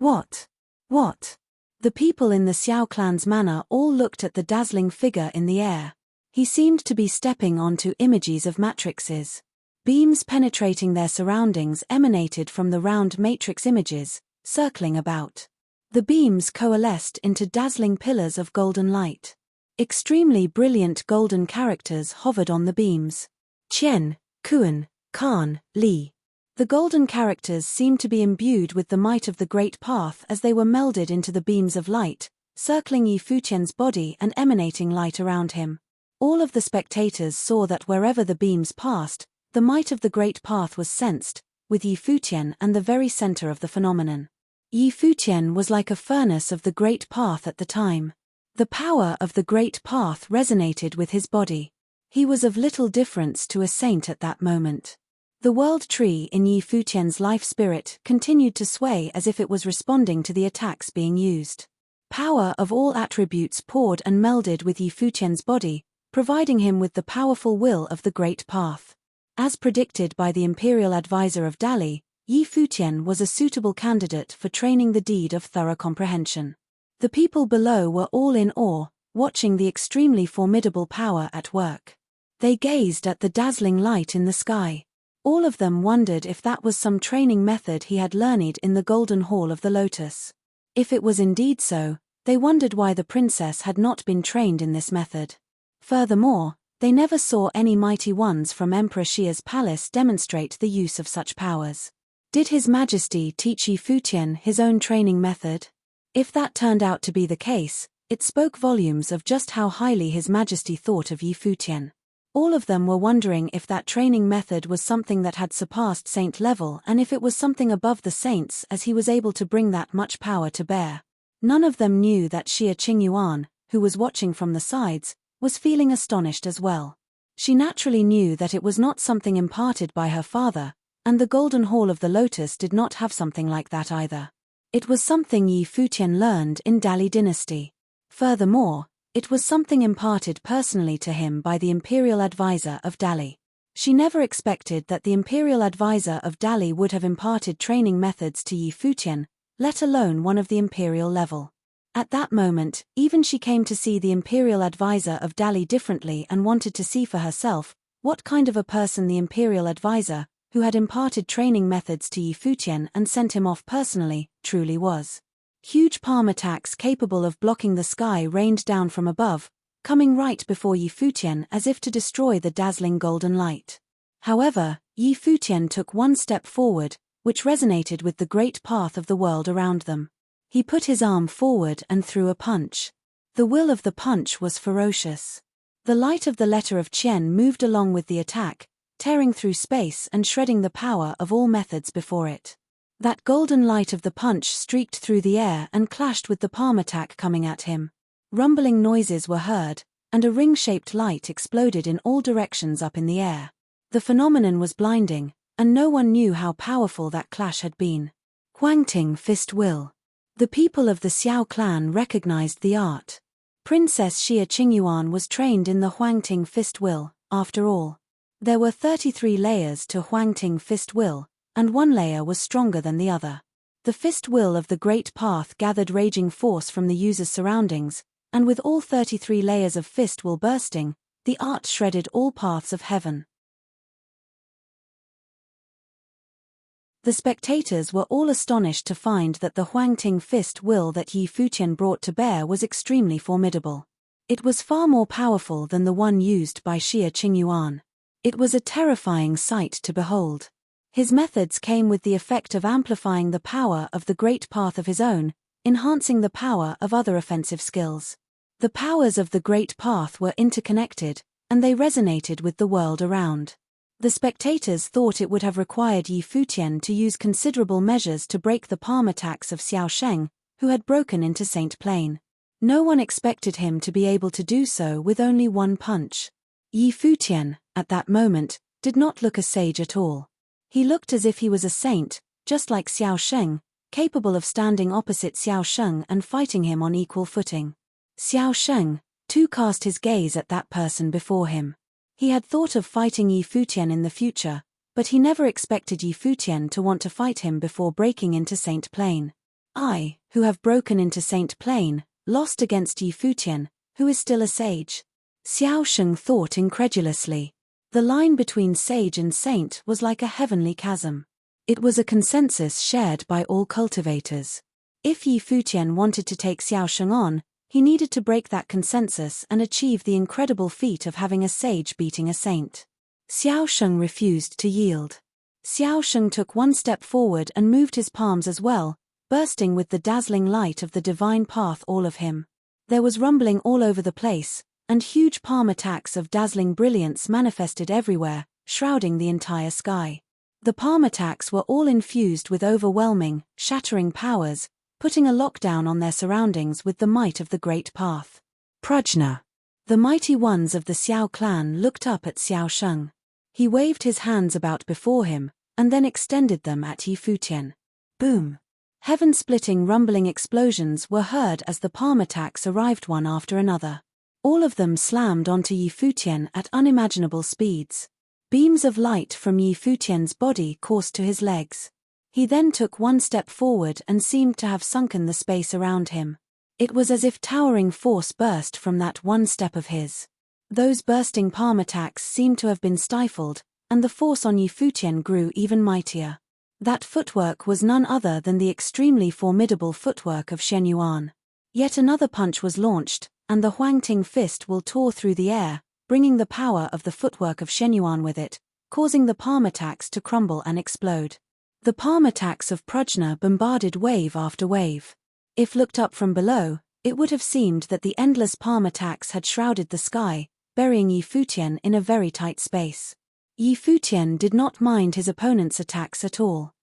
What? What? The people in the Xiao clan's manor all looked at the dazzling figure in the air. He seemed to be stepping onto images of matrices. Beams penetrating their surroundings emanated from the round matrix images, circling about. The beams coalesced into dazzling pillars of golden light. Extremely brilliant golden characters hovered on the beams. Qian, Kuan, Khan, Li. The golden characters seemed to be imbued with the might of the Great Path as they were melded into the beams of light, circling Yi Futian's body and emanating light around him. All of the spectators saw that wherever the beams passed, the might of the Great Path was sensed, with Yi Futian and the very center of the phenomenon. Yi Futian was like a furnace of the Great Path at the time. The power of the Great Path resonated with his body. He was of little difference to a saint at that moment. The world tree in Yi Futian's life spirit continued to sway as if it was responding to the attacks being used. Power of all attributes poured and melded with Yi Futian's body, providing him with the powerful will of the Great Path. As predicted by the imperial advisor of Dali, Yi Futian was a suitable candidate for training the deed of thorough comprehension. The people below were all in awe, watching the extremely formidable power at work. They gazed at the dazzling light in the sky. All of them wondered if that was some training method he had learned in the Golden Hall of the Lotus. If it was indeed so, they wondered why the princess had not been trained in this method. Furthermore, they never saw any mighty ones from Emperor Xia's palace demonstrate the use of such powers. Did His Majesty teach Yi Futian his own training method? If that turned out to be the case, it spoke volumes of just how highly His Majesty thought of Yi Futian. All of them were wondering if that training method was something that had surpassed saint level and if it was something above the saints as he was able to bring that much power to bear. None of them knew that Xia Qingyuan, who was watching from the sides, was feeling astonished as well. She naturally knew that it was not something imparted by her father, and the Golden Hall of the Lotus did not have something like that either. It was something Yi Futian learned in Dali dynasty. Furthermore, it was something imparted personally to him by the imperial advisor of Dali. She never expected that the imperial advisor of Dali would have imparted training methods to Yi Futian, let alone one of the imperial level. At that moment, even she came to see the imperial advisor of Dali differently and wanted to see for herself what kind of a person the imperial advisor, who had imparted training methods to Yi Futian and sent him off personally, truly was. Huge palm attacks capable of blocking the sky rained down from above, coming right before Yi Futian as if to destroy the dazzling golden light. However, Yi Futian took one step forward, which resonated with the great path of the world around them. He put his arm forward and threw a punch. The will of the punch was ferocious. The light of the letter of Qian moved along with the attack, tearing through space and shredding the power of all methods before it. That golden light of the punch streaked through the air and clashed with the palm attack coming at him. Rumbling noises were heard, and a ring-shaped light exploded in all directions up in the air. The phenomenon was blinding, and no one knew how powerful that clash had been. Huangting Fist Will. The people of the Xiao clan recognized the art. Princess Xia Qingyuan was trained in the Huangting Fist Will, after all. There were 33 layers to Huangting Fist Will, and one layer was stronger than the other. The fist will of the Great Path gathered raging force from the user's surroundings, and with all 33 layers of fist will bursting, the art shredded all paths of heaven. The spectators were all astonished to find that the Huangting fist will that Yi Futian brought to bear was extremely formidable. It was far more powerful than the one used by Xia Qingyuan. It was a terrifying sight to behold. His methods came with the effect of amplifying the power of the great path of his own, enhancing the power of other offensive skills. The powers of the great path were interconnected, and they resonated with the world around. The spectators thought it would have required Yi Futian to use considerable measures to break the palm attacks of Xiao Sheng, who had broken into Saint Plain. No one expected him to be able to do so with only one punch. Yi Futian, at that moment, did not look a sage at all. He looked as if he was a saint, just like Xiao Sheng, capable of standing opposite Xiao Sheng and fighting him on equal footing. Xiao Sheng, too, cast his gaze at that person before him. He had thought of fighting Yi Futian in the future, but he never expected Yi Futian to want to fight him before breaking into Saint Plain. I, who have broken into Saint Plain, lost against Yi Futian, who is still a sage? Xiao Sheng thought incredulously. The line between sage and saint was like a heavenly chasm. It was a consensus shared by all cultivators. If Yi Futian wanted to take Xiao Sheng on, he needed to break that consensus and achieve the incredible feat of having a sage beating a saint. Xiao Sheng refused to yield. Xiao Sheng took one step forward and moved his palms as well, bursting with the dazzling light of the divine path all of him. There was rumbling all over the place, and huge palm attacks of dazzling brilliance manifested everywhere, shrouding the entire sky. The palm attacks were all infused with overwhelming, shattering powers, putting a lockdown on their surroundings with the might of the great path. Prajna. The mighty ones of the Xiao clan looked up at Xiao Sheng. He waved his hands about before him, and then extended them at Yi Futian. Boom! Heaven-splitting rumbling explosions were heard as the palm attacks arrived one after another. All of them slammed onto Yi Futian at unimaginable speeds. Beams of light from Yi Futian's body coursed to his legs. He then took one step forward and seemed to have sunken the space around him. It was as if towering force burst from that one step of his. Those bursting palm attacks seemed to have been stifled, and the force on Yi Futian grew even mightier. That footwork was none other than the extremely formidable footwork of Shen Yuan. Yet another punch was launched, and the Huangting fist will tore through the air, bringing the power of the footwork of Shen Yuan with it, causing the palm attacks to crumble and explode. The palm attacks of Prajna bombarded wave after wave. If looked up from below, it would have seemed that the endless palm attacks had shrouded the sky, burying Yi Futian in a very tight space. Yi Futian did not mind his opponent's attacks at all.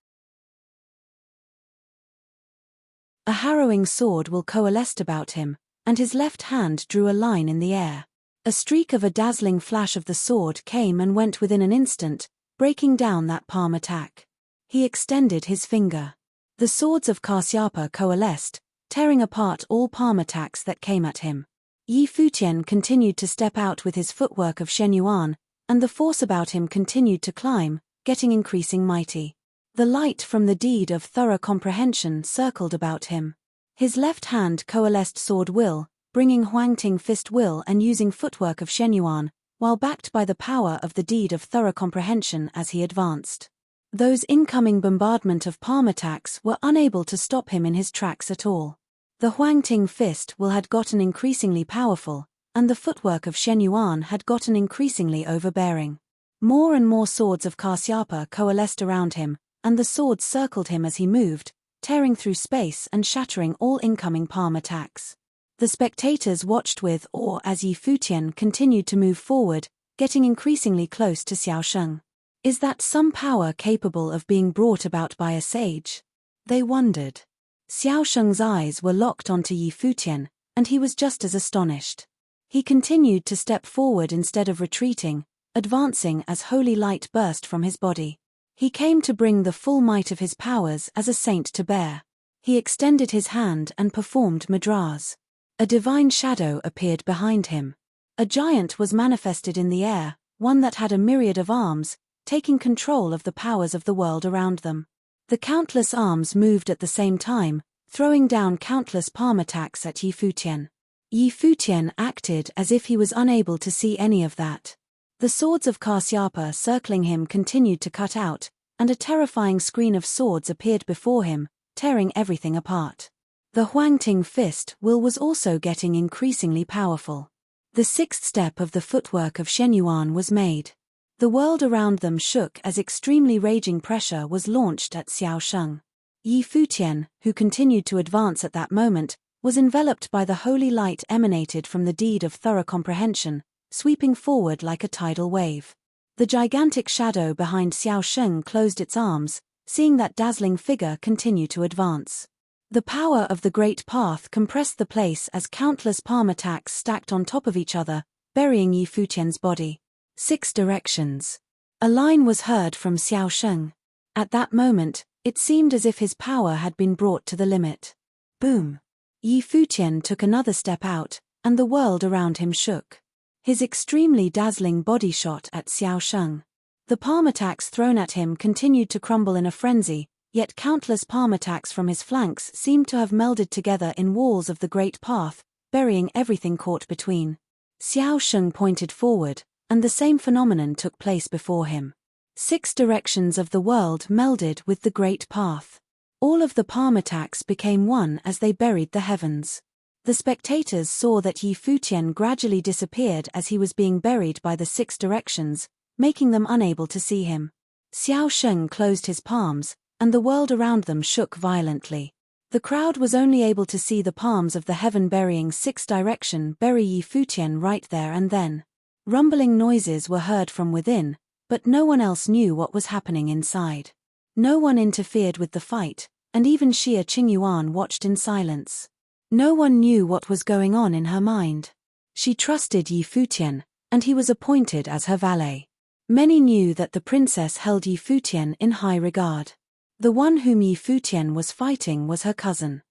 A harrowing sword will coalesced about him, and his left hand drew a line in the air. A streak of a dazzling flash of the sword came and went within an instant, breaking down that palm attack. He extended his finger. The swords of Kasyapa coalesced, tearing apart all palm attacks that came at him. Yi Futian continued to step out with his footwork of Shen Yuan, and the force about him continued to climb, getting increasing mighty. The light from the deed of thorough comprehension circled about him. His left hand coalesced sword will, bringing Huangting fist will and using footwork of Shen Yuan, while backed by the power of the deed of thorough comprehension as he advanced. Those incoming bombardment of palm attacks were unable to stop him in his tracks at all. The Huangting fist will had gotten increasingly powerful, and the footwork of Shen Yuan had gotten increasingly overbearing. More and more swords of Kasyapa coalesced around him, and the swords circled him as he moved, tearing through space and shattering all incoming palm attacks. The spectators watched with awe as Yi Futian continued to move forward, getting increasingly close to Xiao Sheng. Is that some power capable of being brought about by a sage? They wondered. Xiao Sheng's eyes were locked onto Yi Futian, and he was just as astonished. He continued to step forward instead of retreating, advancing as holy light burst from his body. He came to bring the full might of his powers as a saint to bear. He extended his hand and performed madras. A divine shadow appeared behind him. A giant was manifested in the air, one that had a myriad of arms, taking control of the powers of the world around them. The countless arms moved at the same time, throwing down countless palm attacks at Yi Futian. Yi Futian acted as if he was unable to see any of that. The swords of Kasyapa circling him continued to cut out, and a terrifying screen of swords appeared before him, tearing everything apart. The Huangting fist will was also getting increasingly powerful. The sixth step of the footwork of Shen Yuan was made. The world around them shook as extremely raging pressure was launched at Xiao Sheng. Yi Futian, who continued to advance at that moment, was enveloped by the holy light emanated from the deed of thorough comprehension, sweeping forward like a tidal wave. The gigantic shadow behind Xiao Sheng closed its arms, seeing that dazzling figure continue to advance. The power of the great path compressed the place as countless palm attacks stacked on top of each other, burying Yi Futian's body. 6 directions. A line was heard from Xiao Sheng. At that moment, it seemed as if his power had been brought to the limit. Boom! Yi Futian took another step out, and the world around him shook. His extremely dazzling body shot at Xiao Sheng. The palm attacks thrown at him continued to crumble in a frenzy, yet countless palm attacks from his flanks seemed to have melded together in walls of the great path, burying everything caught between. Xiao Sheng pointed forward, and the same phenomenon took place before him. 6 directions of the world melded with the great path. All of the palm attacks became one as they buried the heavens. The spectators saw that Yi Futian gradually disappeared as he was being buried by the 6 directions, making them unable to see him. Xiao Sheng closed his palms, and the world around them shook violently. The crowd was only able to see the palms of the heaven-burying 6 direction bury Yi Futian right there and then. Rumbling noises were heard from within, but no one else knew what was happening inside. No one interfered with the fight, and even Xia Qingyuan watched in silence. No one knew what was going on in her mind. She trusted Yi Futian, and he was appointed as her valet. Many knew that the princess held Yi Futian in high regard. The one whom Yi Futian was fighting was her cousin.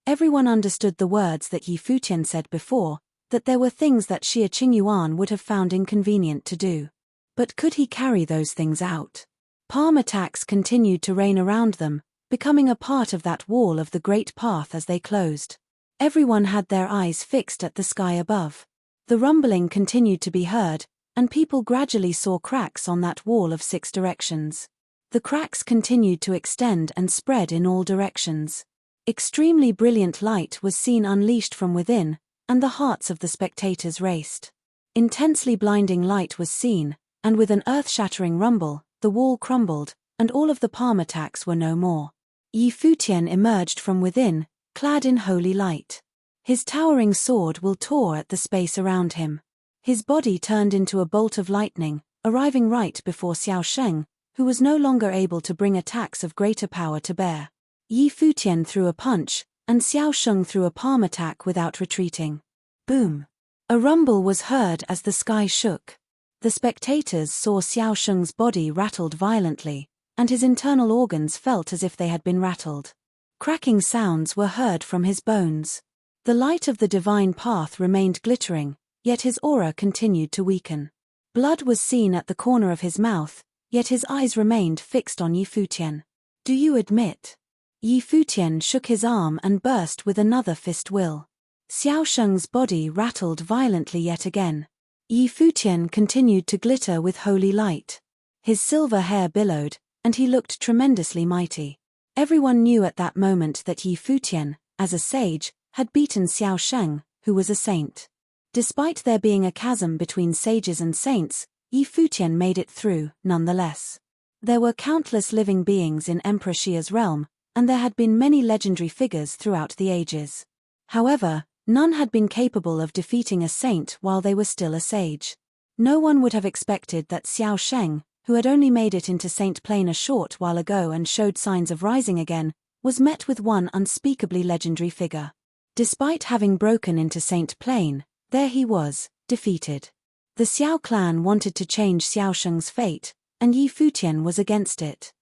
Everyone understood the words that Yi Futian said before, that there were things that Xia Qingyuan would have found inconvenient to do. But could he carry those things out? Palm attacks continued to rain around them, becoming a part of that wall of the great path as they closed. Everyone had their eyes fixed at the sky above. The rumbling continued to be heard, and people gradually saw cracks on that wall of 6 directions. The cracks continued to extend and spread in all directions. Extremely brilliant light was seen unleashed from within, and the hearts of the spectators raced. Intensely blinding light was seen, and with an earth-shattering rumble, the wall crumbled, and all of the palm attacks were no more. Yi Futian emerged from within, clad in holy light. His towering sword will tore at the space around him. His body turned into a bolt of lightning, arriving right before Xiao Sheng, who was no longer able to bring attacks of greater power to bear. Yi Futian threw a punch, and Xiao Sheng threw a palm attack without retreating. Boom! A rumble was heard as the sky shook. The spectators saw Xiao Sheng's body rattled violently, and his internal organs felt as if they had been rattled. Cracking sounds were heard from his bones. The light of the divine path remained glittering, yet his aura continued to weaken. Blood was seen at the corner of his mouth, yet his eyes remained fixed on Yi Futian. Do you admit? Yi Futian shook his arm and burst with another fist will. Xiao Sheng's body rattled violently yet again. Yi Futian continued to glitter with holy light. His silver hair billowed, and he looked tremendously mighty. Everyone knew at that moment that Yi Futian, as a sage, had beaten Xiao Sheng, who was a saint. Despite there being a chasm between sages and saints, Yi Futian made it through, nonetheless. There were countless living beings in Emperor Xia's realm, and there had been many legendary figures throughout the ages. However, none had been capable of defeating a saint while they were still a sage. No one would have expected that Xiao Sheng, who had only made it into Saint Plane a short while ago and showed signs of rising again, was met with one unspeakably legendary figure. Despite having broken into Saint Plane, there he was, defeated. The Xiao clan wanted to change Xiao Sheng's fate, and Yi Futian was against it.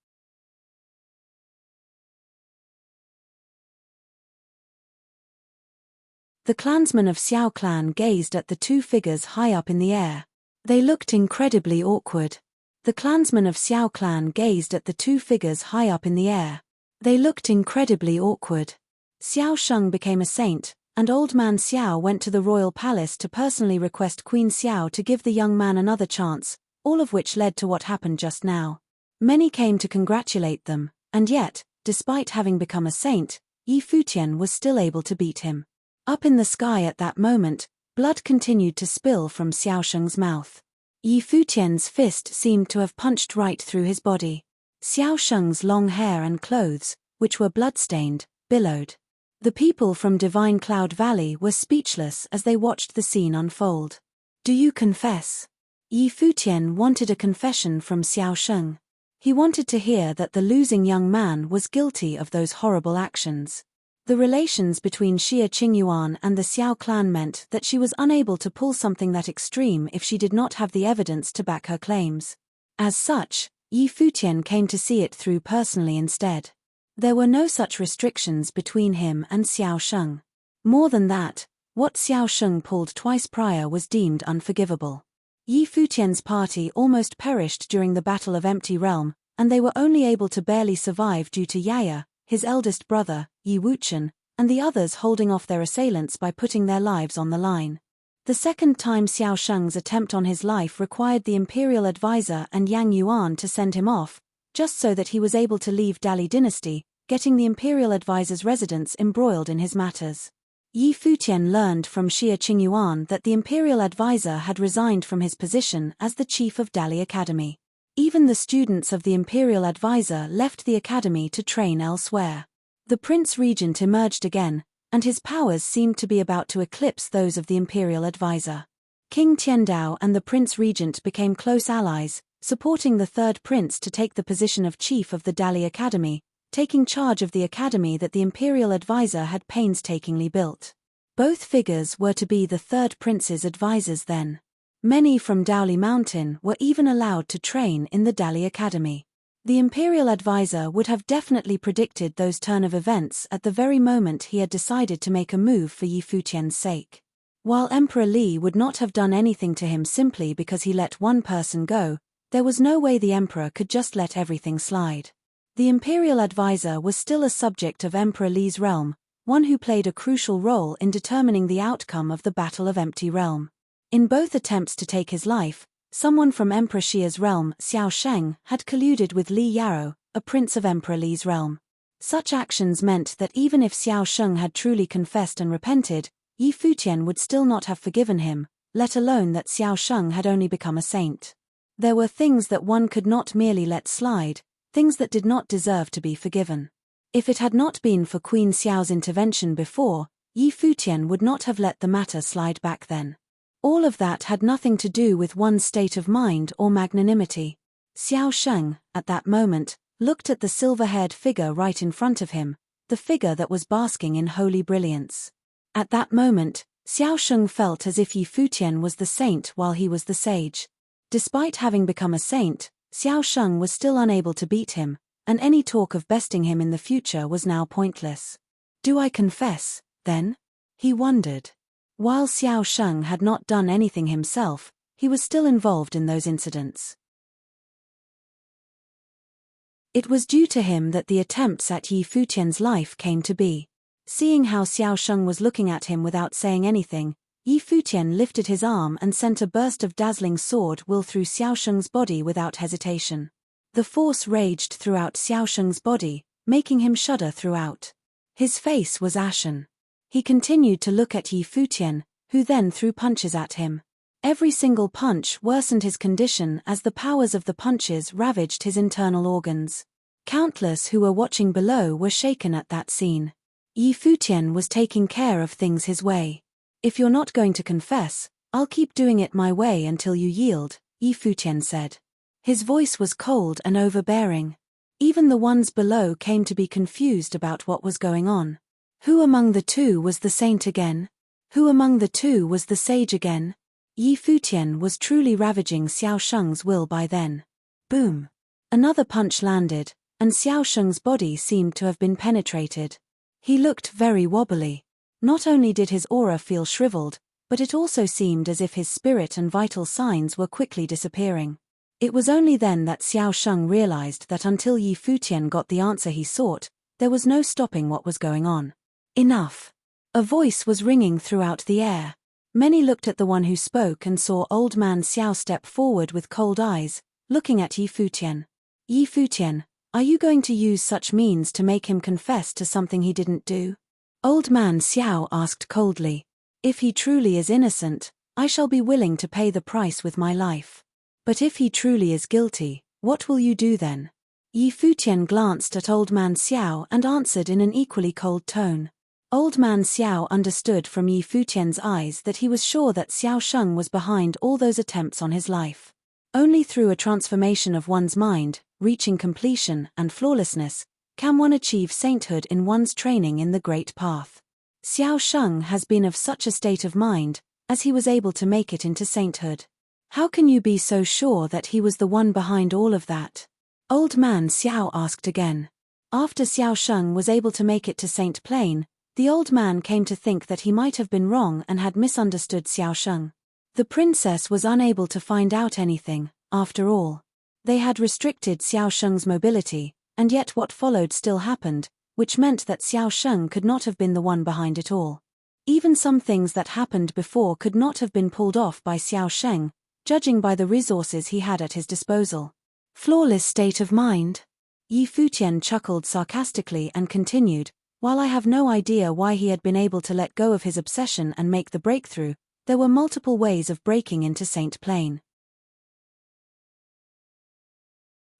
The clansmen of Xiao clan gazed at the 2 figures high up in the air. They looked incredibly awkward. The clansmen of Xiao clan gazed at the 2 figures high up in the air. They looked incredibly awkward. Xiao Sheng became a saint, and old man Xiao went to the royal palace to personally request Queen Xiao to give the young man another chance, all of which led to what happened just now. Many came to congratulate them, and yet, despite having become a saint, Yi Futian was still able to beat him. Up in the sky at that moment, blood continued to spill from Xiao Sheng's mouth. Yi Futian's fist seemed to have punched right through his body. Xiao Sheng's long hair and clothes, which were blood-stained, billowed. The people from Divine Cloud Valley were speechless as they watched the scene unfold. Do you confess? Yi Futian wanted a confession from Xiao Sheng. He wanted to hear that the losing young man was guilty of those horrible actions. The relations between Xia Qingyuan and the Xiao clan meant that she was unable to pull something that extreme if she did not have the evidence to back her claims. As such, Yi Futian came to see it through personally instead. There were no such restrictions between him and Xiao Sheng. More than that, what Xiao Sheng pulled twice prior was deemed unforgivable. Yi Futian's party almost perished during the Battle of Empty Realm, and they were only able to barely survive due to Yaya, his eldest brother, Yi Wuchen, and the others holding off their assailants by putting their lives on the line. The second time Xiao Sheng's attempt on his life required the imperial advisor and Yang Yuan to send him off, just so that he was able to leave Dali dynasty, getting the imperial advisor's residence embroiled in his matters. Yi Futian learned from Xia Qingyuan that the imperial advisor had resigned from his position as the chief of Dali Academy. Even the students of the imperial advisor left the academy to train elsewhere. The prince regent emerged again, and his powers seemed to be about to eclipse those of the imperial advisor. King Tiandao and the prince regent became close allies, supporting the third prince to take the position of chief of the Dali Academy, taking charge of the academy that the imperial advisor had painstakingly built. Both figures were to be the third prince's advisors then. Many from Dowli Mountain were even allowed to train in the Dali Academy. The imperial advisor would have definitely predicted those turn of events at the very moment he had decided to make a move for Yi Futian's sake. While Emperor Li would not have done anything to him simply because he let one person go, there was no way the emperor could just let everything slide. The imperial advisor was still a subject of Emperor Li's realm, one who played a crucial role in determining the outcome of the Battle of Empty Realm. In both attempts to take his life, someone from Emperor Xia's realm, Xiao Sheng, had colluded with Li Yarou, a prince of Emperor Li's realm. Such actions meant that even if Xiao Sheng had truly confessed and repented, Yi Futian would still not have forgiven him, let alone that Xiao Sheng had only become a saint. There were things that one could not merely let slide, things that did not deserve to be forgiven. If it had not been for Queen Xiao's intervention before, Yi Futian would not have let the matter slide back then. All of that had nothing to do with one's state of mind or magnanimity. Xiao Sheng, at that moment, looked at the silver-haired figure right in front of him, the figure that was basking in holy brilliance. At that moment, Xiao Sheng felt as if Yi Futian was the saint while he was the sage. Despite having become a saint, Xiao Sheng was still unable to beat him, and any talk of besting him in the future was now pointless. Do I confess, then? He wondered. While Xiao Sheng had not done anything himself, he was still involved in those incidents. It was due to him that the attempts at Yi Futian's life came to be. Seeing how Xiao Sheng was looking at him without saying anything, Yi Futian lifted his arm and sent a burst of dazzling sword will through Xiao Sheng's body without hesitation. The force raged throughout Xiao Sheng's body, making him shudder throughout. His face was ashen. He continued to look at Yi Futian, who then threw punches at him. Every single punch worsened his condition as the powers of the punches ravaged his internal organs. Countless who were watching below were shaken at that scene. Yi Futian was taking care of things his way. If you're not going to confess, I'll keep doing it my way until you yield, Yi Futian said. His voice was cold and overbearing. Even the ones below came to be confused about what was going on. Who among the two was the saint again? Who among the two was the sage again? Yi Futian was truly ravaging Xiao Sheng's will by then. Boom! Another punch landed, and Xiao Sheng's body seemed to have been penetrated. He looked very wobbly. Not only did his aura feel shriveled, but it also seemed as if his spirit and vital signs were quickly disappearing. It was only then that Xiao Sheng realized that until Yi Futian got the answer he sought, there was no stopping what was going on. Enough! A voice was ringing throughout the air. Many looked at the one who spoke and saw old man Xiao step forward with cold eyes, looking at Yi Futian. Yi Futian, are you going to use such means to make him confess to something he didn't do? Old man Xiao asked coldly. If he truly is innocent, I shall be willing to pay the price with my life. But if he truly is guilty, what will you do then? Yi Futian glanced at old man Xiao and answered in an equally cold tone. Old man Xiao understood from Yi Futian's eyes that he was sure that Xiao Sheng was behind all those attempts on his life. Only through a transformation of one's mind, reaching completion and flawlessness, can one achieve sainthood in one's training in the Great Path. Xiao Sheng has been of such a state of mind, as he was able to make it into sainthood. How can you be so sure that he was the one behind all of that? Old man Xiao asked again. After Xiao Sheng was able to make it to Saint Plain, the old man came to think that he might have been wrong and had misunderstood Xiao Sheng. The princess was unable to find out anything, after all. They had restricted Xiao Sheng's mobility, and yet what followed still happened, which meant that Xiao Sheng could not have been the one behind it all. Even some things that happened before could not have been pulled off by Xiao Sheng, judging by the resources he had at his disposal. Flawless state of mind? Yi Futian chuckled sarcastically and continued, while I have no idea why he had been able to let go of his obsession and make the breakthrough, there were multiple ways of breaking into Saint Plain.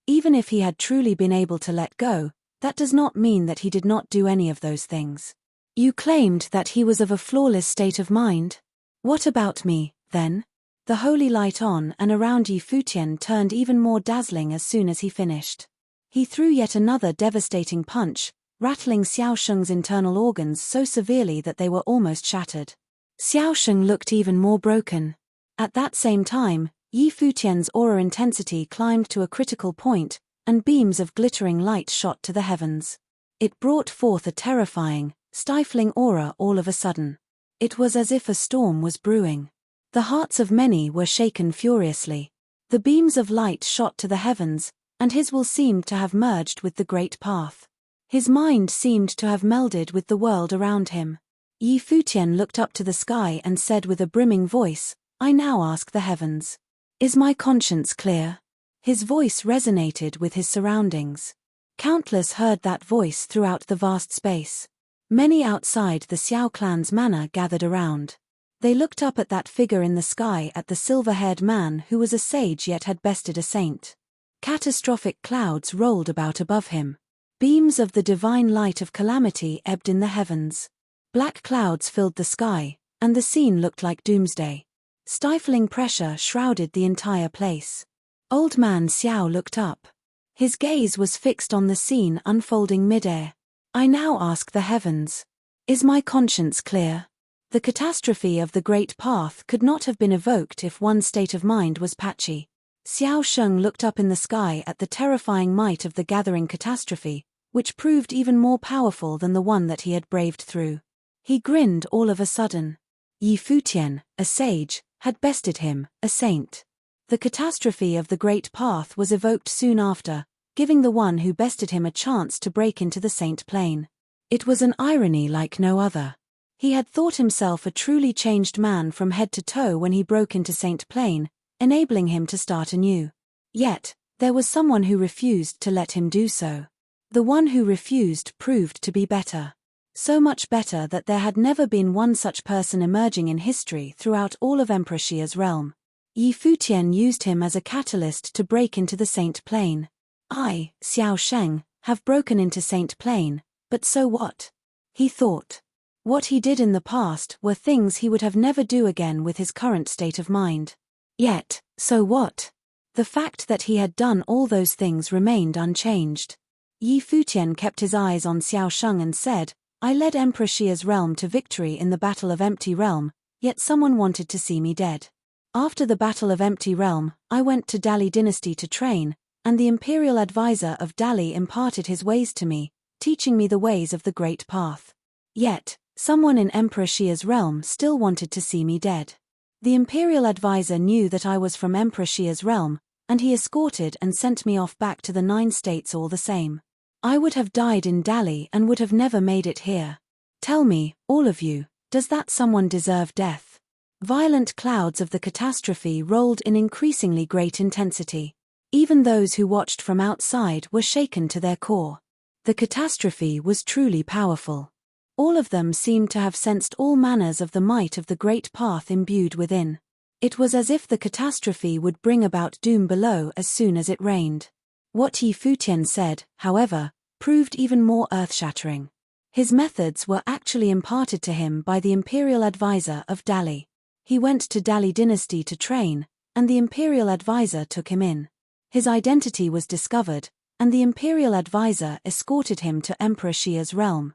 Even if he had truly been able to let go, that does not mean that he did not do any of those things. You claimed that he was of a flawless state of mind? What about me, then? The holy light on and around Yi Futian turned even more dazzling as soon as he finished. He threw yet another devastating punch, rattling Xiao Sheng's internal organs so severely that they were almost shattered. Xiao Sheng looked even more broken. At that same time, Yi Futian's aura intensity climbed to a critical point, and beams of glittering light shot to the heavens. It brought forth a terrifying, stifling aura all of a sudden. It was as if a storm was brewing. The hearts of many were shaken furiously. The beams of light shot to the heavens, and his will seemed to have merged with the great path. His mind seemed to have melded with the world around him. Yi Futian looked up to the sky and said with a brimming voice, I now ask the heavens. Is my conscience clear? His voice resonated with his surroundings. Countless heard that voice throughout the vast space. Many outside the Xiao clan's manor gathered around. They looked up at that figure in the sky, at the silver-haired man who was a sage yet had bested a saint. Catastrophic clouds rolled about above him. Beams of the divine light of calamity ebbed in the heavens. Black clouds filled the sky, and the scene looked like doomsday. Stifling pressure shrouded the entire place. Old man Xiao looked up. His gaze was fixed on the scene unfolding mid-air. I now ask the heavens. Is my conscience clear? The catastrophe of the great path could not have been evoked if one's state of mind was patchy. Xiao Sheng looked up in the sky at the terrifying might of the gathering catastrophe, which proved even more powerful than the one that he had braved through. He grinned all of a sudden. Yi Futian, a sage, had bested him, a saint. The catastrophe of the great path was evoked soon after, giving the one who bested him a chance to break into the Saint Plain. It was an irony like no other. He had thought himself a truly changed man from head to toe when he broke into Saint Plain, enabling him to start anew. Yet, there was someone who refused to let him do so. The one who refused proved to be better. So much better that there had never been one such person emerging in history throughout all of Emperor Xia's realm. Yi Futian used him as a catalyst to break into the Saint Plain. I, Xiao Sheng, have broken into Saint Plain, but so what? He thought. What he did in the past were things he would have never do again with his current state of mind. Yet, so what? The fact that he had done all those things remained unchanged. Yi Futian kept his eyes on Xiao Sheng and said, I led Emperor Xia's realm to victory in the Battle of Empty Realm, yet someone wanted to see me dead. After the Battle of Empty Realm, I went to Dali Dynasty to train, and the imperial advisor of Dali imparted his ways to me, teaching me the ways of the Great Path. Yet, someone in Emperor Xia's realm still wanted to see me dead. The imperial advisor knew that I was from Emperor Xia's realm, and he escorted and sent me off back to the 9 states all the same. I would have died in Dali and would have never made it here. Tell me, all of you, does that someone deserve death? Violent clouds of the catastrophe rolled in increasingly great intensity. Even those who watched from outside were shaken to their core. The catastrophe was truly powerful. All of them seemed to have sensed all manners of the might of the great path imbued within. It was as if the catastrophe would bring about doom below as soon as it rained. What Yi Futian said, however, proved even more earth-shattering. His methods were actually imparted to him by the imperial advisor of Dali. He went to Dali Dynasty to train, and the imperial advisor took him in. His identity was discovered, and the imperial advisor escorted him to Emperor Xia's realm.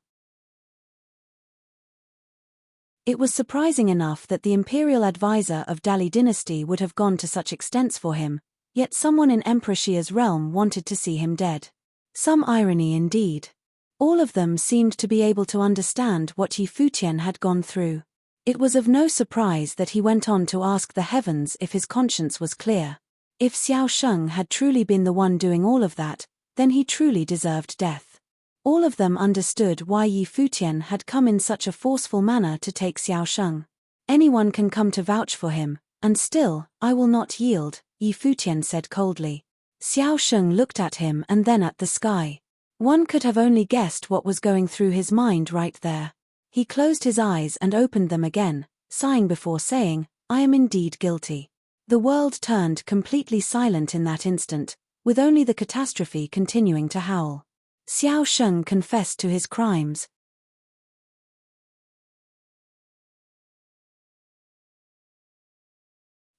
It was surprising enough that the imperial advisor of Dali Dynasty would have gone to such extents for him, yet someone in Emperor Xia's realm wanted to see him dead. Some irony indeed. All of them seemed to be able to understand what Yi Futian had gone through. It was of no surprise that he went on to ask the heavens if his conscience was clear. If Xiao Sheng had truly been the one doing all of that, then he truly deserved death. All of them understood why Yi Futian had come in such a forceful manner to take Xiao Sheng. Anyone can come to vouch for him, and still, I will not yield, Yi Futian said coldly. Xiao Sheng looked at him and then at the sky. One could have only guessed what was going through his mind right there. He closed his eyes and opened them again, sighing before saying, I am indeed guilty. The world turned completely silent in that instant, with only the catastrophe continuing to howl. Xiao Sheng confessed to his crimes.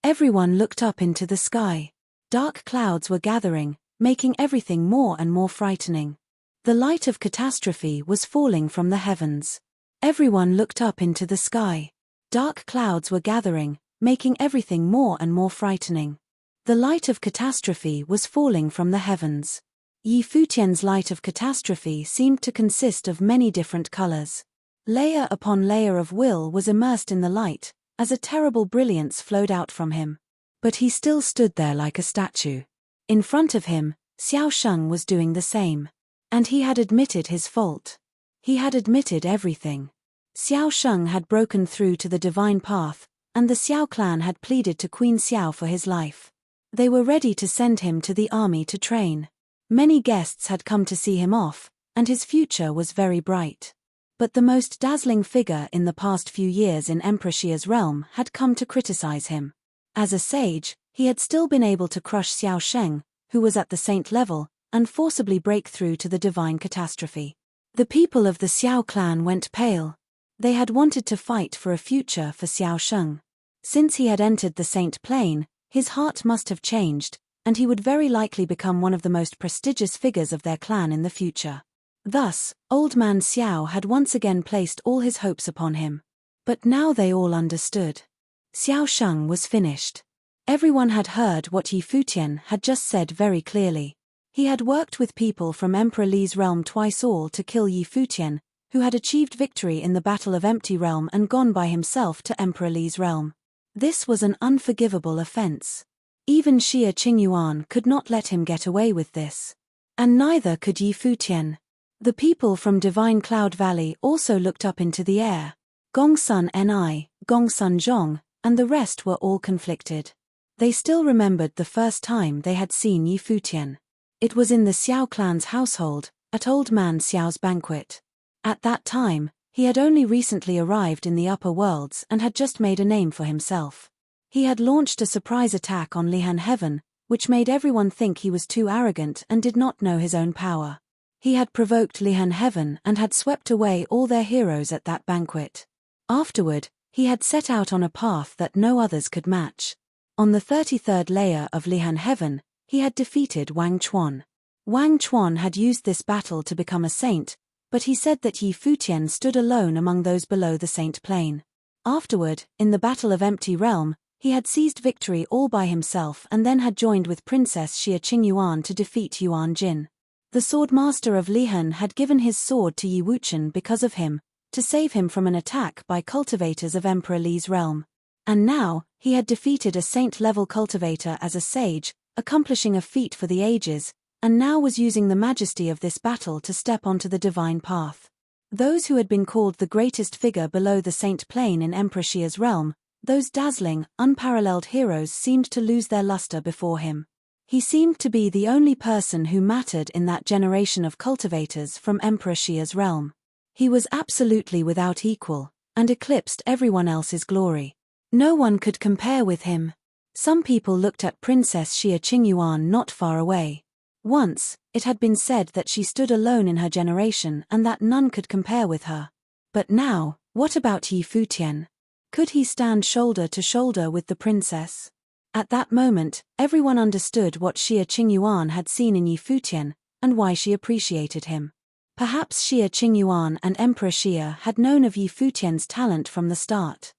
Everyone looked up into the sky. Dark clouds were gathering, making everything more and more frightening. The light of catastrophe was falling from the heavens. Everyone looked up into the sky. Dark clouds were gathering, making everything more and more frightening. The light of catastrophe was falling from the heavens. Yi Futian's light of catastrophe seemed to consist of many different colors. Layer upon layer of will was immersed in the light, as a terrible brilliance flowed out from him. But he still stood there like a statue. In front of him, Xiao Sheng was doing the same. And he had admitted his fault. He had admitted everything. Xiao Sheng had broken through to the divine path, and the Xiao clan had pleaded to Queen Xiao for his life. They were ready to send him to the army to train. Many guests had come to see him off, and his future was very bright. But the most dazzling figure in the past few years in Emperor Xia's realm had come to criticize him. As a sage, he had still been able to crush Xiao Sheng, who was at the saint level, and forcibly break through to the divine catastrophe. The people of the Xiao clan went pale. They had wanted to fight for a future for Xiao Sheng. Since he had entered the saint plane, his heart must have changed, and he would very likely become one of the most prestigious figures of their clan in the future. Thus, old man Xiao had once again placed all his hopes upon him. But now they all understood. Xiao Sheng was finished. Everyone had heard what Yi Futian had just said very clearly. He had worked with people from Emperor Li's realm twice all to kill Yi Futian, who had achieved victory in the Battle of Empty Realm and gone by himself to Emperor Li's realm. This was an unforgivable offense. Even Xia Qingyuan could not let him get away with this. And neither could Yi Futian. The people from Divine Cloud Valley also looked up into the air. Gongsun Ni, Gongsun Zhong, and the rest were all conflicted. They still remembered the first time they had seen Yi Futian. It was in the Xiao clan's household, at Old Man Xiao's banquet. At that time, he had only recently arrived in the upper worlds and had just made a name for himself. He had launched a surprise attack on Lihan Heaven, which made everyone think he was too arrogant and did not know his own power. He had provoked Lihan Heaven and had swept away all their heroes at that banquet. Afterward, he had set out on a path that no others could match. On the 33rd layer of Lihan Heaven, he had defeated Wang Chuan. Wang Chuan had used this battle to become a saint, but he said that Yi Futian stood alone among those below the saint plane. Afterward, in the Battle of Empty Realm, he had seized victory all by himself and then had joined with Princess Xia Qingyuan to defeat Yuan Jin. The swordmaster of Lihan had given his sword to Yi Wuchen because of him, to save him from an attack by cultivators of Emperor Li's realm. And now, he had defeated a saint-level cultivator as a sage, accomplishing a feat for the ages, and now was using the majesty of this battle to step onto the divine path. Those who had been called the greatest figure below the saint plane in Emperor Xia's realm, those dazzling, unparalleled heroes seemed to lose their luster before him. He seemed to be the only person who mattered in that generation of cultivators from Emperor Xia's realm. He was absolutely without equal, and eclipsed everyone else's glory. No one could compare with him. Some people looked at Princess Xia Qingyuan not far away. Once, it had been said that she stood alone in her generation and that none could compare with her. But now, what about Yi Futian? Could he stand shoulder to shoulder with the princess? At that moment, everyone understood what Xia Qingyuan had seen in Yi Futian, and why she appreciated him. Perhaps Xia Qingyuan and Emperor Xia had known of Yi Futian's talent from the start.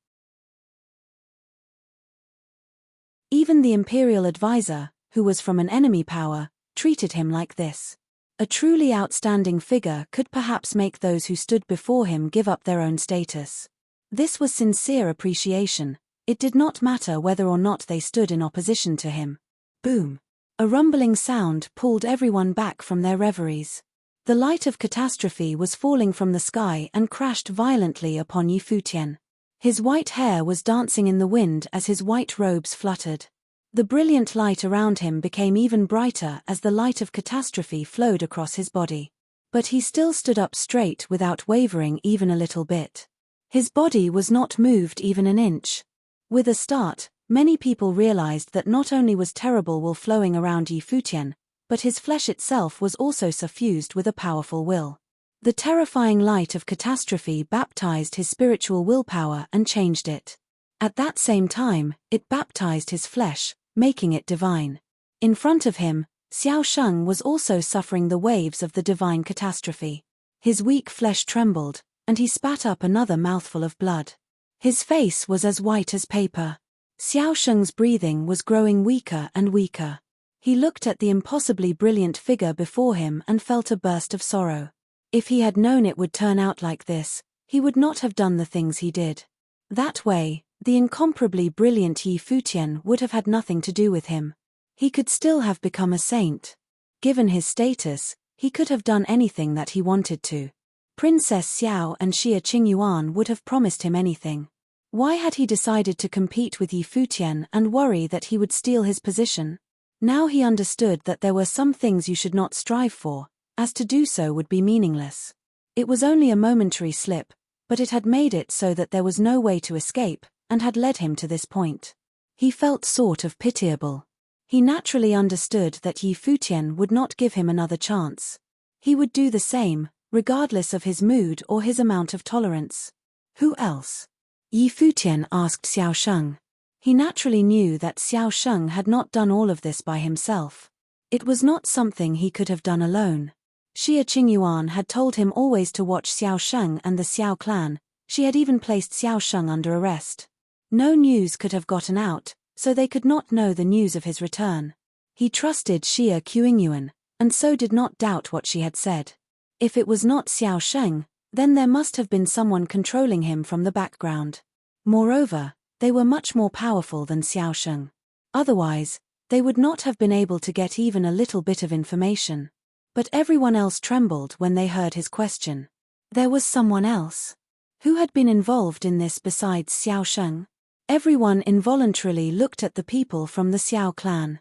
Even the imperial advisor, who was from an enemy power, treated him like this. A truly outstanding figure could perhaps make those who stood before him give up their own status. This was sincere appreciation. It did not matter whether or not they stood in opposition to him. Boom! A rumbling sound pulled everyone back from their reveries. The light of catastrophe was falling from the sky and crashed violently upon Futian. His white hair was dancing in the wind as his white robes fluttered. The brilliant light around him became even brighter as the light of catastrophe flowed across his body. But he still stood up straight without wavering even a little bit. His body was not moved even an inch. With a start, many people realized that not only was terrible will flowing around Futian, but his flesh itself was also suffused with a powerful will. The terrifying light of catastrophe baptized his spiritual willpower and changed it. At that same time, it baptized his flesh, making it divine. In front of him, Xiao Sheng was also suffering the waves of the divine catastrophe. His weak flesh trembled, and he spat up another mouthful of blood. His face was as white as paper. Xiao Sheng's breathing was growing weaker and weaker. He looked at the impossibly brilliant figure before him and felt a burst of sorrow. If he had known it would turn out like this, he would not have done the things he did. That way, the incomparably brilliant Futian would have had nothing to do with him. He could still have become a saint. Given his status, he could have done anything that he wanted to. Princess Xiao and Xia Qingyuan would have promised him anything. Why had he decided to compete with Futian and worry that he would steal his position? Now he understood that there were some things you should not strive for, as to do so would be meaningless. It was only a momentary slip, but it had made it so that there was no way to escape, and had led him to this point. He felt sort of pitiable. He naturally understood that Futian would not give him another chance. He would do the same, regardless of his mood or his amount of tolerance. Who else? Futian asked Xiao Sheng. He naturally knew that Xiao Sheng had not done all of this by himself. It was not something he could have done alone. Xia Qingyuan had told him always to watch Xiao Sheng and the Xiao clan. She had even placed Xiao Sheng under arrest. No news could have gotten out, so they could not know the news of his return. He trusted Xia Qingyuan, and so did not doubt what she had said. If it was not Xiao Sheng, then there must have been someone controlling him from the background. Moreover, they were much more powerful than Xiao Sheng. Otherwise, they would not have been able to get even a little bit of information. But everyone else trembled when they heard his question. There was someone else. Who had been involved in this besides Xiao Sheng? Everyone involuntarily looked at the people from the Xiao clan.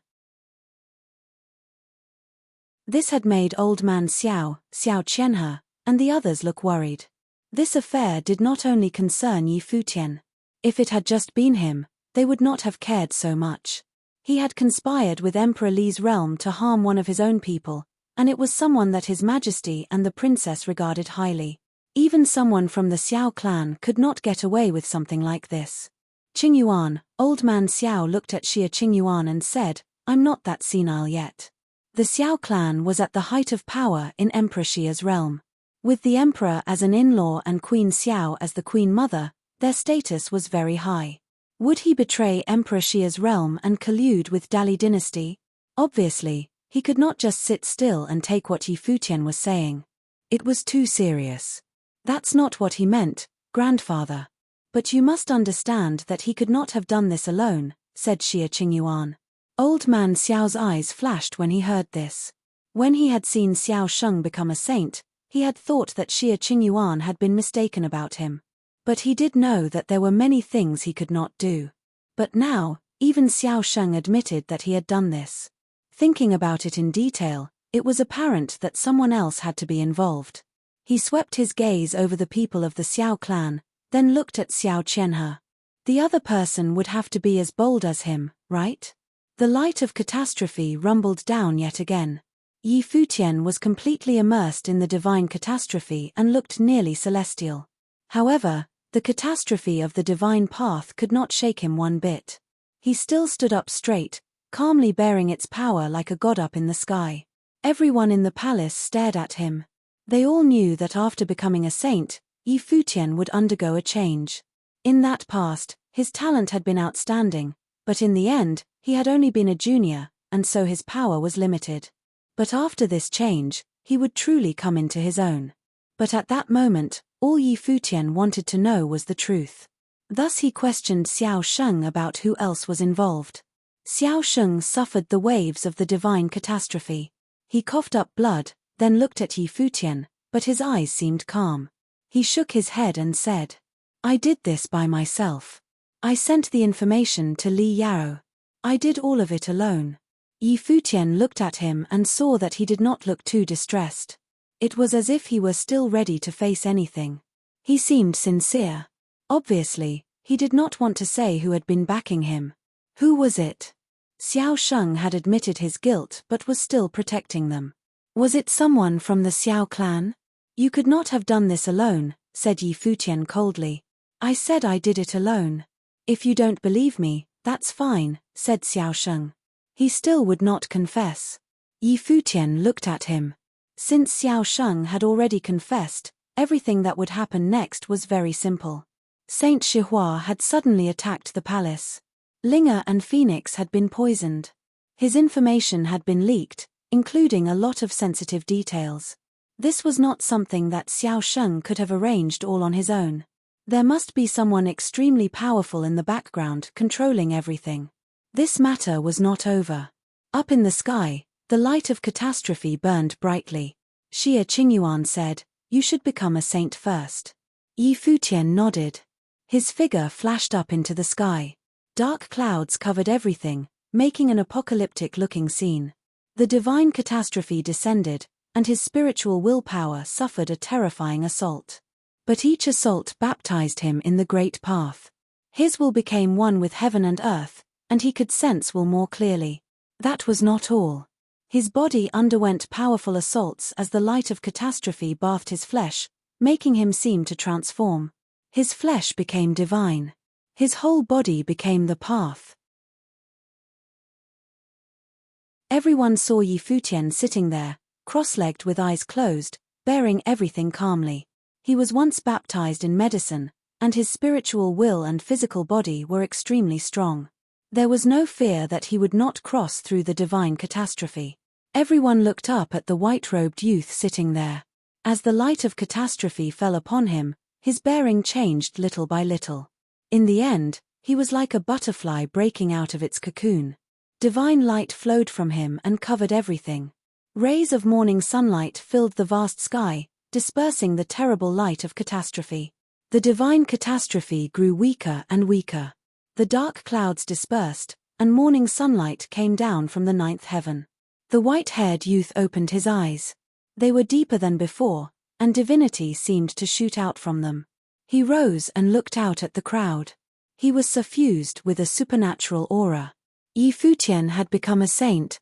This had made Old Man Xiao, Xiao Qianhe, and the others look worried. This affair did not only concern Futian. If it had just been him, they would not have cared so much. He had conspired with Emperor Li's realm to harm one of his own people, and it was someone that His Majesty and the princess regarded highly. Even someone from the Xiao clan could not get away with something like this. Qingyuan, Old Man Xiao looked at Xia Qingyuan and said, "I'm not that senile yet." The Xiao clan was at the height of power in Emperor Xia's realm. With the emperor as an in-law and Queen Xiao as the queen mother, their status was very high. Would he betray Emperor Xia's realm and collude with Dali dynasty? Obviously, he could not just sit still and take what Futian was saying. It was too serious. That's not what he meant, grandfather. But you must understand that he could not have done this alone, said Xia Qingyuan. Old Man Xiao's eyes flashed when he heard this. When he had seen Xiao Sheng become a saint, he had thought that Xia Qingyuan had been mistaken about him. But he did know that there were many things he could not do. But now, even Xiao Sheng admitted that he had done this. Thinking about it in detail, it was apparent that someone else had to be involved. He swept his gaze over the people of the Xiao clan, then looked at Xiao Qianhe. The other person would have to be as bold as him, right? The light of catastrophe rumbled down yet again. Futian was completely immersed in the divine catastrophe and looked nearly celestial. However, the catastrophe of the divine path could not shake him one bit. He still stood up straight, calmly bearing its power like a god up in the sky. Everyone in the palace stared at him. They all knew that after becoming a saint, Futian would undergo a change. In that past, his talent had been outstanding, but in the end, he had only been a junior, and so his power was limited. But after this change, he would truly come into his own. But at that moment, All Yi Futian wanted to know was the truth. Thus he questioned Xiao Sheng about who else was involved. Xiao Sheng suffered the waves of the divine catastrophe. He coughed up blood, then looked at Yi Futian, but his eyes seemed calm. He shook his head and said, "I did this by myself. I sent the information to Li Yao. I did all of it alone." Yi Futian looked at him and saw that he did not look too distressed. It was as if he were still ready to face anything. He seemed sincere. Obviously, he did not want to say who had been backing him. Who was it? Xiao Sheng had admitted his guilt but was still protecting them. Was it someone from the Xiao clan? "You could not have done this alone," said Yi Futian coldly. "I said I did it alone. If you don't believe me, that's fine," said Xiao Sheng. He still would not confess. Yi Futian looked at him. Since Xiao Sheng had already confessed, everything that would happen next was very simple. Saint Shihua had suddenly attacked the palace. Linger and Phoenix had been poisoned. His information had been leaked, including a lot of sensitive details. This was not something that Xiao Sheng could have arranged all on his own. There must be someone extremely powerful in the background controlling everything. This matter was not over. Up in the sky, the light of catastrophe burned brightly. Xie Qingyuan said, "You should become a saint first." Yi Futian nodded. His figure flashed up into the sky. Dark clouds covered everything, making an apocalyptic-looking scene. The divine catastrophe descended, and his spiritual willpower suffered a terrifying assault. But each assault baptized him in the great path. His will became one with heaven and earth, and he could sense will more clearly. That was not all. His body underwent powerful assaults as the light of catastrophe bathed his flesh, making him seem to transform. His flesh became divine. His whole body became the path. Everyone saw Yi Futian sitting there, cross-legged with eyes closed, bearing everything calmly. He was once baptized in medicine, and his spiritual will and physical body were extremely strong. There was no fear that he would not cross through the divine catastrophe. Everyone looked up at the white-robed youth sitting there. As the light of catastrophe fell upon him, his bearing changed little by little. In the end, he was like a butterfly breaking out of its cocoon. Divine light flowed from him and covered everything. Rays of morning sunlight filled the vast sky, dispersing the terrible light of catastrophe. The divine catastrophe grew weaker and weaker. The dark clouds dispersed, and morning sunlight came down from the ninth heaven. The white-haired youth opened his eyes. They were deeper than before, and divinity seemed to shoot out from them. He rose and looked out at the crowd. He was suffused with a supernatural aura. Yi Futian had become a saint.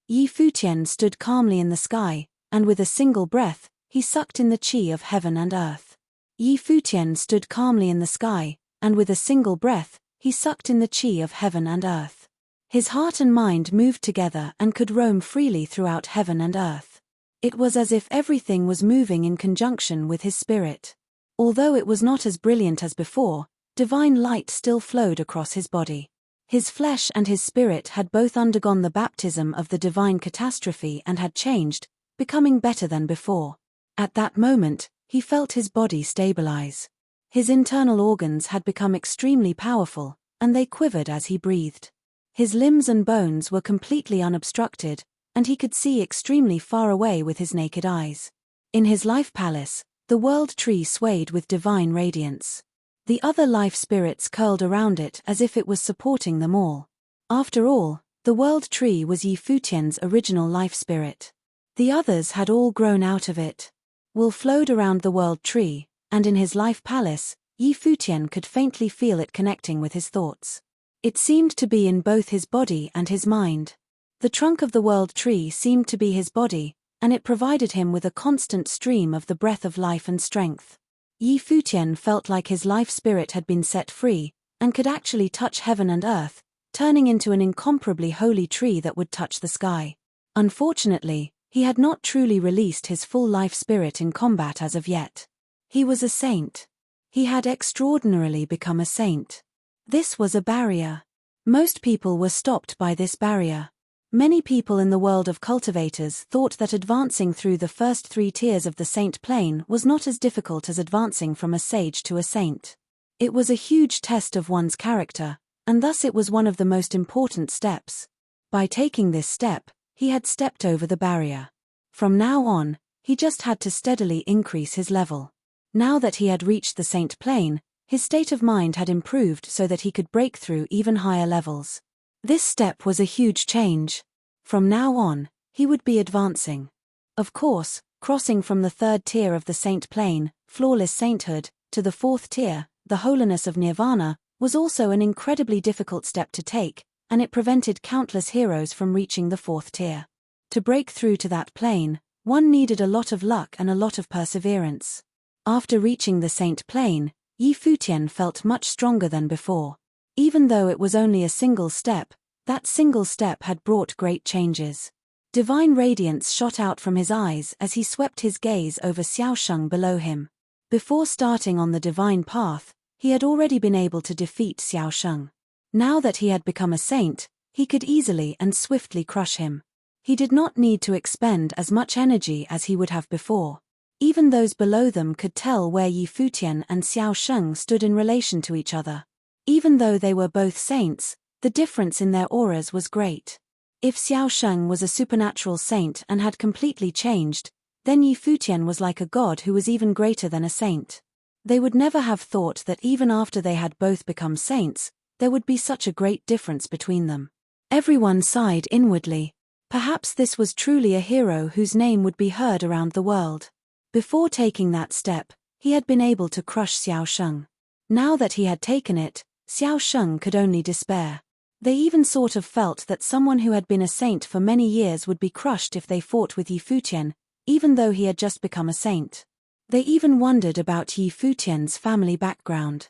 Yi Futian stood calmly in the sky, and with a single breath, he sucked in the qi of heaven and earth. Yi Futian stood calmly in the sky, and with a single breath, he sucked in the qi of heaven and earth. His heart and mind moved together and could roam freely throughout heaven and earth. It was as if everything was moving in conjunction with his spirit. Although it was not as brilliant as before, divine light still flowed across his body. His flesh and his spirit had both undergone the baptism of the divine catastrophe and had changed, becoming better than before. At that moment, he felt his body stabilize. His internal organs had become extremely powerful, and they quivered as he breathed. His limbs and bones were completely unobstructed, and he could see extremely far away with his naked eyes. In his life palace, the world tree swayed with divine radiance. The other life spirits curled around it as if it was supporting them all. After all, the world tree was Yi Futian's original life spirit. The others had all grown out of it. Will flowed around the world tree, and in his life palace, Yi Futian could faintly feel it connecting with his thoughts. It seemed to be in both his body and his mind. The trunk of the world tree seemed to be his body, and it provided him with a constant stream of the breath of life and strength. Yi Futian felt like his life spirit had been set free, and could actually touch heaven and earth, turning into an incomparably holy tree that would touch the sky. Unfortunately, he had not truly released his full life spirit in combat as of yet. He was a saint. He had extraordinarily become a saint. This was a barrier. Most people were stopped by this barrier. Many people in the world of cultivators thought that advancing through the first 3 tiers of the saint plane was not as difficult as advancing from a sage to a saint. It was a huge test of one's character, and thus it was one of the most important steps. By taking this step, he had stepped over the barrier. From now on, he just had to steadily increase his level. Now that he had reached the saint plane, his state of mind had improved so that he could break through even higher levels. This step was a huge change. From now on, he would be advancing. Of course, crossing from the 3rd tier of the saint plane, flawless sainthood, to the 4th tier, the holiness of nirvana, was also an incredibly difficult step to take, and it prevented countless heroes from reaching the 4th tier. To break through to that plane, one needed a lot of luck and a lot of perseverance. After reaching the saint plane, Futian felt much stronger than before. Even though it was only a single step, that single step had brought great changes. Divine radiance shot out from his eyes as he swept his gaze over Xiaosheng below him. Before starting on the divine path, he had already been able to defeat Xiaosheng. Now that he had become a saint, he could easily and swiftly crush him. He did not need to expend as much energy as he would have before. Even those below them could tell where Futian and Xiaosheng stood in relation to each other. Even though they were both saints, the difference in their auras was great. If Xiaosheng was a supernatural saint and had completely changed, then Futian was like a god who was even greater than a saint. They would never have thought that even after they had both become saints, there would be such a great difference between them. Everyone sighed inwardly. Perhaps this was truly a hero whose name would be heard around the world. Before taking that step, he had been able to crush Xiaosheng. Now that he had taken it, Xiaosheng could only despair. They even sort of felt that someone who had been a saint for many years would be crushed if they fought with Futian, even though he had just become a saint. They even wondered about Futian's family background.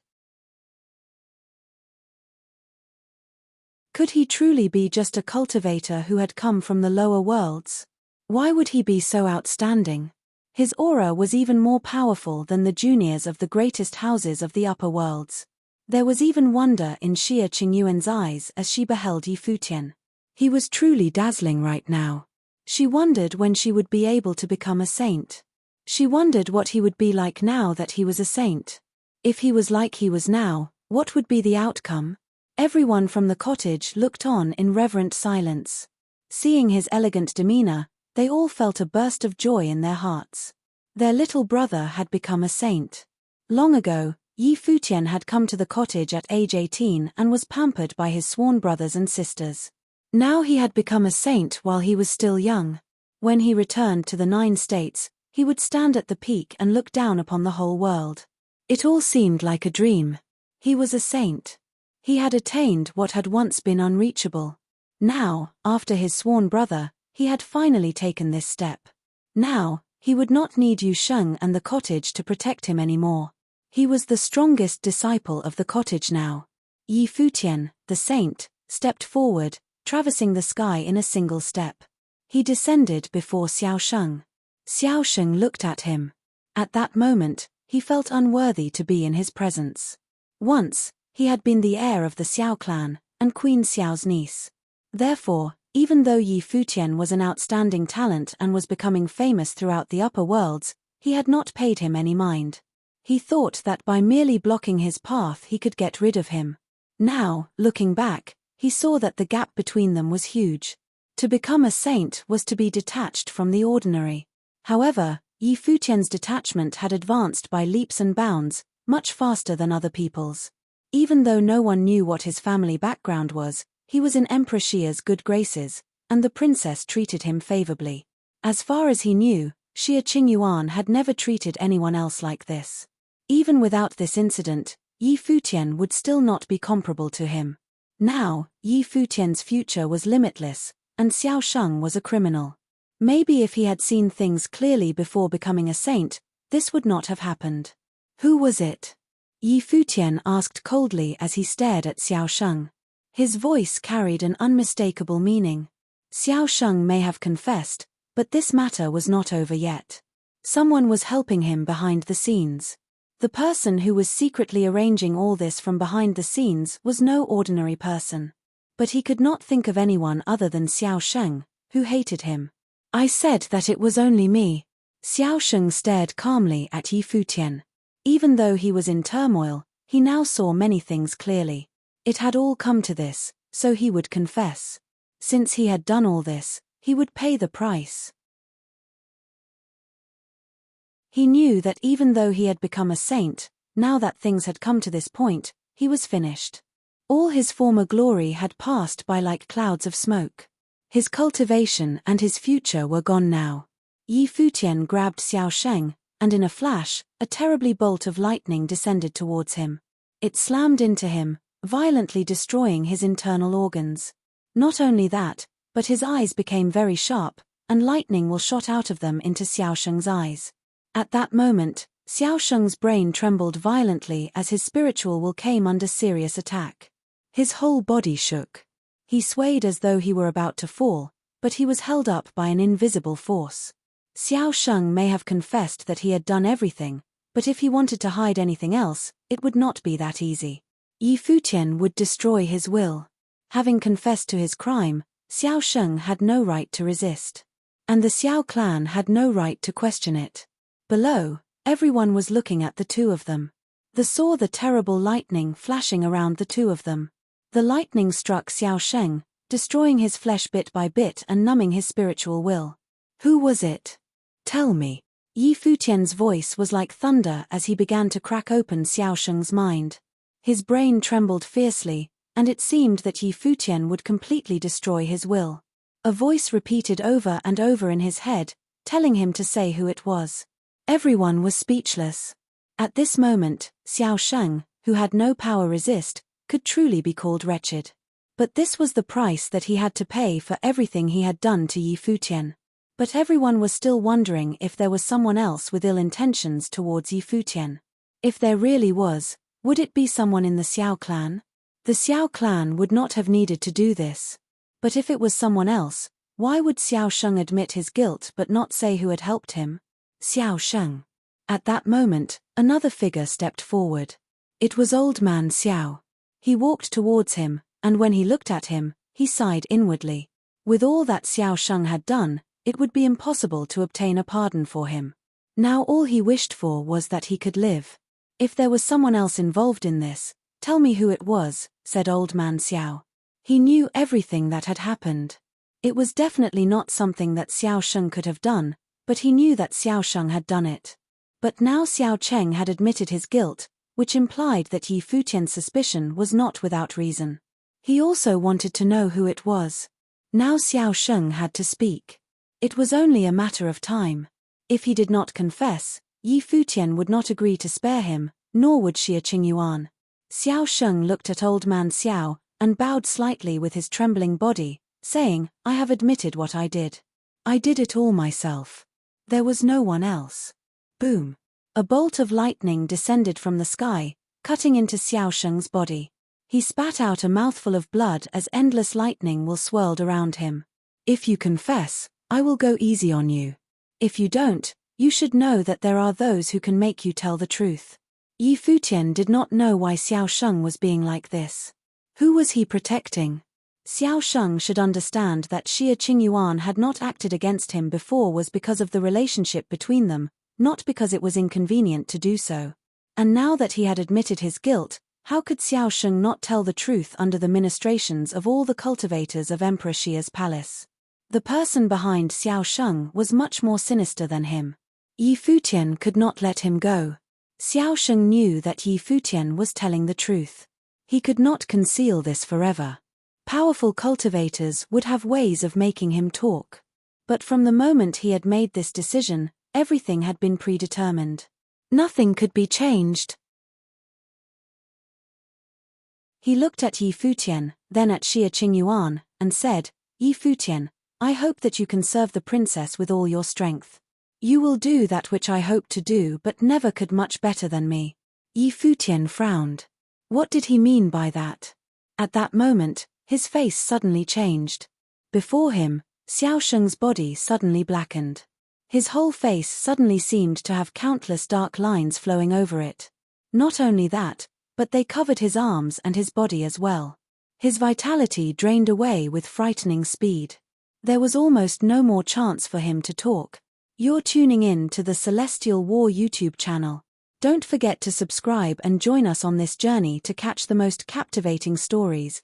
Could he truly be just a cultivator who had come from the lower worlds? Why would he be so outstanding? His aura was even more powerful than the juniors of the greatest houses of the upper worlds. There was even wonder in Xia Qingyuan's eyes as she beheld Futian. He was truly dazzling right now. She wondered when she would be able to become a saint. She wondered what he would be like now that he was a saint. If he was like he was now, what would be the outcome? Everyone from the cottage looked on in reverent silence. Seeing his elegant demeanor, they all felt a burst of joy in their hearts. Their little brother had become a saint. Long ago, Futian had come to the cottage at age 18 and was pampered by his sworn brothers and sisters. Now he had become a saint while he was still young. When he returned to the 9 states, he would stand at the peak and look down upon the whole world. It all seemed like a dream. He was a saint. He had attained what had once been unreachable. Now, after his sworn brother, he had finally taken this step. Now, he would not need Yusheng and the cottage to protect him anymore. He was the strongest disciple of the cottage now. Futian, the saint, stepped forward, traversing the sky in a single step. He descended before Xiaosheng. Xiaosheng looked at him. At that moment, he felt unworthy to be in his presence. Once, he had been the heir of the Xiao clan, and Queen Xiao's niece. Therefore, even though Futian was an outstanding talent and was becoming famous throughout the upper worlds, he had not paid him any mind. He thought that by merely blocking his path he could get rid of him. Now, looking back, he saw that the gap between them was huge. To become a saint was to be detached from the ordinary. However, Futian's detachment had advanced by leaps and bounds, much faster than other people's. Even though no one knew what his family background was, he was in Emperor Xia's good graces, and the princess treated him favorably. As far as he knew, Xia Qingyuan had never treated anyone else like this. Even without this incident, Futian would still not be comparable to him. Now, Futian's future was limitless, and Xiaosheng was a criminal. Maybe if he had seen things clearly before becoming a saint, this would not have happened. Who was it? Futian asked coldly as he stared at Xiaosheng. His voice carried an unmistakable meaning. Xiaosheng may have confessed, but this matter was not over yet. Someone was helping him behind the scenes. The person who was secretly arranging all this from behind the scenes was no ordinary person. But he could not think of anyone other than Xiao Sheng, who hated him. I said that it was only me. Xiao Sheng stared calmly at Yi Futian. Even though he was in turmoil, he now saw many things clearly. It had all come to this, so he would confess. Since he had done all this, he would pay the price. He knew that even though he had become a saint, now that things had come to this point, he was finished. All his former glory had passed by like clouds of smoke. His cultivation and his future were gone now. Yi Futian grabbed Xiao Sheng, and in a flash, a terribly bolt of lightning descended towards him. It slammed into him, violently destroying his internal organs. Not only that, but his eyes became very sharp, and lightning will shot out of them into Xiao Sheng's eyes. At that moment, Xiao Sheng's brain trembled violently as his spiritual will came under serious attack. His whole body shook. He swayed as though he were about to fall, but he was held up by an invisible force. Xiao Sheng may have confessed that he had done everything, but if he wanted to hide anything else, it would not be that easy. Yi Futian would destroy his will. Having confessed to his crime, Xiao Sheng had no right to resist. And the Xiao clan had no right to question it. Below, everyone was looking at the two of them. They saw the terrible lightning flashing around the two of them. The lightning struck Xiao Sheng, destroying his flesh bit by bit and numbing his spiritual will. Who was it? Tell me. Yi Futian's voice was like thunder as he began to crack open Xiao Sheng's mind. His brain trembled fiercely, and it seemed that Yi Futian would completely destroy his will. A voice repeated over and over in his head, telling him to say who it was. Everyone was speechless. At this moment, Xiao Sheng, who had no power resist, could truly be called wretched. But this was the price that he had to pay for everything he had done to Yi Futian. But everyone was still wondering if there was someone else with ill intentions towards Yi Futian. If there really was, would it be someone in the Xiao clan? The Xiao clan would not have needed to do this. But if it was someone else, why would Xiao Sheng admit his guilt but not say who had helped him? Xiao Sheng. At that moment, another figure stepped forward. It was Old Man Xiao. He walked towards him, and when he looked at him, he sighed inwardly. With all that Xiao Sheng had done, it would be impossible to obtain a pardon for him. Now all he wished for was that he could live. If there was someone else involved in this, tell me who it was, said Old Man Xiao. He knew everything that had happened. It was definitely not something that Xiao Sheng could have done, but he knew that Xiao Sheng had done it. But now Xiao Cheng had admitted his guilt, which implied that Yi Futian's suspicion was not without reason. He also wanted to know who it was. Now Xiao Sheng had to speak. It was only a matter of time. If he did not confess, Yi Futian would not agree to spare him, nor would Xie Qingyuan. Xiao Sheng looked at Old Man Xiao, and bowed slightly with his trembling body, saying, I have admitted what I did. I did it all myself. There was no one else. Boom. A bolt of lightning descended from the sky, cutting into Xiao Sheng's body. He spat out a mouthful of blood as endless lightning will swirled around him. If you confess, I will go easy on you. If you don't, you should know that there are those who can make you tell the truth. Yi Futian did not know why Xiao Sheng was being like this. Who was he protecting? Xiao Sheng should understand that Xie Qingyuan had not acted against him before was because of the relationship between them, not because it was inconvenient to do so. And now that he had admitted his guilt, how could Xiao Sheng not tell the truth under the ministrations of all the cultivators of Emperor Xia's palace? The person behind Xiao Sheng was much more sinister than him. Yi Futian could not let him go. Xiao Sheng knew that Yi Futian was telling the truth. He could not conceal this forever. Powerful cultivators would have ways of making him talk. But from the moment he had made this decision, everything had been predetermined. Nothing could be changed. He looked at Yi Futian, then at Xie Qingyuan, and said, Yi Futian, I hope that you can serve the princess with all your strength. You will do that which I hope to do but never could much better than me. Yi Futian frowned. What did he mean by that? At that moment, his face suddenly changed. Before him, Xiao Sheng's body suddenly blackened. His whole face suddenly seemed to have countless dark lines flowing over it. Not only that, but they covered his arms and his body as well. His vitality drained away with frightening speed. There was almost no more chance for him to talk. You're tuning in to the Celestial War YouTube channel. Don't forget to subscribe and join us on this journey to catch the most captivating stories.